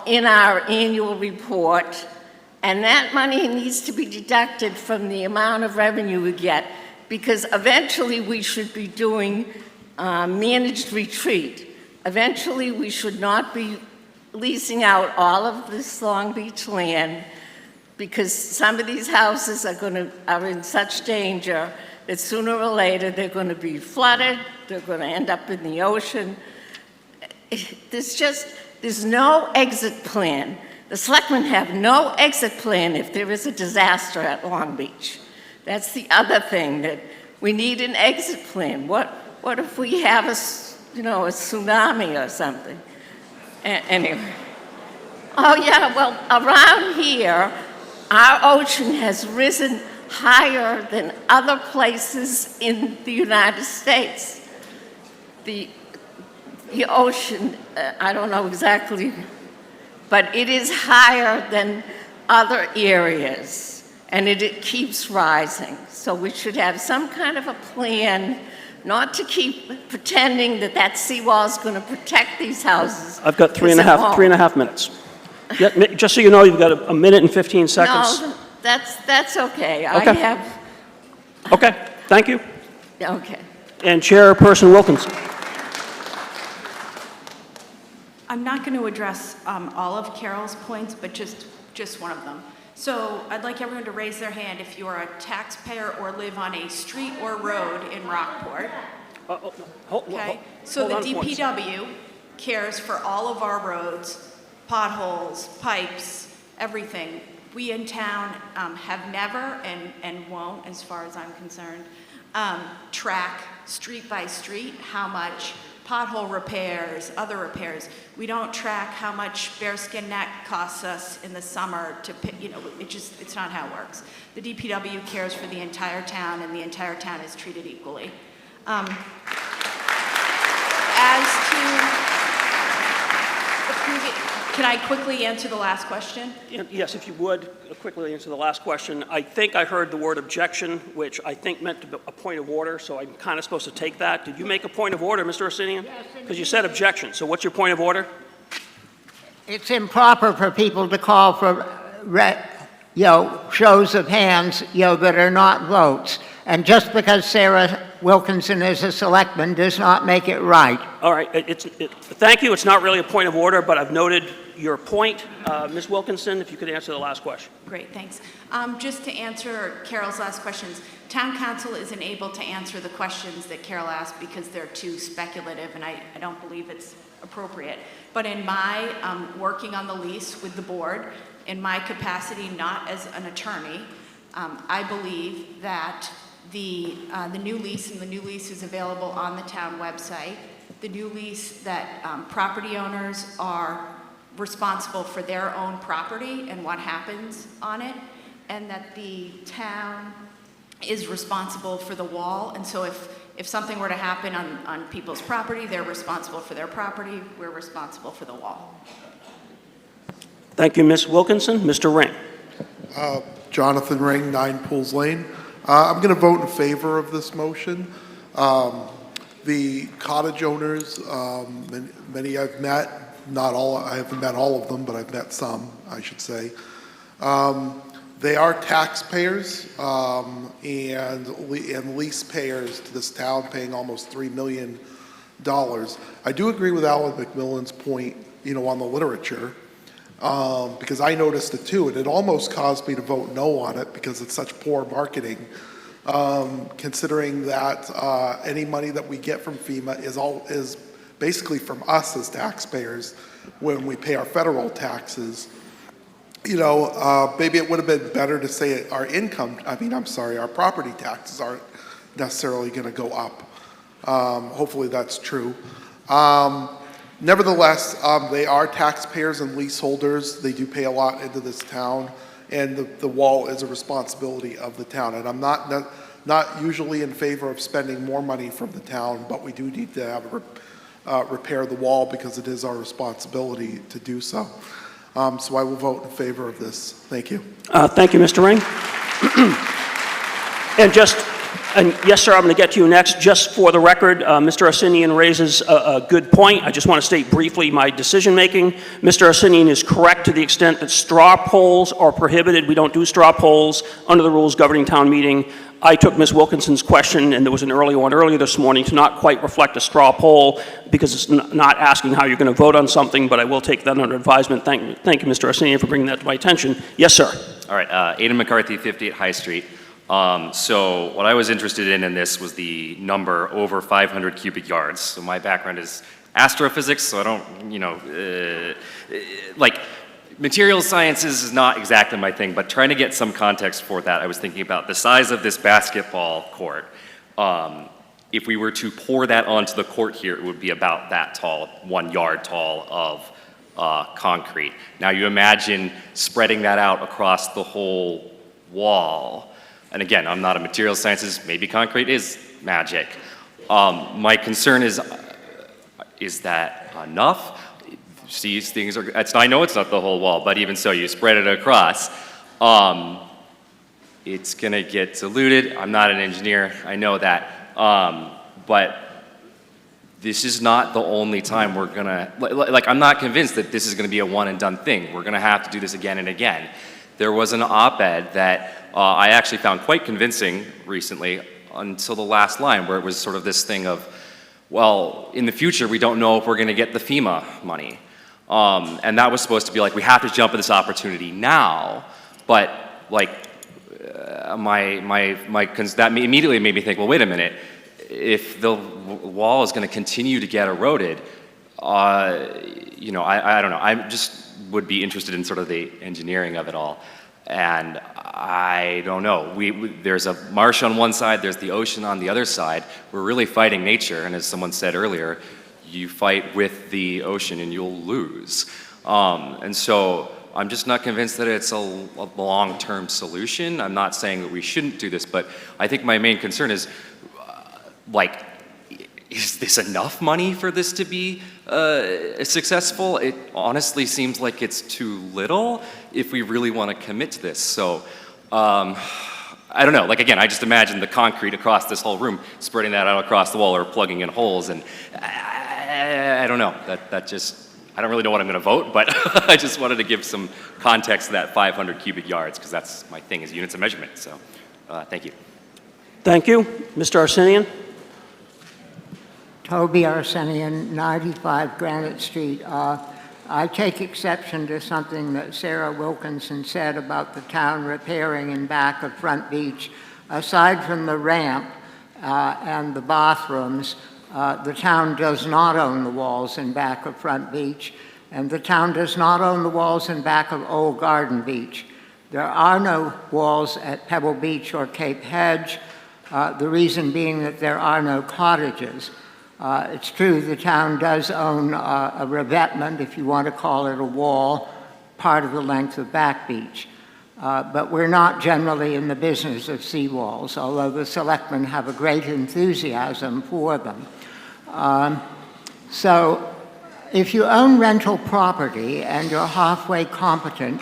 in our annual report, and that money needs to be deducted from the amount of revenue we get, because eventually we should be doing managed retreat. Eventually we should not be leasing out all of this Long Beach land, because some of these houses are in such danger that sooner or later they're going to be flooded, they're going to end up in the ocean. There's no exit plan. The selectmen have no exit plan if there is a disaster at Long Beach. That's the other thing, that we need an exit plan. What if we have a tsunami or something? Anyway. Oh yeah, well, around here, our ocean has risen higher than other places in the United States. The ocean, I don't know exactly, but it is higher than other areas, and it keeps rising. So we should have some kind of a plan, not to keep pretending that seawall is going to protect these houses. I've got three and a half minutes. Yeah, just so you know, you've got a minute and 15 seconds. No, that's okay. Okay. I have. Okay, thank you. Okay. And Chairperson Wilkinson. I'm not going to address all of Carol's points, but just one of them. So I'd like everyone to raise their hand if you are a taxpayer or live on a street or road in Rockport. Okay, so the DPW cares for all of our roads, potholes, pipes, everything. We in town have never and won't, as far as I'm concerned, track street by street how much pothole repairs, other repairs. We don't track how much bearskin net costs us in the summer to, it's not how it works. The DPW cares for the entire town, and the entire town is treated equally. Can I quickly answer the last question? Yes, if you would, quickly answer the last question. I think I heard the word objection, which I think meant a point of order, so I'm kind of supposed to take that. Did you make a point of order, Mr. Arsenian? Yes. Because you said objection, so what's your point of order? It's improper for people to call for, shows of hands, that are not votes. And just because Sarah Wilkinson is a selectman does not make it right. All right, thank you. It's not really a point of order, but I've noted your point. Ms. Wilkinson, if you could answer the last question. Great, thanks. Just to answer Carol's last questions, Town Council isn't able to answer the questions that Carol asked because they're too speculative, and I don't believe it's appropriate. But in my working on the lease with the board, in my capacity not as an attorney, I believe that the new lease, and the new lease is available on the town website, the new lease that property owners are responsible for their own property and what happens on it, and that the town is responsible for the wall. And so if something were to happen on people's property, they're responsible for their property, we're responsible for the wall. Thank you, Ms. Wilkinson. Mr. Ring. Jonathan Ring, 9 Pools Lane. I'm going to vote in favor of this motion. The cottage owners, many I've met, I haven't met all of them, but I've met some, I should say. They are taxpayers and lease payers to this town, paying almost $3 million. I do agree with Alan McMillan's point, on the literature, because I noticed it too, and it almost caused me to vote no on it because it's such poor marketing, considering that any money that we get from FEMA is basically from us as taxpayers when we pay our federal taxes. Maybe it would have been better to say our our property taxes aren't necessarily going to go up. Hopefully that's true. Nevertheless, they are taxpayers and leaseholders. They do pay a lot into this town, and the wall is a responsibility of the town. And I'm not usually in favor of spending more money from the town, but we do need to have repair the wall because it is our responsibility to do so. So I will vote in favor of this. Thank you. Thank you, Mr. Ring. And yes, sir, I'm going to get to you next. Just for the record, Mr. Arsenian raises a good point. I just want to state briefly my decision-making. Mr. Arsenian is correct to the extent that straw polls are prohibited. We don't do straw polls under the rules governing town meeting. I took Ms. Wilkinson's question, and there was an earlier one earlier this morning, to not quite reflect a straw poll because it's not asking how you're going to vote on something, but I will take that under advisement. Thank you, Mr. Arsenian, for bringing that to my attention. Yes, sir. All right, Aidan McCarthy, 58 High Street. So what I was interested in this was the number over 500 cubic yards. So my background is astrophysics, so I don't, materials sciences is not exactly my thing, but trying to get some context for that, I was thinking about the size of this basketball court. If we were to pour that onto the court here, it would be about that tall, 1 yard tall of concrete. Now you imagine spreading that out across the whole wall. And again, I'm not a materials scientist, maybe concrete is magic. My concern is that enough? These things I know it's not the whole wall, but even so, you spread it across. It's gonna get diluted. I'm not an engineer, I know that. But this is not the only time we're gonna, I'm not convinced that this is gonna be a one and done thing. We're gonna have to do this again and again. There was an op-ed that I actually found quite convincing recently until the last line, where it was sort of this thing of, well, in the future, we don't know if we're gonna get the FEMA money. And that was supposed to be like, we have to jump at this opportunity now, but that immediately made me think, well, wait a minute, if the wall is gonna continue to get eroded, I don't know, I just would be interested in sort of the engineering of it all. And I don't know, there's a marsh on one side, there's the ocean on the other side. We're really fighting nature, and as someone said earlier, you fight with the ocean and you'll lose. And so I'm just not convinced that it's a long-term solution. I'm not saying that we shouldn't do this, but I think my main concern is, is this enough money for this to be successful? It honestly seems like it's too little if we really want to commit to this. So I don't know, again, I just imagine the concrete across this whole room, spreading that out across the wall or plugging in holes, and I don't know, I don't really know what I'm gonna vote, but I just wanted to give some context to that 500 cubic yards, because that's my thing, is units of measurement, so thank you. Thank you. Mr. Arsenian? Toby Arsenian, 95 Granite Street. I take exception to something that Sarah Wilkinson said about the town repairing in back of Front Beach. Aside from the ramp and the bathrooms, the town does not own the walls in back of Front Beach, and the town does not own the walls in back of Old Garden Beach. There are no walls at Pebble Beach or Cape Hedge, the reason being that there are no cottages. It's true the town does own a revetment, if you want to call it a wall, part of the length of Back Beach. But we're not generally in the business of seawalls, although the selectmen have a great enthusiasm for them. So if you own rental property and you're halfway competent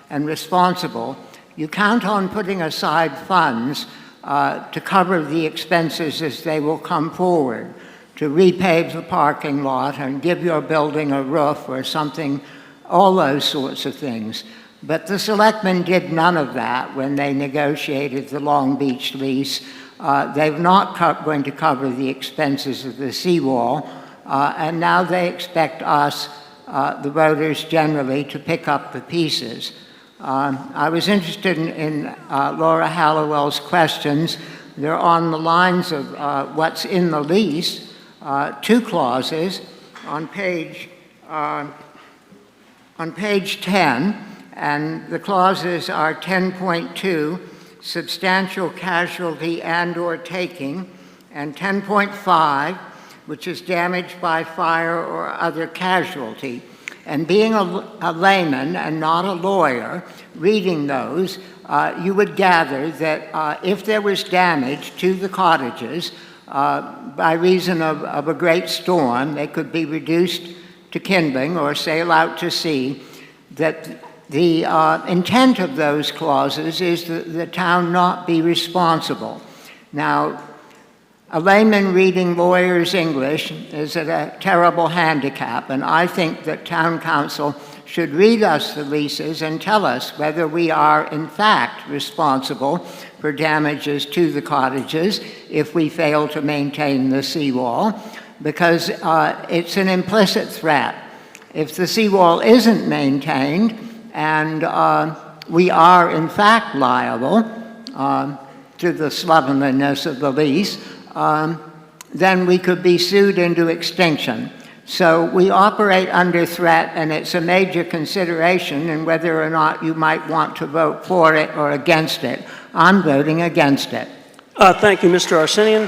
and responsible, you count on putting aside funds to cover the expenses as they will come forward. to repave the parking lot and give your building a roof or something, all those sorts of things. But the selectmen did none of that when they negotiated the Long Beach lease. They're not going to cover the expenses of the seawall, and now they expect us, the voters generally, to pick up the pieces. I was interested in Laura Hallowell's questions. They're on the lines of what's in the lease. 2 clauses on page 10, and the clauses are 10.2, substantial casualty and/or taking, and 10.5, which is damage by fire or other casualty. And being a layman and not a lawyer, reading those, you would gather that if there was damage to the cottages by reason of a great storm, they could be reduced to kindling or sail out to sea, that the intent of those clauses is that the town not be responsible. Now, a layman reading lawyer's English is at a terrible handicap, and I think that town council should read us the leases and tell us whether we are in fact responsible for damages to the cottages if we fail to maintain the seawall, because it's an implicit threat. If the seawall isn't maintained and we are in fact liable to the slovenliness of the lease, then we could be sued into extinction. So we operate under threat, and it's a major consideration in whether or not you might want to vote for it or against it. I'm voting against it. Thank you, Mr. Arsenian.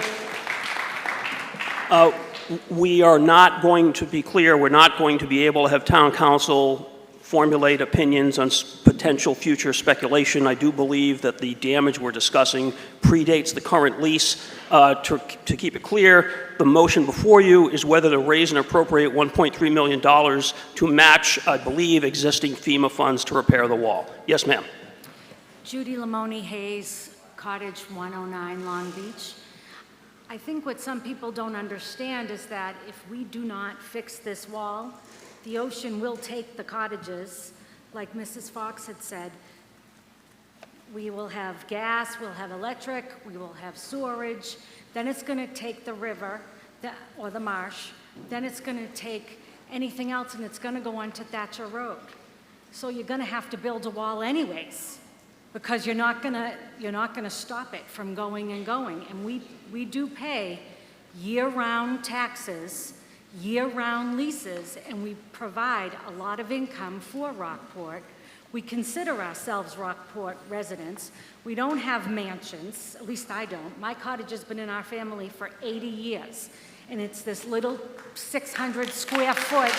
We are not going to be clear. We're not going to be able to have town council formulate opinions on potential future speculation. I do believe that the damage we're discussing predates the current lease. To keep it clear, the motion before you is whether to raise and appropriate $1.3 million to match, I believe, existing FEMA funds to repair the wall. Yes, ma'am. Judy Lamoni Hayes, Cottage 109, Long Beach. I think what some people don't understand is that if we do not fix this wall, the ocean will take the cottages. Like Mrs. Fox had said, we will have gas, we'll have electric, we will have sewerage, then it's going to take the river or the marsh, then it's going to take anything else, and it's going to go onto Thatcher Road. So you're going to have to build a wall anyways, because you're not going to stop it from going and going. And we do pay year-round taxes, year-round leases, and we provide a lot of income for Rockport. We consider ourselves Rockport residents. We don't have mansions, at least I don't. My cottage has been in our family for 80 years, and it's this little 600 square foot.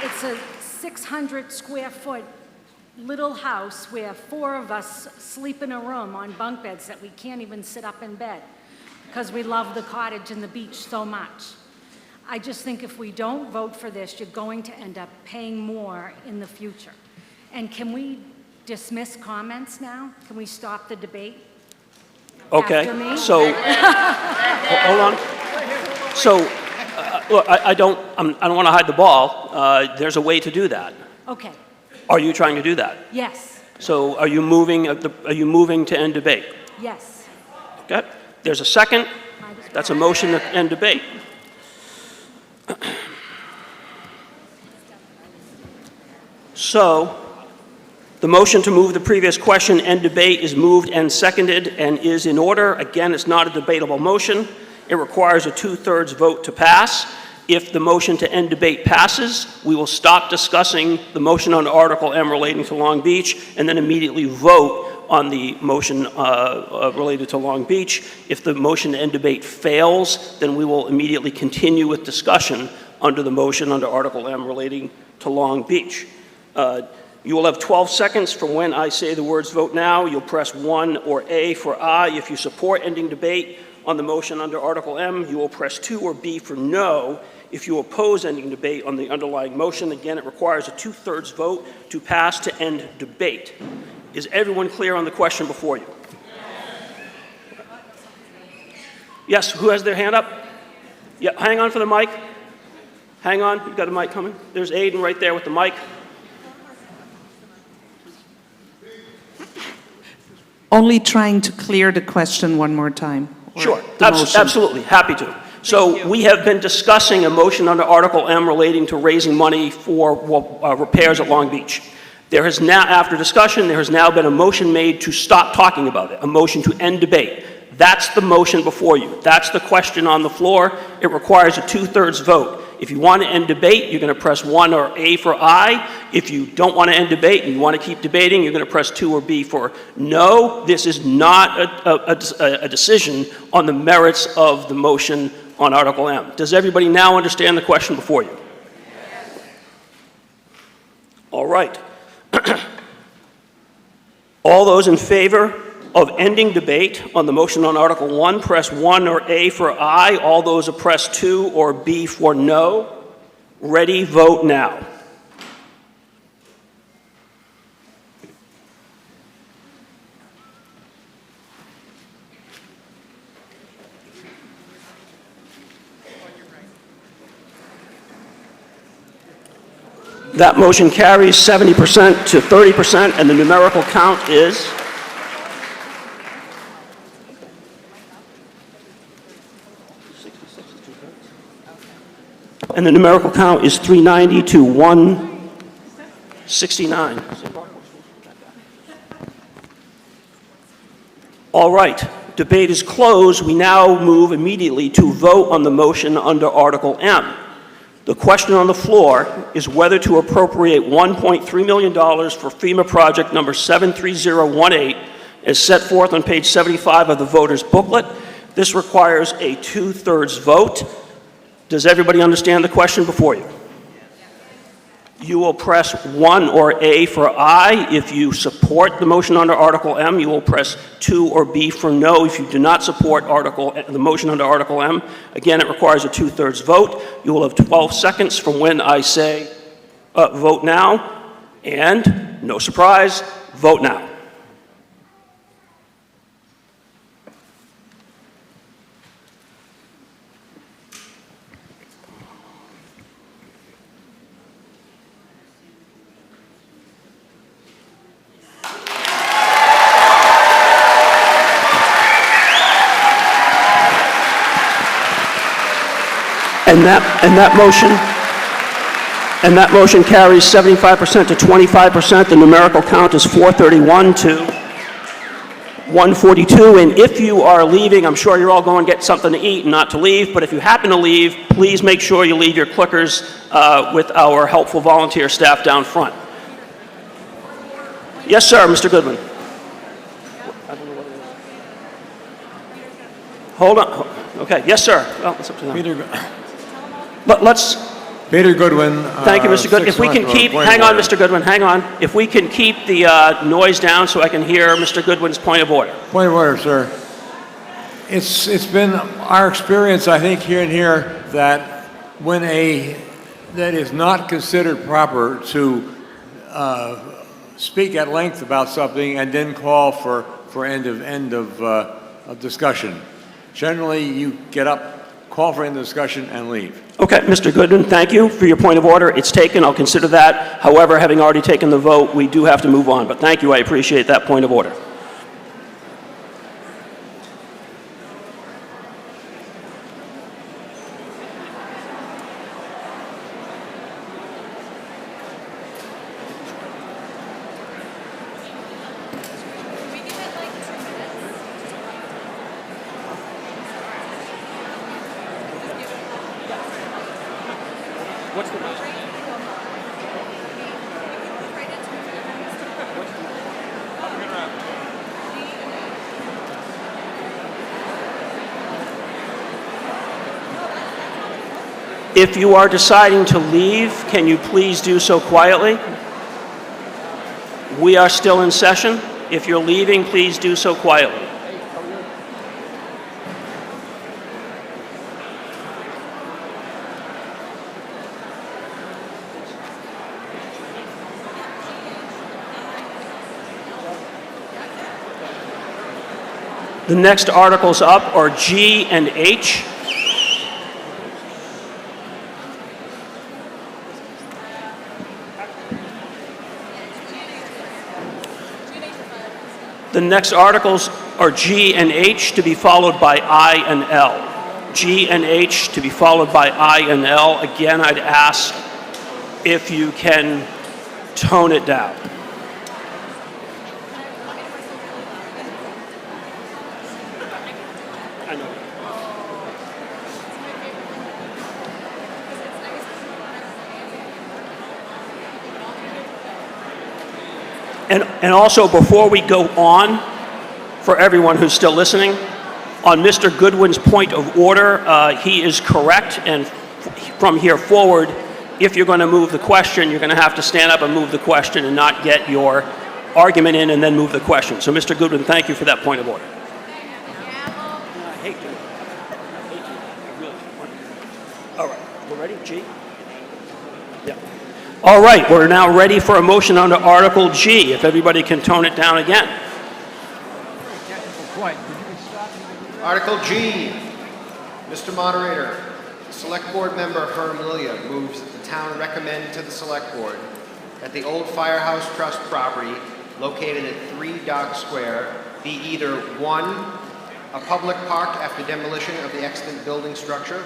It's a 600 square foot little house where 4 of us sleep in a room on bunk beds that we can't even sit up in bed because we love the cottage and the beach so much. I just think if we don't vote for this, you're going to end up paying more in the future. And can we dismiss comments now? Can we stop the debate? Okay, After me? so, hold on. So, look, I don't want to hide the ball. There's a way to do that. Okay, Are you trying to do that? yes, So are you moving to end debate? yes. Okay, there's a second. That's a motion to end debate. So, the motion to move the previous question, end debate, is moved and seconded and is in order. Again, it's not a debatable motion. It requires a 2/3 vote to pass. If the motion to end debate passes, we will stop discussing the motion on Article M relating to Long Beach and then immediately vote on the motion related to Long Beach. If the motion to end debate fails, then we will immediately continue with discussion under the motion under Article M relating to Long Beach. You will have 12 seconds from when I say the words vote now. You'll press 1 or A for aye if you support ending debate on the motion under Article M. You will press 2 or B for no if you oppose ending debate on the underlying motion. Again, it requires a 2/3 vote to pass to end debate. Is everyone clear on the question before you? Yes, who has their hand up? Yeah, hang on for the mic. Hang on, you got a mic coming? There's Aiden right there with the mic. Only trying to clear the question one more time. Sure, absolutely, happy to. So we have been discussing a motion under Article M relating to raising money for repairs at Long Beach. There has now, after discussion, there has now been a motion made to stop talking about it, a motion to end debate. That's the motion before you. That's the question on the floor. It requires a 2/3 vote. If you want to end debate, you're going to press 1 or A for aye. If you don't want to end debate and you want to keep debating, you're going to press 2 or B for no. This is not a decision on the merits of the motion on Article M. Does everybody now understand the question before you? All right. All those in favor of ending debate on the motion on Article 1, press 1 or A for aye. All those who press 2 or B for no. Ready, vote now. That motion carries 70% to 30%, and the numerical count is... And the numerical count is 390 to 169. All right, debate is closed. We now move immediately to vote on the motion under Article M. The question on the floor is whether to appropriate $1.3 million for FEMA project number 73018 as set forth on page 75 of the voter's booklet. This requires a 2/3 vote. Does everybody understand the question before you? You will press 1 or A for aye if you support the motion under Article M. You will press 2 or B for no if you do not support the motion under Article M. Again, it requires a 2/3 vote. You will have 12 seconds from when I say vote now, and no surprise, vote now. And that motion carries 75% to 25%. The numerical count is 431 to 142. And if you are leaving, I'm sure you're all going to get something to eat and not to leave, but if you happen to leave, please make sure you leave your clickers with our helpful volunteer staff down front. Yes, sir, Mr. Goodwin. Hold on. Okay, yes, sir. Well, it's up to them. But let's... Peter Goodwin. Thank you, Mr. Goodwin. If we can keep... Hang on, Mr. Goodwin, hang on. If we can keep the noise down so I can hear Mr. Goodwin's point of order. Point of order, sir. It's been our experience, I think, here and here, that when that is not considered proper to speak at length about something and then call for end of discussion. Generally, you get up, call for end of discussion, and leave. Okay, Mr. Goodwin, thank you for your point of order. It's taken. I'll consider that. However, having already taken the vote, we do have to move on. But thank you. I appreciate that point of order. If you are deciding to leave, can you please do so quietly? We are still in session. If you're leaving, please do so quietly. The next articles up are G and H. The next articles are G and H to be followed by I and L. G and H to be followed by I and L. Again, I'd ask if you can tone it down. And also, before we go on, for everyone who's still listening, on Mr. Goodwin's point of order, he is correct, and from here forward, if you're going to move the question, you're going to have to stand up and move the question and not get your argument in and then move the question. So, Mr. Goodwin, thank you for that point of order. All right, we're ready? G? Yeah. All right, we're now ready for a motion under Article G, if everybody can tone it down again. Article G. Mr. Moderator, Select Board Member Herm Lilia moves that the town recommend to the Select Board that the old Firehouse Trust property located at 3 Dock Square be either 1, a public park after demolition of the extant building structure,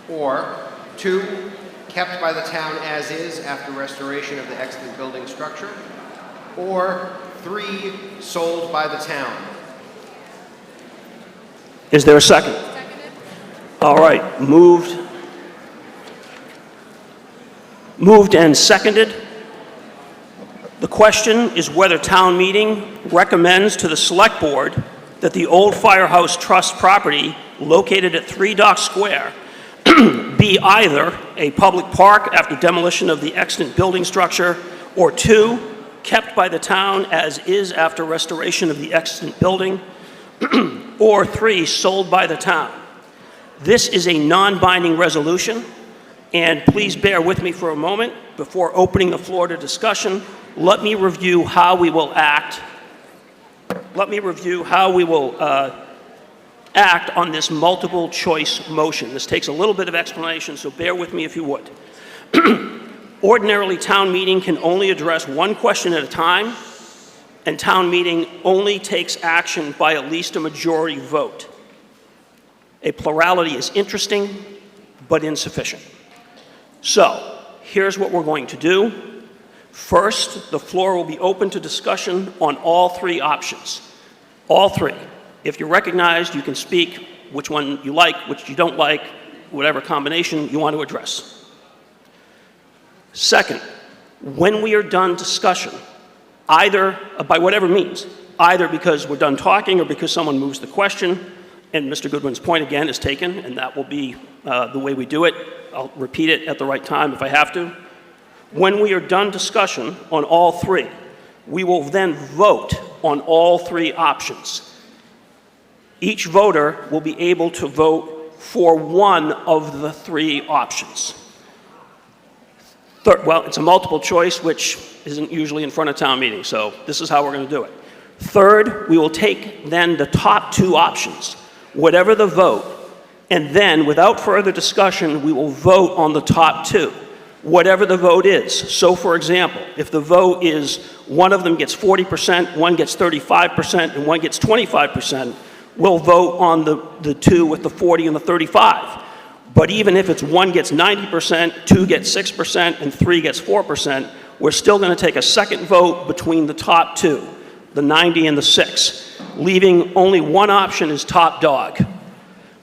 or 2, kept by the town as is after restoration of the extant building structure, or 3, sold by the town. Is there a second? All right, moved and seconded. The question is whether town meeting recommends to the Select Board that the old Firehouse Trust property located at 3 Dock Square be either a public park after demolition of the extant building structure, or 2, kept by the town as is after restoration of the extant building, or 3, sold by the town. This is a non-binding resolution, and please bear with me for a moment. Before opening the floor to discussion, let me review how we will act. Let me review how we will act on this multiple choice motion. This takes a little bit of explanation, so bear with me if you would. Ordinarily, town meeting can only address one question at a time, and town meeting only takes action by at least a majority vote. A plurality is interesting, but insufficient. So, here's what we're going to do. First, the floor will be open to discussion on all 3 options. All 3. If you're recognized, you can speak which one you like, which you don't like, whatever combination you want to address. Second, when we are done discussion, either by whatever means, either because we're done talking or because someone moves the question, and Mr. Goodwin's point again is taken, and that will be the way we do it. I'll repeat it at the right time if I have to. When we are done discussion on all 3, we will then vote on all 3 options. Each voter will be able to vote for one of the 3 options. Well, it's a multiple choice, which isn't usually in front of town meeting, so this is how we're going to do it. Third, we will take then the top 2 options, whatever the vote, and then, without further discussion, we will vote on the top 2, whatever the vote is. So, for example, if the vote is one of them gets 40%, one gets 35%, and one gets 25%, we'll vote on the 2 with the 40 and the 35. But even if it's 1 gets 90%, 2 gets 6%, and 3 gets 4%, we're still going to take a second vote between the top 2, the 90 and the 6, leaving only one option as top dog.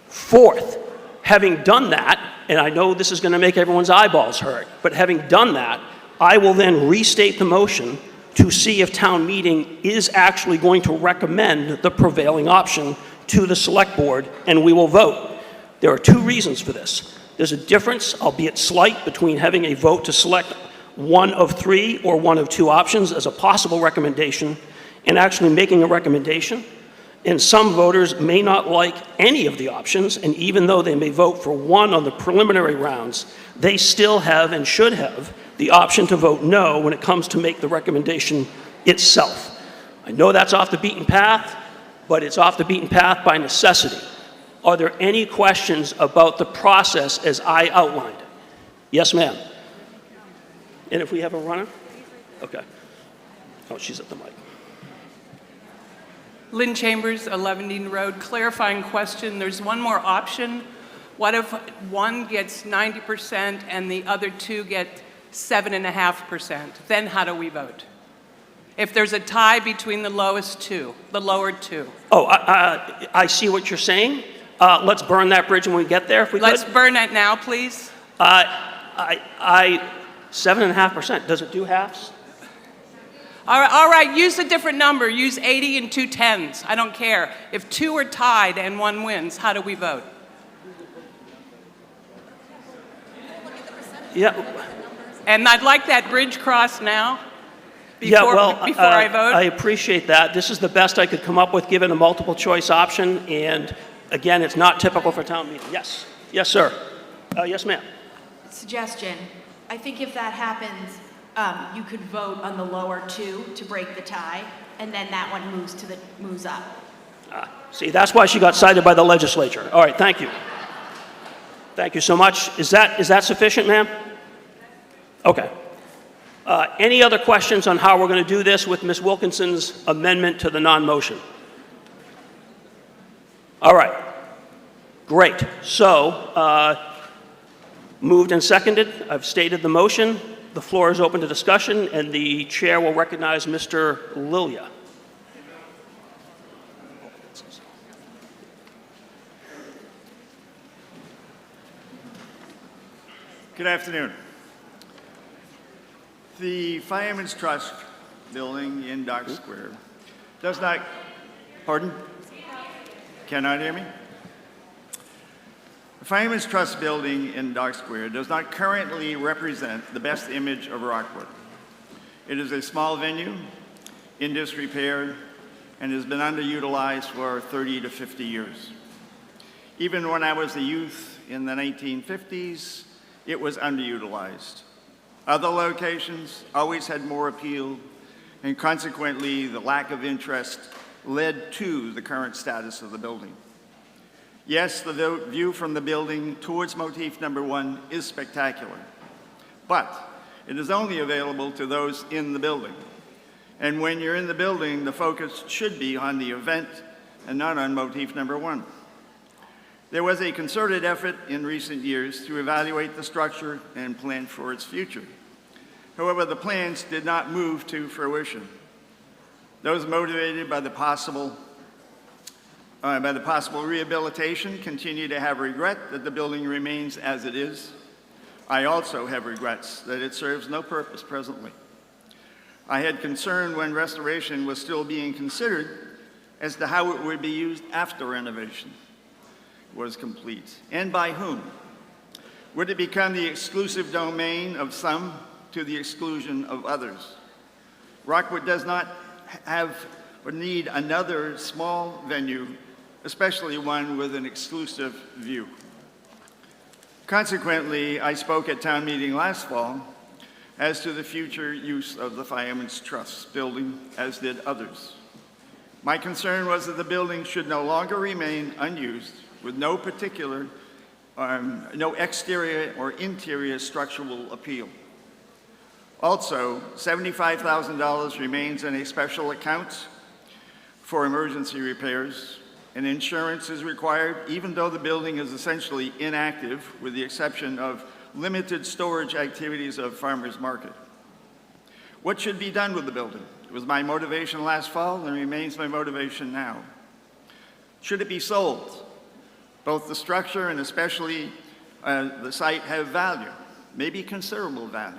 Fourth, having done that, and I know this is going to make everyone's eyeballs hurt, but having done that, I will then restate the motion to see if town meeting is actually going to recommend the prevailing option to the Select Board, and we will vote. There are 2 reasons for this. There's a difference, albeit slight, between having a vote to select one of 3 or one of 2 options as a possible recommendation and actually making a recommendation. And some voters may not like any of the options, and even though they may vote for one on the preliminary rounds, they still have and should have the option to vote no when it comes to make the recommendation itself. I know that's off the beaten path, but it's off the beaten path by necessity. Are there any questions about the process as I outlined? Yes, ma'am. And if we have a runner? Okay. Oh, she's at the mic. Lynn Chambers, 11 Dean Road. Clarifying question. There's one more option. What if one gets 90% and the other two get 7.5%? Then how do we vote? If there's a tie between the lowest two, the lower two. Oh, I see what you're saying. Let's burn that bridge when we get there, if we Let's could. burn it now, please. 7.5%. Does it do halves? All right, use a different number. Use 80 and 2 10s. I don't care. If two are tied and one wins, how do we vote? Yeah. And I'd like that bridge crossed now. Yeah, Before, well, before I vote. I appreciate that. This is the best I could come up with given a multiple choice option. And again, it's not typical for town meeting. Yes. Yes, sir. Yes, ma'am. Suggestion. I think if that happens, you could vote on the lower two to break the tie, and then that one moves up. See, that's why she got cited by the legislature. All right, thank you. Thank you so much. Is that sufficient, ma'am? Okay. Any other questions on how we're going to do this with Ms. Wilkinson's amendment to the non-motion? All right. Great. So, moved and seconded. I've stated the motion. The floor is open to discussion, and the chair will recognize Mr. Lilia. Good afternoon. The Fireman's Trust building in Dock Square does not, pardon? Cannot hear me? The Fireman's Trust building in Dock Square does not currently represent the best image of Rockport. It is a small venue, in disrepair, and has been underutilized for 30 to 50 years. Even when I was a youth in the 1950s, it was underutilized. Other locations always had more appeal, and consequently, the lack of interest led to the current status of the building. Yes, the view from the building towards motif number 1 is spectacular, but it is only available to those in the building. And when you're in the building, the focus should be on the event and not on motif number 1. There was a concerted effort in recent years to evaluate the structure and plan for its future. However, the plans did not move to fruition. Those motivated by the possible rehabilitation continue to have regret that the building remains as it is. I also have regrets that it serves no purpose presently. I had concern when restoration was still being considered as to how it would be used after renovation was complete, and by whom. Would it become the exclusive domain of some to the exclusion of others? Rockport does not have or need another small venue, especially one with an exclusive view. Consequently, I spoke at town meeting last fall as to the future use of the Fireman's Trust building, as did others. My concern was that the building should no longer remain unused with no exterior or interior structural appeal. Also, $75,000 remains in a special account for emergency repairs, and insurance is required even though the building is essentially inactive with the exception of limited storage activities of farmers market. What should be done with the building? It was my motivation last fall and remains my motivation now. Should it be sold? Both the structure and especially the site have value, maybe considerable value.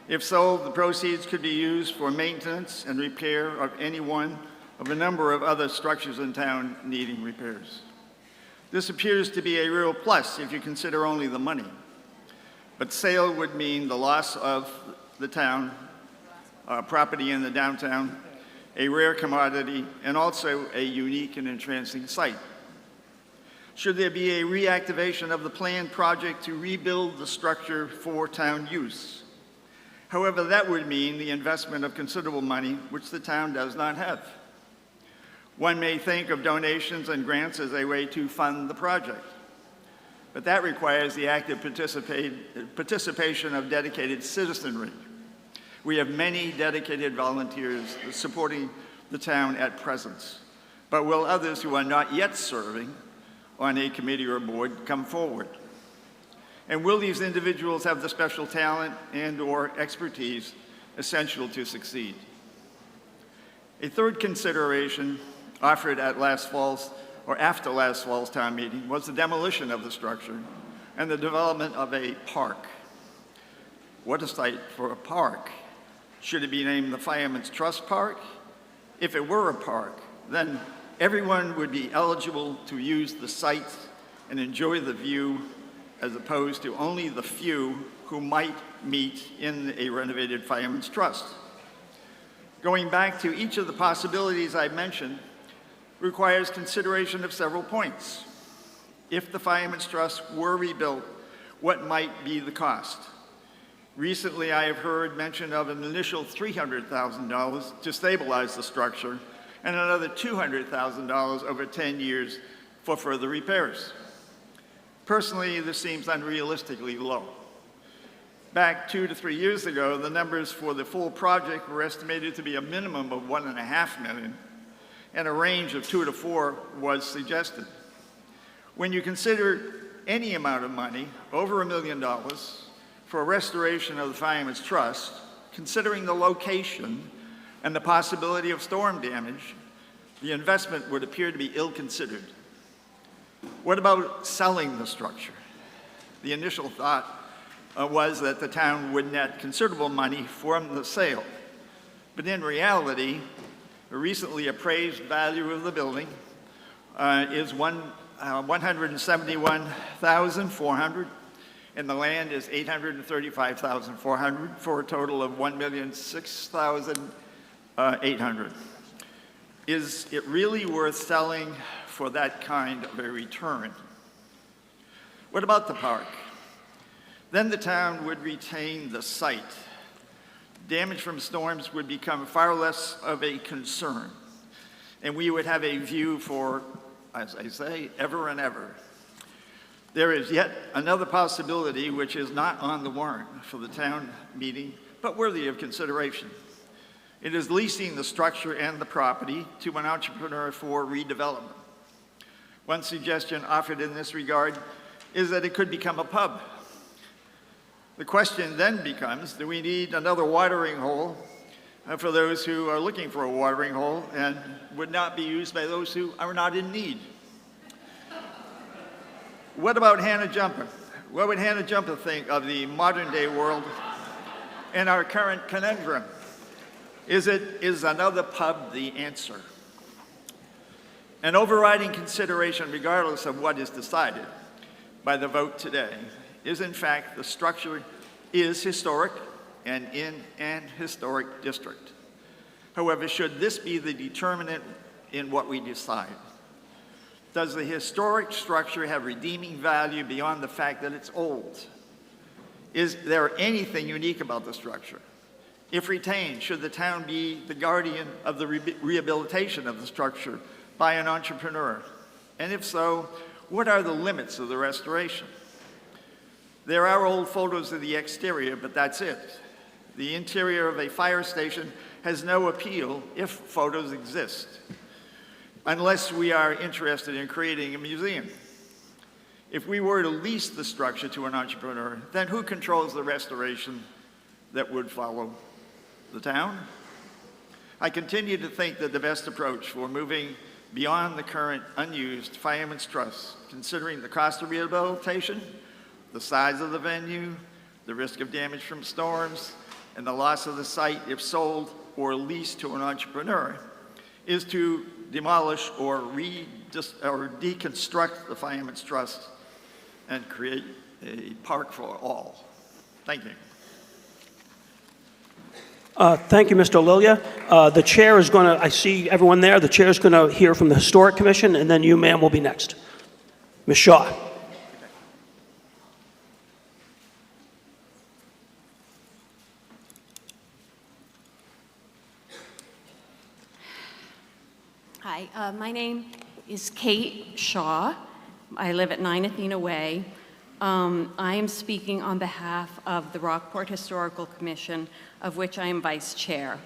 If sold, the proceeds could be used for maintenance and repair of any one of a number of other structures in town needing repairs. This appears to be a real plus if you consider only the money. But sale would mean the loss of the town, property in the downtown, a rare commodity, and also a unique and entrancing site. Should there be a reactivation of the planned project to rebuild the structure for town use? However, that would mean the investment of considerable money, which the town does not have. One may think of donations and grants as a way to fund the project, but that requires the active participation of dedicated citizenry. We have many dedicated volunteers supporting the town at present, but will others who are not yet serving on a committee or board come forward? And will these individuals have the special talent and/or expertise essential to succeed? A third consideration offered at last fall's, or after last fall's town meeting, was the demolition of the structure and the development of a park. What a site for a park. Should it be named the Fireman's Trust Park? If it were a park, then everyone would be eligible to use the site and enjoy the view, as opposed to only the few who might meet in a renovated Fireman's Trust. Going back to each of the possibilities I mentioned requires consideration of several points. If the Fireman's Trust were rebuilt, what might be the cost? Recently, I have heard mention of an initial $300,000 to stabilize the structure and another $200,000 over 10 years for further repairs. Personally, this seems unrealistically low. Back 2 to 3 years ago, the numbers for the full project were estimated to be a minimum of $1.5 million, and a range of 2 to 4 was suggested. When you consider any amount of money, over $1 million, for a restoration of the Fireman's Trust, considering the location and the possibility of storm damage, the investment would appear to be ill-considered. What about selling the structure? The initial thought was that the town would net considerable money from the sale. But in reality, the recently appraised value of the building is $171,400, and the land is $835,400, for a total of $1,006,800. Is it really worth selling for that kind of a return? What about the park? Then the town would retain the site. Damage from storms would become far less of a concern, and we would have a view for, as I say, ever and ever. There is yet another possibility which is not on the warrant for the town meeting, but worthy of consideration. It is leasing the structure and the property to an entrepreneur for redevelopment. One suggestion offered in this regard is that it could become a pub. The question then becomes, do we need another watering hole for those who are looking for a watering hole and would not be used by those who are not in need? What about Hannah Jumper? What would Hannah Jumper think of the modern day world and our current conundrum? Is another pub the answer? An overriding consideration, regardless of what is decided by the vote today, is in fact the structure is historic and in an historic district. However, should this be the determinant in what we decide? Does the historic structure have redeeming value beyond the fact that it's old? Is there anything unique about the structure? If retained, should the town be the guardian of the rehabilitation of the structure by an entrepreneur? And if so, what are the limits of the restoration? There are old photos of the exterior, but that's it. The interior of a fire station has no appeal if photos exist, unless we are interested in creating a museum. If we were to lease the structure to an entrepreneur, then who controls the restoration that would follow? The town? I continue to think that the best approach for moving beyond the current unused Fireman's Trust, considering the cost of rehabilitation, the size of the venue, the risk of damage from storms, and the loss of the site if sold or leased to an entrepreneur, is to demolish or deconstruct the Fireman's Trust and create a park for all. Thank you. Thank you, Mr. Lilia. The chair is going to, I see everyone there, the chair is going to hear from the Historic Commission, and then you, ma'am, will be next. Ms. Shaw. Hi, my name is Kate Shaw. I live at 9 Athena Way. I am speaking on behalf of the Rockport Historical Commission, of which I am vice chair.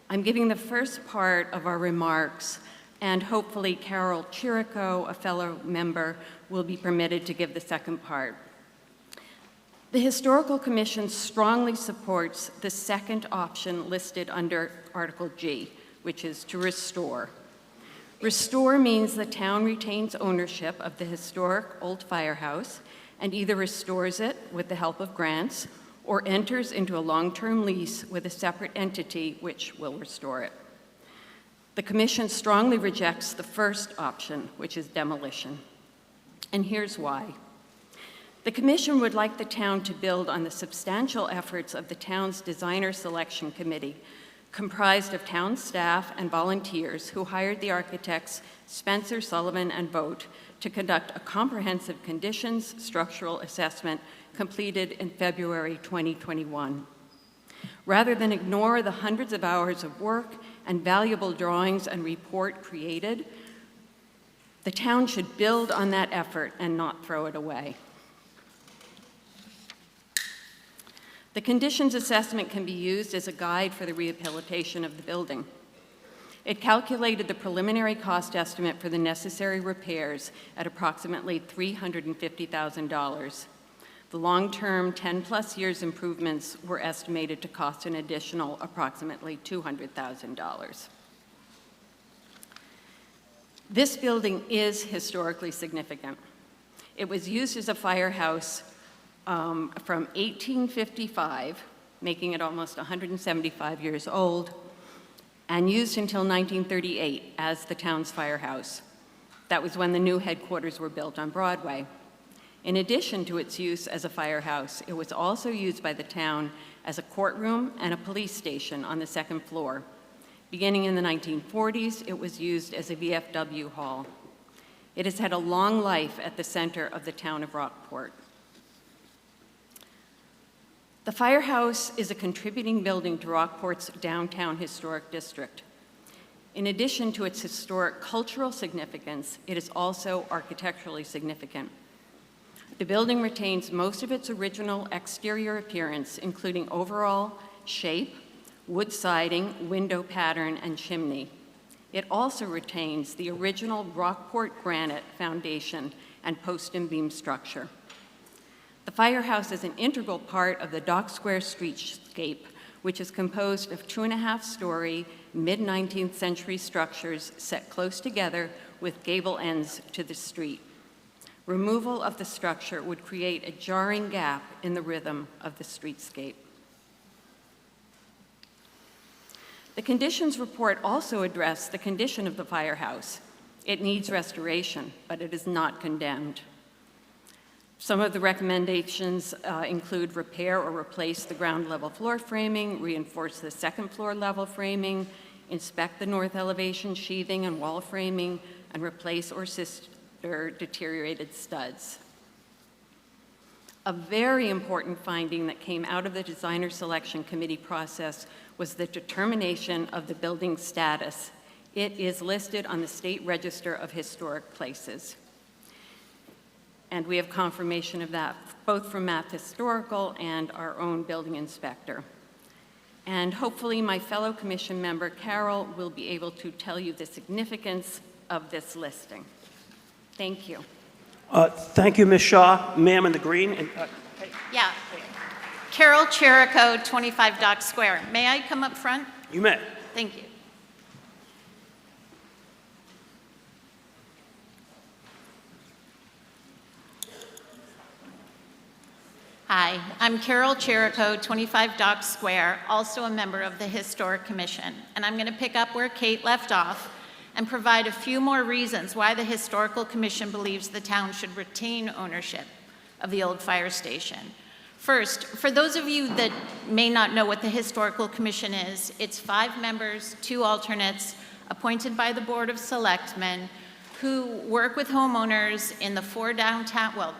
I'm giving the first part of our remarks, and hopefully Carol Chirico, a fellow member, will be permitted to give the second part. The Historical Commission strongly supports the second option listed under Article G, which is to restore. Restore means the town retains ownership of the historic old firehouse and either restores it with the help of grants or enters into a long-term lease with a separate entity which will restore it. The Commission strongly rejects the first option, which is demolition. And here's why. The Commission would like the town to build on the substantial efforts of the town's designer selection committee, comprised of town staff and volunteers who hired the architects Spencer, Sullivan, and Vogt to conduct a comprehensive conditions structural assessment completed in February 2021. Rather than ignore the hundreds of hours of work and valuable drawings and report created, the town should build on that effort and not throw it away. The conditions assessment can be used as a guide for the rehabilitation of the building. It calculated the preliminary cost estimate for the necessary repairs at approximately $350,000. The long-term 10-plus years improvements were estimated to cost an additional approximately $200,000. This building is historically significant. It was used as a firehouse from 1855, making it almost 175 years old, and used until 1938 as the town's firehouse. That was when the new headquarters were built on Broadway. In addition to its use as a firehouse, it was also used by the town as a courtroom and a police station on the second floor. Beginning in the 1940s, it was used as a VFW hall. It has had a long life at the center of the town of Rockport. The firehouse is a contributing building to Rockport's downtown historic district. In addition to its historic cultural significance, it is also architecturally significant. The building retains most of its original exterior appearance, including overall shape, wood siding, window pattern, and chimney. It also retains the original Rockport granite foundation and post and beam structure. The firehouse is an integral part of the Dock Square streetscape, which is composed of 2.5-story, mid-19th century structures set close together with gable ends to the street. Removal of the structure would create a jarring gap in the rhythm of the streetscape. The conditions report also addressed the condition of the firehouse. It needs restoration, but it is not condemned. Some of the recommendations include repair or replace the ground level floor framing, reinforce the second floor level framing, inspect the north elevation sheathing and wall framing, and replace or sister deteriorated studs. A very important finding that came out of the designer selection committee process was the determination of the building's status. It is listed on the State Register of Historic Places. And we have confirmation of that, both from Math Historical and our own building inspector. And hopefully my fellow commission member, Carol, will be able to tell you the significance of this listing. Thank you. Thank you, Ms. Shaw. Ma'am in the green. And, Yeah. Carol Chirico, 25 Dock Square. May I come up front? You may. Thank you. Hi, I'm Carol Chirico, 25 Dock Square, also a member of the Historic Commission. And I'm going to pick up where Kate left off and provide a few more reasons why the Historical Commission believes the town should retain ownership of the old fire station. First, for those of you that may not know what the Historical Commission is, it's 5 members, 2 alternates, appointed by the Board of Selectmen, who work with homeowners in the 4 downtown, well,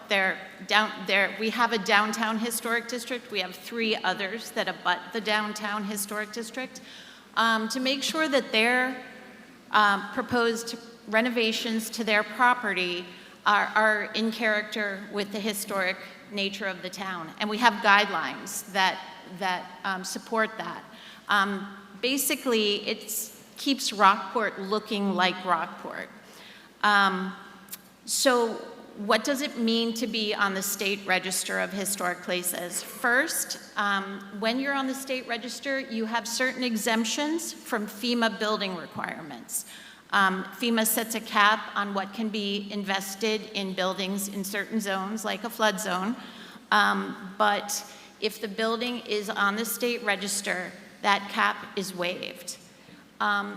we have a downtown historic district. We have 3 others that abut the downtown historic district, to make sure that their proposed renovations to their property are in character with the historic nature of the town. And we have guidelines that support that. Basically, it keeps Rockport looking like Rockport. So what does it mean to be on the State Register of Historic Places? First, when you're on the State Register, you have certain exemptions from FEMA building requirements. FEMA sets a cap on what can be invested in buildings in certain zones, like a flood zone. But if the building is on the State Register, that cap is waived.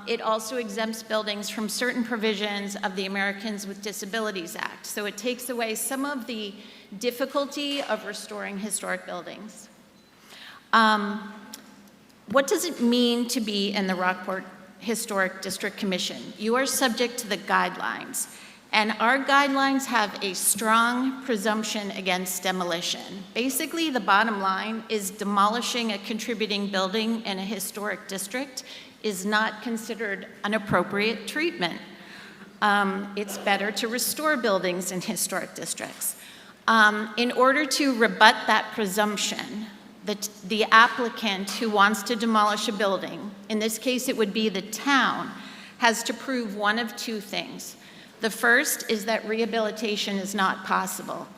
It also exempts buildings from certain provisions of the Americans with Disabilities Act. So it takes away some of the difficulty of restoring historic buildings. What does it mean to be in the Rockport Historic District Commission? You are subject to the guidelines. And our guidelines have a strong presumption against demolition. Basically, the bottom line is demolishing a contributing building in a historic district is not considered an appropriate treatment. It's better to restore buildings in historic districts. In order to rebut that presumption, the applicant who wants to demolish a building, in this case it would be the town, has to prove one of two things. The first is that rehabilitation is not possible.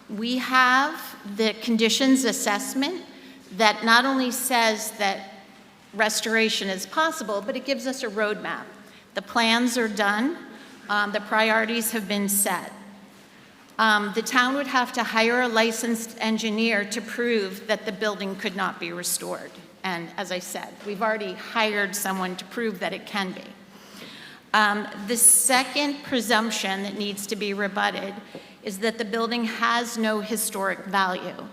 We have the conditions assessment that not only says that restoration is possible, but it gives us a roadmap. The plans are done, the priorities have been set. The town would have to hire a licensed engineer to prove that the building could not be restored. And as I said, we've already hired someone to prove that it can be. The second presumption that needs to be rebutted is that the building has no historic value,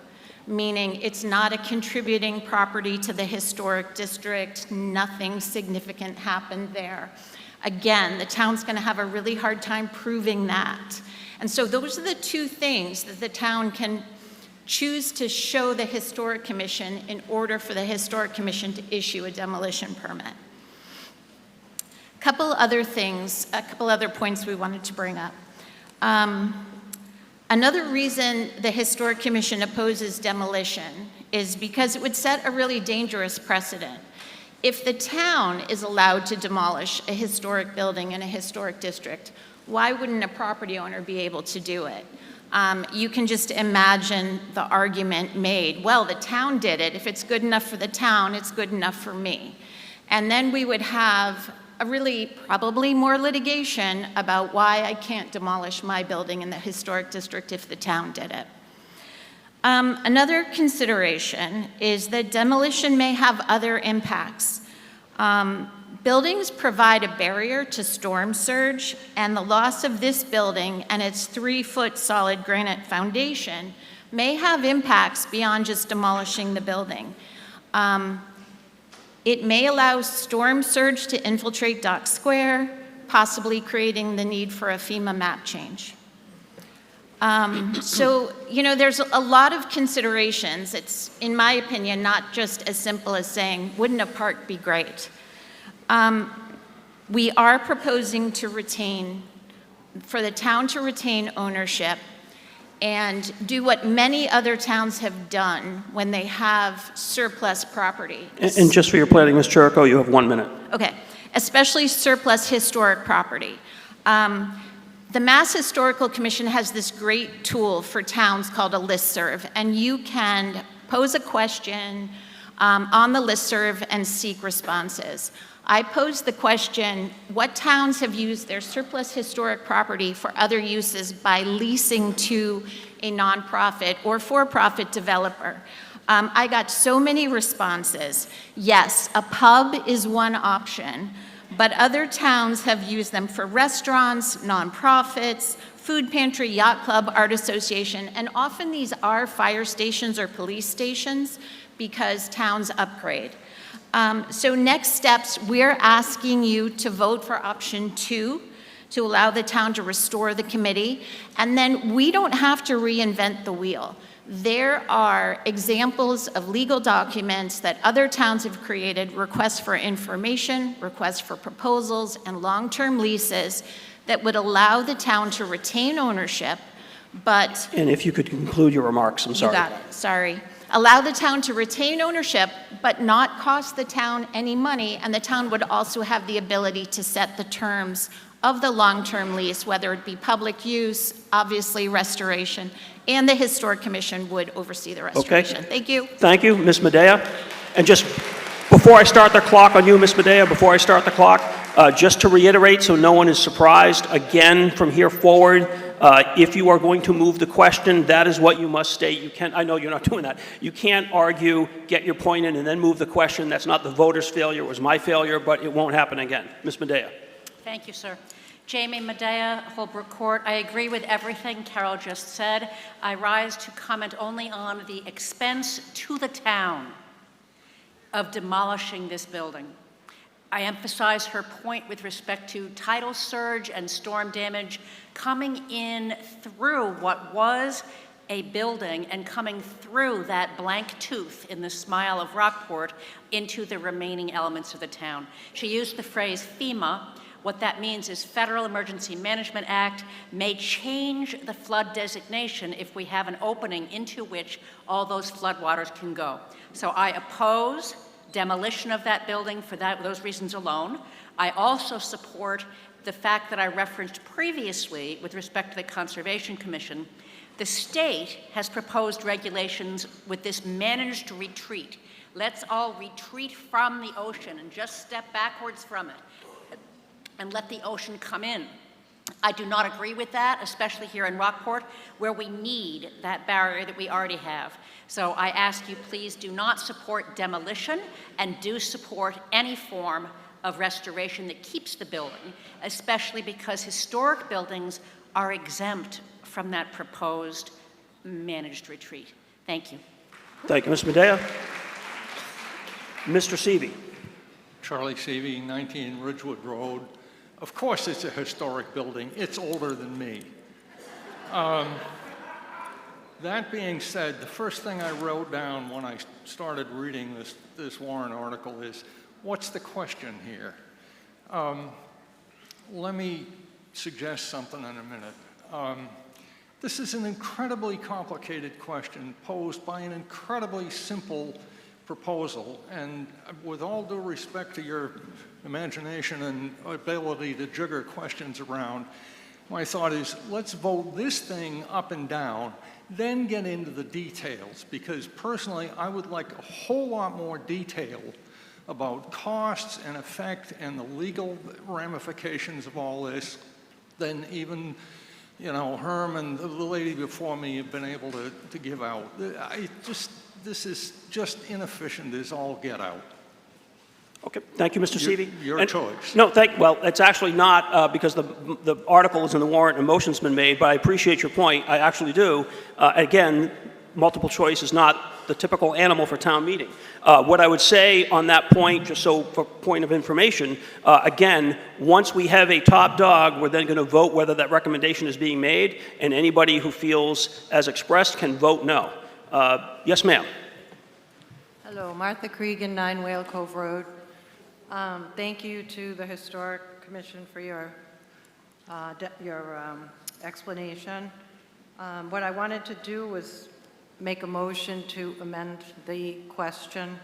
meaning it's not a contributing property to the historic district, nothing significant happened there. Again, the town's going to have a really hard time proving that. And so those are the two things that the town can choose to show the Historic Commission in order for the Historic Commission to issue a demolition permit. A couple other points we wanted to bring up. Another reason the Historic Commission opposes demolition is because it would set a really dangerous precedent. If the town is allowed to demolish a historic building in a historic district, why wouldn't a property owner be able to do it? You can just imagine the argument made, well, the town did it. If it's good enough for the town, it's good enough for me. And then we would have a really probably more litigation about why I can't demolish my building in the historic district if the town did it. Another consideration is that demolition may have other impacts. Buildings provide a barrier to storm surge, and the loss of this building and its 3-foot solid granite foundation may have impacts beyond just demolishing the building. It may allow storm surge to infiltrate Dock Square, possibly creating the need for a FEMA map change. So, there's a lot of considerations. It's, in my opinion, not just as simple as saying, wouldn't a park be great? We are proposing for the town to retain ownership and do what many other towns have done when they have surplus property. And just for your planning, Ms. Chirico, you have 1 minute. Okay, especially surplus historic property. The Mass Historical Commission has this great tool for towns called a listserv, and you can pose a question on the listserv and seek responses. I posed the question, what towns have used their surplus historic property for other uses by leasing to a nonprofit or for-profit developer? I got so many responses. Yes, a pub is one option, but other towns have used them for restaurants, nonprofits, food pantry, yacht club, art association, and often these are fire stations or police stations because towns upgrade. So next steps, we're asking you to vote for option 2 to allow the town to restore the committee. And then we don't have to reinvent the wheel. There are examples of legal documents that other towns have created, requests for information, requests for proposals, and long-term leases that would allow the town to retain ownership, but... And if you could conclude your remarks, I'm sorry. You got it, sorry. Allow the town to retain ownership, but not cost the town any money, and the town would also have the ability to set the terms of the long-term lease, whether it be public use, obviously restoration, and the Historic Commission would oversee the restoration. Okay. Thank you. Thank you, Ms. Medea. And just before I start the clock on you, Ms. Medea, before I start the clock, just to reiterate so no one is surprised, again, from here forward, if you are going to move the question, that is what you must state. You can't, I know you're not doing that. You can't argue, get your point in, and then move the question. That's not the voter's failure. It was my failure, but it won't happen again. Ms. Medea. Thank you, sir. Jamie Medea, Holbrook Court. I agree with everything Carol just said. I rise to comment only on the expense to the town of demolishing this building. I emphasize her point with respect to tidal surge and storm damage coming in through what was a building and coming through that blank tooth in the smile of Rockport into the remaining elements of the town. She used the phrase FEMA. What that means is Federal Emergency Management Act may change the flood designation if we have an opening into which all those floodwaters can go. So I oppose demolition of that building for those reasons alone. I also support the fact that I referenced previously with respect to the Conservation Commission. The state has proposed regulations with this managed retreat. Let's all retreat from the ocean and just step backwards from it and let the ocean come in. I do not agree with that, especially here in Rockport, where we need that barrier that we already have. So I ask you, please do not support demolition and do support any form of restoration that keeps the building, especially because historic buildings are exempt from that proposed managed retreat. Thank you. Thank you, Ms. Medea. Mr. Seavey. Charlie Seavey, 19 Ridgewood Road. Of course it's a historic building. It's older than me. That being said, the first thing I wrote down when I started reading this Warren article is, what's the question here? Let me suggest something in a minute. This is an incredibly complicated question posed by an incredibly simple proposal, and with all due respect to your imagination and ability to jigger questions around, my thought is, let's vote this thing up and down, then get into the details, because personally I would like a whole lot more detail about costs and effect and the legal ramifications of all this than even, you know, Herm and the lady before me have been able to give out. This is just inefficient as all get out. Okay, thank you, Mr. Seavey. Your choice. No, well, it's actually not because the article is in the warrant and a motion's been made, but I appreciate your point. I actually do. Again, multiple choice is not the typical animal for town meeting. What I would say on that point, just so for point of information, again, once we have a top dog, we're then going to vote whether that recommendation is being made, and anybody who feels as expressed can vote no. Yes, ma'am. Hello, Martha Cregan, 9 Whale Cove Road. Thank you to the Historic Commission for your explanation. What I wanted to do was make a motion to amend the question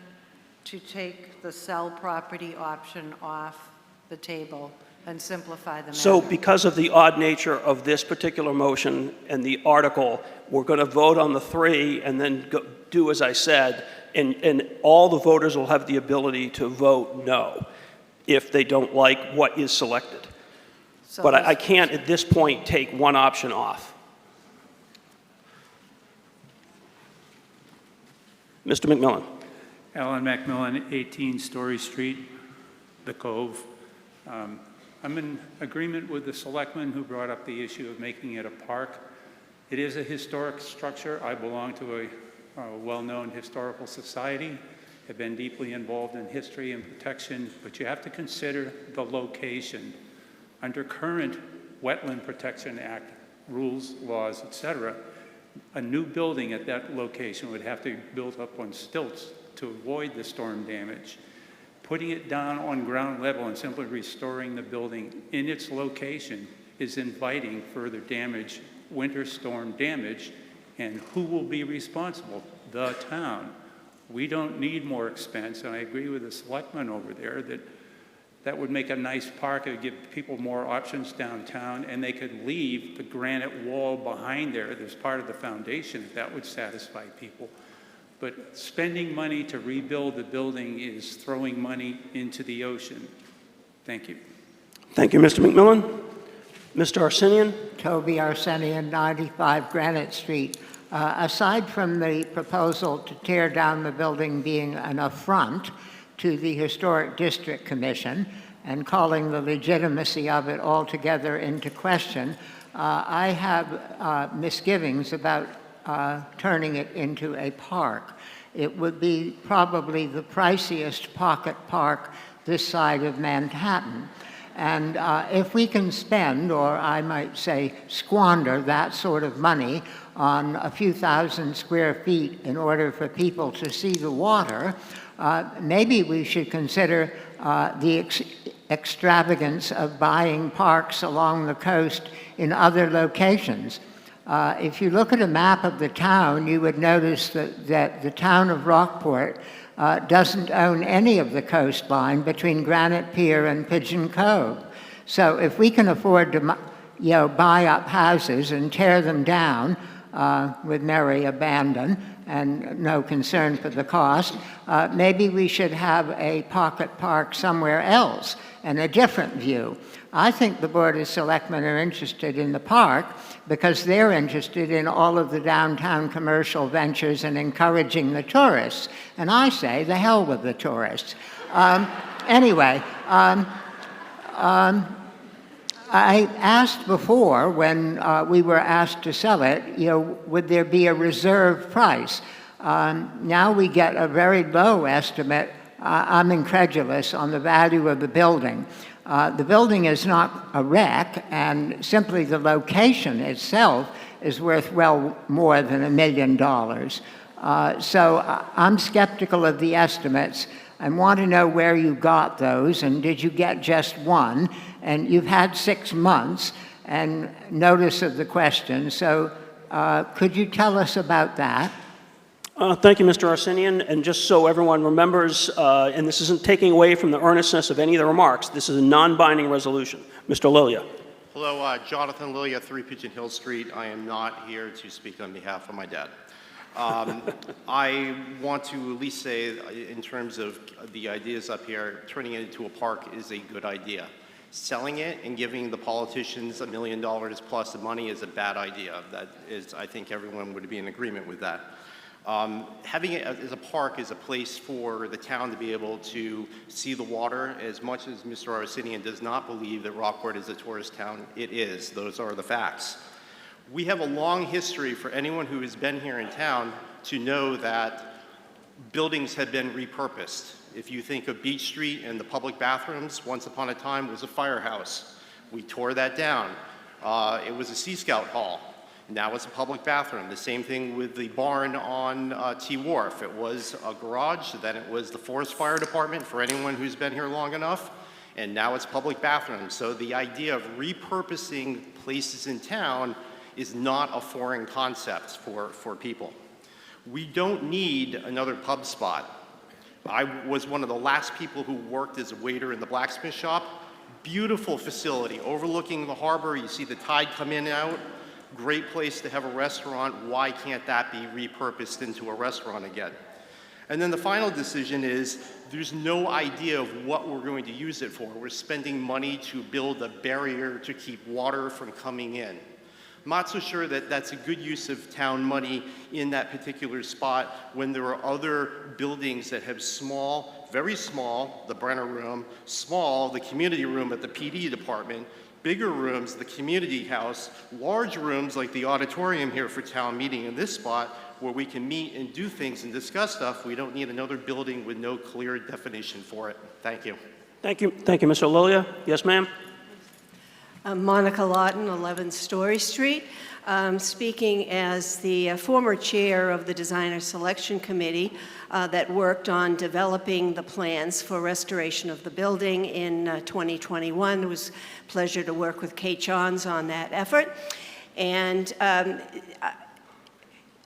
to take the sell property option off the table and simplify the matter. So because of the odd nature of this particular motion and the article, we're going to vote on the three and then do as I said, and all the voters will have the ability to vote no if they don't like what is selected. So but I can't at this point take one option off. Mr. McMillan. Alan McMillan, 18 Story Street, The Cove. I'm in agreement with the selectman who brought up the issue of making it a park. It is a historic structure. I belong to a well-known historical society, have been deeply involved in history and protection, but you have to consider the location. Under current Wetland Protection Act rules, laws, etc., A new building at that location would have to be built up on stilts to avoid the storm damage. Putting it down on ground level and simply restoring the building in its location is inviting further damage, winter storm damage, and who will be responsible? The town. We don't need more expense, and I agree with the selectman over there that that would make a nice park. It would give people more options downtown, and they could leave the granite wall behind there as part of the foundation if that would satisfy people. But spending money to rebuild the building is throwing money into the ocean. Thank you. Thank you, Mr. McMillan. Mr. Arsenian? Toby Arsenian, 95 Granite Street. Aside from the proposal to tear down the building being an affront to the Historic District Commission and calling the legitimacy of it altogether into question, I have misgivings about turning it into a park. It would be probably the priciest pocket park this side of Manhattan. And if we can spend, or I might say squander, that sort of money on a few thousand square feet in order for people to see the water, maybe we should consider the extravagance of buying parks along the coast in other locations. If you look at a map of the town, you would notice that the town of Rockport doesn't own any of the coastline between Granite Pier and Pigeon Cove. So if we can afford to buy up houses and tear them down with merry abandon and no concern for the cost, maybe we should have a pocket park somewhere else and a different view. I think the Board of Selectmen are interested in the park because they're interested in all of the downtown commercial ventures and encouraging the tourists. And I say, the hell with the tourists. Anyway, I asked before when we were asked to sell it, would there be a reserve price? Now we get a very low estimate. I'm incredulous on the value of the building. The building is not a wreck, and simply the location itself is worth well more than $1 million. So I'm skeptical of the estimates. I want to know where you got those, and did you get just one? And you've had 6 months and notice of the question, so could you tell us about that? Thank you, Mr. Arsenian. And just so everyone remembers, and this isn't taking away from the earnestness of any of the remarks, this is a non-binding resolution. Mr. Lilia. Hello, Jonathan Lilia, 3 Pigeon Hill Street. I am not here to speak on behalf of my dad. I want to at least say, in terms of the ideas up here, turning it into a park is a good idea. Selling it and giving the politicians $1 million plus of money is a bad idea. That is, I think everyone would be in agreement with that. Having it as a park is a place for the town to be able to see the water. As much as Mr. Arsenian does not believe that Rockport is a tourist town, it is. Those are the facts. We have a long history for anyone who has been here in town to know that buildings have been repurposed. If you think of Beach Street and the public bathrooms, once upon a time was a firehouse. We tore that down. It was a Sea Scout hall. Now it's a public bathroom. The same thing with the barn on T Wharf. It was a garage, then it was the Forest Fire Department for anyone who's been here long enough, and now it's public bathrooms. So the idea of repurposing places in town is not a foreign concept for people. We don't need another pub spot. I was one of the last people who worked as a waiter in the blacksmith shop. Beautiful facility overlooking the harbor. You see the tide come in and out. Great place to have a restaurant. Why can't that be repurposed into a restaurant again? And then the final decision is there's no idea of what we're going to use it for. We're spending money to build a barrier to keep water from coming in. I'm not so sure that that's a good use of town money in that particular spot when there are other buildings that have small, very small, the Brenner Room, small, the community room at the PD department, bigger rooms, the community house, large rooms like the auditorium here for town meeting in this spot where we can meet and do things and discuss stuff. We don't need another building with no clear definition for it. Thank you. Thank you. Thank you, Mr. Lilia. Yes, ma'am? Monica Lawton, 11 Story Street. Speaking as the former chair of the Designer Selection Committee that worked on developing the plans for restoration of the building in 2021. It was a pleasure to work with Kate Johns on that effort. And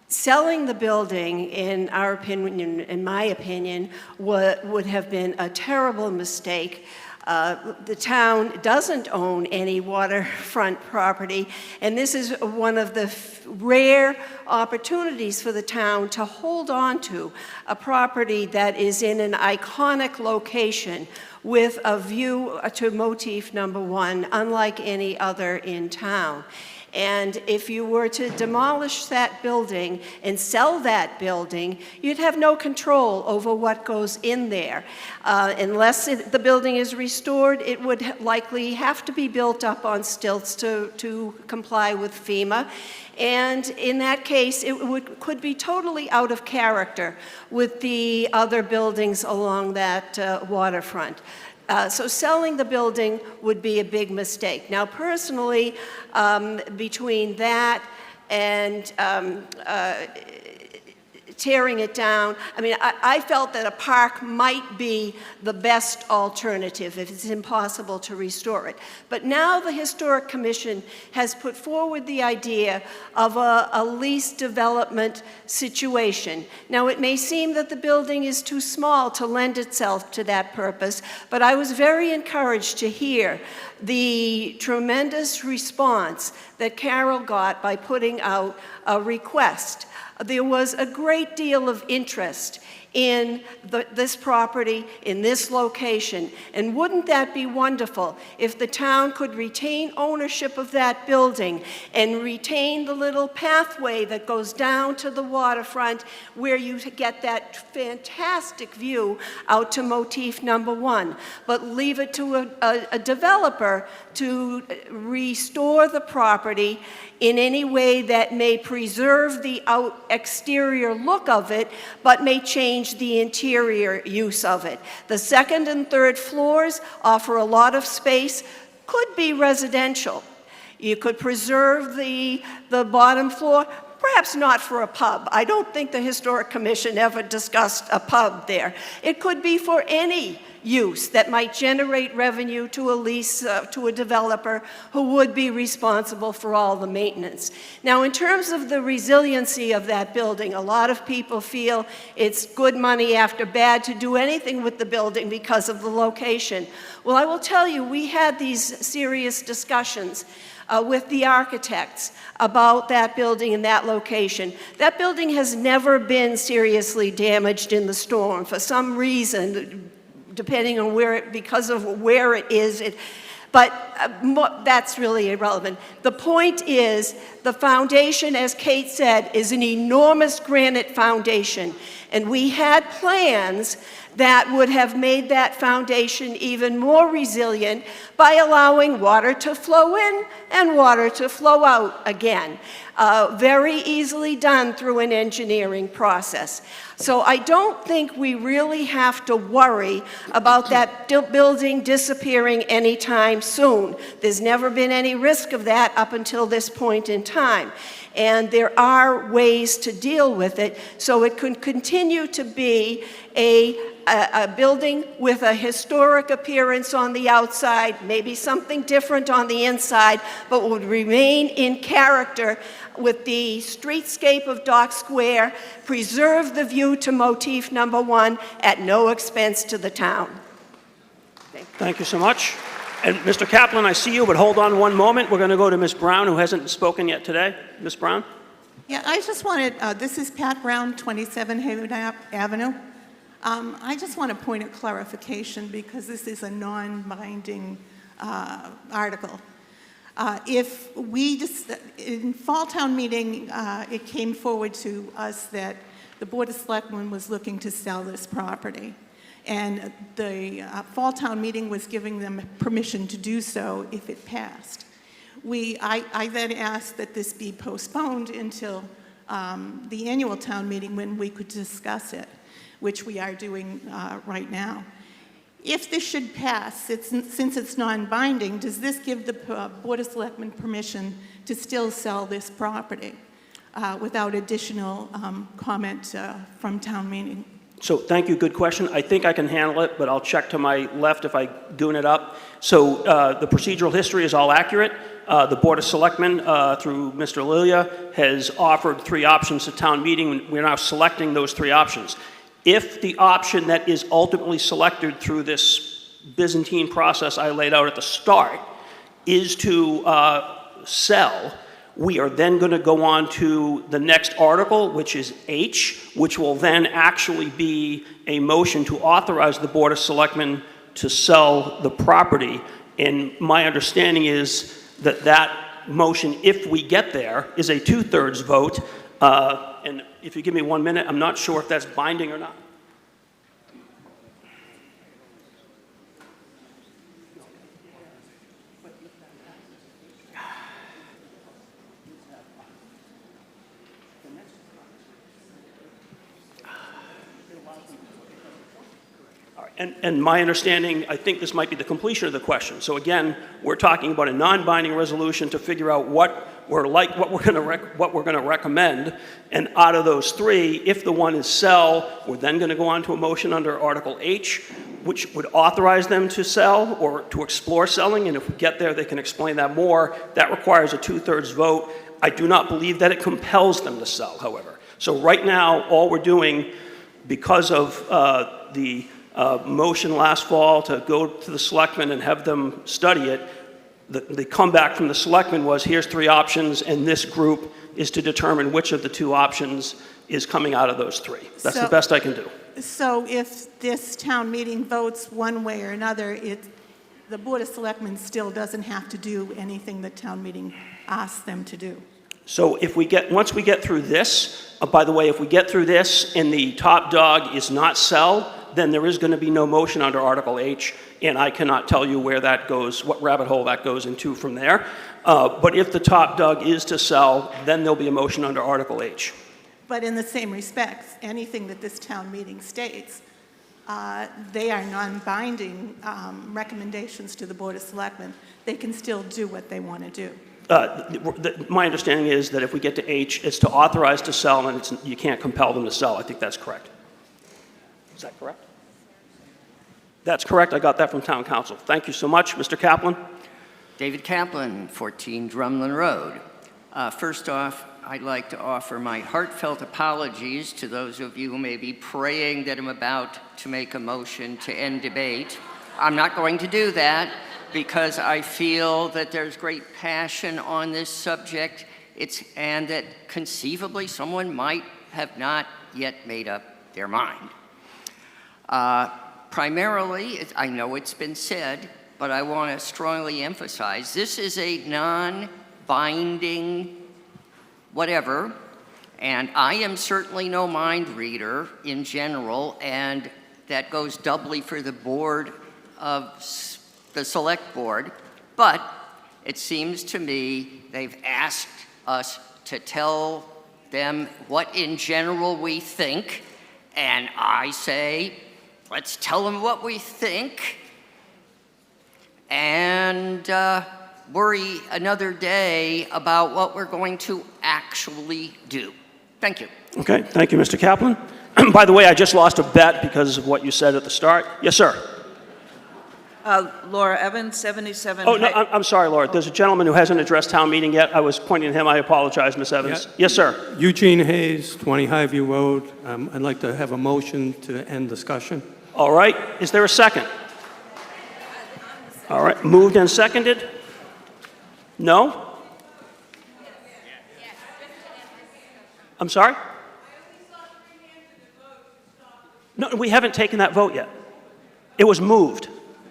selling the building, in our opinion, in my opinion, would have been a terrible mistake. The town doesn't own any waterfront property, and this is one of the rare opportunities for the town to hold on to a property that is in an iconic location with a view to motif number 1, unlike any other in town. And if you were to demolish that building and sell that building, you'd have no control over what goes in there. Unless the building is restored, it would likely have to be built up on stilts to comply with FEMA. And in that case, it could be totally out of character with the other buildings along that waterfront. So selling the building would be a big mistake. Now, personally, between that and tearing it down, I mean, I felt that a park might be the best alternative if it's impossible to restore it. But now the Historic Commission has put forward the idea of a lease development situation. Now, it may seem that the building is too small to lend itself to that purpose, but I was very encouraged to hear the tremendous response that Carol got by putting out a request. There was a great deal of interest in this property, in this location. And wouldn't that be wonderful if the town could retain ownership of that building and retain the little pathway that goes down to the waterfront where you get that fantastic view out to motif number 1, but leave it to a developer to restore the property in any way that may preserve the exterior look of it, but may change the interior use of it. The second and third floors offer a lot of space, could be residential. You could preserve the bottom floor, perhaps not for a pub. I don't think the Historic Commission ever discussed a pub there. It could be for any use that might generate revenue to a lease, to a developer who would be responsible for all the maintenance. Now, in terms of the resiliency of that building, a lot of people feel it's good money after bad to do anything with the building because of the location. Well, I will tell you, we had these serious discussions with the architects about that building and that location. That building has never been seriously damaged in the storm. For some reason, depending on because of where it is, but that's really irrelevant. The point is, the foundation, as Kate said, is an enormous granite foundation, and we had plans that would have made that foundation even more resilient by allowing water to flow in and water to flow out again. Very easily done through an engineering process. So I don't think we really have to worry about that building disappearing anytime soon. There's never been any risk of that up until this point in time. And there are ways to deal with it so it can continue to be a building with a historic appearance on the outside, maybe something different on the inside, but would remain in character with the streetscape of Dock Square, preserve the view to motif number 1 at no expense to the town. Thank you so much. And Mr. Kaplan, I see you, but hold on one moment. We're going to go to Ms. Brown, who hasn't spoken yet today. Ms. Brown? Yeah, I just wanted, this is Pat Brown, 27 Haywood Avenue. I just want a point of clarification because this is a non-binding article. If we just, in fall town meeting, it came forward to us that the Board of Selectmen was looking to sell this property. And the fall town meeting was giving them permission to do so if it passed. I then asked that this be postponed until the annual town meeting when we could discuss it, which we are doing right now. If this should pass, since it's non-binding, does this give the Board of Selectmen permission to still sell this property without additional comment from town meeting? So thank you, good question. I think I can handle it, but I'll check to my left if I'm doing it up. So the procedural history is all accurate. The Board of Selectmen, through Mr. Lilia, has offered 3 options to town meeting. We're now selecting those 3 options. If the option that is ultimately selected through this Byzantine process I laid out at the start is to sell, we are then going to go on to the next article, which is H, which will then actually be a motion to authorize the Board of Selectmen to sell the property. And my understanding is that that motion, if we get there, is a 2/3 vote. And if you give me 1 minute, I'm not sure if that's binding or not. And my understanding, I think this might be the completion of the question. So again, we're talking about a non-binding resolution to figure out what we're going to recommend. And out of those 3, if the one is sell, we're then going to go on to a motion under Article H, which would authorize them to sell or to explore selling. And if we get there, they can explain that more. That requires a 2/3 vote. I do not believe that it compels them to sell, however. So right now, all we're doing, because of the motion last fall to go to the selectmen and have them study it, the comeback from the selectmen was, here's 3 options, and this group is to determine which of the 2 options is coming out of those 3. That's the best I can do. So if this town meeting votes one way or another, the Board of Selectmen still doesn't have to do anything the town meeting asks them to do? So once we get through this, by the way, if we get through this and the top dog is not sell, then there is going to be no motion under Article H, and I cannot tell you where that goes, what rabbit hole that goes into from there. But if the top dog is to sell, then there'll be a motion under Article H. But in the same respects, anything that this town meeting states, they are non-binding recommendations to the Board of Selectmen. They can still do what they want to do. My understanding is that if we get to H, it's to authorize to sell, and you can't compel them to sell. I think that's correct. Is that correct? That's correct. I got that from Town Council. Thank you so much. Mr. Kaplan? David Kaplan, 14 Drumlin Road. First off, I'd like to offer my heartfelt apologies to those of you who may be praying that I'm about to make a motion to end debate. I'm not going to do that because I feel that there's great passion on this subject, and that conceivably someone might have not yet made up their mind. Primarily, I know it's been said, but I want to strongly emphasize, this is a non-binding whatever, and I am certainly no mind reader in general, and that goes doubly for the board of the select board, but it seems to me they've asked us to tell them what in general we think, and I say, let's tell them what we think and worry another day about what we're going to actually do. Thank you. Okay, thank you, Mr. Kaplan. By the way, I just lost a bet because of what you said at the start. Yes, sir. Laura Evans, 77. Oh, no, I'm sorry, Laura. There's a gentleman who hasn't addressed town meeting yet. I was pointing at him. I apologize, Ms. Evans. Yeah. Yes, sir. Eugene Hayes, 20 Highview Road. I'd like to have a motion to end discussion. All right. Is there a second? All right. Moved and seconded? No? I'm sorry? No, we haven't taken that vote yet. It was moved.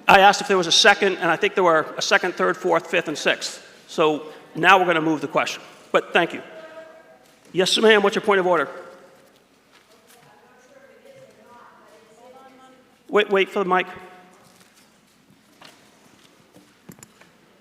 I asked if there was a second, and I think there were a second, third, fourth, fifth, and sixth. So now we're going to move the question. But thank you. Yes, ma'am. What's your point of order? Wait for the mic.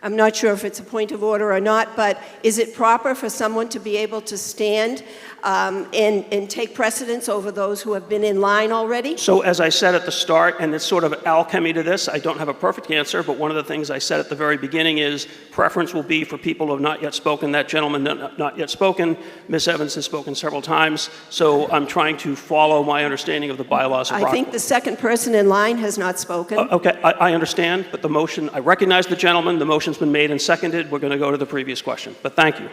I'm not sure if it's a point of order or not, but is it proper for someone to be able to stand and take precedence over those who have been in line already? So as I said at the start, and it's sort of alchemy to this, I don't have a perfect answer, but one of the things I said at the very beginning is preference will be for people who have not yet spoken. That gentleman not yet spoken. Ms. Evans has spoken several times, so I'm trying to follow my understanding of the bylaws of Rockport. I think the second person in line has not spoken. Okay, I understand, but the motion, I recognize the gentleman, the motion's been made and seconded. We're going to go to the previous question, but thank you.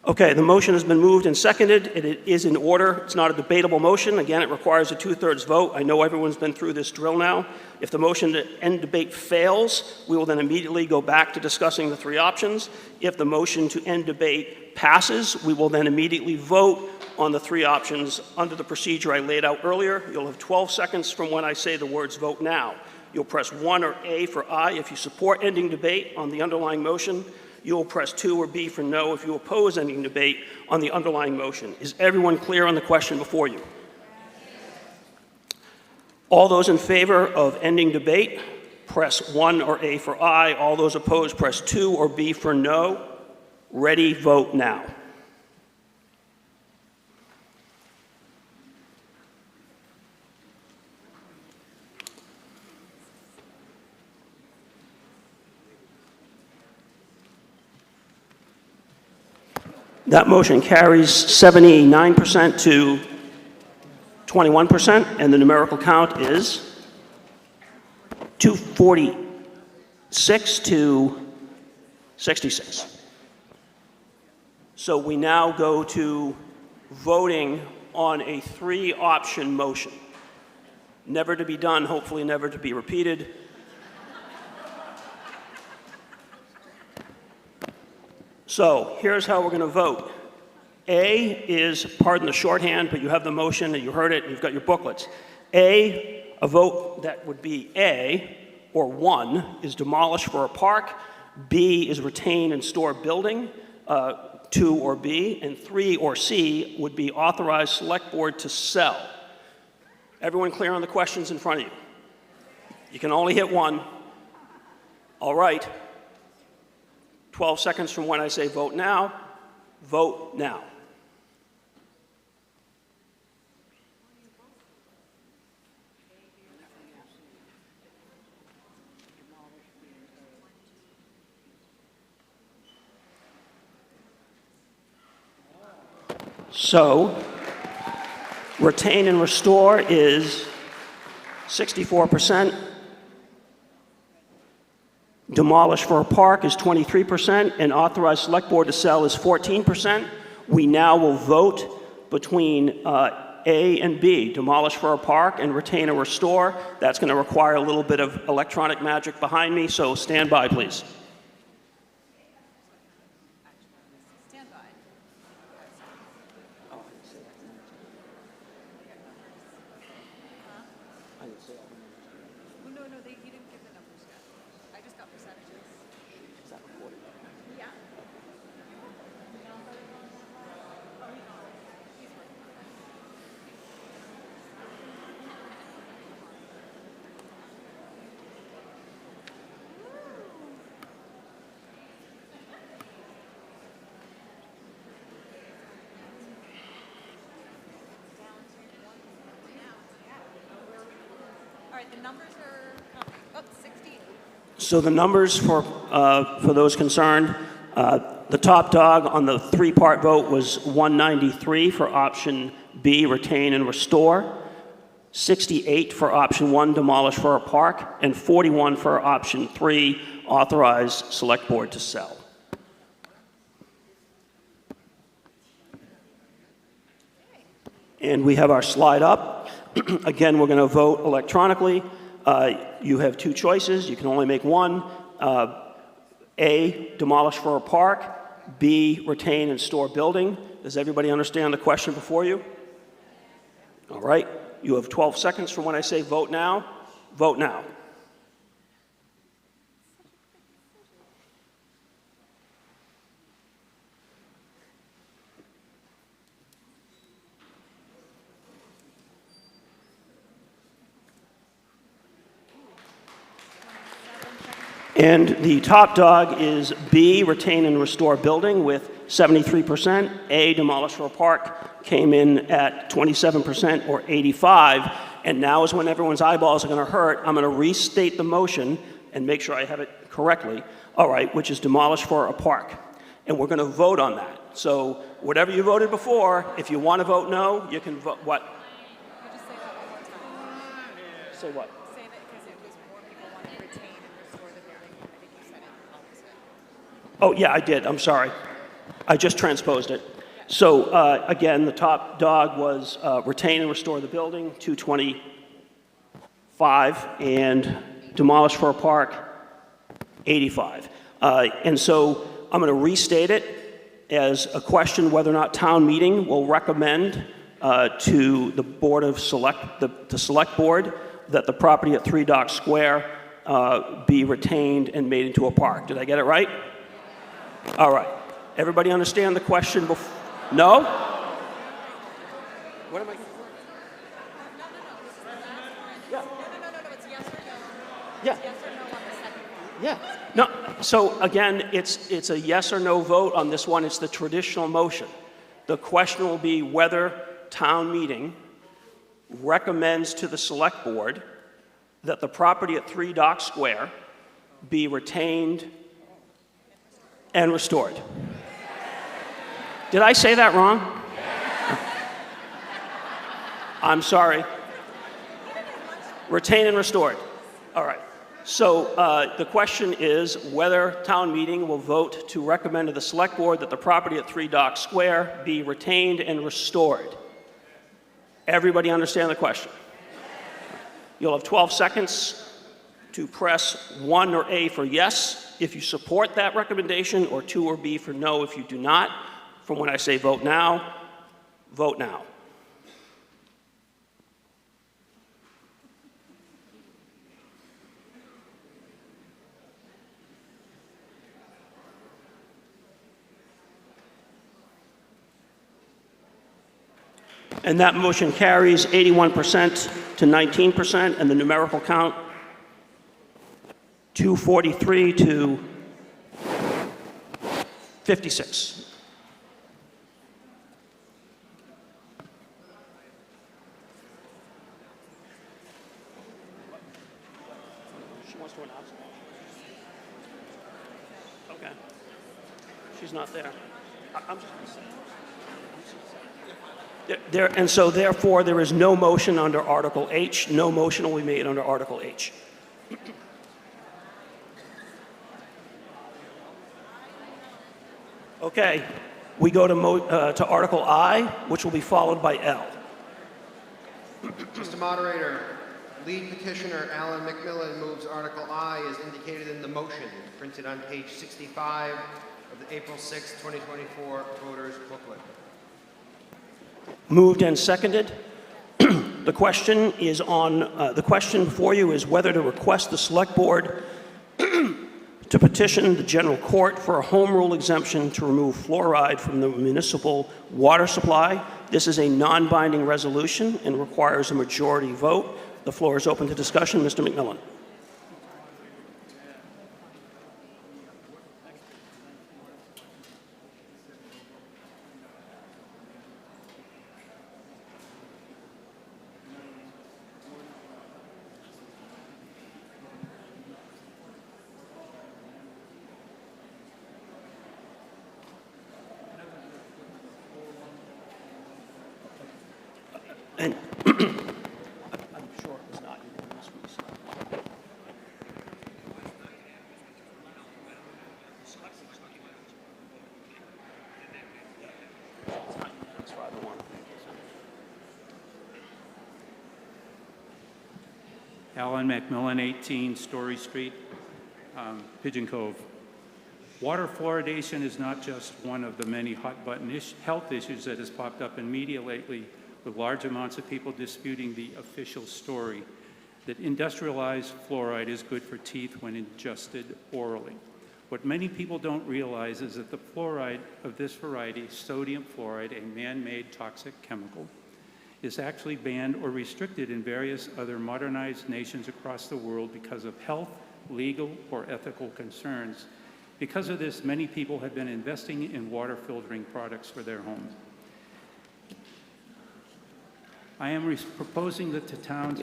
Okay, the motion has been moved and seconded. It is in order. It's not a debatable motion. Again, it requires a 2/3 vote. I know everyone's been through this drill now. If the motion to end debate fails, we will then immediately go back to discussing the three options. If the motion to end debate passes, we will then immediately vote on the three options under the procedure I laid out earlier. You'll have 12 seconds from when I say the words vote now. You'll press 1 or A for aye if you support ending debate on the underlying motion. You will press 2 or B for no if you oppose ending debate on the underlying motion. Is everyone clear on the question before you? All those in favor of ending debate, press 1 or A for aye. All those opposed, press 2 or B for no. Ready, vote now. That motion carries 79% to 21%, and the numerical count is 246 to 66. So we now go to voting on a three-option motion. Never to be done, hopefully never to be repeated. So here's how we're going to vote. A is, pardon the shorthand, but you have the motion and you heard it and you've got your booklets. A vote that would be A, or 1, is demolish for a park. B is retain and store building, 2 or B. And 3 or C would be authorize select board to sell. Everyone clear on the questions in front of you? You can only hit 1. All right. 12 seconds from when I say vote now. Vote now. So, retain and restore is 64%. Demolish for a park is 23%, and authorize select board to sell is 14%. We now will vote between A and B, demolish for a park and retain or restore. That's going to require a little bit of electronic magic behind me, so stand by, please. So the numbers for those concerned, the top dog on the three-part vote was 193 for option B, retain and restore, 68 for option 1, demolish for a park, and 41 for option 3, authorize select board to sell. And we have our slide up. Again, we're going to vote electronically. You have two choices. You can only make one. A, demolish for a park. B, retain and store building. Does everybody understand the question before you? All right. You have 12 seconds from when I say vote now. Vote now. And the top dog is B, retain and restore building with 73%. A, demolish for a park, came in at 27% or 85. And now is when everyone's eyeballs are going to hurt. I'm going to restate the motion and make sure I have it correctly. All right, which is demolish for a park. And we're going to vote on that. So whatever you voted before, if you want to vote no, you can vote what? Just say that one more time. Say what? Say that because it was more people want to retain and restore the building. I think you said it opposite. Oh, yeah, I did. I'm sorry. I just transposed it. So again, the top dog was retain and restore the building, 225, and demolish for a park, 85. And so I'm going to restate it as a question whether or not town meeting will recommend to the Board of the Select Board that the property at 3 Dock Square be retained and made into a park. Did I get it right? All right. Everybody understand the question before? No? What am I? Yeah. Yeah. Yeah. No. So again, it's a yes or no vote on this one. It's the traditional motion. The question will be whether town meeting recommends to the select board that the property at 3 Dock Square be retained and restored. Did I say that wrong? I'm sorry. Retain and restored. All right. So the question is whether town meeting will vote to recommend to the select board that the property at 3 Dock Square be retained and restored. Everybody understand the question? You'll have 12 seconds to press 1 or A for yes if you support that recommendation, or 2 or B for no if you do not. From when I say vote now, vote now. And that motion carries 81% to 19%, and the numerical count 243 to 56. She wants to announce it. Okay. She's not there. I'm just going to say. And so therefore, there is no motion under Article H. No motion will be made under Article H. Okay, we go to Article I, which will be followed by L. Mr. Moderator, lead petitioner Alan McMillan moves Article I as indicated in the motion, printed on page 65 of the April 6, 2024 voters booklet. Moved and seconded. The question is on, the question before you is whether to request the select board to petition the general court for a home rule exemption to remove fluoride from the municipal water supply. This is a non-binding resolution and requires a majority vote. The floor is open to discussion. Mr. McMillan. And I'm sure it was not unanimous. Alan McMillan, 18 Story Street, Pigeon Cove. Water fluoridation is not just one of the many hot-button health issues that has popped up in media lately, with large amounts of people disputing the official story that industrialized fluoride is good for teeth when ingested orally. What many people don't realize is that the fluoride of this variety, sodium fluoride, a man-made toxic chemical, is actually banned or restricted in various other modernized nations across the world because of health, legal or ethical concerns. Because of this, many people have been investing in water filtering products for their homes. I am proposing that the town,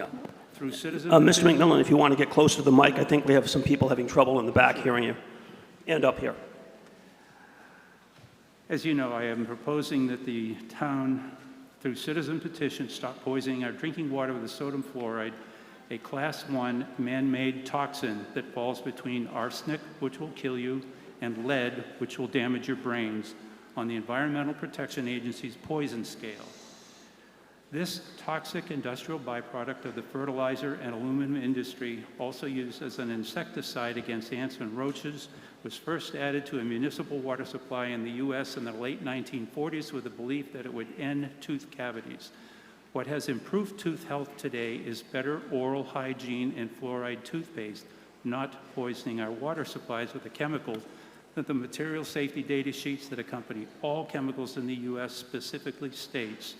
through citizen... Mr. McMillan, if you want to get closer to the mic, I think we have some people having trouble in the back hearing you, and up here. As you know, I am proposing that the town, through citizen petition, stop poisoning our drinking water with the sodium fluoride, a Class 1 man-made toxin that falls between arsenic, which will kill you, and lead, which will damage your brains, on the Environmental Protection Agency's poison scale. This toxic industrial byproduct of the fertilizer and aluminum industry, also used as an insecticide against ants and roaches, was first added to a municipal water supply in the U.S. in the late 1940s with the belief that it would end tooth cavities. What has improved tooth health today is better oral hygiene and fluoride toothpaste, not poisoning our water supplies with the chemicals that the material safety data sheets that accompany all chemicals in the U.S. specifically states.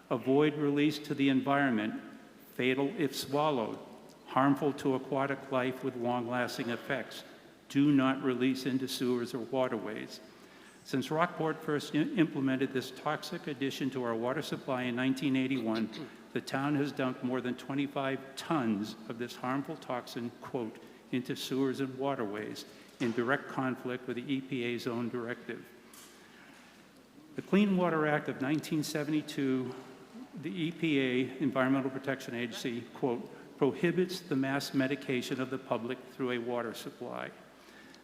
Avoid release to the environment, fatal if swallowed, harmful to aquatic life with long-lasting effects. Do not release into sewers or waterways. Since Rockport first implemented this toxic addition to our water supply in 1981, the town has dumped more than 25 tons of this harmful toxin, quote, into sewers and waterways in direct conflict with the EPA's own directive. The Clean Water Act of 1972, the EPA, Environmental Protection Agency, quote, prohibits the mass medication of the public through a water supply,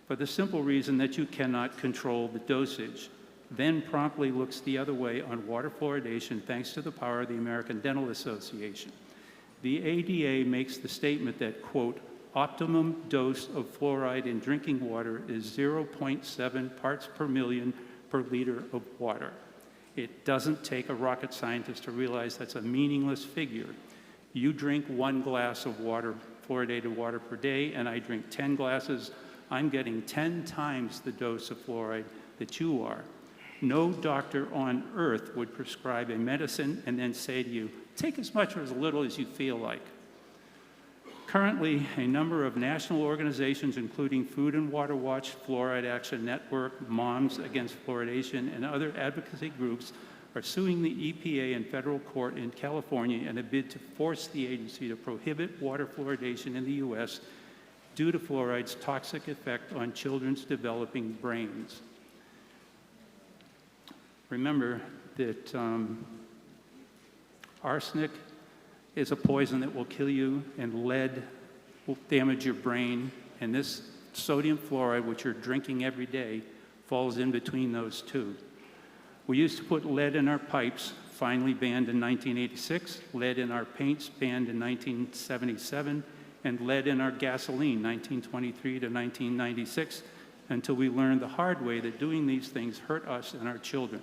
for the simple reason that you cannot control the dosage, then promptly looks the other way on water fluoridation thanks to the power of the American Dental Association. The ADA makes the statement that, quote, optimum dose of fluoride in drinking water is 0.7 parts per million per liter of water. It doesn't take a rocket scientist to realize that's a meaningless figure. You drink 1 glass of water, fluoridated water per day, and I drink 10 glasses. I'm getting 10 times the dose of fluoride that you are. No doctor on earth would prescribe a medicine and then say to you, take as much or as little as you feel like. Currently, a number of national organizations, including Food and Water Watch, Fluoride Action Network, Moms Against Fluoridation, and other advocacy groups, are suing the EPA in federal court in California in a bid to force the agency to prohibit water fluoridation in the U.S. due to fluoride's toxic effect on children's developing brains. Remember that arsenic is a poison that will kill you, and lead will damage your brain, and this sodium fluoride, which you're drinking every day, falls in between those two. We used to put lead in our pipes, finally banned in 1986, lead in our paints, banned in 1977, and lead in our gasoline, 1923 to 1996, until we learned the hard way that doing these things hurt us and our children.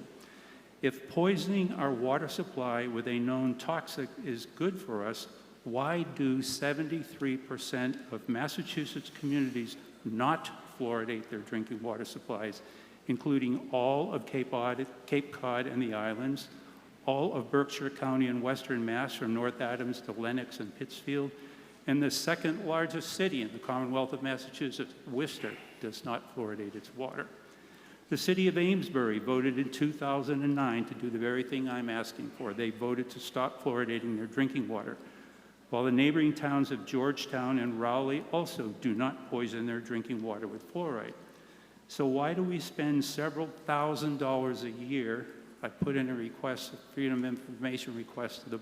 If poisoning our water supply with a known toxic is good for us, why do 73% of Massachusetts communities not fluoridate their drinking water supplies, including all of Cape Cod and the islands, all of Berkshire County and Western Mass from North Adams to Lenox and Pittsfield, and the second largest city in the Commonwealth of Massachusetts, Worcester, does not fluoridate its water. The city of Amesbury voted in 2009 to do the very thing I'm asking for. They voted to stop fluoridating their drinking water, while the neighboring towns of Georgetown and Rowley also do not poison their drinking water with fluoride. So why do we spend several $1,000s a year? I put in a request, a Freedom of Information request to the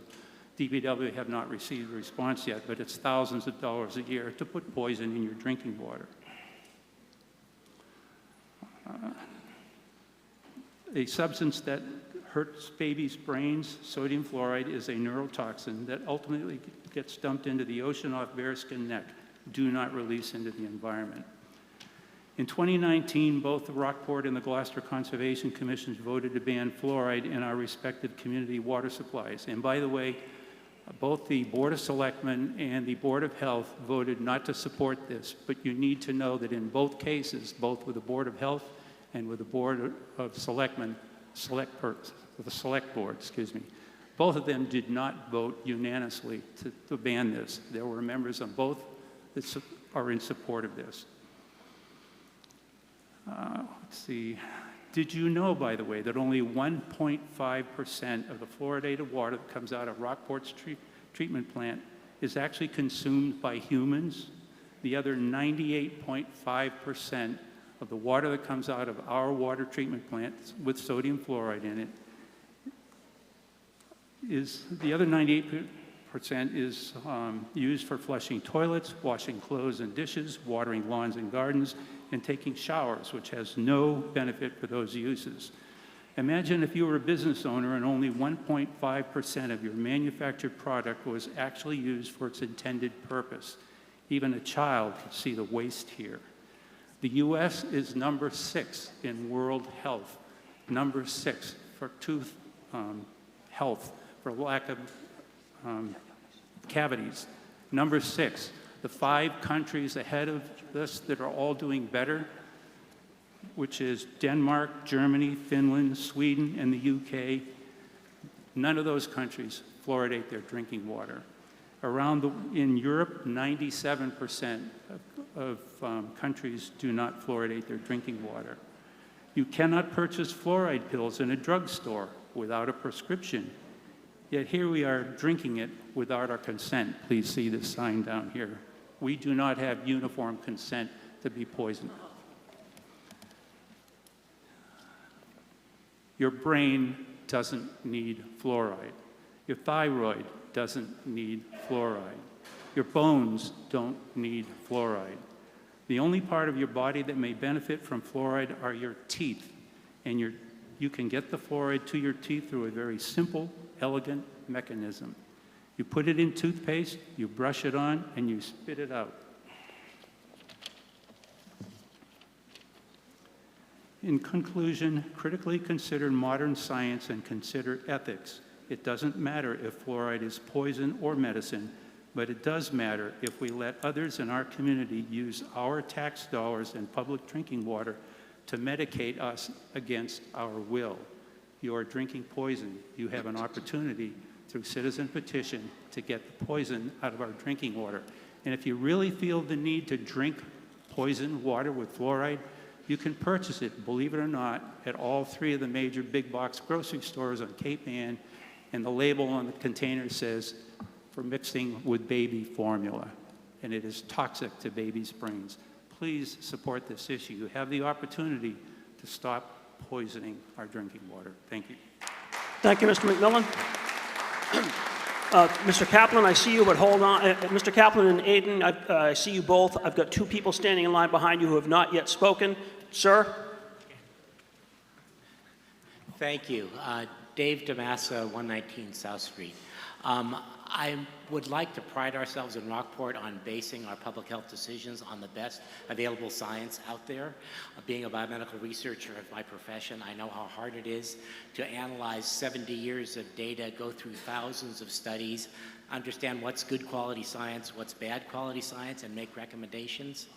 DPW, have not received a response yet, but it's thousands of dollars a year to put poison in your drinking water. A substance that hurts babies' brains, sodium fluoride, is a neurotoxin that ultimately gets dumped into the ocean off Bearskin Neck. Do not release into the environment. In 2019, both the Rockport and the Gloucester Conservation Commissions voted to ban fluoride in our respective community water supplies. And by the way, both the Board of Selectmen and the Board of Health voted not to support this, but you need to know that in both cases, both with the Board of Health and with the Board of Selectmen, the Select Board, excuse me, both of them did not vote unanimously to ban this. There were members on both that are in support of this. Let's see. Did you know, by the way, that only 1.5% of the fluoridated water that comes out of Rockport's treatment plant is actually consumed by humans? The other 98.5% of the water that comes out of our water treatment plants with sodium fluoride in it is, the other 98% is used for flushing toilets, washing clothes and dishes, watering lawns and gardens, and taking showers, which has no benefit for those uses. Imagine if you were a business owner and only 1.5% of your manufactured product was actually used for its intended purpose. Even a child could see the waste here. The US is number 6 in world health, number 6 for tooth health, for lack of cavities. Number 6, the 5 countries ahead of this that are all doing better, which is Denmark, Germany, Finland, Sweden, and the UK. None of those countries fluoridate their drinking water. In Europe, 97% of countries do not fluoridate their drinking water. You cannot purchase fluoride pills in a drugstore without a prescription. Yet here we are drinking it without our consent. Please see this sign down here. We do not have uniform consent to be poisoned. Your brain doesn't need fluoride. Your thyroid doesn't need fluoride. Your bones don't need fluoride. The only part of your body that may benefit from fluoride are your teeth. And you can get the fluoride to your teeth through a very simple, elegant mechanism. You put it in toothpaste, you brush it on, and you spit it out. In conclusion, critically consider modern science and consider ethics. It doesn't matter if fluoride is poison or medicine, but it does matter if we let others in our community use our tax dollars and public drinking water to medicate us against our will. You are drinking poison. You have an opportunity through citizen petition to get the poison out of our drinking water. And if you really feel the need to drink poison water with fluoride, you can purchase it, believe it or not, at all 3 of the major big box grocery stores on Cape Ann, and the label on the container says, for mixing with baby formula, and it is toxic to babies' brains. Please support this issue. You have the opportunity to stop poisoning our drinking water. Thank you. Thank you, Mr. McMillan. Mr. Kaplan, I see you, but hold on. Mr. Kaplan and Aiden, I see you both. I've got 2 people standing in line behind you who have not yet spoken. Sir? Thank you. Dave DeMassa, 119 South Street. I would like to pride ourselves in Rockport on basing our public health decisions on the best available science out there. Being a biomedical researcher of my profession, I know how hard it is to analyze 70 years of data, go through thousands of studies, understand what's good quality science, what's bad quality science, and make recommendations.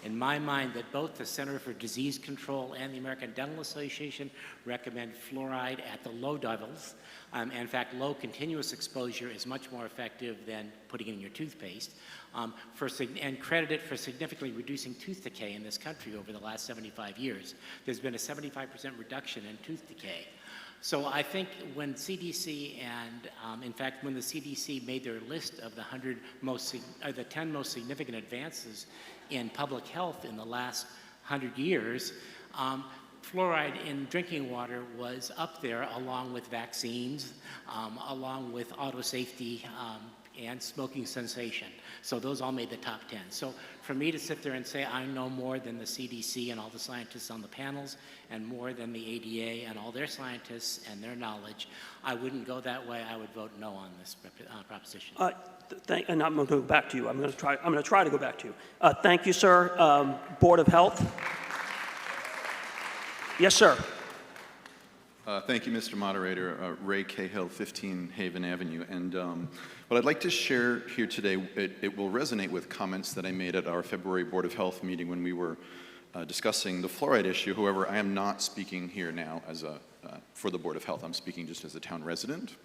In my mind, that both the Center for Disease Control and the American Dental Association recommend fluoride at the low levels. In fact, low continuous exposure is much more effective than putting it in your toothpaste, and credited for significantly reducing tooth decay in this country over the last 75 years. There's been a 75% reduction in tooth decay. So I think when CDC and, in fact, when the CDC made their list of the 10 most significant advances in public health in the last 100 years, fluoride in drinking water was up there along with vaccines, along with auto safety and smoking cessation. So those all made the top 10. So for me to sit there and say I know more than the CDC and all the scientists on the panels and more than the ADA and all their scientists and their knowledge, I wouldn't go that way. I would vote no on this proposition. And I'm going to go back to you. I'm going to try to go back to you. Thank you, sir. Board of Health. Yes, sir. Thank you, Mr. Moderator. Ray Cahill, 15 Haven Avenue. And what I'd like to share here today, it will resonate with comments that I made at our February Board of Health meeting when we were discussing the fluoride issue. However, I am not speaking here now as for the Board of Health. I'm speaking just as a town resident.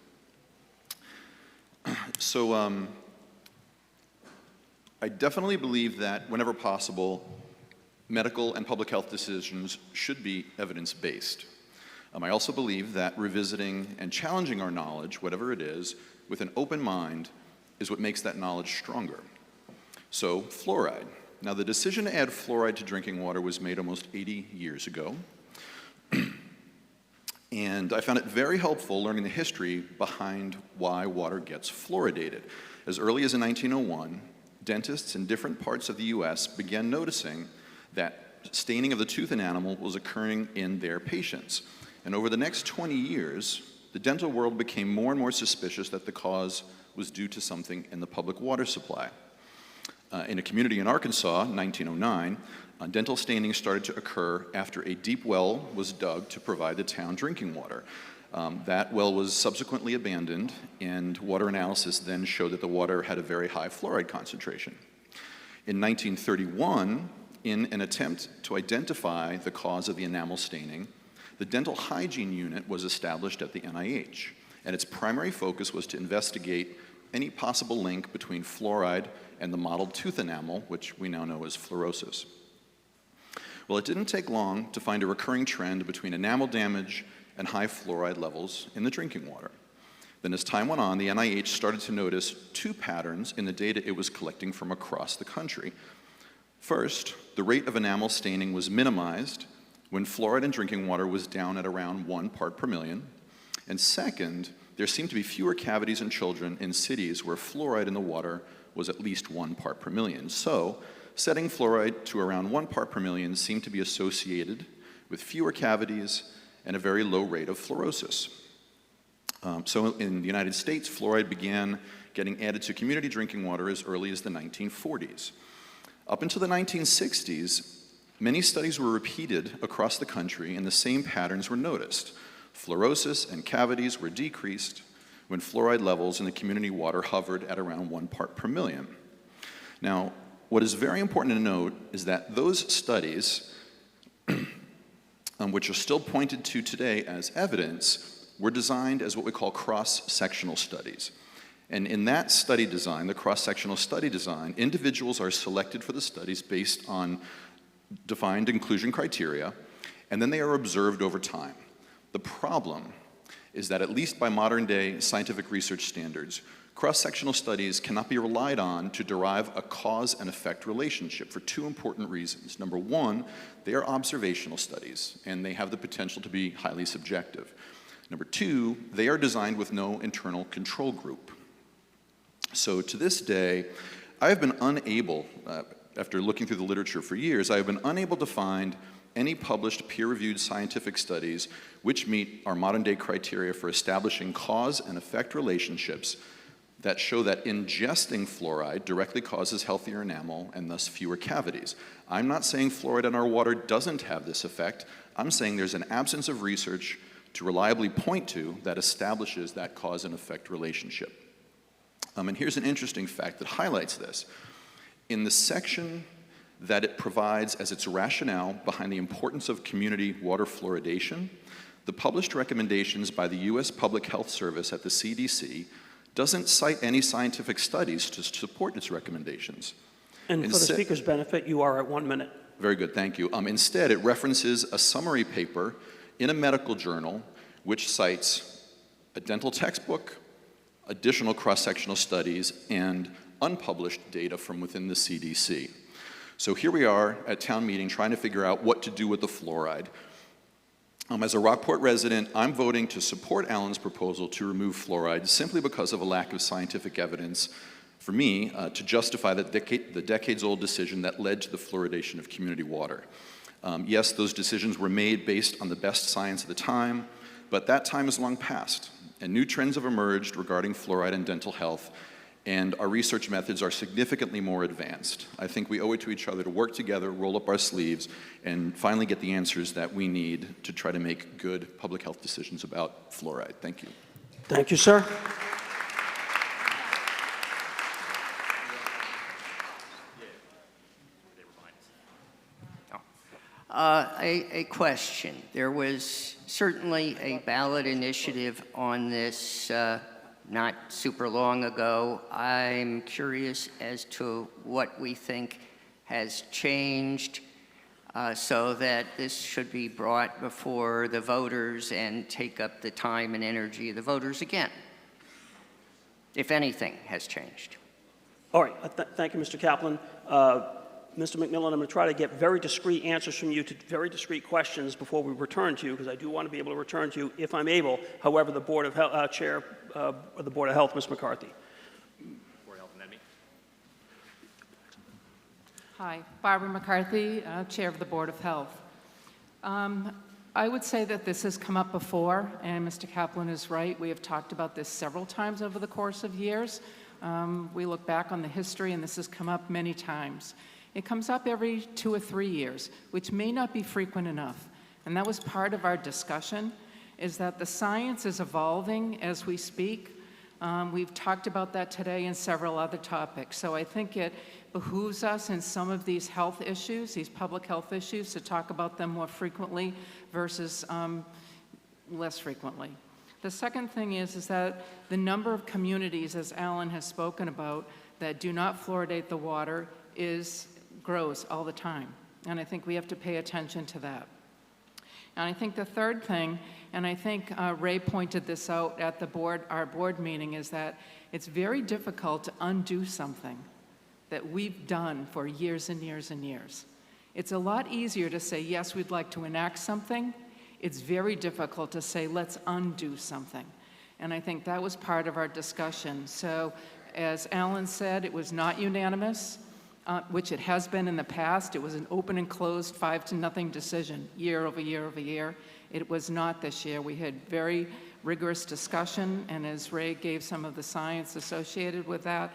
So I definitely believe that whenever possible, medical and public health decisions should be evidence-based. I also believe that revisiting and challenging our knowledge, whatever it is, with an open mind is what makes that knowledge stronger. So, fluoride. Now, the decision to add fluoride to drinking water was made almost 80 years ago. And I found it very helpful learning the history behind why water gets fluoridated. As early as in 1901, dentists in different parts of the US began noticing that staining of the tooth enamel was occurring in their patients. And over the next 20 years, the dental world became more and more suspicious that the cause was due to something in the public water supply. In a community in Arkansas, 1909, dental staining started to occur after a deep well was dug to provide the town drinking water. That well was subsequently abandoned, and water analysis then showed that the water had a very high fluoride concentration. In 1931, in an attempt to identify the cause of the enamel staining, the Dental Hygiene Unit was established at the NIH, and its primary focus was to investigate any possible link between fluoride and the mottled tooth enamel, which we now know as fluorosis. Well, it didn't take long to find a recurring trend between enamel damage and high fluoride levels in the drinking water. Then as time went on, the NIH started to notice two patterns in the data it was collecting from across the country. First, the rate of enamel staining was minimized when fluoride in drinking water was down at around 1 part per million. And second, there seemed to be fewer cavities in children in cities where fluoride in the water was at least 1 part per million. So, setting fluoride to around 1 part per million seemed to be associated with fewer cavities and a very low rate of fluorosis. So in the United States, fluoride began getting added to community drinking water as early as the 1940s. Up until the 1960s, many studies were repeated across the country and the same patterns were noticed. Fluorosis and cavities were decreased when fluoride levels in the community water hovered at around 1 part per million. Now, what is very important to note is that those studies, which are still pointed to today as evidence, were designed as what we call cross-sectional studies. And in that study design, the cross-sectional study design, individuals are selected for the studies based on defined inclusion criteria, and then they are observed over time. The problem is that, at least by modern-day scientific research standards, cross-sectional studies cannot be relied on to derive a cause and effect relationship for two important reasons. Number one, they are observational studies, and they have the potential to be highly subjective. Number two, they are designed with no internal control group. So to this day, I have been unable, after looking through the literature for years, I have been unable to find any published peer-reviewed scientific studies which meet our modern-day criteria for establishing cause and effect relationships that show that ingesting fluoride directly causes healthier enamel and thus fewer cavities. I'm not saying fluoride in our water doesn't have this effect. I'm saying there's an absence of research to reliably point to that establishes that cause and effect relationship. And here's an interesting fact that highlights this. In the section that it provides as its rationale behind the importance of community water fluoridation, the published recommendations by the U.S. Public Health Service at the CDC doesn't cite any scientific studies to support its recommendations. And for the speaker's benefit, you are at 1 minute. Very good, thank you. Instead, it references a summary paper in a medical journal which cites a dental textbook, additional cross-sectional studies, and unpublished data from within the CDC. So here we are at town meeting trying to figure out what to do with the fluoride. As a Rockport resident, I'm voting to support Alan's proposal to remove fluoride simply because of a lack of scientific evidence for me to justify the decades-old decision that led to the fluoridation of community water. Yes, those decisions were made based on the best science at the time, but that time is long past, and new trends have emerged regarding fluoride and dental health, and our research methods are significantly more advanced. I think we owe it to each other to work together, roll up our sleeves, and finally get the answers that we need to try to make good public health decisions about fluoride. Thank you. Thank you, sir. A question. There was certainly a ballot initiative on this not super long ago. I'm curious as to what we think has changed so that this should be brought before the voters and take up the time and energy of the voters again, if anything has changed. All right. Thank you, Mr. Kaplan. Mr. McMillan, I'm going to try to get very discreet answers from you to very discreet questions before we return to you, because I do want to be able to return to you if I'm able. However, the Board of Chair of the Board of Health, Ms. McCarthy. Board of Health, and then me. Hi, Barbara McCarthy, Chair of the Board of Health. I would say that this has come up before, and Mr. Kaplan is right. We have talked about this several times over the course of years. We look back on the history, and this has come up many times. It comes up every 2 or 3 years, which may not be frequent enough. And that was part of our discussion, is that the science is evolving as we speak. We've talked about that today and several other topics. So I think it behooves us in some of these health issues, these public health issues, to talk about them more frequently versus less frequently. The second thing is that the number of communities, as Alan has spoken about, that do not fluoridate the water grows all the time. And I think we have to pay attention to that. And I think the third thing, and I think Ray pointed this out at our board meeting, is that it's very difficult to undo something that we've done for years and years and years. It's a lot easier to say, yes, we'd like to enact something. It's very difficult to say, let's undo something. And I think that was part of our discussion. So as Alan said, it was not unanimous, which it has been in the past. It was an open and closed 5-0 decision year over year over year. It was not this year. We had very rigorous discussion, and as Ray gave some of the science associated with that,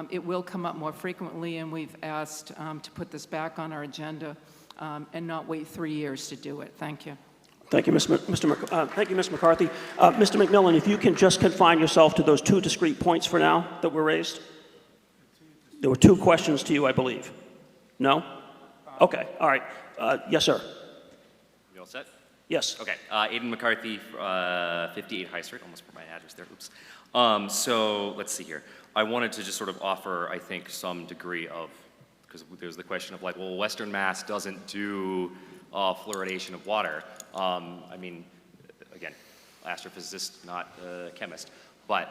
it will come up more frequently, and we've asked to put this back on our agenda and not wait 3 years to do it. Thank you. Thank you, Ms. McCarthy. Mr. McMillan, if you can just confine yourself to those 2 discrete points for now that were raised. There were 2 questions to you, I believe. No? Okay, all right. Yes, sir. You all set? Yes. Okay. Aidan McCarthy, 58 High Street. Almost put my address there. Oops. So let's see here. I wanted to just sort of offer, I think, some degree of, because there's the question of like, well, Western Mass doesn't do fluoridation of water. I mean, again, astrophysicist, not a chemist. But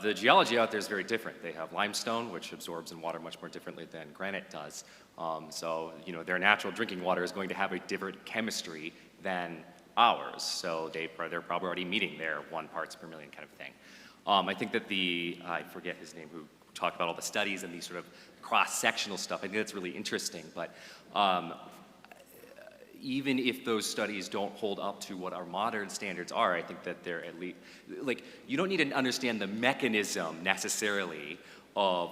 the geology out there is very different. They have limestone, which absorbs in water much more differently than granite does. So, you know, their natural drinking water is going to have a different chemistry than ours. So they're probably already meeting their 1 parts per million kind of thing. I think that I forget his name, who talked about all the studies and these sort of cross-sectional stuff. I think that's really interesting. But even if those studies don't hold up to what our modern standards are, I think that they're at least, like, you don't need to understand the mechanism necessarily of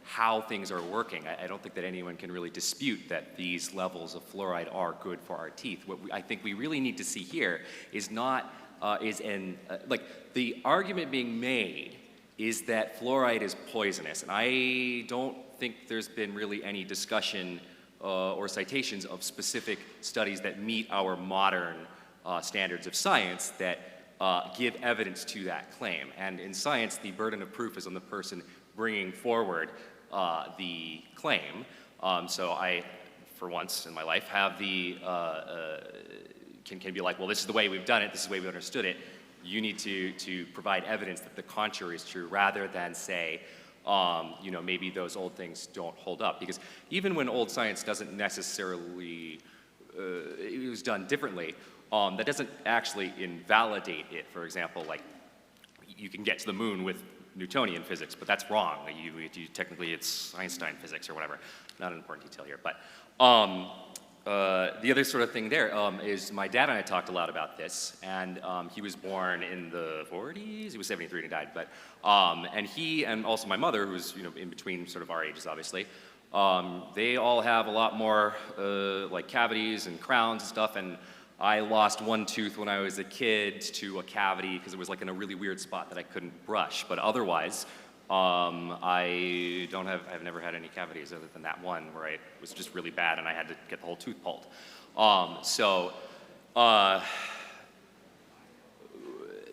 how things are working. I don't think that anyone can really dispute that these levels of fluoride are good for our teeth. What I think we really need to see here is not, like, the argument being made is that fluoride is poisonous. And I don't think there's been really any discussion or citations of specific studies that meet our modern standards of science that give evidence to that claim. And in science, the burden of proof is on the person bringing forward the claim. So I, for once in my life, have can be like, well, this is the way we've done it, this is the way we understood it. You need to provide evidence that the contrary is true, rather than say, you know, maybe those old things don't hold up. Because even when old science doesn't necessarily, it was done differently, that doesn't actually invalidate it. For example, like, you can get to the moon with Newtonian physics, but that's wrong. Technically, it's Einstein physics or whatever. Not an important detail here. But the other sort of thing there is my dad and I talked a lot about this, and he was born in the 40s. He was 73 and he died. But and he and also my mother, who's, you know, in between sort of our ages, obviously, they all have a lot more like cavities and crowns and stuff. And I lost 1 tooth when I was a kid to a cavity because it was like in a really weird spot that I couldn't brush. But otherwise, I've never had any cavities other than that one where it was just really bad and I had to get the whole tooth pulled.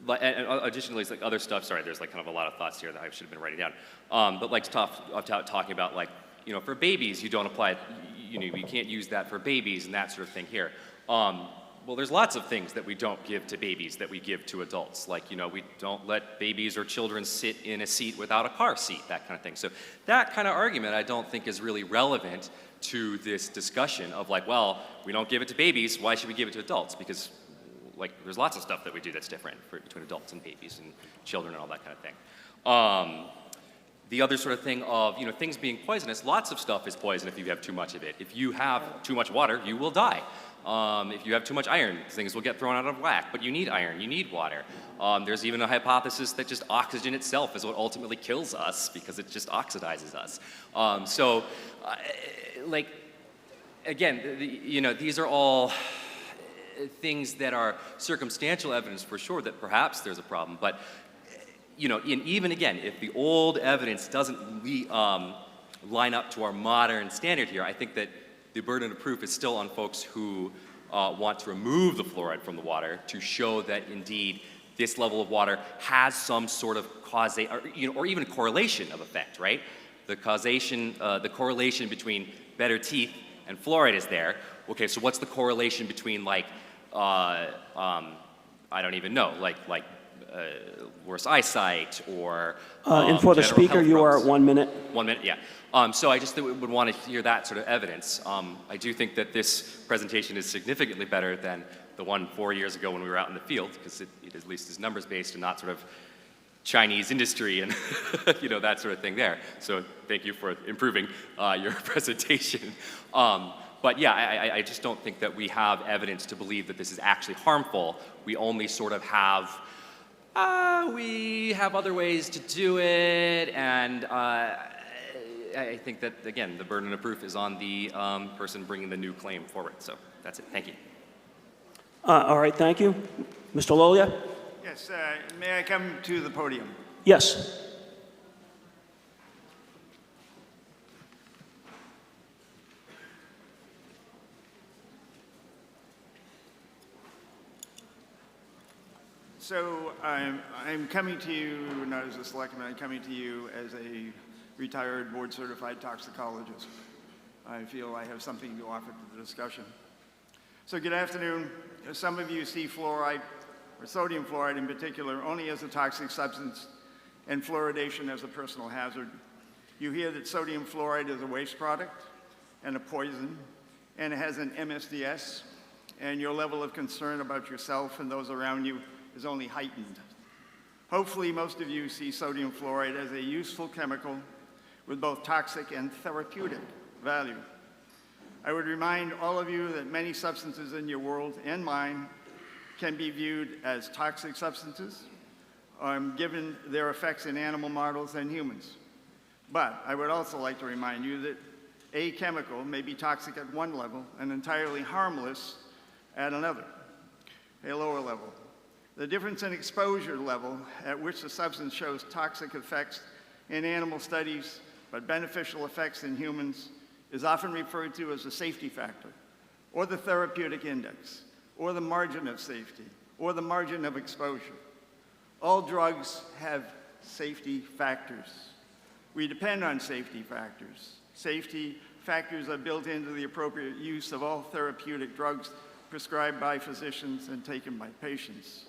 and additionally, it's like other stuff, sorry, there's like kind of a lot of thoughts here that I should have been writing down. But like talking about like, you know, for babies, you don't apply, you know, you can't use that for babies and that sort of thing here. Well, there's lots of things that we don't give to babies that we give to adults. Like, you know, we don't let babies or children sit in a seat without a car seat, that kind of thing. So that kind of argument I don't think is really relevant to this discussion of like, well, we don't give it to babies, why should we give it to adults? Because like, there's lots of stuff that we do that's different between adults and babies and children and all that kind of thing. The other sort of thing of, you know, things being poisonous, lots of stuff is poison if you have too much of it. If you have too much water, you will die. If you have too much iron, things will get thrown out of whack, but you need iron, you need water. There's even a hypothesis that just oxygen itself is what ultimately kills us because it just oxidizes us. Like, again, you know, these are all things that are circumstantial evidence for sure that perhaps there's a problem, but you know, even again, if the old evidence doesn't line up to our modern standard here, I think that the burden of proof is still on folks who want to remove the fluoride from the water to show that indeed this level of water has some sort of causation, or, you know, or even correlation of effect, right? The correlation between better teeth and fluoride is there. Okay, so what's the correlation between like, I don't even know, like worse eyesight or And for the general speaker, health you are problems? at 1 minute. 1 minute, yeah. So I just would want to hear that sort of evidence. I do think that this presentation is significantly better than the one 4 years ago when we were out in the field, because it at least is numbers-based and not sort of Chinese industry and you know, that sort of thing there. So thank you for improving your presentation. But yeah, I just don't think that we have evidence to believe that this is actually harmful. We only sort of have, we have other ways to do it, and I think that, again, the burden of proof is on the person bringing the new claim forward. So that's it. Thank you. All right, thank you. Mr. Lolia? Yes, may I come to the podium? Yes. So I'm coming to you, not as a selectman, I'm coming to you as a retired board-certified toxicologist. I feel I have something to offer to the discussion. So good afternoon. Some of you see fluoride, or sodium fluoride in particular, only as a toxic substance and fluoridation as a personal hazard. You hear that sodium fluoride is a waste product and a poison, and it has an MSDS, and your level of concern about yourself and those around you is only heightened. Hopefully, most of you see sodium fluoride as a useful chemical with both toxic and therapeutic value. I would remind all of you that many substances in your world and mine can be viewed as toxic substances, given their effects in animal models and humans. But I would also like to remind you that a chemical may be toxic at one level and entirely harmless at another, a lower level. The difference in exposure level at which the substance shows toxic effects in animal studies but beneficial effects in humans is often referred to as the safety factor, or the therapeutic index, or the margin of safety, or the margin of exposure. All drugs have safety factors. We depend on safety factors. Safety factors are built into the appropriate use of all therapeutic drugs prescribed by physicians and taken by patients.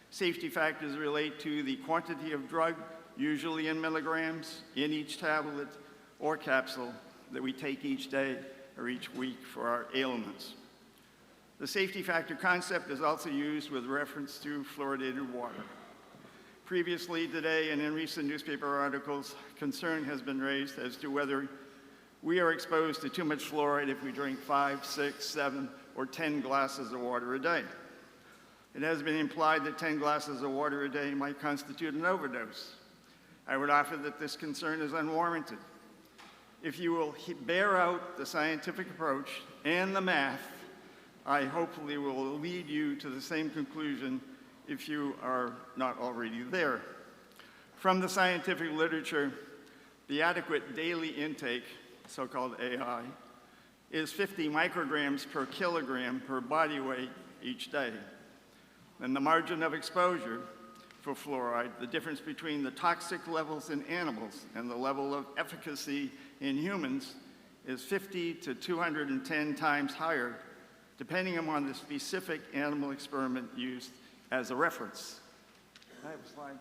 Safety factors relate to the quantity of drug, usually in milligrams, in each tablet or capsule that we take each day or each week for our ailments. The safety factor concept is also used with reference to fluoridated water. Previously today and in recent newspaper articles, concern has been raised as to whether we are exposed to too much fluoride if we drink 5, 6, 7, or 10 glasses of water a day. It has been implied that 10 glasses of water a day might constitute an overdose. I would offer that this concern is unwarranted. If you will bear out the scientific approach and the math, I hopefully will lead you to the same conclusion if you are not already there. From the scientific literature, the adequate daily intake, so-called AI, is 50 micrograms per kilogram per body weight each day. And the margin of exposure, for fluoride, the difference between the toxic levels in animals and the level of efficacy in humans is 50 to 210 times higher, depending upon the specific animal experiment used as a reference. I have a slide.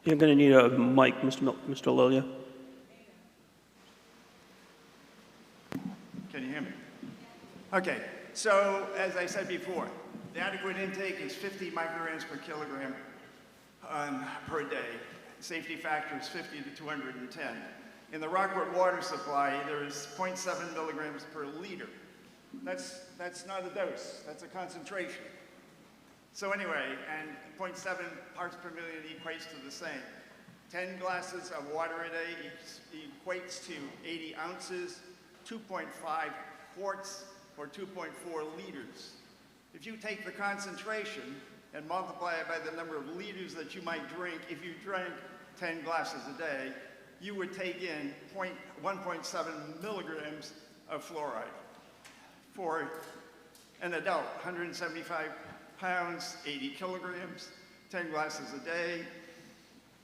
You're going to need a mic, Mr. Lilia. Can you hear me? Okay, so as I said before, the adequate intake is 50 micrograms per kilogram per day. Safety factor is 50 to 210. In the Rockport water supply, there is 0.7 milligrams per liter. That's not a dose, that's a concentration. So anyway, and 0.7 parts per million equates to the same. 10 glasses of water a day equates to 80 ounces, 2.5 quarts, or 2.4 liters. If you take the concentration and multiply it by the number of liters that you might drink, if you drank 10 glasses a day, you would take in 1.7 milligrams of fluoride. For an adult, 175 pounds, 80 kilograms, 10 glasses a day,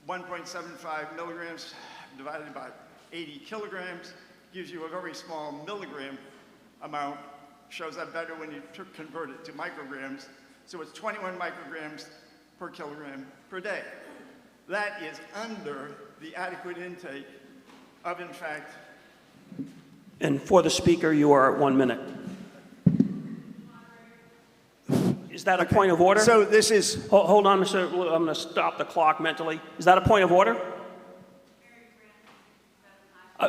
1.75 milligrams divided by 80 kilograms gives you a very small milligram amount. Shows up better when you convert it to micrograms. So it's 21 micrograms per kilogram per day. That is under the adequate intake of, in fact. And for the speaker, you are at 1 minute. Is that a point of order? So this is... Hold on, Mr. I'm going to stop the clock mentally. Is that a point of order?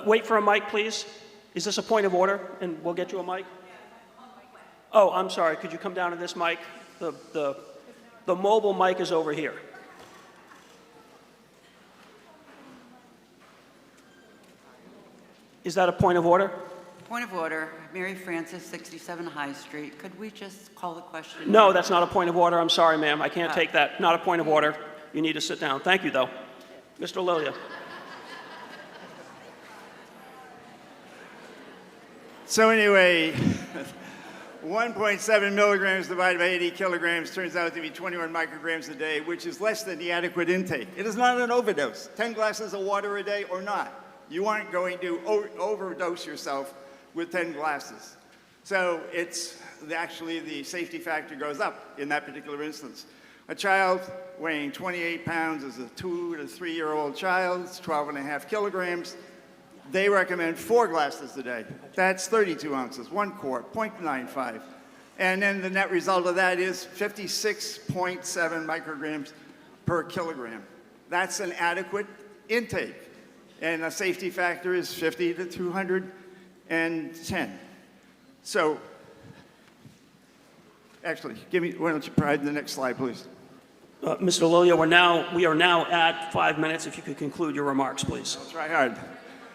Wait for a mic, please. Is this a point of order? And we'll get you a mic. Oh, I'm sorry. Could you come down to this mic? The mobile mic is over here. Is that a point of order? Point of order. Mary Frances, 67 High Street. Could we just call the question? No, that's not a point of order. I'm sorry, ma'am. I can't take that. Not a point of order. You need to sit down. Thank you, though. Mr. Lilia. So anyway, 1.7 milligrams divided by 80 kilograms turns out to be 21 micrograms a day, which is less than the adequate intake. It is not an overdose. 10 glasses of water a day or not. You aren't going to overdose yourself with 10 glasses. So it's actually the safety factor goes up in that particular instance. A child weighing 28 pounds is a 2 to 3 year old child, it's 12.5 kilograms. They recommend 4 glasses a day. That's 32 ounces, 1 quart, 0.95. And then the net result of that is 56.7 micrograms per kilogram. That's an adequate intake. And the safety factor is 50 to 210. So, actually, why don't you provide the next slide, please? Mr. Lilia, we are now at 5 minutes. If you could conclude your remarks, please. I'll try hard.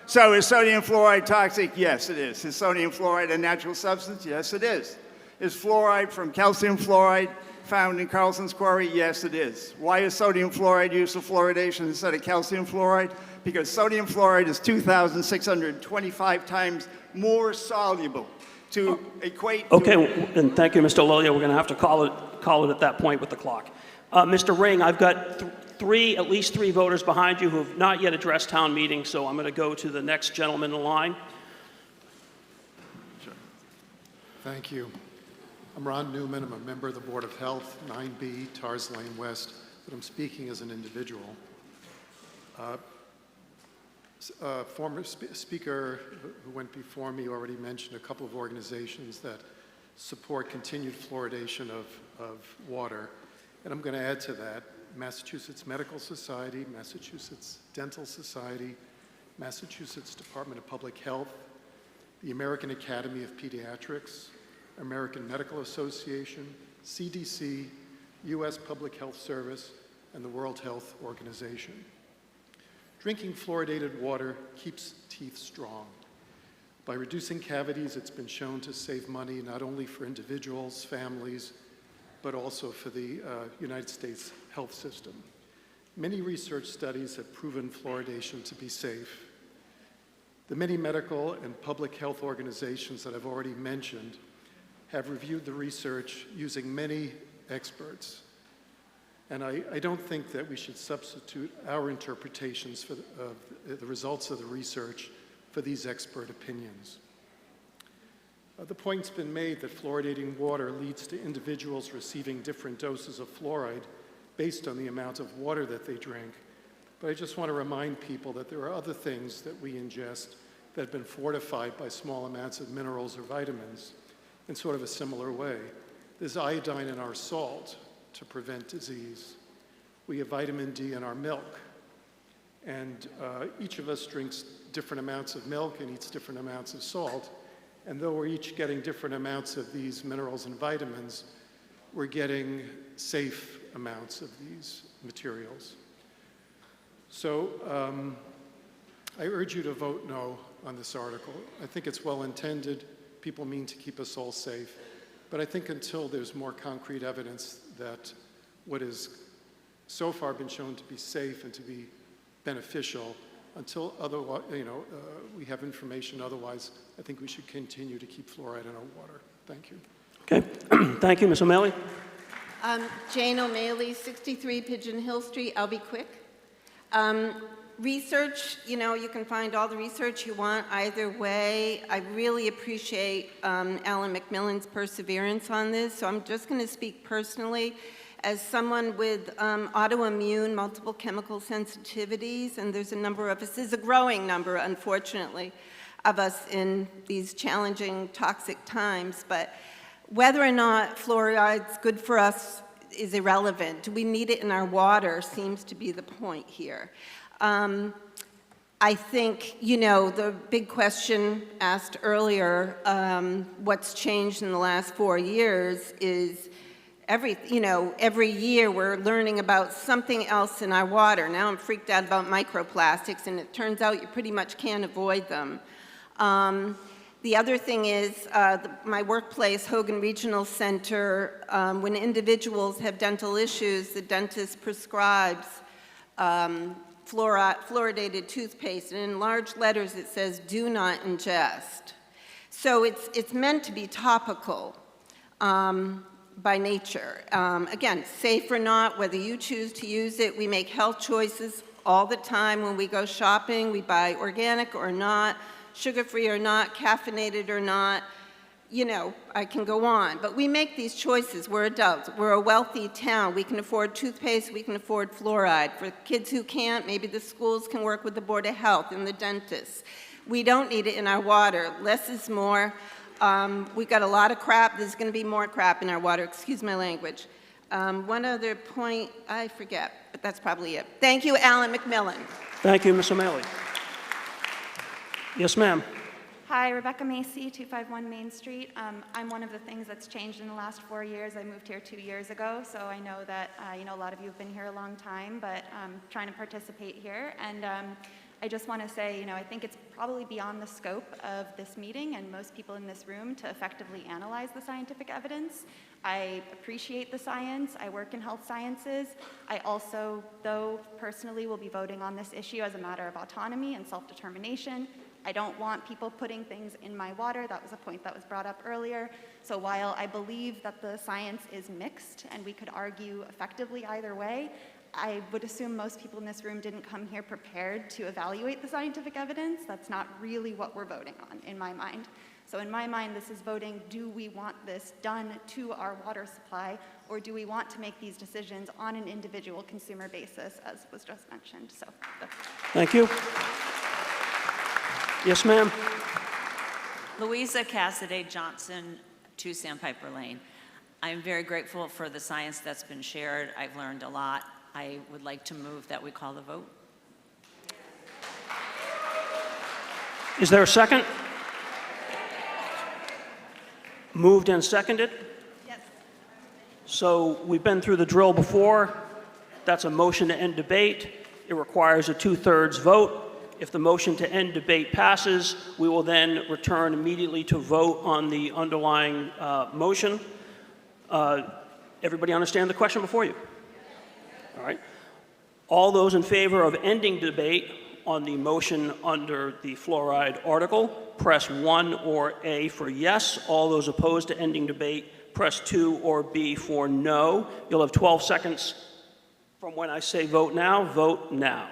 So is sodium fluoride toxic? Yes, it is. Is sodium fluoride a natural substance? Yes, it is. Is fluoride from calcium fluoride found in Carlson's Quarry? Yes, it is. Why is sodium fluoride used for fluoridation instead of calcium fluoride? Because sodium fluoride is 2,625 times more soluble to equate Okay, and thank you, Mr. Lilia. We're going to have to call it at that point with the clock. Mr. Ring, I've got at least three voters behind you who have not yet addressed town meeting, so I'm going to go to the next gentleman in line. Sure. Thank you. I'm Ron Newman. I'm a member of the Board of Health, 9B, Tars Lane West, but I'm speaking as an individual. Former speaker who went before me already mentioned a couple of organizations that support continued fluoridation of water, and I'm going to add to that. Massachusetts Medical Society, Massachusetts Dental Society, Massachusetts Department of Public Health, the American Academy of Pediatrics, American Medical Association, CDC, U.S. Public Health Service, and the World Health Organization. Drinking fluoridated water keeps teeth strong. By reducing cavities, it's been shown to save money not only for individuals, families, but also for the United States health system. Many research studies have proven fluoridation to be safe. The many medical and public health organizations that I've already mentioned have reviewed the research using many experts. And I don't think that we should substitute our interpretations of the results of the research for these expert opinions. The point's been made that fluoridating water leads to individuals receiving different doses of fluoride based on the amount of water that they drink. But I just want to remind people that there are other things that we ingest that have been fortified by small amounts of minerals or vitamins in sort of a similar way. There's iodine in our salt to prevent disease. We have vitamin D in our milk. And each of us drinks different amounts of milk and eats different amounts of salt. And though we're each getting different amounts of these minerals and vitamins, we're getting safe amounts of these materials. So I urge you to vote no on this article. I think it's well-intended. People mean to keep us all safe. But I think until there's more concrete evidence that what has so far been shown to be safe and to be beneficial, until otherwise, we have information otherwise, I think we should continue to keep fluoride in our water. Thank you. Okay. Thank you, Ms. O'Malley. Jane O'Malley, 63 Pigeon Hill Street. I'll be quick. Research, you can find all the research you want either way. I really appreciate Alan McMillan's perseverance on this, so I'm just going to speak personally. As someone with autoimmune multiple chemical sensitivities, and there's a number of us, there's a growing number, unfortunately, of us in these challenging toxic times, but whether or not fluoride's good for us is irrelevant. Do we need it in our water seems to be the point here. I think, the big question asked earlier, what's changed in the last 4 years is every year we're learning about something else in our water. Now I'm freaked out about microplastics, and it turns out you pretty much can't avoid them. The other thing is my workplace, Hogan Regional Center, when individuals have dental issues, the dentist prescribes fluoridated toothpaste, and in large letters it says, do not ingest. So it's meant to be topical by nature. Again, safe or not, whether you choose to use it, we make health choices all the time when we go shopping. We buy organic or not, sugar-free or not, caffeinated or not. I can go on. But we make these choices. We're adults. We're a wealthy town. We can afford toothpaste. We can afford fluoride. For kids who can't, maybe the schools can work with the Board of Health and the dentists. We don't need it in our water. Less is more. We've got a lot of crap. There's going to be more crap in our water. Excuse my language. One other point, I forget, but that's probably it. Thank you, Alan McMillan. Thank you, Ms. O'Malley. Yes, ma'am. Hi, Rebecca Macy, 251 Main Street. I'm one of the things that's changed in the last 4 years. I moved here 2 years ago, so I know that a lot of you have been here a long time, but I'm trying to participate here. And I just want to say, I think it's probably beyond the scope of this meeting and most people in this room to effectively analyze the scientific evidence. I appreciate the science. I work in health sciences. I also, though, personally will be voting on this issue as a matter of autonomy and self-determination. I don't want people putting things in my water. That was a point that was brought up earlier. So while I believe that the science is mixed and we could argue effectively either way, I would assume most people in this room didn't come here prepared to evaluate the scientific evidence. That's not really what we're voting on, in my mind. So in my mind, this is voting, do we want this done to our water supply, or do we want to make these decisions on an individual consumer basis, as was just mentioned? So Thank you. Yes, ma'am. Louisa Cassidy Johnson, 2 Sandpiper Lane. I'm very grateful for the science that's been shared. I've learned a lot. I would like to move that we call the vote. Is there a second? Moved and seconded? Yes. So we've been through the drill before. That's a motion to end debate. It requires a 2/3 vote. If the motion to end debate passes, we will then return immediately to vote on the underlying motion. Everybody understand the question before you? All right. All those in favor of ending debate on the motion under the fluoride article, press 1 or A for yes. All those opposed to ending debate, press 2 or B for no. You'll have 12 seconds from when I say vote now. Vote now.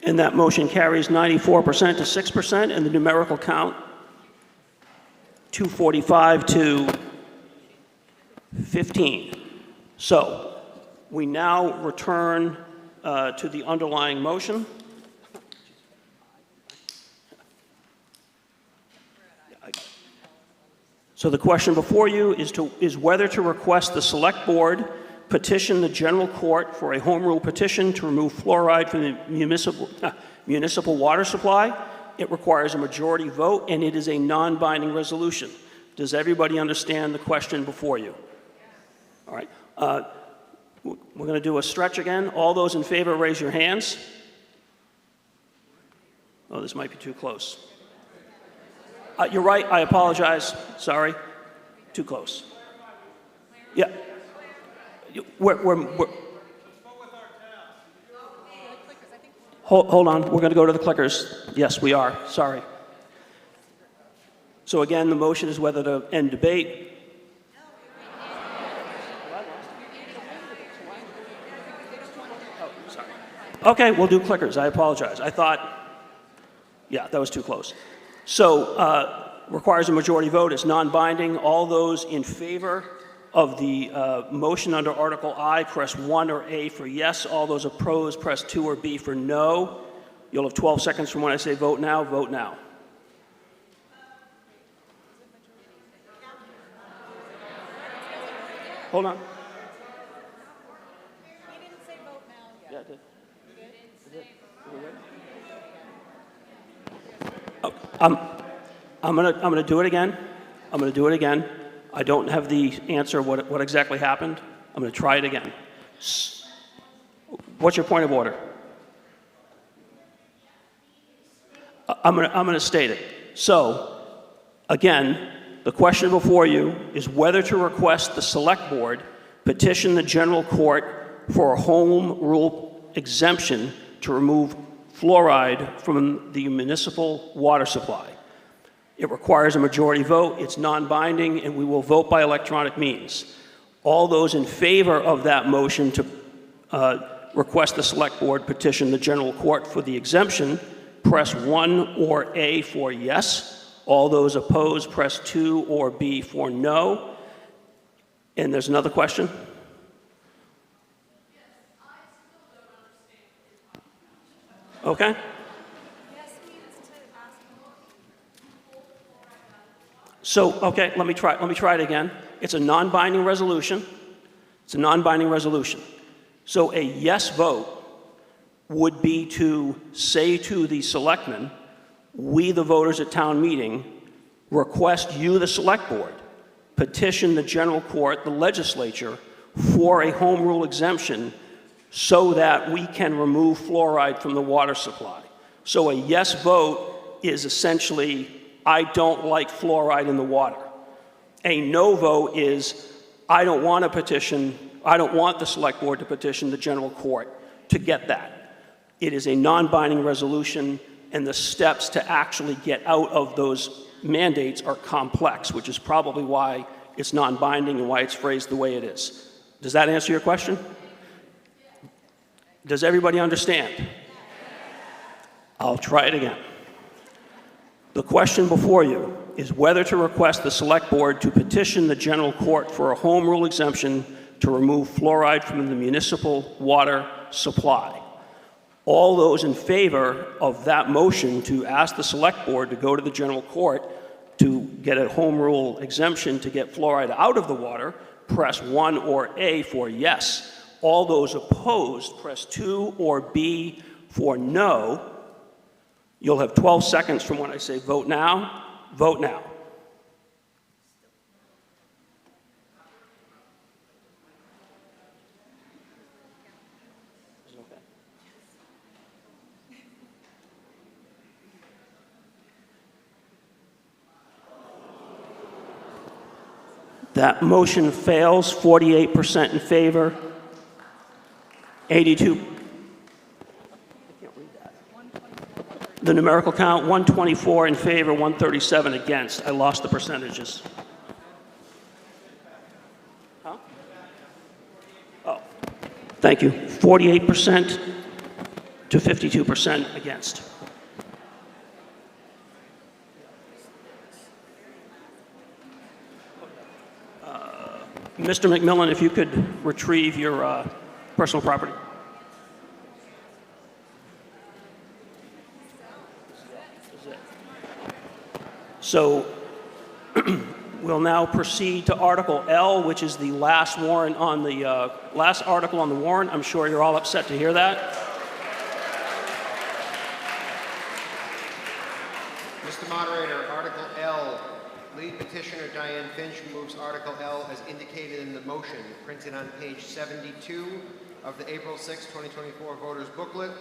And that motion carries 94% to 6%, and the numerical count 245 to 15. So we now return to the underlying motion. So the question before you is whether to request the Select Board petition the General Court for a home rule petition to remove fluoride from the municipal water supply. It requires a majority vote, and it is a non-binding resolution. Does everybody understand the question before you? All right. We're going to do a stretch again. All those in favor, raise your hands. Oh, this might be too close. You're right. I apologize. Sorry. Too close. Yeah. Hold on. We're going to go to the clickers. Yes, we are. Sorry. So again, the motion is whether to end debate. Okay, we'll do clickers. I apologize. I thought, yeah, that was too close. So requires a majority vote. It's non-binding. All those in favor of the motion under Article I, press 1 or A for yes. All those opposed, press 2 or B for no. You'll have 12 seconds from when I say vote now. Vote now. Hold on. He didn't say vote now yet. Yeah, I did. I'm gonna do it again. I'm gonna do it again. I don't have the answer what exactly happened. I'm gonna try it again. What's your point of order? I'm gonna state it. So, again, the question before you is whether to request the Select Board petition the General Court for a home rule exemption to remove fluoride from the municipal water supply. It requires a majority vote. It's non-binding, and we will vote by electronic means. All those in favor of that motion to request the Select Board petition the General Court for the exemption, press 1 or A for yes. All those opposed, press 2 or B for no. And there's another question? Okay. So, okay, let me try it again. It's a non-binding resolution. It's a non-binding resolution. So a yes vote would be to say to the selectmen, we, the voters at town meeting, request you, the Select Board, petition the General Court, the legislature, for a home rule exemption so that we can remove fluoride from the water supply. So a yes vote is essentially, I don't like fluoride in the water. A no vote is, I don't want the Select Board to petition the General Court to get that. It is a non-binding resolution, and the steps to actually get out of those mandates are complex, which is probably why it's non-binding and why it's phrased the way it is. Does that answer your question? Does everybody understand? I'll try it again. The question before you is whether to request the Select Board to petition the General Court for a home rule exemption to remove fluoride from the municipal water supply. All those in favor of that motion to ask the Select Board to go to the General Court to get a home rule exemption to get fluoride out of the water, press 1 or A for yes. All those opposed, press 2 or B for no. You'll have 12 seconds from when I say vote now. Vote now. That motion fails, 48% in favor, 82. The numerical count, 124 in favor, 137 against. I lost the percentages. Huh? Oh, thank you. 48% to 52% against. Mr. McMillan, if you could retrieve your personal property. So we'll now proceed to Article L, which is the last warrant on the last article on the warrant. I'm sure you're all upset to hear that. Mr. Moderator, Article L. Lead petitioner Diane Finch moves Article L as indicated in the motion printed on page 72 of the April 6, 2024 voters booklet.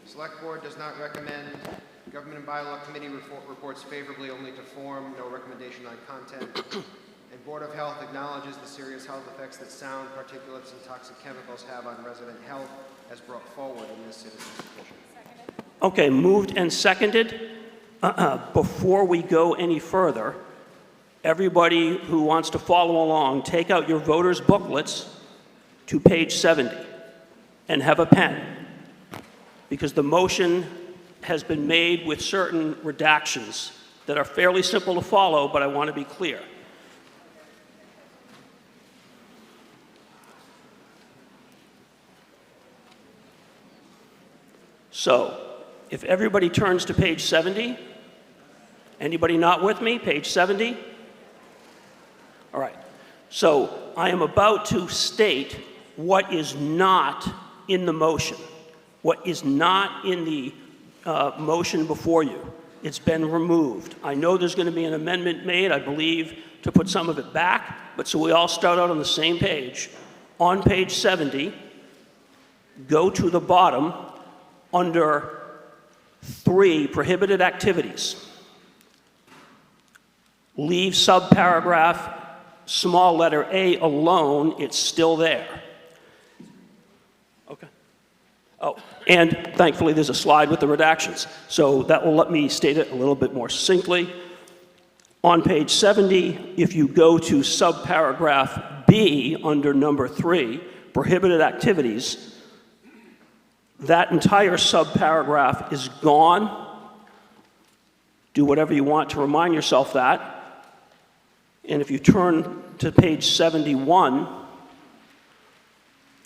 Select Board does not recommend. Government and Bylaw Committee reports favorably only to form, no recommendation on content. And Board of Health acknowledges the serious health effects that sound, particulates, and toxic chemicals have on resident health as brought forward in this citizen's petition. Okay, moved and seconded. Before we go any further, everybody who wants to follow along, take out your voters' booklets to page 70 and have a pen, because the motion has been made with certain redactions that are fairly simple to follow, but I want to be clear. So, if everybody turns to page 70, anybody not with me? Page 70? All right. So I am about to state what is not in the motion, what is not in the motion before you. It's been removed. I know there's going to be an amendment made, I believe, to put some of it back, but so we all start out on the same page. On page 70, go to the bottom under 3, prohibited activities. Leave subparagraph small letter A alone, it's still there. Okay. Oh, and thankfully there's a slide with the redactions, so that will let me state it a little bit more succinctly. On page 70, if you go to subparagraph B under number 3, prohibited activities, that entire subparagraph is gone. Do whatever you want to remind yourself that. And if you turn to page 71,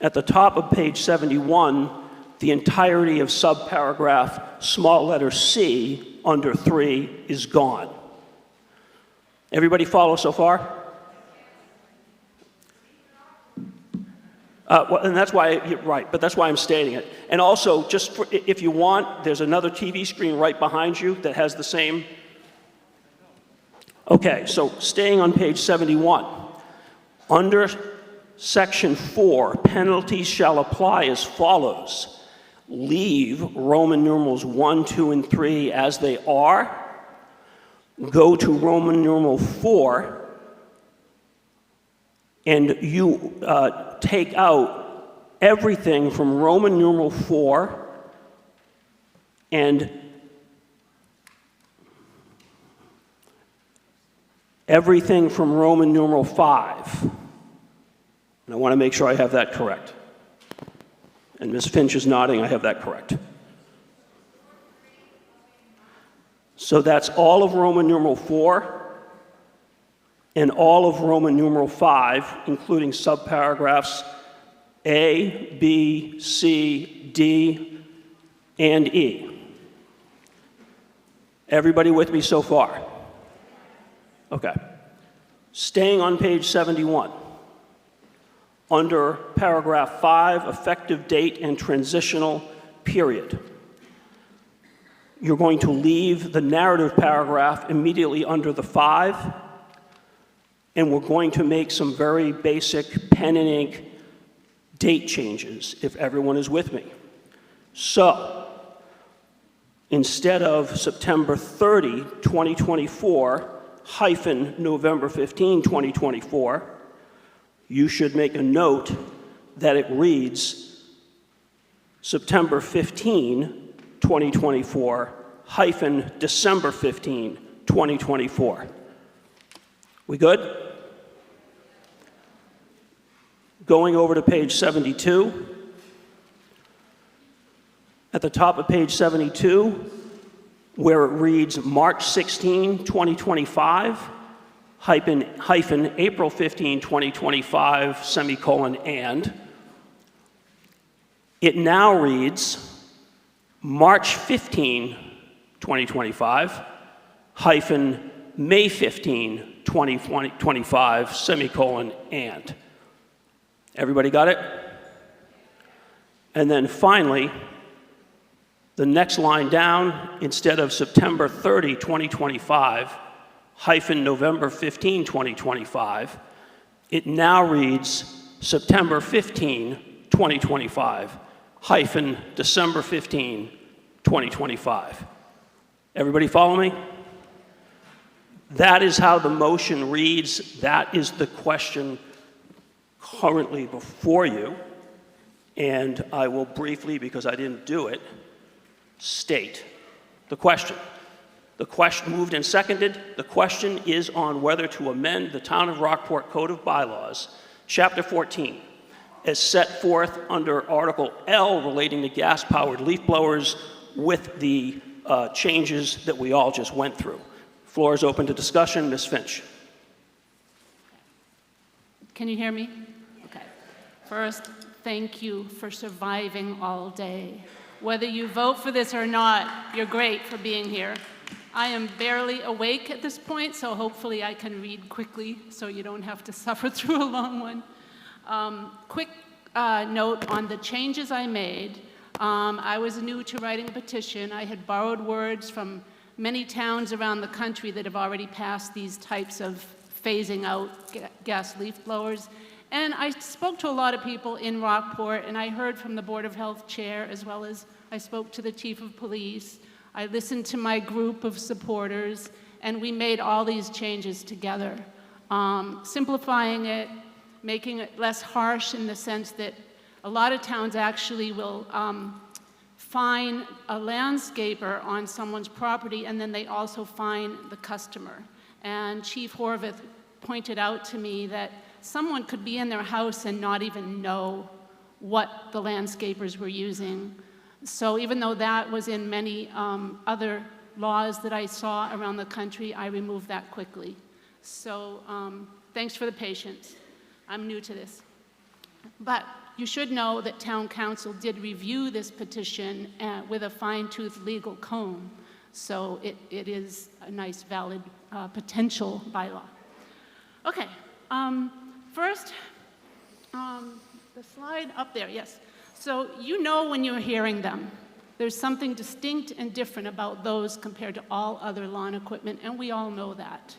at the top of page 71, the entirety of subparagraph small letter C under 3 is gone. Everybody follow so far? Well, and that's why, right, but that's why I'm stating it. And also, just for, if you want, there's another TV screen right behind you that has the same. Okay, so staying on page 71. Under section 4, penalties shall apply as follows. Leave Roman numerals 1, 2, and 3 as they are. Go to Roman numeral 4, and you take out everything from Roman numeral 4 and everything from Roman numeral 5. And I want to make sure I have that correct. And Ms. Finch is nodding, I have that correct. So that's all of Roman numeral 4 and all of Roman numeral 5, including subparagraphs A, B, C, D, and E. Everybody with me so far? Okay. Staying on page 71. Under paragraph 5, effective date and transitional period. You're going to leave the narrative paragraph immediately under the 5, and we're going to make some very basic pen and ink date changes, if everyone is with me. So, instead of September 30, 2024, November 15, 2024, you should make a note that it reads September 15, 2024, December 15, 2024. We good? Going over to page 72. At the top of page 72, where it reads March 16, 2025, hyphen April 15, 2025, semicolon, and it now reads March 15, 2025, hyphen May 15, 2025, semicolon, and. Everybody got it? And then finally, the next line down, instead of September 30, 2025, hyphen November 15, 2025, it now reads September 15, 2025, hyphen December 15, 2025. Everybody follow me? That is how the motion reads. That is the question currently before you. And I will briefly, because I didn't do it, state the question. The question moved and seconded. The question is on whether to amend the Town of Rockport Code of Bylaws, Chapter 14, as set forth under Article L relating to gas-powered leaf blowers with the changes that we all just went through. Floor is open to discussion. Ms. Finch. Can you hear me? Okay. First, thank you for surviving all day. Whether you vote for this or not, you're great for being here. I am barely awake at this point, so hopefully I can read quickly so you don't have to suffer through a long one. Quick note on the changes I made. I was new to writing a petition. I had borrowed words from many towns around the country that have already passed these types of phasing out gas leaf blowers. And I spoke to a lot of people in Rockport, and I heard from the Board of Health chair, as well as I spoke to the chief of police. I listened to my group of supporters, and we made all these changes together. Simplifying it, making it less harsh in the sense that a lot of towns actually will fine a landscaper on someone's property, and then they also fine the customer. And Chief Horvath pointed out to me that someone could be in their house and not even know what the landscapers were using. So even though that was in many other laws that I saw around the country, I removed that quickly. So thanks for the patience. I'm new to this. But you should know that Town Council did review this petition with a fine-tooth legal comb. So it is a nice, valid potential bylaw. Okay, first, the slide up there, yes. So you know when you're hearing them. There's something distinct and different about those compared to all other lawn equipment, and we all know that.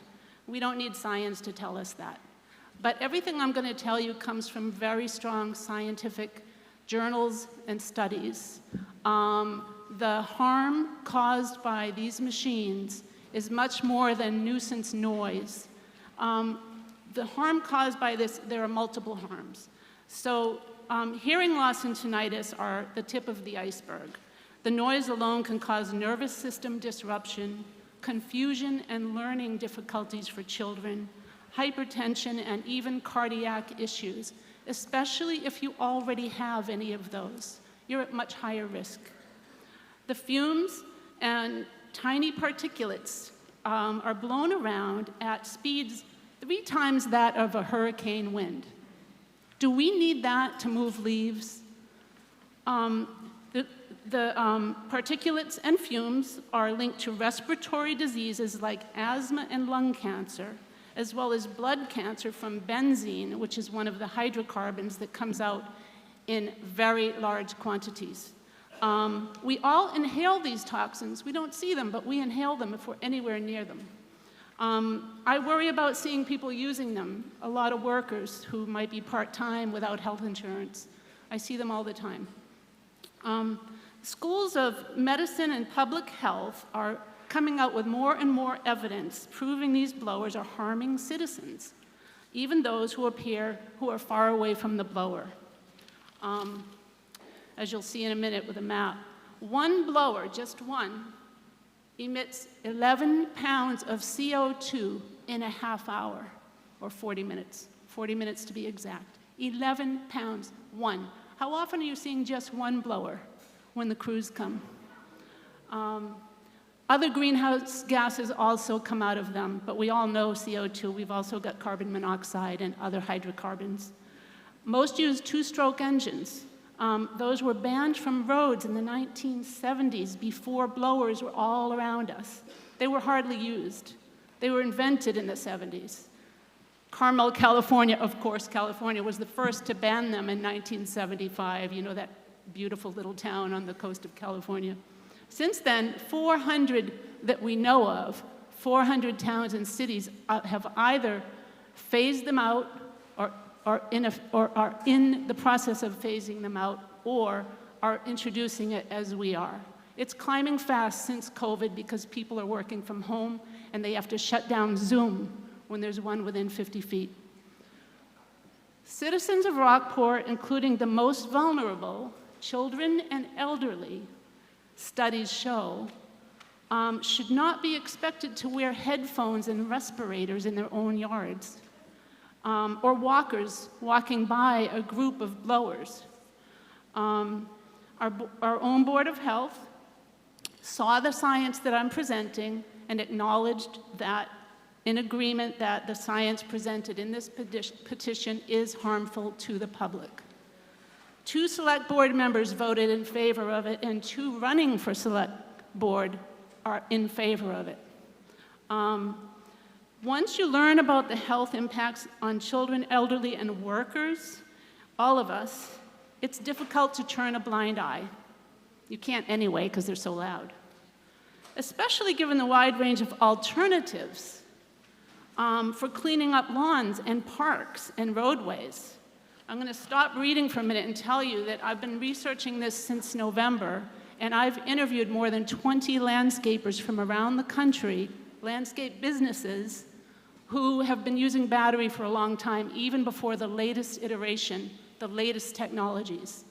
We don't need science to tell us that. But everything I'm going to tell you comes from very strong scientific journals and studies. The harm caused by these machines is much more than nuisance noise. The harm caused by this, there are multiple harms. So hearing loss and tinnitus are the tip of the iceberg. The noise alone can cause nervous system disruption, confusion and learning difficulties for children, hypertension, and even cardiac issues, especially if you already have any of those. You're at much higher risk. The fumes and tiny particulates are blown around at speeds 3 times that of a hurricane wind. Do we need that to move leaves? The particulates and fumes are linked to respiratory diseases like asthma and lung cancer, as well as blood cancer from benzene, which is one of the hydrocarbons that comes out in very large quantities. We all inhale these toxins. We don't see them, but we inhale them if we're anywhere near them. I worry about seeing people using them, a lot of workers who might be part-time without health insurance. I see them all the time. Schools of medicine and public health are coming out with more and more evidence proving these blowers are harming citizens, even those who are far away from the blower. As you'll see in a minute with a map, one blower, just one, emits 11 pounds of CO2 in a half hour, or 40 minutes to be exact. 11 pounds, one. How often are you seeing just one blower when the crews come? Other greenhouse gases also come out of them, but we all know CO2. We've also got carbon monoxide and other hydrocarbons. Most use two-stroke engines. Those were banned from roads in the 1970s before blowers were all around us. They were hardly used. They were invented in the 70s. Carmel, California, of course, California was the first to ban them in 1975. You know, that beautiful little town on the coast of California. Since then, 400 that we know of, 400 towns and cities have either phased them out or are in the process of phasing them out or are introducing it as we are. It's climbing fast since COVID because people are working from home and they have to shut down Zoom when there's one within 50 feet. Citizens of Rockport, including the most vulnerable, children and elderly, studies show, should not be expected to wear headphones and respirators in their own yards, or walkers walking by a group of blowers. Our own Board of Health saw the science that I'm presenting and acknowledged that in agreement that the science presented in this petition is harmful to the public. 2 select board members voted in favor of it, and 2 running for select board are in favor of it. Once you learn about the health impacts on children, elderly, and workers, all of us, it's difficult to turn a blind eye. You can't anyway because they're so loud. Especially given the wide range of alternatives for cleaning up lawns and parks and roadways. I'm going to stop reading for a minute and tell you that I've been researching this since November, and I've interviewed more than 20 landscapers from around the country, landscape businesses, who have been using battery for a long time, even before the latest iteration, the latest technologies.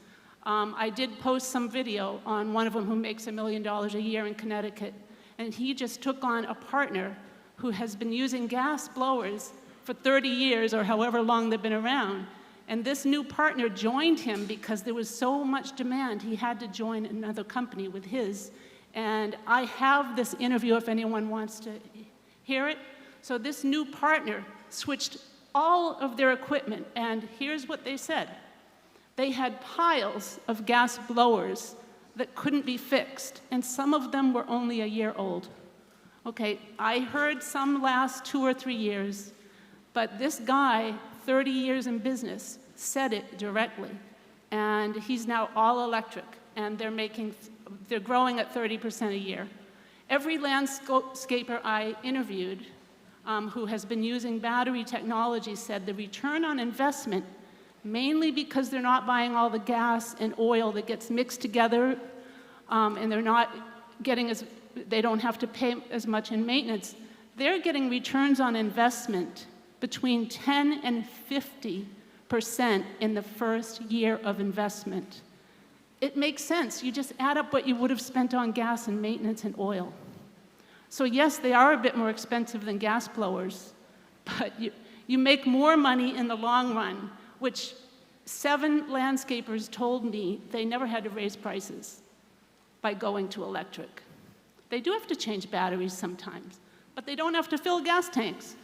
I did post some video on one of them who makes $1 million a year in Connecticut, and he just took on a partner who has been using gas blowers for 30 years or however long they've been around. And this new partner joined him because there was so much demand, he had to join another company with his. And I have this interview if anyone wants to hear it. So this new partner switched all of their equipment, and here's what they said. They had piles of gas blowers that couldn't be fixed, and some of them were only a year old. Okay, I heard some last 2 or 3 years, but this guy, 30 years in business, said it directly. And he's now all electric, and they're growing at 30% a year. Every landscaper I interviewed who has been using battery technology said the return on investment, mainly because they're not buying all the gas and oil that gets mixed together, and they're not getting they don't have to pay as much in maintenance, they're getting returns on investment between 10 and 50% in the first year of investment. It makes sense. You just add up what you would have spent on gas and maintenance and oil. So yes, they are a bit more expensive than gas blowers, but you make more money in the long run, which 7 landscapers told me they never had to raise prices by going to electric. They do have to change batteries sometimes, but they don't have to fill gas tanks,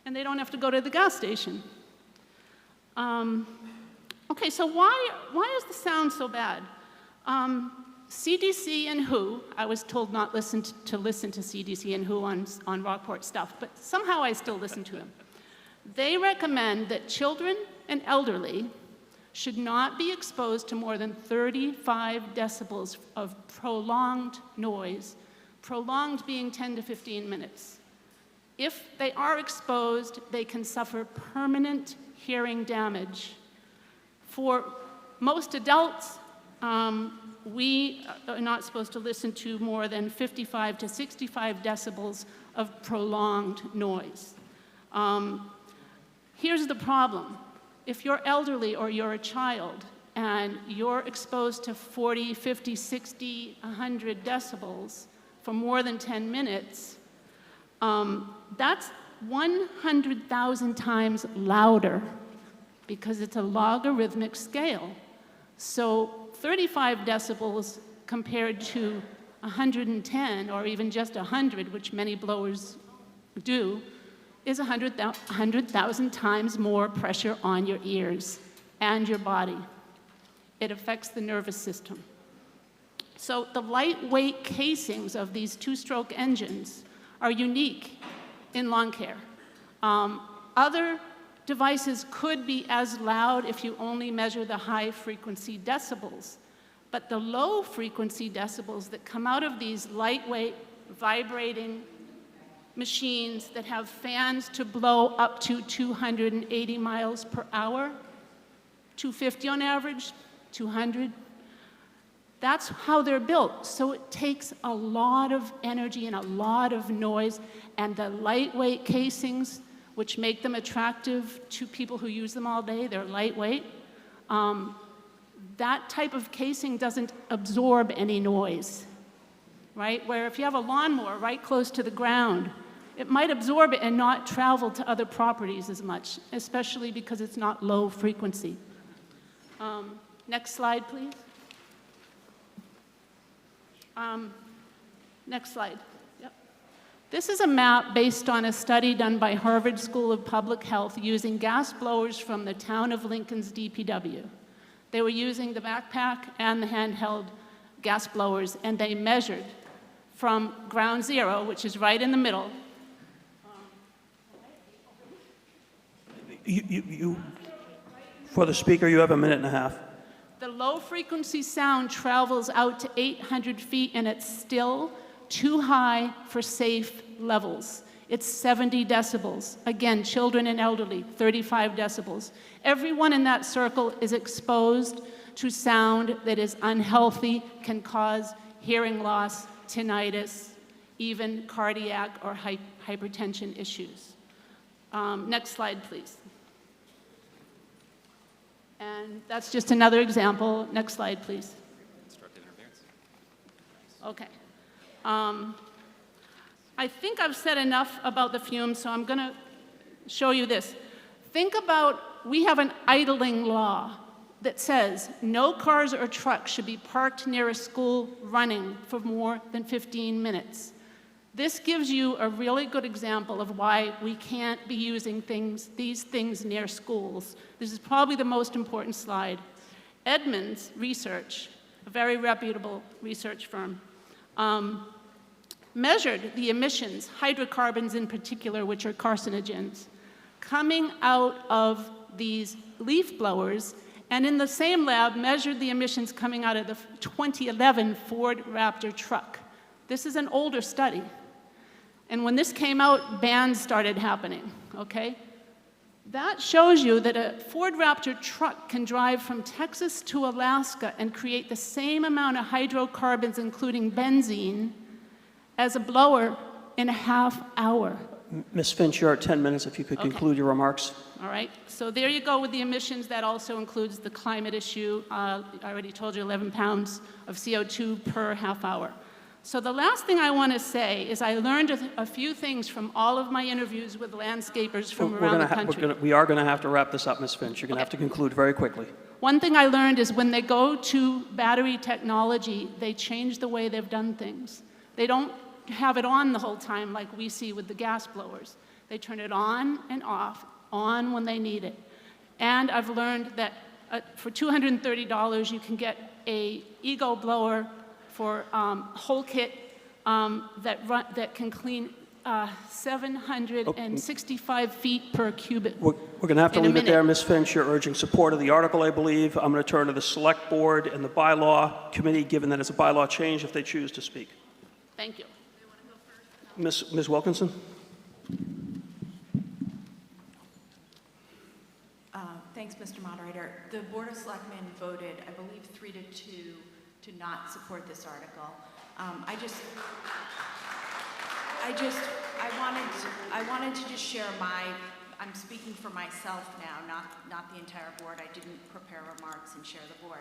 and they don't have to go to the gas station. Okay, so why is the sound so bad? CDC and WHO, I was told not to listen to CDC and WHO on Rockport stuff, but somehow I still listen to them. They recommend that children and elderly should not be exposed to more than 35 decibels of prolonged noise, prolonged being 10 to 15 minutes. If they are exposed, they can suffer permanent hearing damage. For most adults, we are not supposed to listen to more than 55 to 65 decibels of prolonged noise. Here's the problem. If you're elderly or you're a child and you're exposed to 40, 50, 60, 100 decibels for more than 10 minutes, that's 100,000 times louder because it's a logarithmic scale. So 35 decibels compared to 110 or even just 100, which many blowers do, is 100,000 times more pressure on your ears and your body. It affects the nervous system. So the lightweight casings of these two-stroke engines are unique in lawn care. Other devices could be as loud if you only measure the high-frequency decibels, but the low-frequency decibels that come out of these lightweight, vibrating machines that have fans to blow up to 280 miles per hour, 250 on average, 200. That's how they're built. So it takes a lot of energy and a lot of noise, and the lightweight casings, which make them attractive to people who use them all day, they're lightweight. That type of casing doesn't absorb any noise, right? Where if you have a lawnmower right close to the ground, it might absorb it and not travel to other properties as much, especially because it's not low frequency. Next slide, please. Next slide. Yep. This is a map based on a study done by Harvard School of Public Health using gas blowers from the town of Lincoln's DPW. They were using the backpack and the handheld gas blowers, and they measured from ground zero, which is right in the middle. For the speaker, you have a minute and a half. The low-frequency sound travels out to 800 feet, and it's still too high for safe levels. It's 70 decibels. Again, children and elderly, 35 decibels. Everyone in that circle is exposed to sound that is unhealthy, can cause hearing loss, tinnitus, even cardiac or hypertension issues. Next slide, please. And that's just another example. Next slide, please. Okay. I think I've said enough about the fumes, so I'm going to show you this. Think about, we have an idling law that says no cars or trucks should be parked near a school running for more than 15 minutes. This gives you a really good example of why we can't be using these things near schools. This is probably the most important slide. Edmunds Research, a very reputable research firm, measured the emissions, hydrocarbons in particular, which are carcinogens, coming out of these leaf blowers, and in the same lab measured the emissions coming out of the 2011 Ford Raptor truck. This is an older study. And when this came out, bans started happening, okay? That shows you that a Ford Raptor truck can drive from Texas to Alaska and create the same amount of hydrocarbons, including benzene, as a blower in a half hour. Ms. Finch, you're at 10 minutes. If you could conclude your remarks. All right, so there you go with the emissions. That also includes the climate issue. I already told you 11 pounds of CO2 per half hour. So the last thing I want to say is I learned a few things from all of my interviews with landscapers from around the country. We are going to have to wrap this up, Ms. Finch. You're going to have to conclude very quickly. One thing I learned is when they go to battery technology, they change the way they've done things. They don't have it on the whole time like we see with the gas blowers. They turn it on and off, on when they need it. And I've learned that for $230, you can get a Ego blower for whole kit that can clean 765 feet per cubic. We're going to have to leave it there, Ms. Finch. You're urging support of the article, I believe. I'm going to turn to the Select Board and the Bylaw Committee, given that it's a bylaw change, if they choose to speak. Thank you. Ms. Wilkinson? Thanks, Mr. Moderator. The Board of Selectmen voted, I believe, 3-2 to not support this article. I wanted to just share I'm speaking for myself now, not the entire board. I didn't prepare remarks and share the board.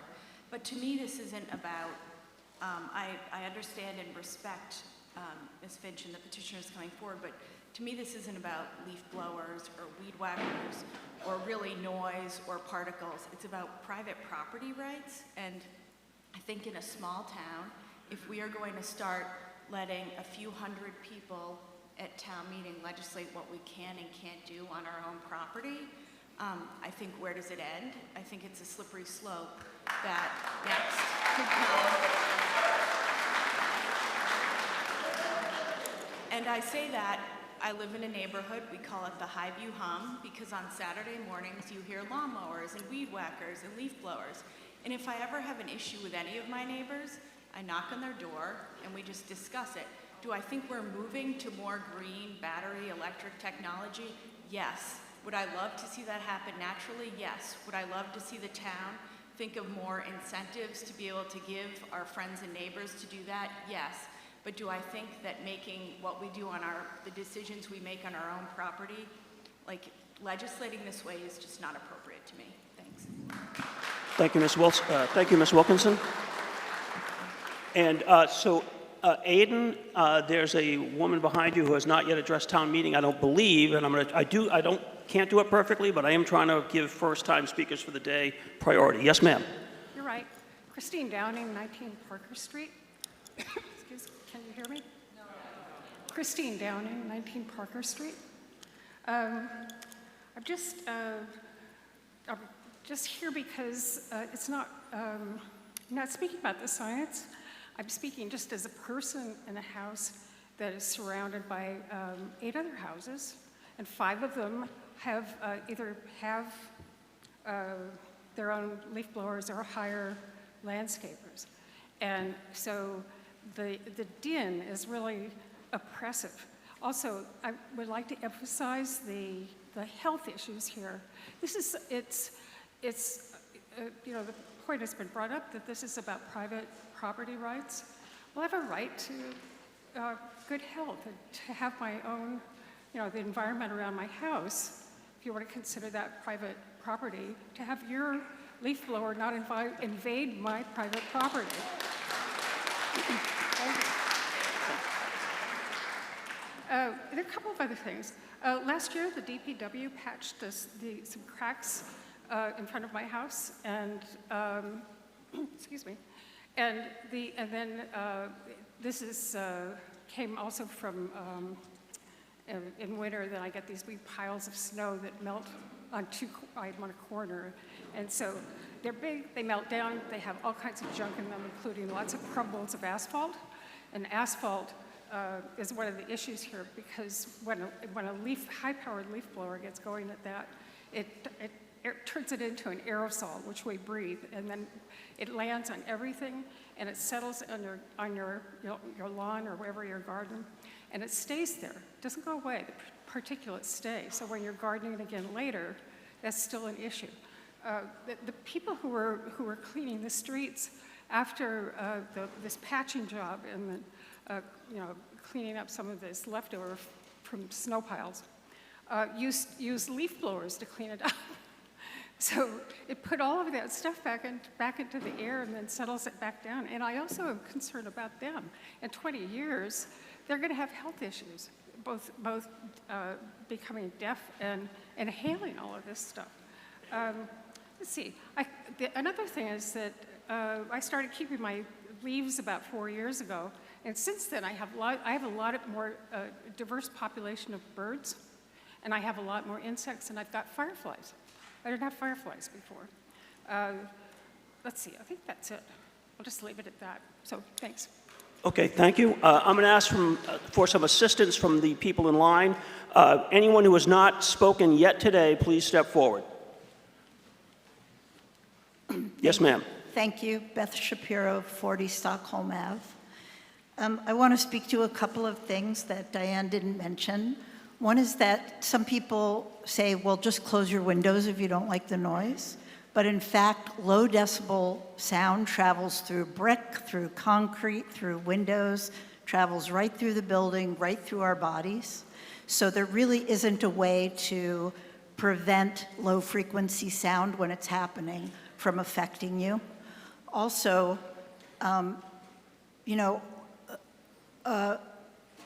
But to me, this isn't about, I understand and respect Ms. Finch and the petitioners coming forward, but to me, this isn't about leaf blowers or weed whackers or really noise or particles. It's about private property rights. And I think in a small town, if we are going to start letting a few hundred people at town meeting legislate what we can and can't do on our own property, I think where does it end? I think it's a slippery slope that next could come. And I say that, I live in a neighborhood, we call it the Highview Hum, because on Saturday mornings you hear lawnmowers and weed whackers and leaf blowers. And if I ever have an issue with any of my neighbors, I knock on their door and we just discuss it. Do I think we're moving to more green, battery, electric technology? Yes. Would I love to see that happen naturally? Yes. Would I love to see the town think of more incentives to be able to give our friends and neighbors to do that? Yes. But do I think that making what we do on the decisions we make on our own property, like legislating this way is just not appropriate to me? Thanks. Thank you, Ms. Wilkinson. And Aidan, there's a woman behind you who has not yet addressed town meeting, I don't believe, and can't do it perfectly, but I am trying to give first-time speakers for the day priority. Yes, ma'am. You're right. Christine Downing, 19 Parker Street. Excuse me, can you hear me? No. Christine Downing, 19 Parker Street. I'm just here because it's not, I'm not speaking about the science. I'm speaking just as a person in a house that is surrounded by 8 other houses, and 5 of them have either have their own leaf blowers or hire landscapers. And so the din is really oppressive. Also, I would like to emphasize the health issues here. This is, you know, the point has been brought up that this is about private property rights. Well, I have a right to good health and to have my own, you know, the environment around my house, if you want to consider that private property, to have your leaf blower not invade my private property. There are a couple of other things. Last year, the DPW patched some cracks in front of my house, and excuse me, and then this came also from in winter. Then I get these big piles of snow that melt on I'm on a corner, and so they're big. They melt down. They have all kinds of junk in them, including lots of crumbles of asphalt, and asphalt is one of the issues here, because when a high-powered leaf blower gets going at that, it turns it into an aerosol, which we breathe, and then it lands on everything, and it settles on your lawn or wherever your garden, and it stays there. It doesn't go away. The particulates stay. So when you're gardening again later, that's still an issue. The people who were cleaning the streets after this patching job and you know, cleaning up some of this leftover from snow piles, used leaf blowers to clean it up. So it put all of that stuff back into the air and then settles it back down. And I also am concerned about them. In 20 years, they're going to have health issues, both becoming deaf and inhaling all of this stuff. Let's see. Another thing is that I started keeping my leaves about 4 years ago, and since then I have a lot more diverse population of birds, and I have a lot more insects, and I've got fireflies. I didn't have fireflies before. Let's see, I think that's it. I'll just leave it at that. So, thanks. Okay, thank you. I'm going to ask for some assistance from the people in line. Anyone who has not spoken yet today, please step forward. Yes, ma'am. Thank you. Beth Shapiro, 40 Stockholm Ave. I want to speak to a couple of things that Diane didn't mention. One is that some people say, well, just close your windows if you don't like the noise. But in fact, low decibel sound travels through brick, through concrete, through windows, travels right through the building, right through our bodies. So there really isn't a way to prevent low frequency sound when it's happening from affecting you. Also,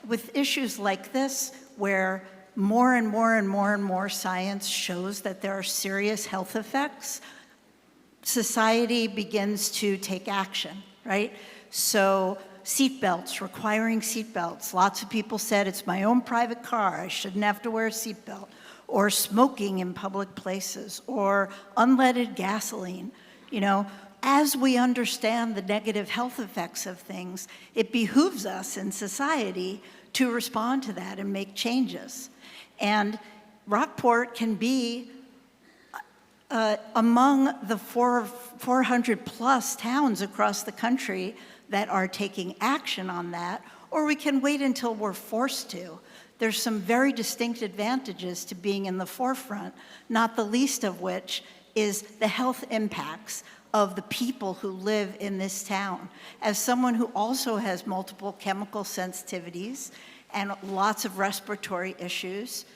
with issues like this, where more and more science shows that there are serious health effects, society begins to take action, right? So seatbelts, requiring seatbelts. Lots of people said, it's my own private car, I shouldn't have to wear a seatbelt. Or smoking in public places, or unleaded gasoline. As we understand the negative health effects of things, it behooves us in society to respond to that and make changes. And Rockport can be among the 400 plus towns across the country that are taking action on that, or we can wait until we're forced to. There's some very distinct advantages to being in the forefront, not the least of which is the health impacts of the people who live in this town. As someone who also has multiple chemical sensitivities and lots of respiratory issues,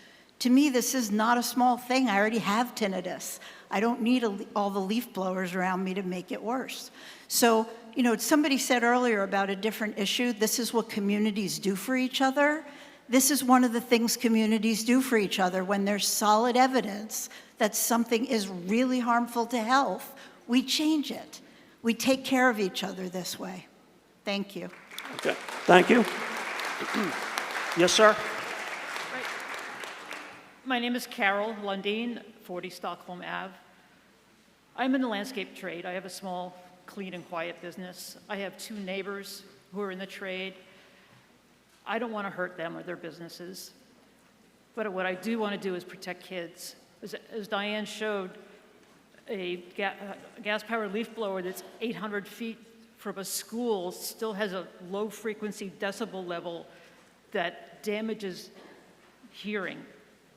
to me, this is not a small thing. I already have tinnitus. I don't need all the leaf blowers around me to make it worse. So, somebody said earlier about a different issue. This is what communities do for each other. This is one of the things communities do for each other when there's solid evidence that something is really harmful to health. We change it. We take care of each other this way. Thank you. Okay, thank you. Yes, sir. My name is Carol Lundeen, 40 Stockholm Ave. I'm in the landscape trade. I have a small, clean and quiet business. I have 2 neighbors who are in the trade. I don't want to hurt them or their businesses, but what I do want to do is protect kids. As Diane showed, a gas-powered leaf blower that's 800 feet from a school still has a low-frequency decibel level that damages hearing,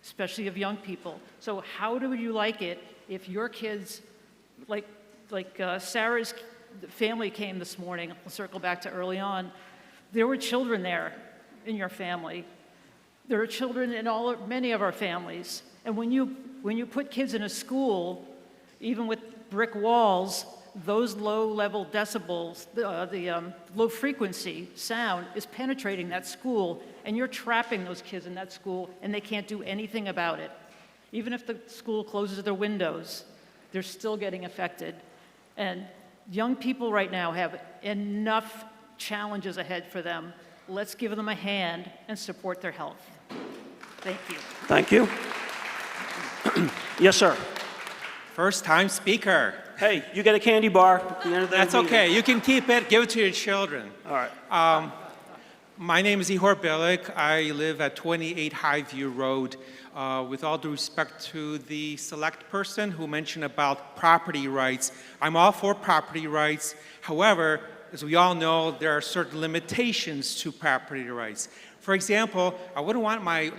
especially of young people. So how would you like it if your kids, like Sarah's family came this morning, I'll circle back to early on, there were children there in your family. There are children in many of our families. And when you put kids in a school, even with brick walls, those low-level decibels, the low-frequency sound is penetrating that school, and you're trapping those kids in that school, and they can't do anything about it. Even if the school closes their windows, they're still getting affected. And young people right now have enough challenges ahead for them. Let's give them a hand and support their health. Thank you. Thank you. Yes, sir. First time speaker. Hey, you get a candy bar at the end of the That's meeting. okay. You can keep it. Give it to your children. All right. My name is Ihor Bilik. I live at 28 Highview Road. With all due respect to the select person who mentioned about property rights, I'm all for property rights. However, as we all know, there are certain limitations to property rights. For example, I wouldn't want my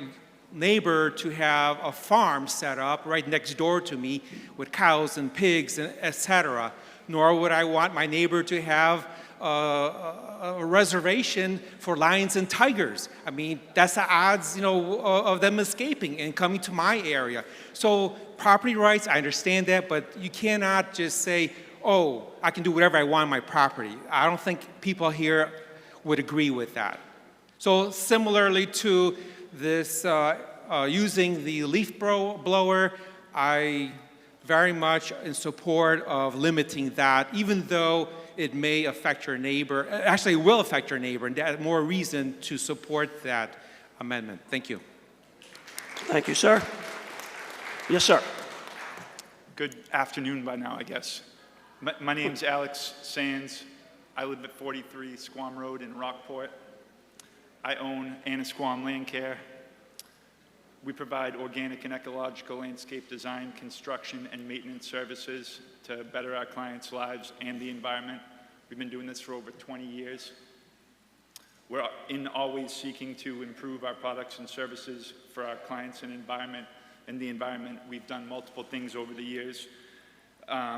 neighbor to have a farm set up right next door to me with cows and pigs, and etc. Nor would I want my neighbor to have a reservation for lions and tigers. I mean, that's the odds, of them escaping and coming to my area. So property rights, I understand that, but you cannot just say, oh, I can do whatever I want on my property. I don't think people here would agree with that. So similarly to this using the leaf blower, I very much in support of limiting that, even though it may affect your neighbor. Actually, it will affect your neighbor, and that's more reason to support that amendment. Thank you. Thank you, sir. Yes, sir. Good afternoon by now, I guess. My name's Alex Sands. I live at 43 Squam Road in Rockport. I own Anasquam Land Care. We provide organic and ecological landscape design, construction, and maintenance services to better our clients' lives and the environment. We've been doing this for over 20 years. We're always seeking to improve our products and services for our clients and environment. In the environment, we've done multiple things over the years,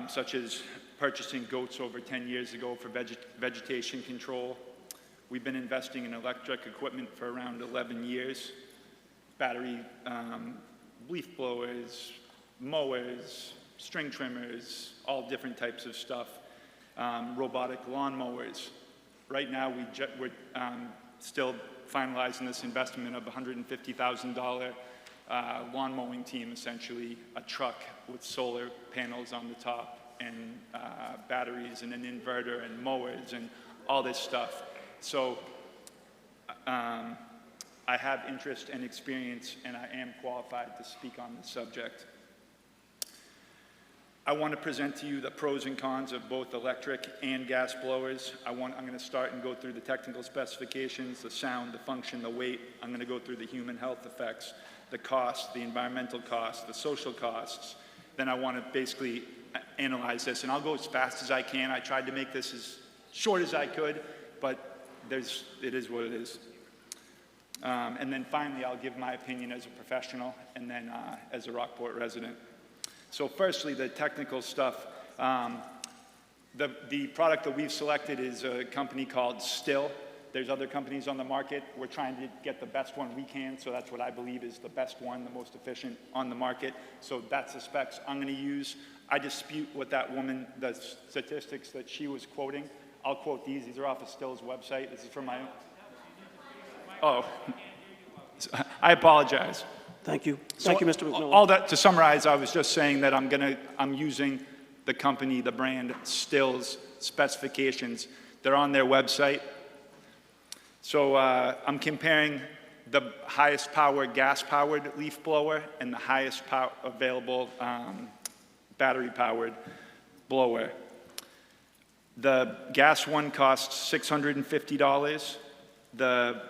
such as purchasing goats over 10 years ago for vegetation control. We've been investing in electric equipment for around 11 years. Battery leaf blowers, mowers, string trimmers, all different types of stuff. Robotic lawn mowers. Right now, we're still finalizing this investment of $150,000 lawn mowing team, essentially a truck with solar panels on the top and batteries and an inverter and mowers and all this stuff. So I have interest and experience, and I am qualified to speak on the subject. I want to present to you the pros and cons of both electric and gas blowers. I'm going to start and go through the technical specifications, the sound, the function, the weight. I'm going to go through the human health effects, the cost, the environmental costs, the social costs. Then I want to basically analyze this, and I'll go as fast as I can. I tried to make this as short as I could, but it is what it is. And then finally, I'll give my opinion as a professional and then as a Rockport resident. So firstly, the technical stuff. The product that we've selected is a company called Still. There's other companies on the market. We're trying to get the best one we can, so that's what I believe is the best one, the most efficient on the market. So that's the specs I'm going to use. I dispute what that woman, the statistics that she was quoting. I'll quote these. These are off of Still's website. This is from my own. Oh, I apologize. Thank you. Thank you, Mr. McMillan. All that to summarize, I was just saying that I'm using the company, the brand Still's specifications. They're on their website. So I'm comparing the highest power gas-powered leaf blower and the highest available battery-powered blower. The gas one costs $650. The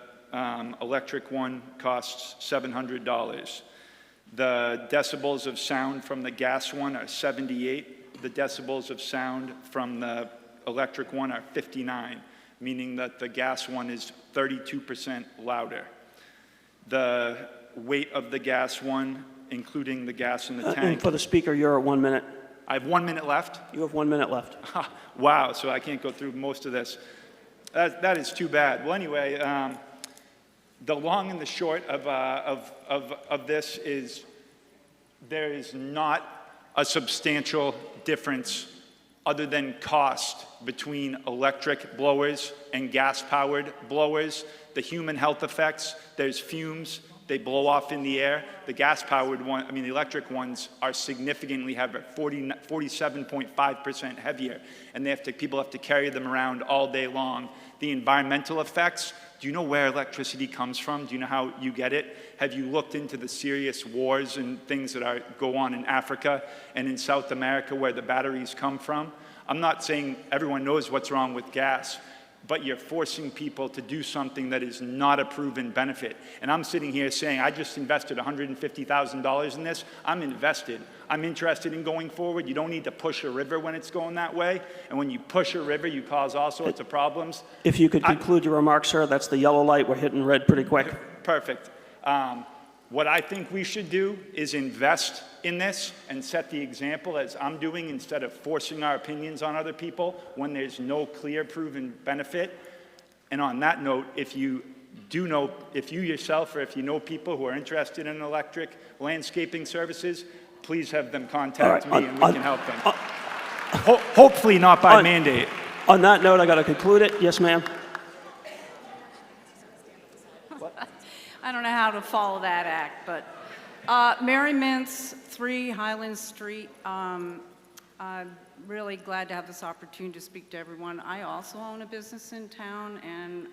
electric one costs $700. The decibels of sound from the gas one are 78. The decibels of sound from the electric one are 59, meaning that the gas one is 32% louder. The weight of the gas one, including the gas in the tank. And for the speaker, you're at 1 minute. I have 1 minute left? You have 1 minute left. Wow, so I can't go through most of this. That is too bad. Well, anyway, the long and the short of this is there is not a substantial difference other than cost between electric blowers and gas-powered blowers. The human health effects, there's fumes, they blow off in the air. The gas-powered one, the electric ones are significantly heavier, 47.5% heavier, and people have to carry them around all day long. The environmental effects, do you know where electricity comes from? Do you know how you get it? Have you looked into the serious wars and things that go on in Africa and in South America where the batteries come from? I'm not saying everyone knows what's wrong with gas, but you're forcing people to do something that is not a proven benefit. And I'm sitting here saying, I just invested $150,000 in this. I'm invested. I'm interested in going forward. You don't need to push a river when it's going that way. And when you push a river, you cause all sorts of problems. If you could conclude your remarks, sir, that's the yellow light. We're hitting red pretty quick. Perfect. What I think we should do is invest in this and set the example as I'm doing instead of forcing our opinions on other people when there's no clear proven benefit. And on that note, if you yourself or if you know people who are interested in electric landscaping services, please have them contact me and we can help them. Hopefully not by mandate. On that note, I got to conclude it. Yes, ma'am. I don't know how to follow that act, but Mary Mintz, 3 Highland Street. I'm really glad to have this opportunity to speak to everyone. I also own a business in town and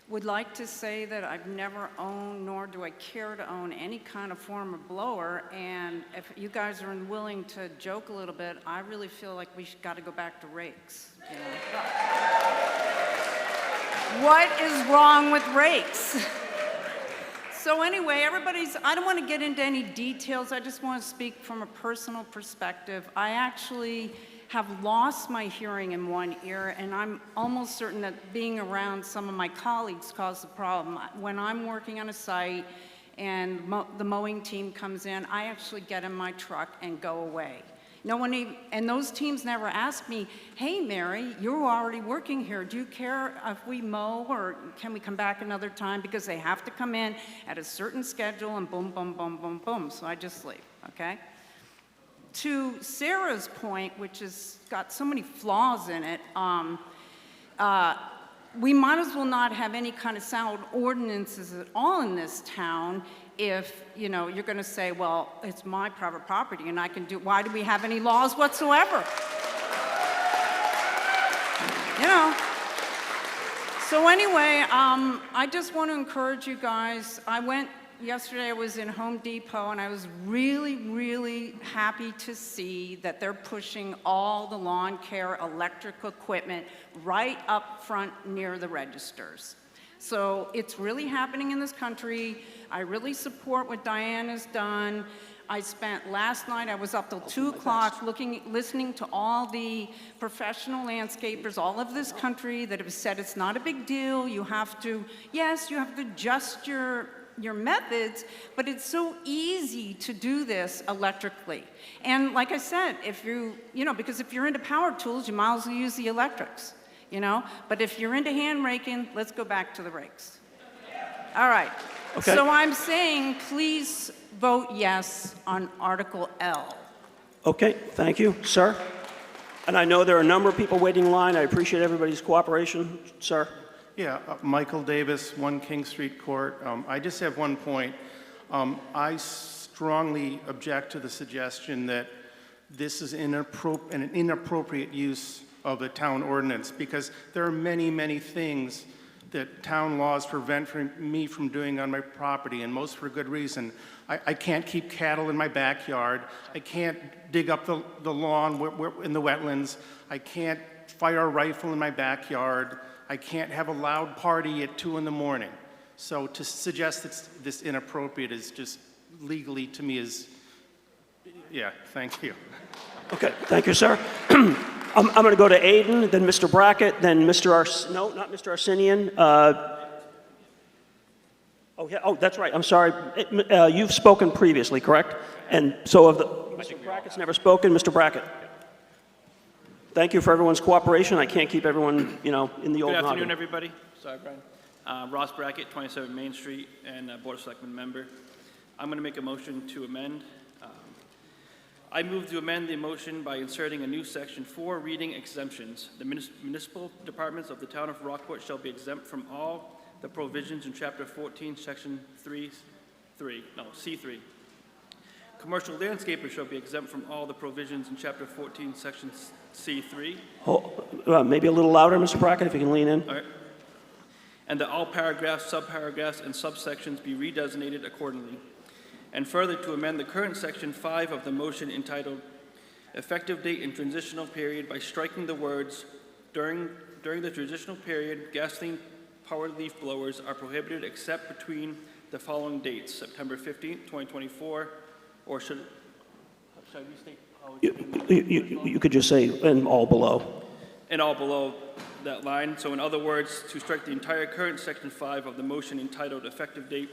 would like to say that I've never owned, nor do I care to own, any kind of form of blower. And if you guys are willing to joke a little bit, I really feel like we got to go back to rakes. You know? What is wrong with rakes? So anyway, I don't want to get into any details. I just want to speak from a personal perspective. I actually have lost my hearing in one ear, and I'm almost certain that being around some of my colleagues caused the problem. When I'm working on a site and the mowing team comes in, I actually get in my truck and go away. No one even, and those teams never ask me, hey, Mary, you're already working here. Do you care if we mow, or can we come back another time? Because they have to come in at a certain schedule and boom, boom, boom, boom, boom. So I just leave, okay? To Sarah's point, which has got so many flaws in it, we might as well not have any kind of sound ordinances at all in this town if, you know, you're going to say, well, it's my private property and I can do, why do we have any laws whatsoever? You know. So anyway, I just want to encourage you guys. Yesterday I was in Home Depot and I was really, really happy to see that they're pushing all the lawn care electric equipment right up front near the registers. So it's really happening in this country. I really support what Diane has done. I spent last night, I was up till 2 o'clock listening to all the professional landscapers all over this country that have said it's not a big deal. You have to, yes, you have to adjust your methods, but it's so easy to do this electrically. And like I said, if because if you're into power tools, you might as well use the electrics, you know? But if you're into hand raking, let's go back to the rakes. All right. Okay. So I'm saying, please vote yes on Article L. Okay, thank you, sir. And I know there are a number of people waiting in line. I appreciate everybody's cooperation. Sir? Yeah, Michael Davis, 1 King Street Court. I just have one point. I strongly object to the suggestion that this is an inappropriate use of the town ordinance, because there are many, many things that town laws prevent me from doing on my property, and most for good reason. I can't keep cattle in my backyard. I can't dig up the lawn in the wetlands. I can't fire a rifle in my backyard. I can't have a loud party at 2 in the morning. So to suggest that this inappropriate is just legally, to me, is, yeah, thank you. Okay, thank you, sir. I'm going to go to Aiden, then Mr. Brackett, then no, not Mr. Arsenian. That's right, I'm sorry. You've spoken previously, correct? And so Mr. Brackett's never spoken. Mr. Brackett. Thank you for everyone's cooperation. I can't keep everyone, in the old noggin. Good afternoon, everybody. Sorry, Brian. Ross Brackett, 27 Main Street, and Board of Selectmen member. I'm going to make a motion to amend. I move to amend the motion by inserting a new section 4, reading exemptions. The municipal departments of the town of Rockport shall be exempt from all the provisions in Chapter 14, Section C3. Commercial landscapers shall be exempt from all the provisions in Chapter 14, Section C3. Maybe a little louder, Mr. Brackett, if you can lean in. All right. And that all paragraphs, subparagraphs, and subsections be redesignated accordingly. And further, to amend the current Section 5 of the motion entitled Effective Date and Transitional Period by striking the words, during the transitional period, gasoline-powered leaf blowers are prohibited except between the following dates, September 15th, 2024, or should I restate? You could just say, and all below. And all below that line. So in other words, to strike the entire current Section 5 of the motion entitled Effective Date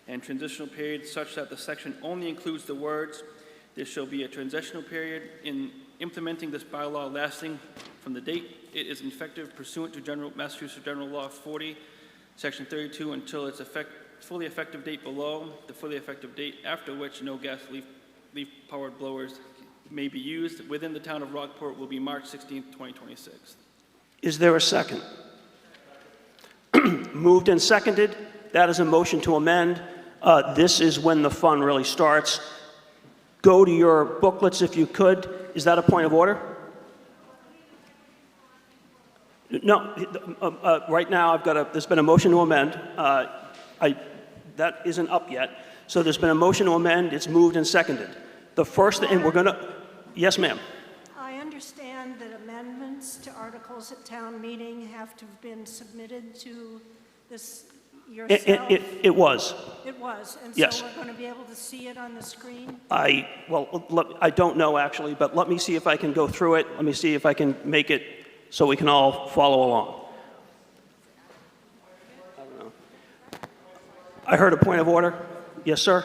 and Transitional Period such that the section only includes the words, there shall be a transitional period in implementing this bylaw lasting from the date it is effective pursuant to Massachusetts General Law 40, Section 32, until its fully effective date below, the fully effective date after which no gas leaf-powered blowers may be used within the town of Rockport will be March 16th, 2026. Is there a second? Moved and seconded. That is a motion to amend. This is when the fun really starts. Go to your booklets if you could. Is that a point of order? No. Right now, there's been a motion to amend. That isn't up yet. So there's been a motion to amend. It's moved and seconded. The first, and we're going to, yes, ma'am. I understand that amendments to articles at town meeting have to have been submitted to this yourself? It was. It was, and Yes. so we're going to be able to see it on the screen? I don't know actually, but let me see if I can go through it. Let me see if I can make it so we can all follow along. I don't know. I heard a point of order. Yes, sir?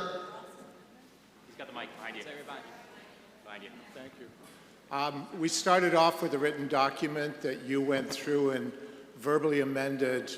He's got the mic behind you. Behind you. Thank you. We started off with a written document that you went through and verbally amended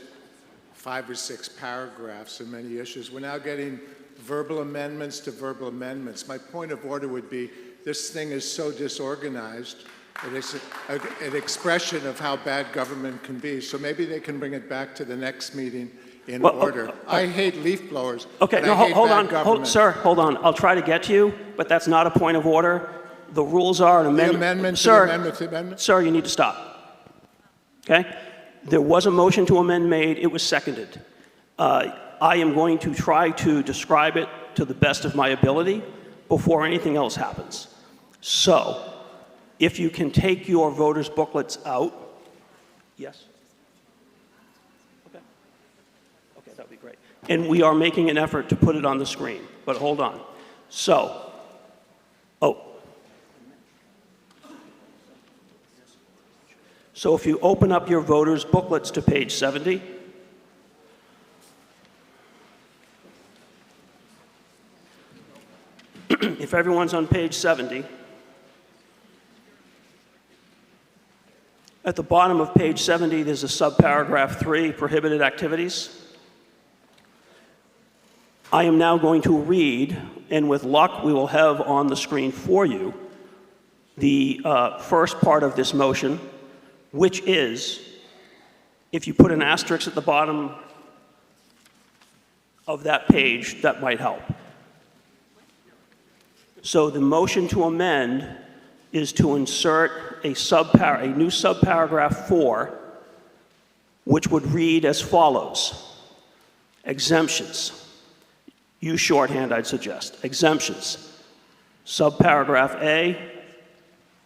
5 or 6 paragraphs and many issues. We're now getting verbal amendments to verbal amendments. My point of order would be, this thing is so disorganized. It is an expression of how bad government can be. So maybe they can bring it back to the next meeting in order. I hate leaf blowers. Okay, but no, I hate hold bad on, government. sir, hold on. I'll try to get to you, but that's not a point of order. The rules are an amendment. amendment to Sir, the amendment to the amendment? Sir, you need to stop. Okay? There was a motion to amend made. It was seconded. I am going to try to describe it to the best of my ability before anything else happens. So, if you can take your voters' booklets out. Yes? Okay. Okay, that would be great. And we are making an effort to put it on the screen, but hold on. So, So if you open up your voters' booklets to page 70, if everyone's on page 70, at the bottom of page 70, there's a subparagraph 3, prohibited activities. I am now going to read, and with luck, we will have on the screen for you the first part of this motion, which is, if you put an asterisk at the bottom of that page, that might help. So the motion to amend is to insert a new subparagraph 4, which would read as follows. Exemptions. Use shorthand, I'd suggest. Exemptions. Subparagraph A,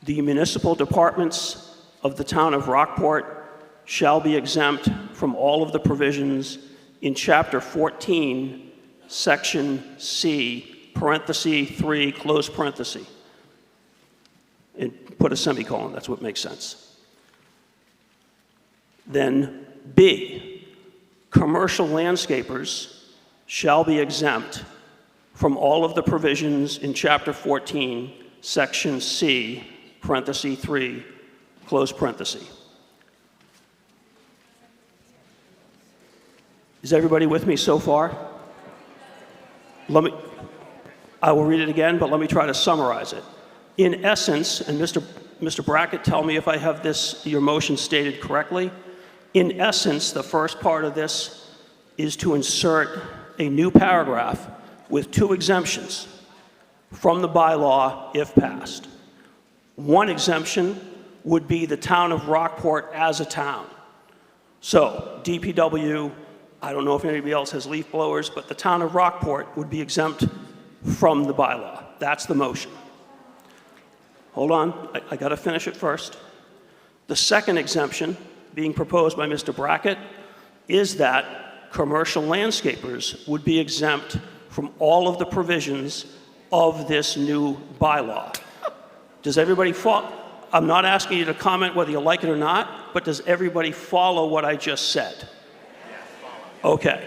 the municipal departments of the town of Rockport shall be exempt from all of the provisions in Chapter 14, Section C, parenthesis 3, close parenthesis. And put a semicolon, that's what makes sense. Then B, commercial landscapers shall be exempt from all of the provisions in Chapter 14, Section C, parenthesis 3, close parenthesis. Is everybody with me so far? I will read it again, but let me try to summarize it. In essence, and Mr. Brackett, tell me if I have your motion stated correctly. In essence, the first part of this is to insert a new paragraph with 2 exemptions from the bylaw if passed. One exemption would be the town of Rockport as a town. So, DPW, I don't know if anybody else has leaf blowers, but the town of Rockport would be exempt from the bylaw. That's the motion. Hold on, I got to finish it first. The second exemption being proposed by Mr. Brackett is that commercial landscapers would be exempt from all of the provisions of this new bylaw. Does everybody follow? I'm not asking you to comment whether you like it or not, but does everybody follow what I just said? Okay.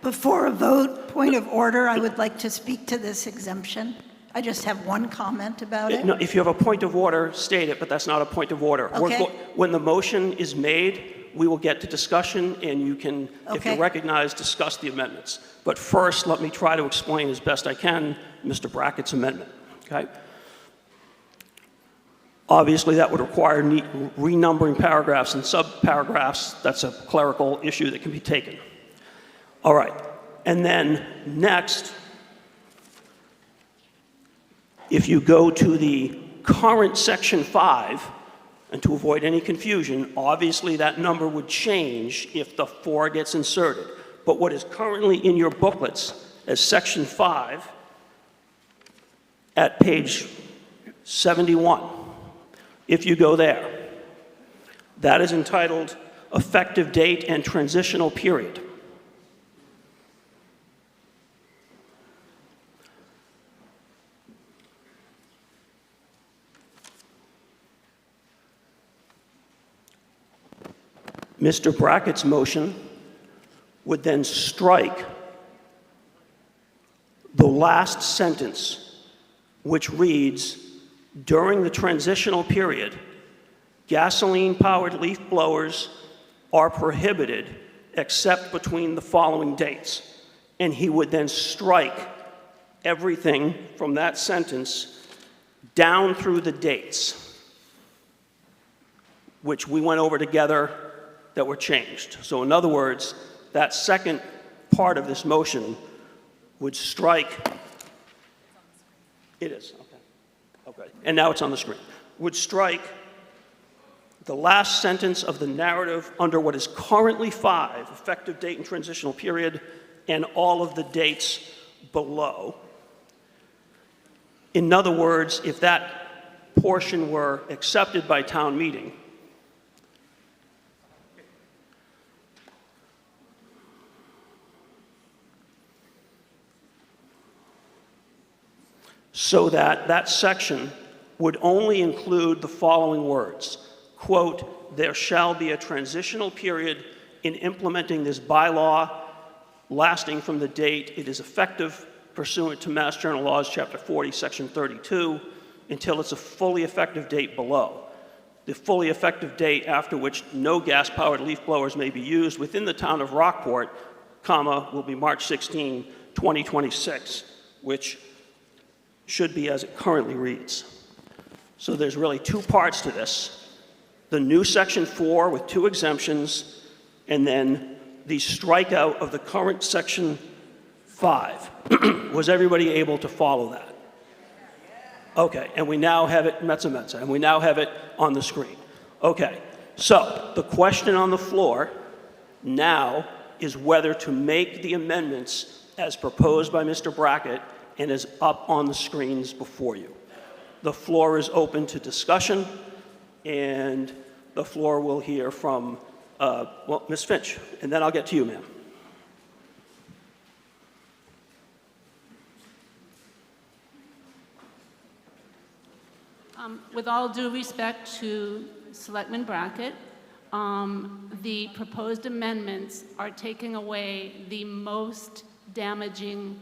Before a vote, point of order, I would like to speak to this exemption. I just have one comment about it. No, if you have a point of order, state it, but that's not a point of order. Okay. When the motion is made, we will get to discussion, and you can, if you recognize, discuss the amendments. But first, let me try to explain as best I can Mr. Brackett's amendment, okay? Obviously, that would require renumbering paragraphs and subparagraphs. That's a clerical issue that can be taken. All right, and then next, if you go to the current Section 5, and to avoid any confusion, obviously that number would change if the 4 gets inserted. But what is currently in your booklets as Section 5 at page 71, if you go there, that is entitled Effective Date and Transitional Period. Mr. Brackett's motion would then strike the last sentence, which reads, during the transitional period, gasoline-powered leaf blowers are prohibited except between the following dates. And he would then strike everything from that sentence down through the dates, which we went over together that were changed. So in other words, that second part of this motion would strike, it is, okay, and now it's on the screen, would strike the last sentence of the narrative under what is currently 5, effective date and transitional period, and all of the dates below. In other words, if that portion were accepted by town meeting, so that that section would only include the following words, quote, there shall be a transitional period in implementing this bylaw lasting from the date it is effective pursuant to Mass General Laws, Chapter 40, Section 32, until it's a fully effective date below. The fully effective date after which no gas-powered leaf blowers may be used within the town of Rockport, comma, will be March 16, 2026, which should be as it currently reads. So there's really two parts to this. The new Section 4 with 2 exemptions, and then the strikeout of the current Section 5. Was everybody able to follow that? Okay, and we now have it, mezza, and we now have it on the screen. Okay, so the question on the floor now is whether to make the amendments as proposed by Mr. Brackett and is up on the screens before you. The floor is open to discussion, and the floor will hear from, Ms. Finch, and then I'll get to you, ma'am. With all due respect to Selectman Brackett, the proposed amendments are taking away the most damaging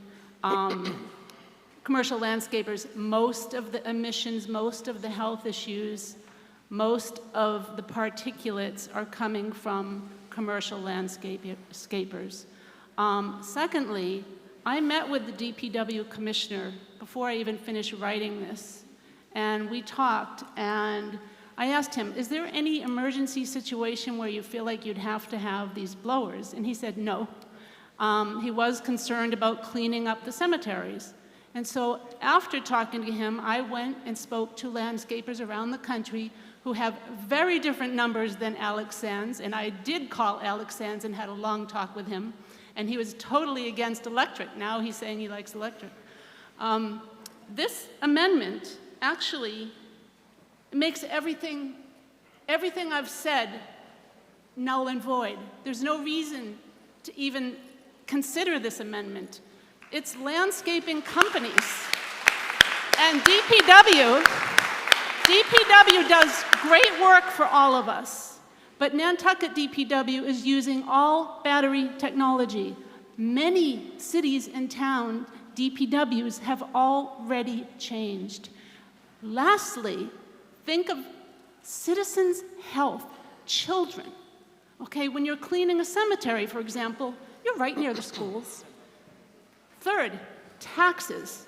commercial landscapers, most of the emissions, most of the health issues, most of the particulates are coming from commercial landscapers. Secondly, I met with the DPW commissioner before I even finished writing this, and we talked, and I asked him, is there any emergency situation where you feel like you'd have to have these blowers? And he said no. He was concerned about cleaning up the cemeteries. And so after talking to him, I went and spoke to landscapers around the country who have very different numbers than Alex Sands, and I did call Alex Sands and had a long talk with him, and he was totally against electric. Now he's saying he likes electric. This amendment actually makes everything I've said null and void. There's no reason to even consider this amendment. It's landscaping companies. And DPW does great work for all of us. But Nantucket DPW is using all battery technology. Many cities and towns, DPWs have already changed. Lastly, think of citizens' health, children. Okay, when you're cleaning a cemetery, for example, you're right near the schools. Third, taxes.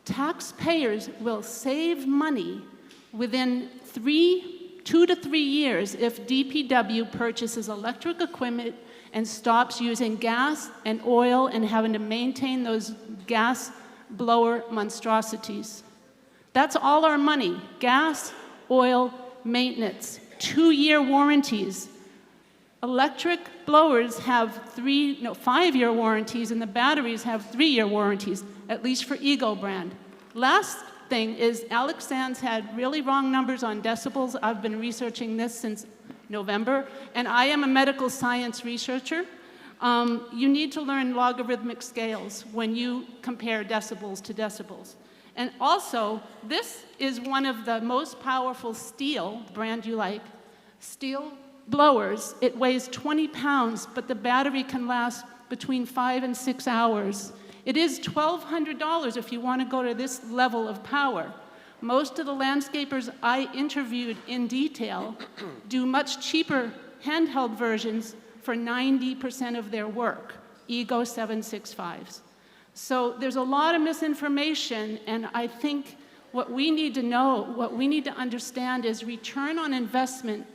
Taxpayers will save money within 2 to 3 years if DPW purchases electric equipment and stops using gas and oil and having to maintain those gas blower monstrosities. That's all our money, gas, oil, maintenance, 2-year warranties. Electric blowers have 5-year warranties, and the batteries have 3-year warranties, at least for Eagle brand. Last thing is Alex Sands had really wrong numbers on decibels. I've been researching this since November, and I am a medical science researcher. You need to learn logarithmic scales when you compare decibels to decibels. And also, this is one of the most powerful steel, brand you like, steel blowers. It weighs 20 pounds, but the battery can last between 5 and 6 hours. It is $1,200 if you want to go to this level of power. Most of the landscapers I interviewed in detail do much cheaper handheld versions for 90% of their work, Ego 765s. So there's a lot of misinformation, and I think what we need to know, what we need to understand is return on investment.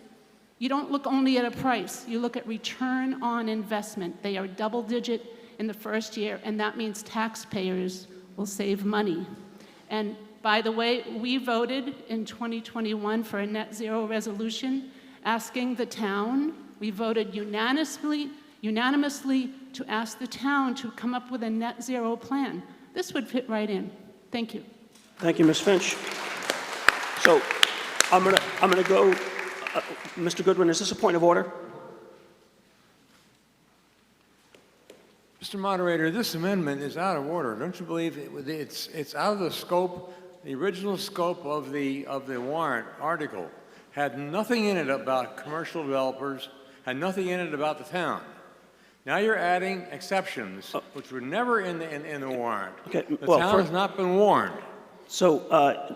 You don't look only at a price, you look at return on investment. They are double digit in the first year, and that means taxpayers will save money. And by the way, we voted in 2021 for a net zero resolution asking the town, we voted unanimously to ask the town to come up with a net zero plan. This would fit right in. Thank you. Thank you, Ms. Finch. So I'm gonna go, Mr. Goodwin, is this a point of order? Mr. Moderator, this amendment is out of order. Don't you believe it's out of the scope, the original scope of the warrant article had nothing in it about commercial developers, had nothing in it about the town. Now you're adding exceptions, which were never in the warrant. Okay, the town has not been warned. So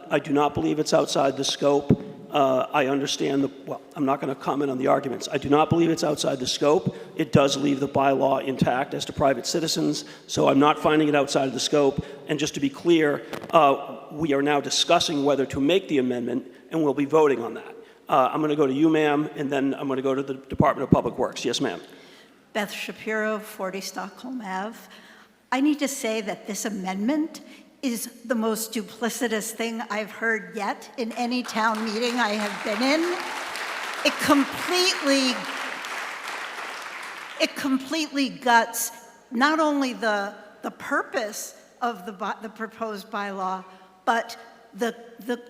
I do not believe it's outside the scope. I understand well, I'm not going to comment on the arguments. I do not believe it's outside the scope. It does leave the bylaw intact as to private citizens, so I'm not finding it outside of the scope. And just to be clear, we are now discussing whether to make the amendment, and we'll be voting on that. I'm going to go to you, ma'am, and then I'm going to go to the Department of Public Works. Yes, ma'am. Beth Shapiro, 40 Stockholm Ave. I need to say that this amendment is the most duplicitous thing I've heard yet in any town meeting I have been in. It completely guts not only the purpose of the proposed bylaw, but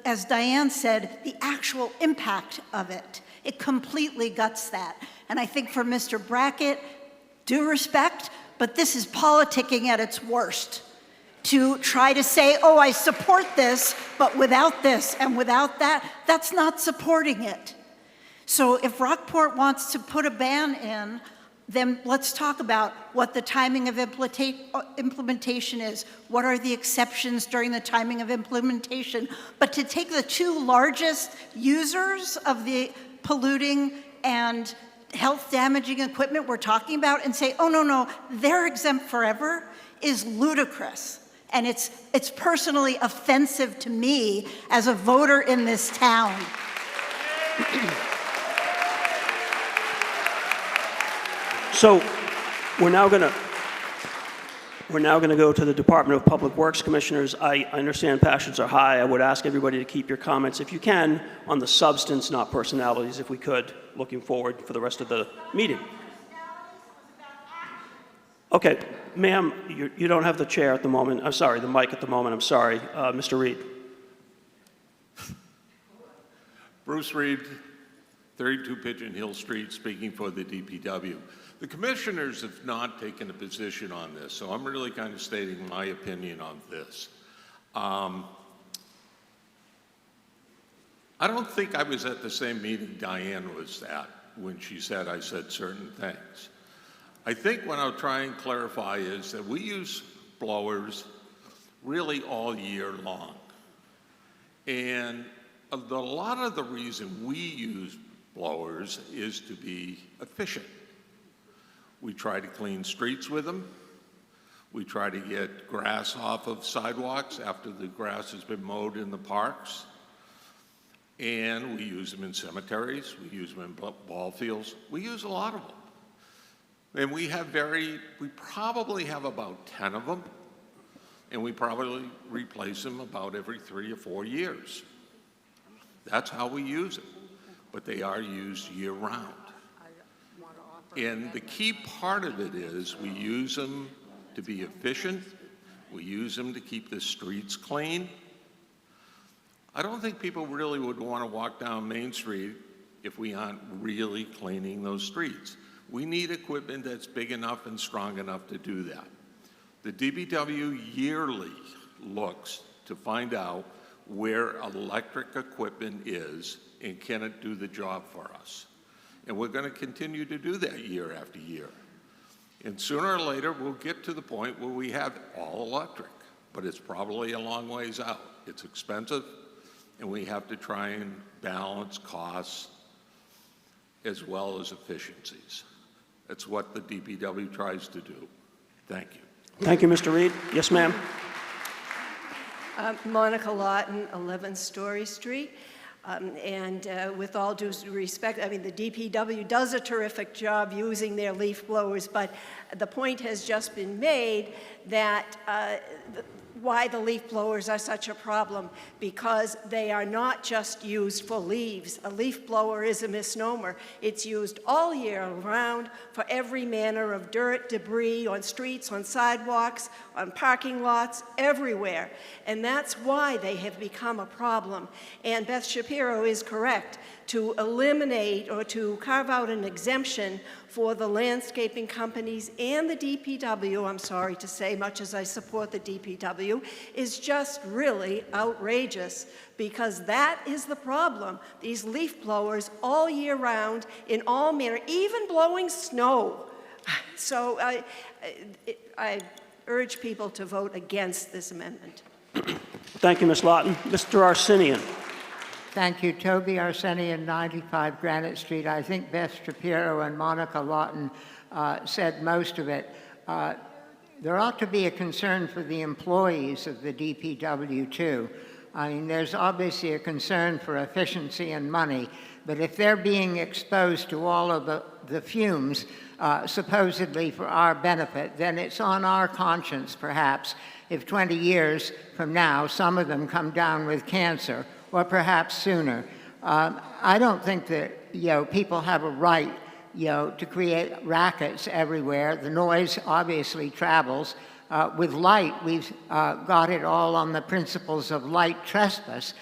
as Diane said, the actual impact of it. It completely guts that. And I think for Mr. Brackett, due respect, but this is politicking at its worst. To try to say, oh, I support this, but without this and without that, that's not supporting it. So if Rockport wants to put a ban in, then let's talk about what the timing of implementation is. What are the exceptions during the timing of implementation? But to take the two largest users of the polluting and health damaging equipment we're talking about and say, oh, no, they're exempt forever is ludicrous. And it's personally offensive to me as a voter in this town. So we're now going to go to the Department of Public Works Commissioners. I understand passions are high. I would ask everybody to keep your comments, if you can, on the substance, not personalities, if we could, looking forward for the rest of the meeting. Okay, ma'am, you don't have the chair at the moment. I'm sorry, the mic at the moment. I'm sorry. Mr. Reed. Bruce Reed, 32 Pigeon Hill Street, speaking for the DPW. The commissioners have not taken a position on this, so I'm really kind of stating my opinion on this. I don't think I was at the same meeting Diane was at when she said I said certain things. I think what I'll try and clarify is that we use blowers really all year long. And a lot of the reason we use blowers is to be efficient. We try to clean streets with them. We try to get grass off of sidewalks after the grass has been mowed in the parks. And we use them in cemeteries. We use them in ball fields. We use a lot of them. And we probably have about 10 of them, and we probably replace them about every 3 or 4 years. That's how we use them, but they are used year-round. And the key part of it is we use them to be efficient. We use them to keep the streets clean. I don't think people really would want to walk down Main Street if we aren't really cleaning those streets. We need equipment that's big enough and strong enough to do that. The DPW yearly looks to find out where electric equipment is and can it do the job for us. And we're going to continue to do that year after year. And sooner or later, we'll get to the point where we have all electric, but it's probably a long ways out. It's expensive, and we have to try and balance costs as well as efficiencies. That's what the DPW tries to do. Thank you. Thank you, Mr. Reed. Yes, ma'am. Monica Lawton, 11 Story Street. With all due respect, I mean, the DPW does a terrific job using their leaf blowers, but the point has just been made that why the leaf blowers are such a problem, because they are not just used for leaves. A leaf blower is a misnomer. It's used all year round for every manner of dirt, debris on streets, on sidewalks, on parking lots, everywhere. And that's why they have become a problem. And Beth Shapiro is correct. To eliminate or to carve out an exemption for the landscaping companies and the DPW, I'm sorry to say, much as I support the DPW, is just really outrageous, because that is the problem. These leaf blowers all year round in all manner, even blowing snow. So I urge people to vote against this amendment. Thank you, Ms. Lawton. Mr. Arsenian. Thank you. Toby Arsenian, 95 Granite Street. I think Beth Shapiro and Monica Lawton said most of it. There ought to be a concern for the employees of the DPW, too. I mean, there's obviously a concern for efficiency and money, but if they're being exposed to all of the fumes, supposedly for our benefit, then it's on our conscience, perhaps, if 20 years from now, some of them come down with cancer, or perhaps sooner. I don't think that, people have a right, to create rackets everywhere. The noise obviously travels. With light, we've got it all on the principles of light trespass.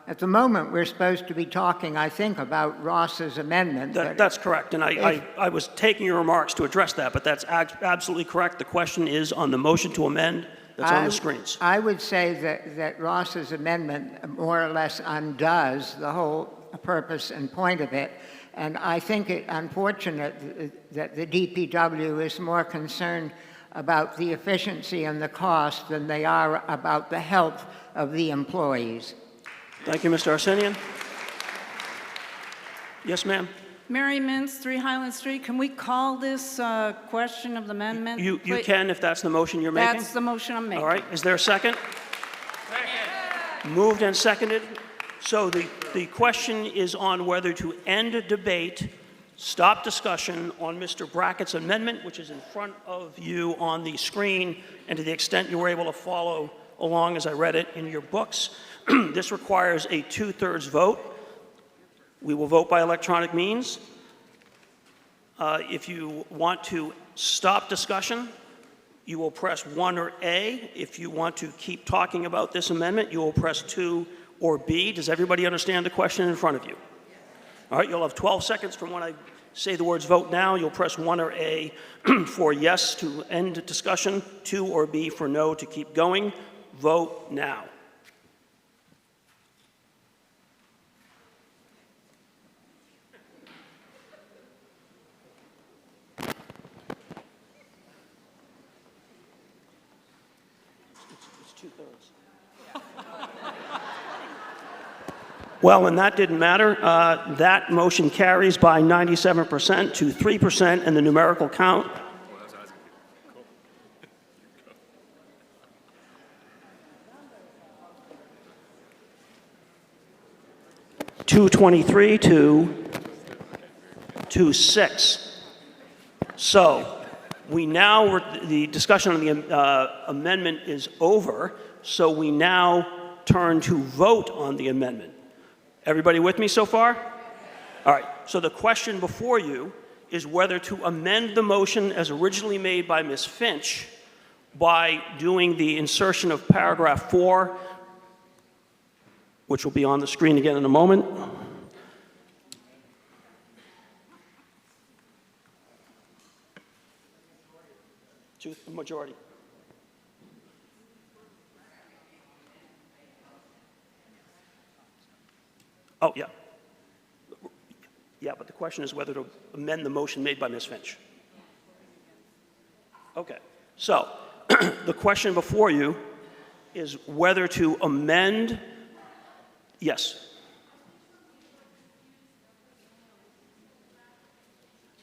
At the moment, we're supposed to be talking, I think, about Ross's amendment. That's correct, and I was taking your remarks to address that, but that's absolutely correct. The question is on the motion to amend that's on the screens. I would say that Ross's amendment more or less undoes the whole purpose and point of it, and I think it unfortunate that the DPW is more concerned about the efficiency and the cost than they are about the health of the employees. Thank you, Mr. Arsenian. Yes, ma'am. Mary Mintz, 3 Highland Street. Can we call this question of the amendment? You can, if that's the motion you're making. That's the motion I'm making. All right. Is there a second? Second. Moved and seconded. So the question is on whether to end a debate, stop discussion on Mr. Brackett's amendment, which is in front of you on the screen, and to the extent you were able to follow along as I read it in your books, this requires a 2/3 vote. We will vote by electronic means. If you want to stop discussion, you will press 1 or A. If you want to keep talking about this amendment, you will press 2 or B. Does everybody understand the question in front of you? All right, you'll have 12 seconds from when I say the words vote now. You'll press 1 or A for yes to end discussion, 2 or B for no to keep going. Vote now. Well, and that didn't matter. That motion carries by 97% to 3% in the numerical count. (223 to 6). So we now, the discussion on the amendment is over, so we now turn to vote on the amendment. Everybody with me so far? All right, so the question before you is whether to amend the motion as originally made by Ms. Finch by doing the insertion of paragraph 4, which will be on the screen again in a moment. Majority. Oh, yeah. Yeah, but the question is whether to amend the motion made by Ms. Finch. Okay, so the question before you is whether to amend, yes.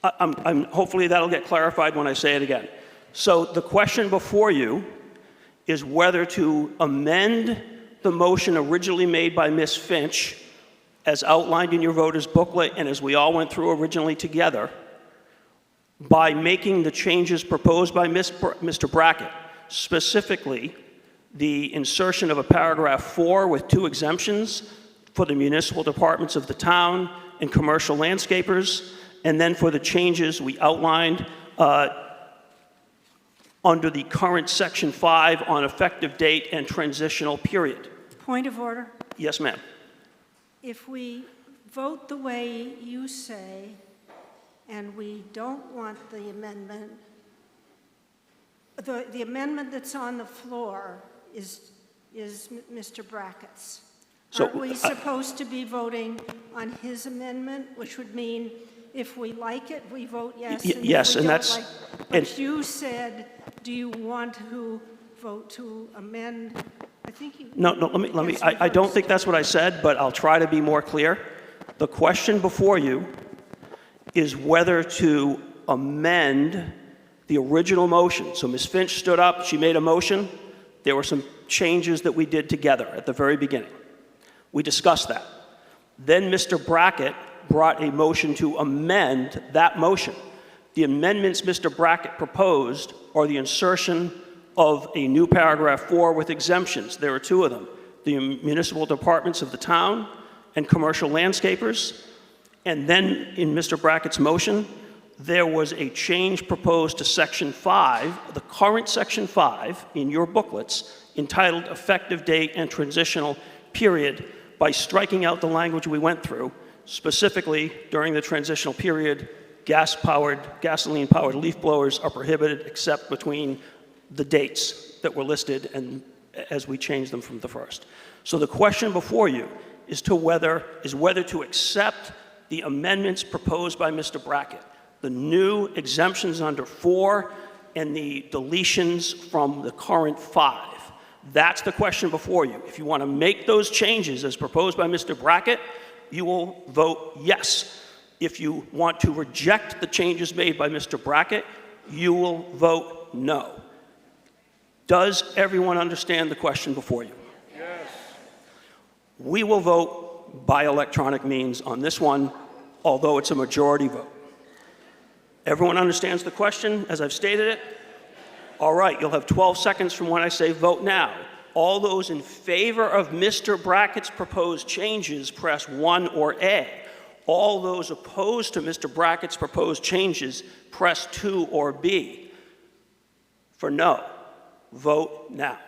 Hopefully that'll get clarified when I say it again. So the question before you is whether to amend the motion originally made by Ms. Finch, as outlined in your voter's booklet and as we all went through originally together, by making the changes proposed by Mr. Brackett, specifically the insertion of a paragraph 4 with 2 exemptions for the municipal departments of the town and commercial landscapers, and then for the changes we outlined under the current Section 5 on effective date and transitional period. Point of order. Yes, ma'am. If we vote the way you say, and we don't want the amendment, the amendment that's on the floor is Mr. Brackett's. So, Aren't we supposed to be voting on his amendment, which would mean if we like it, we vote yes? Yes, and that's... But you said, do you want to vote to amend? I think you... No, let me, I don't think that's what I said, but I'll try to be more clear. The question before you is whether to amend the original motion. So Ms. Finch stood up, she made a motion. There were some changes that we did together at the very beginning. We discussed that. Then Mr. Brackett brought a motion to amend that motion. The amendments Mr. Brackett proposed are the insertion of a new paragraph 4 with exemptions. There are 2 of them. The municipal departments of the town and commercial landscapers. And then in Mr. Brackett's motion, there was a change proposed to Section 5, the current Section 5 in your booklets, entitled Effective Date and Transitional Period, by striking out the language we went through. Specifically, during the transitional period, gasoline-powered leaf blowers are prohibited except between the dates that were listed and as we changed them from the first. So the question before you is whether to accept the amendments proposed by Mr. Brackett, the new exemptions under 4 and the deletions from the current 5. That's the question before you. If you want to make those changes as proposed by Mr. Brackett, you will vote yes. If you want to reject the changes made by Mr. Brackett, you will vote no. Does everyone understand the question before you? Yes. We will vote by electronic means on this one, although it's a majority vote. Everyone understands the question as I've stated it? All right, you'll have 12 seconds from when I say vote now. All those in favor of Mr. Brackett's proposed changes, press 1 or A. All those opposed to Mr. Brackett's proposed changes, press 2 or B. For no, vote now.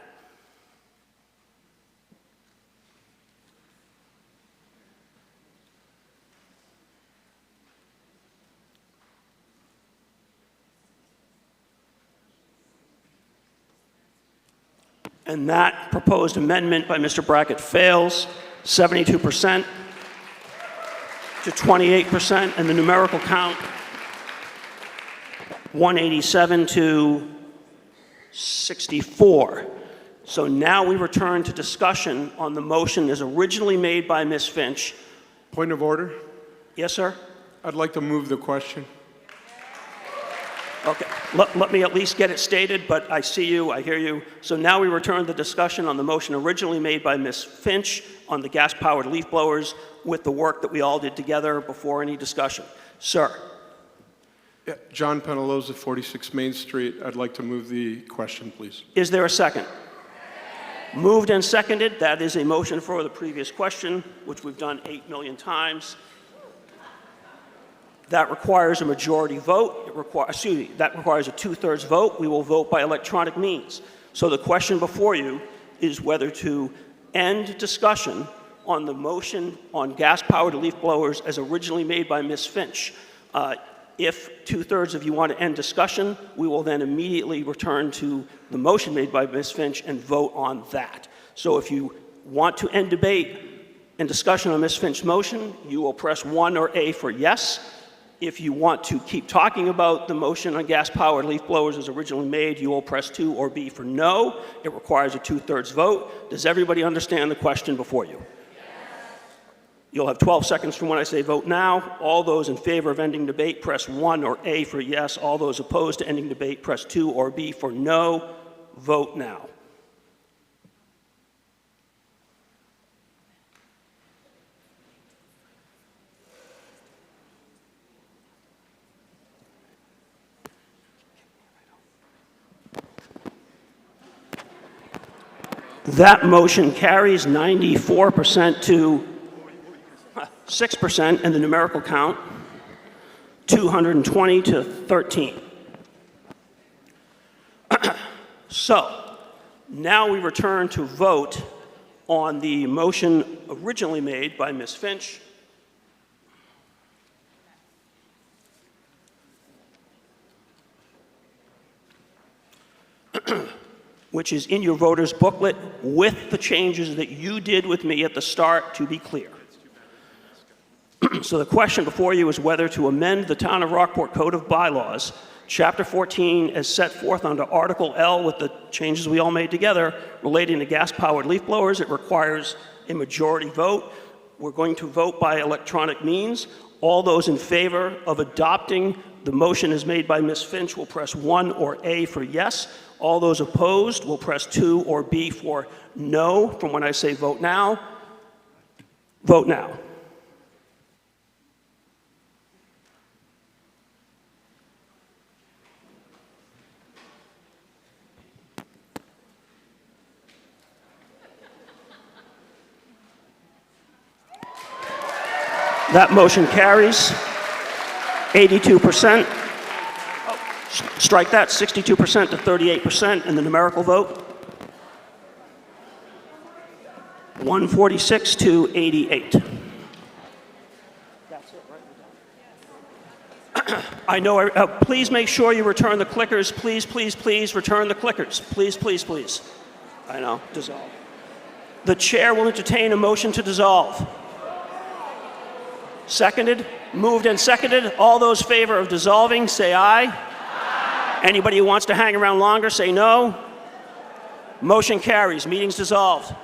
And that proposed amendment by Mr. Brackett fails, 72% to 28%, and the numerical count, 187 to 64. So now we return to discussion on the motion as originally made by Ms. Finch. Point of order? Yes, sir? I'd like to move the question. Okay, let me at least get it stated, but I see you, I hear you. So now we return to discussion on the motion originally made by Ms. Finch on the gas-powered leaf blowers with the work that we all did together before any discussion. Sir. Yeah, John Penaloza, 46 Main Street. I'd like to move the question, please. Is there a second? Moved and seconded. That is a motion for the previous question, which we've done 8 million times. That requires a majority vote. That requires a 2/3 vote. We will vote by electronic means. So the question before you is whether to end discussion on the motion on gas-powered leaf blowers as originally made by Ms. Finch. If 2/3 of you want to end discussion, we will then immediately return to the motion made by Ms. Finch and vote on that. So if you want to end debate, and discussion on Ms. Finch's motion, you will press 1 or A for yes. If you want to keep talking about the motion on gas-powered leaf blowers as originally made, you will press 2 or B for no. It requires a 2/3 vote. Does everybody understand the question before you? You'll have 12 seconds from when I say vote now. All those in favor of ending debate, press 1 or A for yes. All those opposed to ending debate, press 2 or B for no. Vote now. That motion carries 94% to 6% in the numerical count, 220 to 13. So, now we return to vote on the motion originally made by Ms. Finch. Which is in your voter's booklet with the changes that you did with me at the start, to be clear. So the question before you is whether to amend the Town of Rockport Code of Bylaws, Chapter 14, as set forth under Article L with the changes we all made together relating to gas-powered leaf blowers. It requires a majority vote. We're going to vote by electronic means. All those in favor of adopting the motion as made by Ms. Finch will press 1 or A for yes. All those opposed will press 2 or B for no. From when I say vote now, vote now. That motion carries 82%. Strike that, 62% to 38% in the numerical vote. 146 to 88. That's it, right? I know, please make sure you return the clickers. Please, please, please return the clickers. Please, please, please. I know, dissolve. The chair will entertain a motion to dissolve. Seconded, moved and seconded. All those in favor of dissolving, say aye. Aye. Anybody who wants to hang around longer, say no. Motion carries. Meeting's dissolved.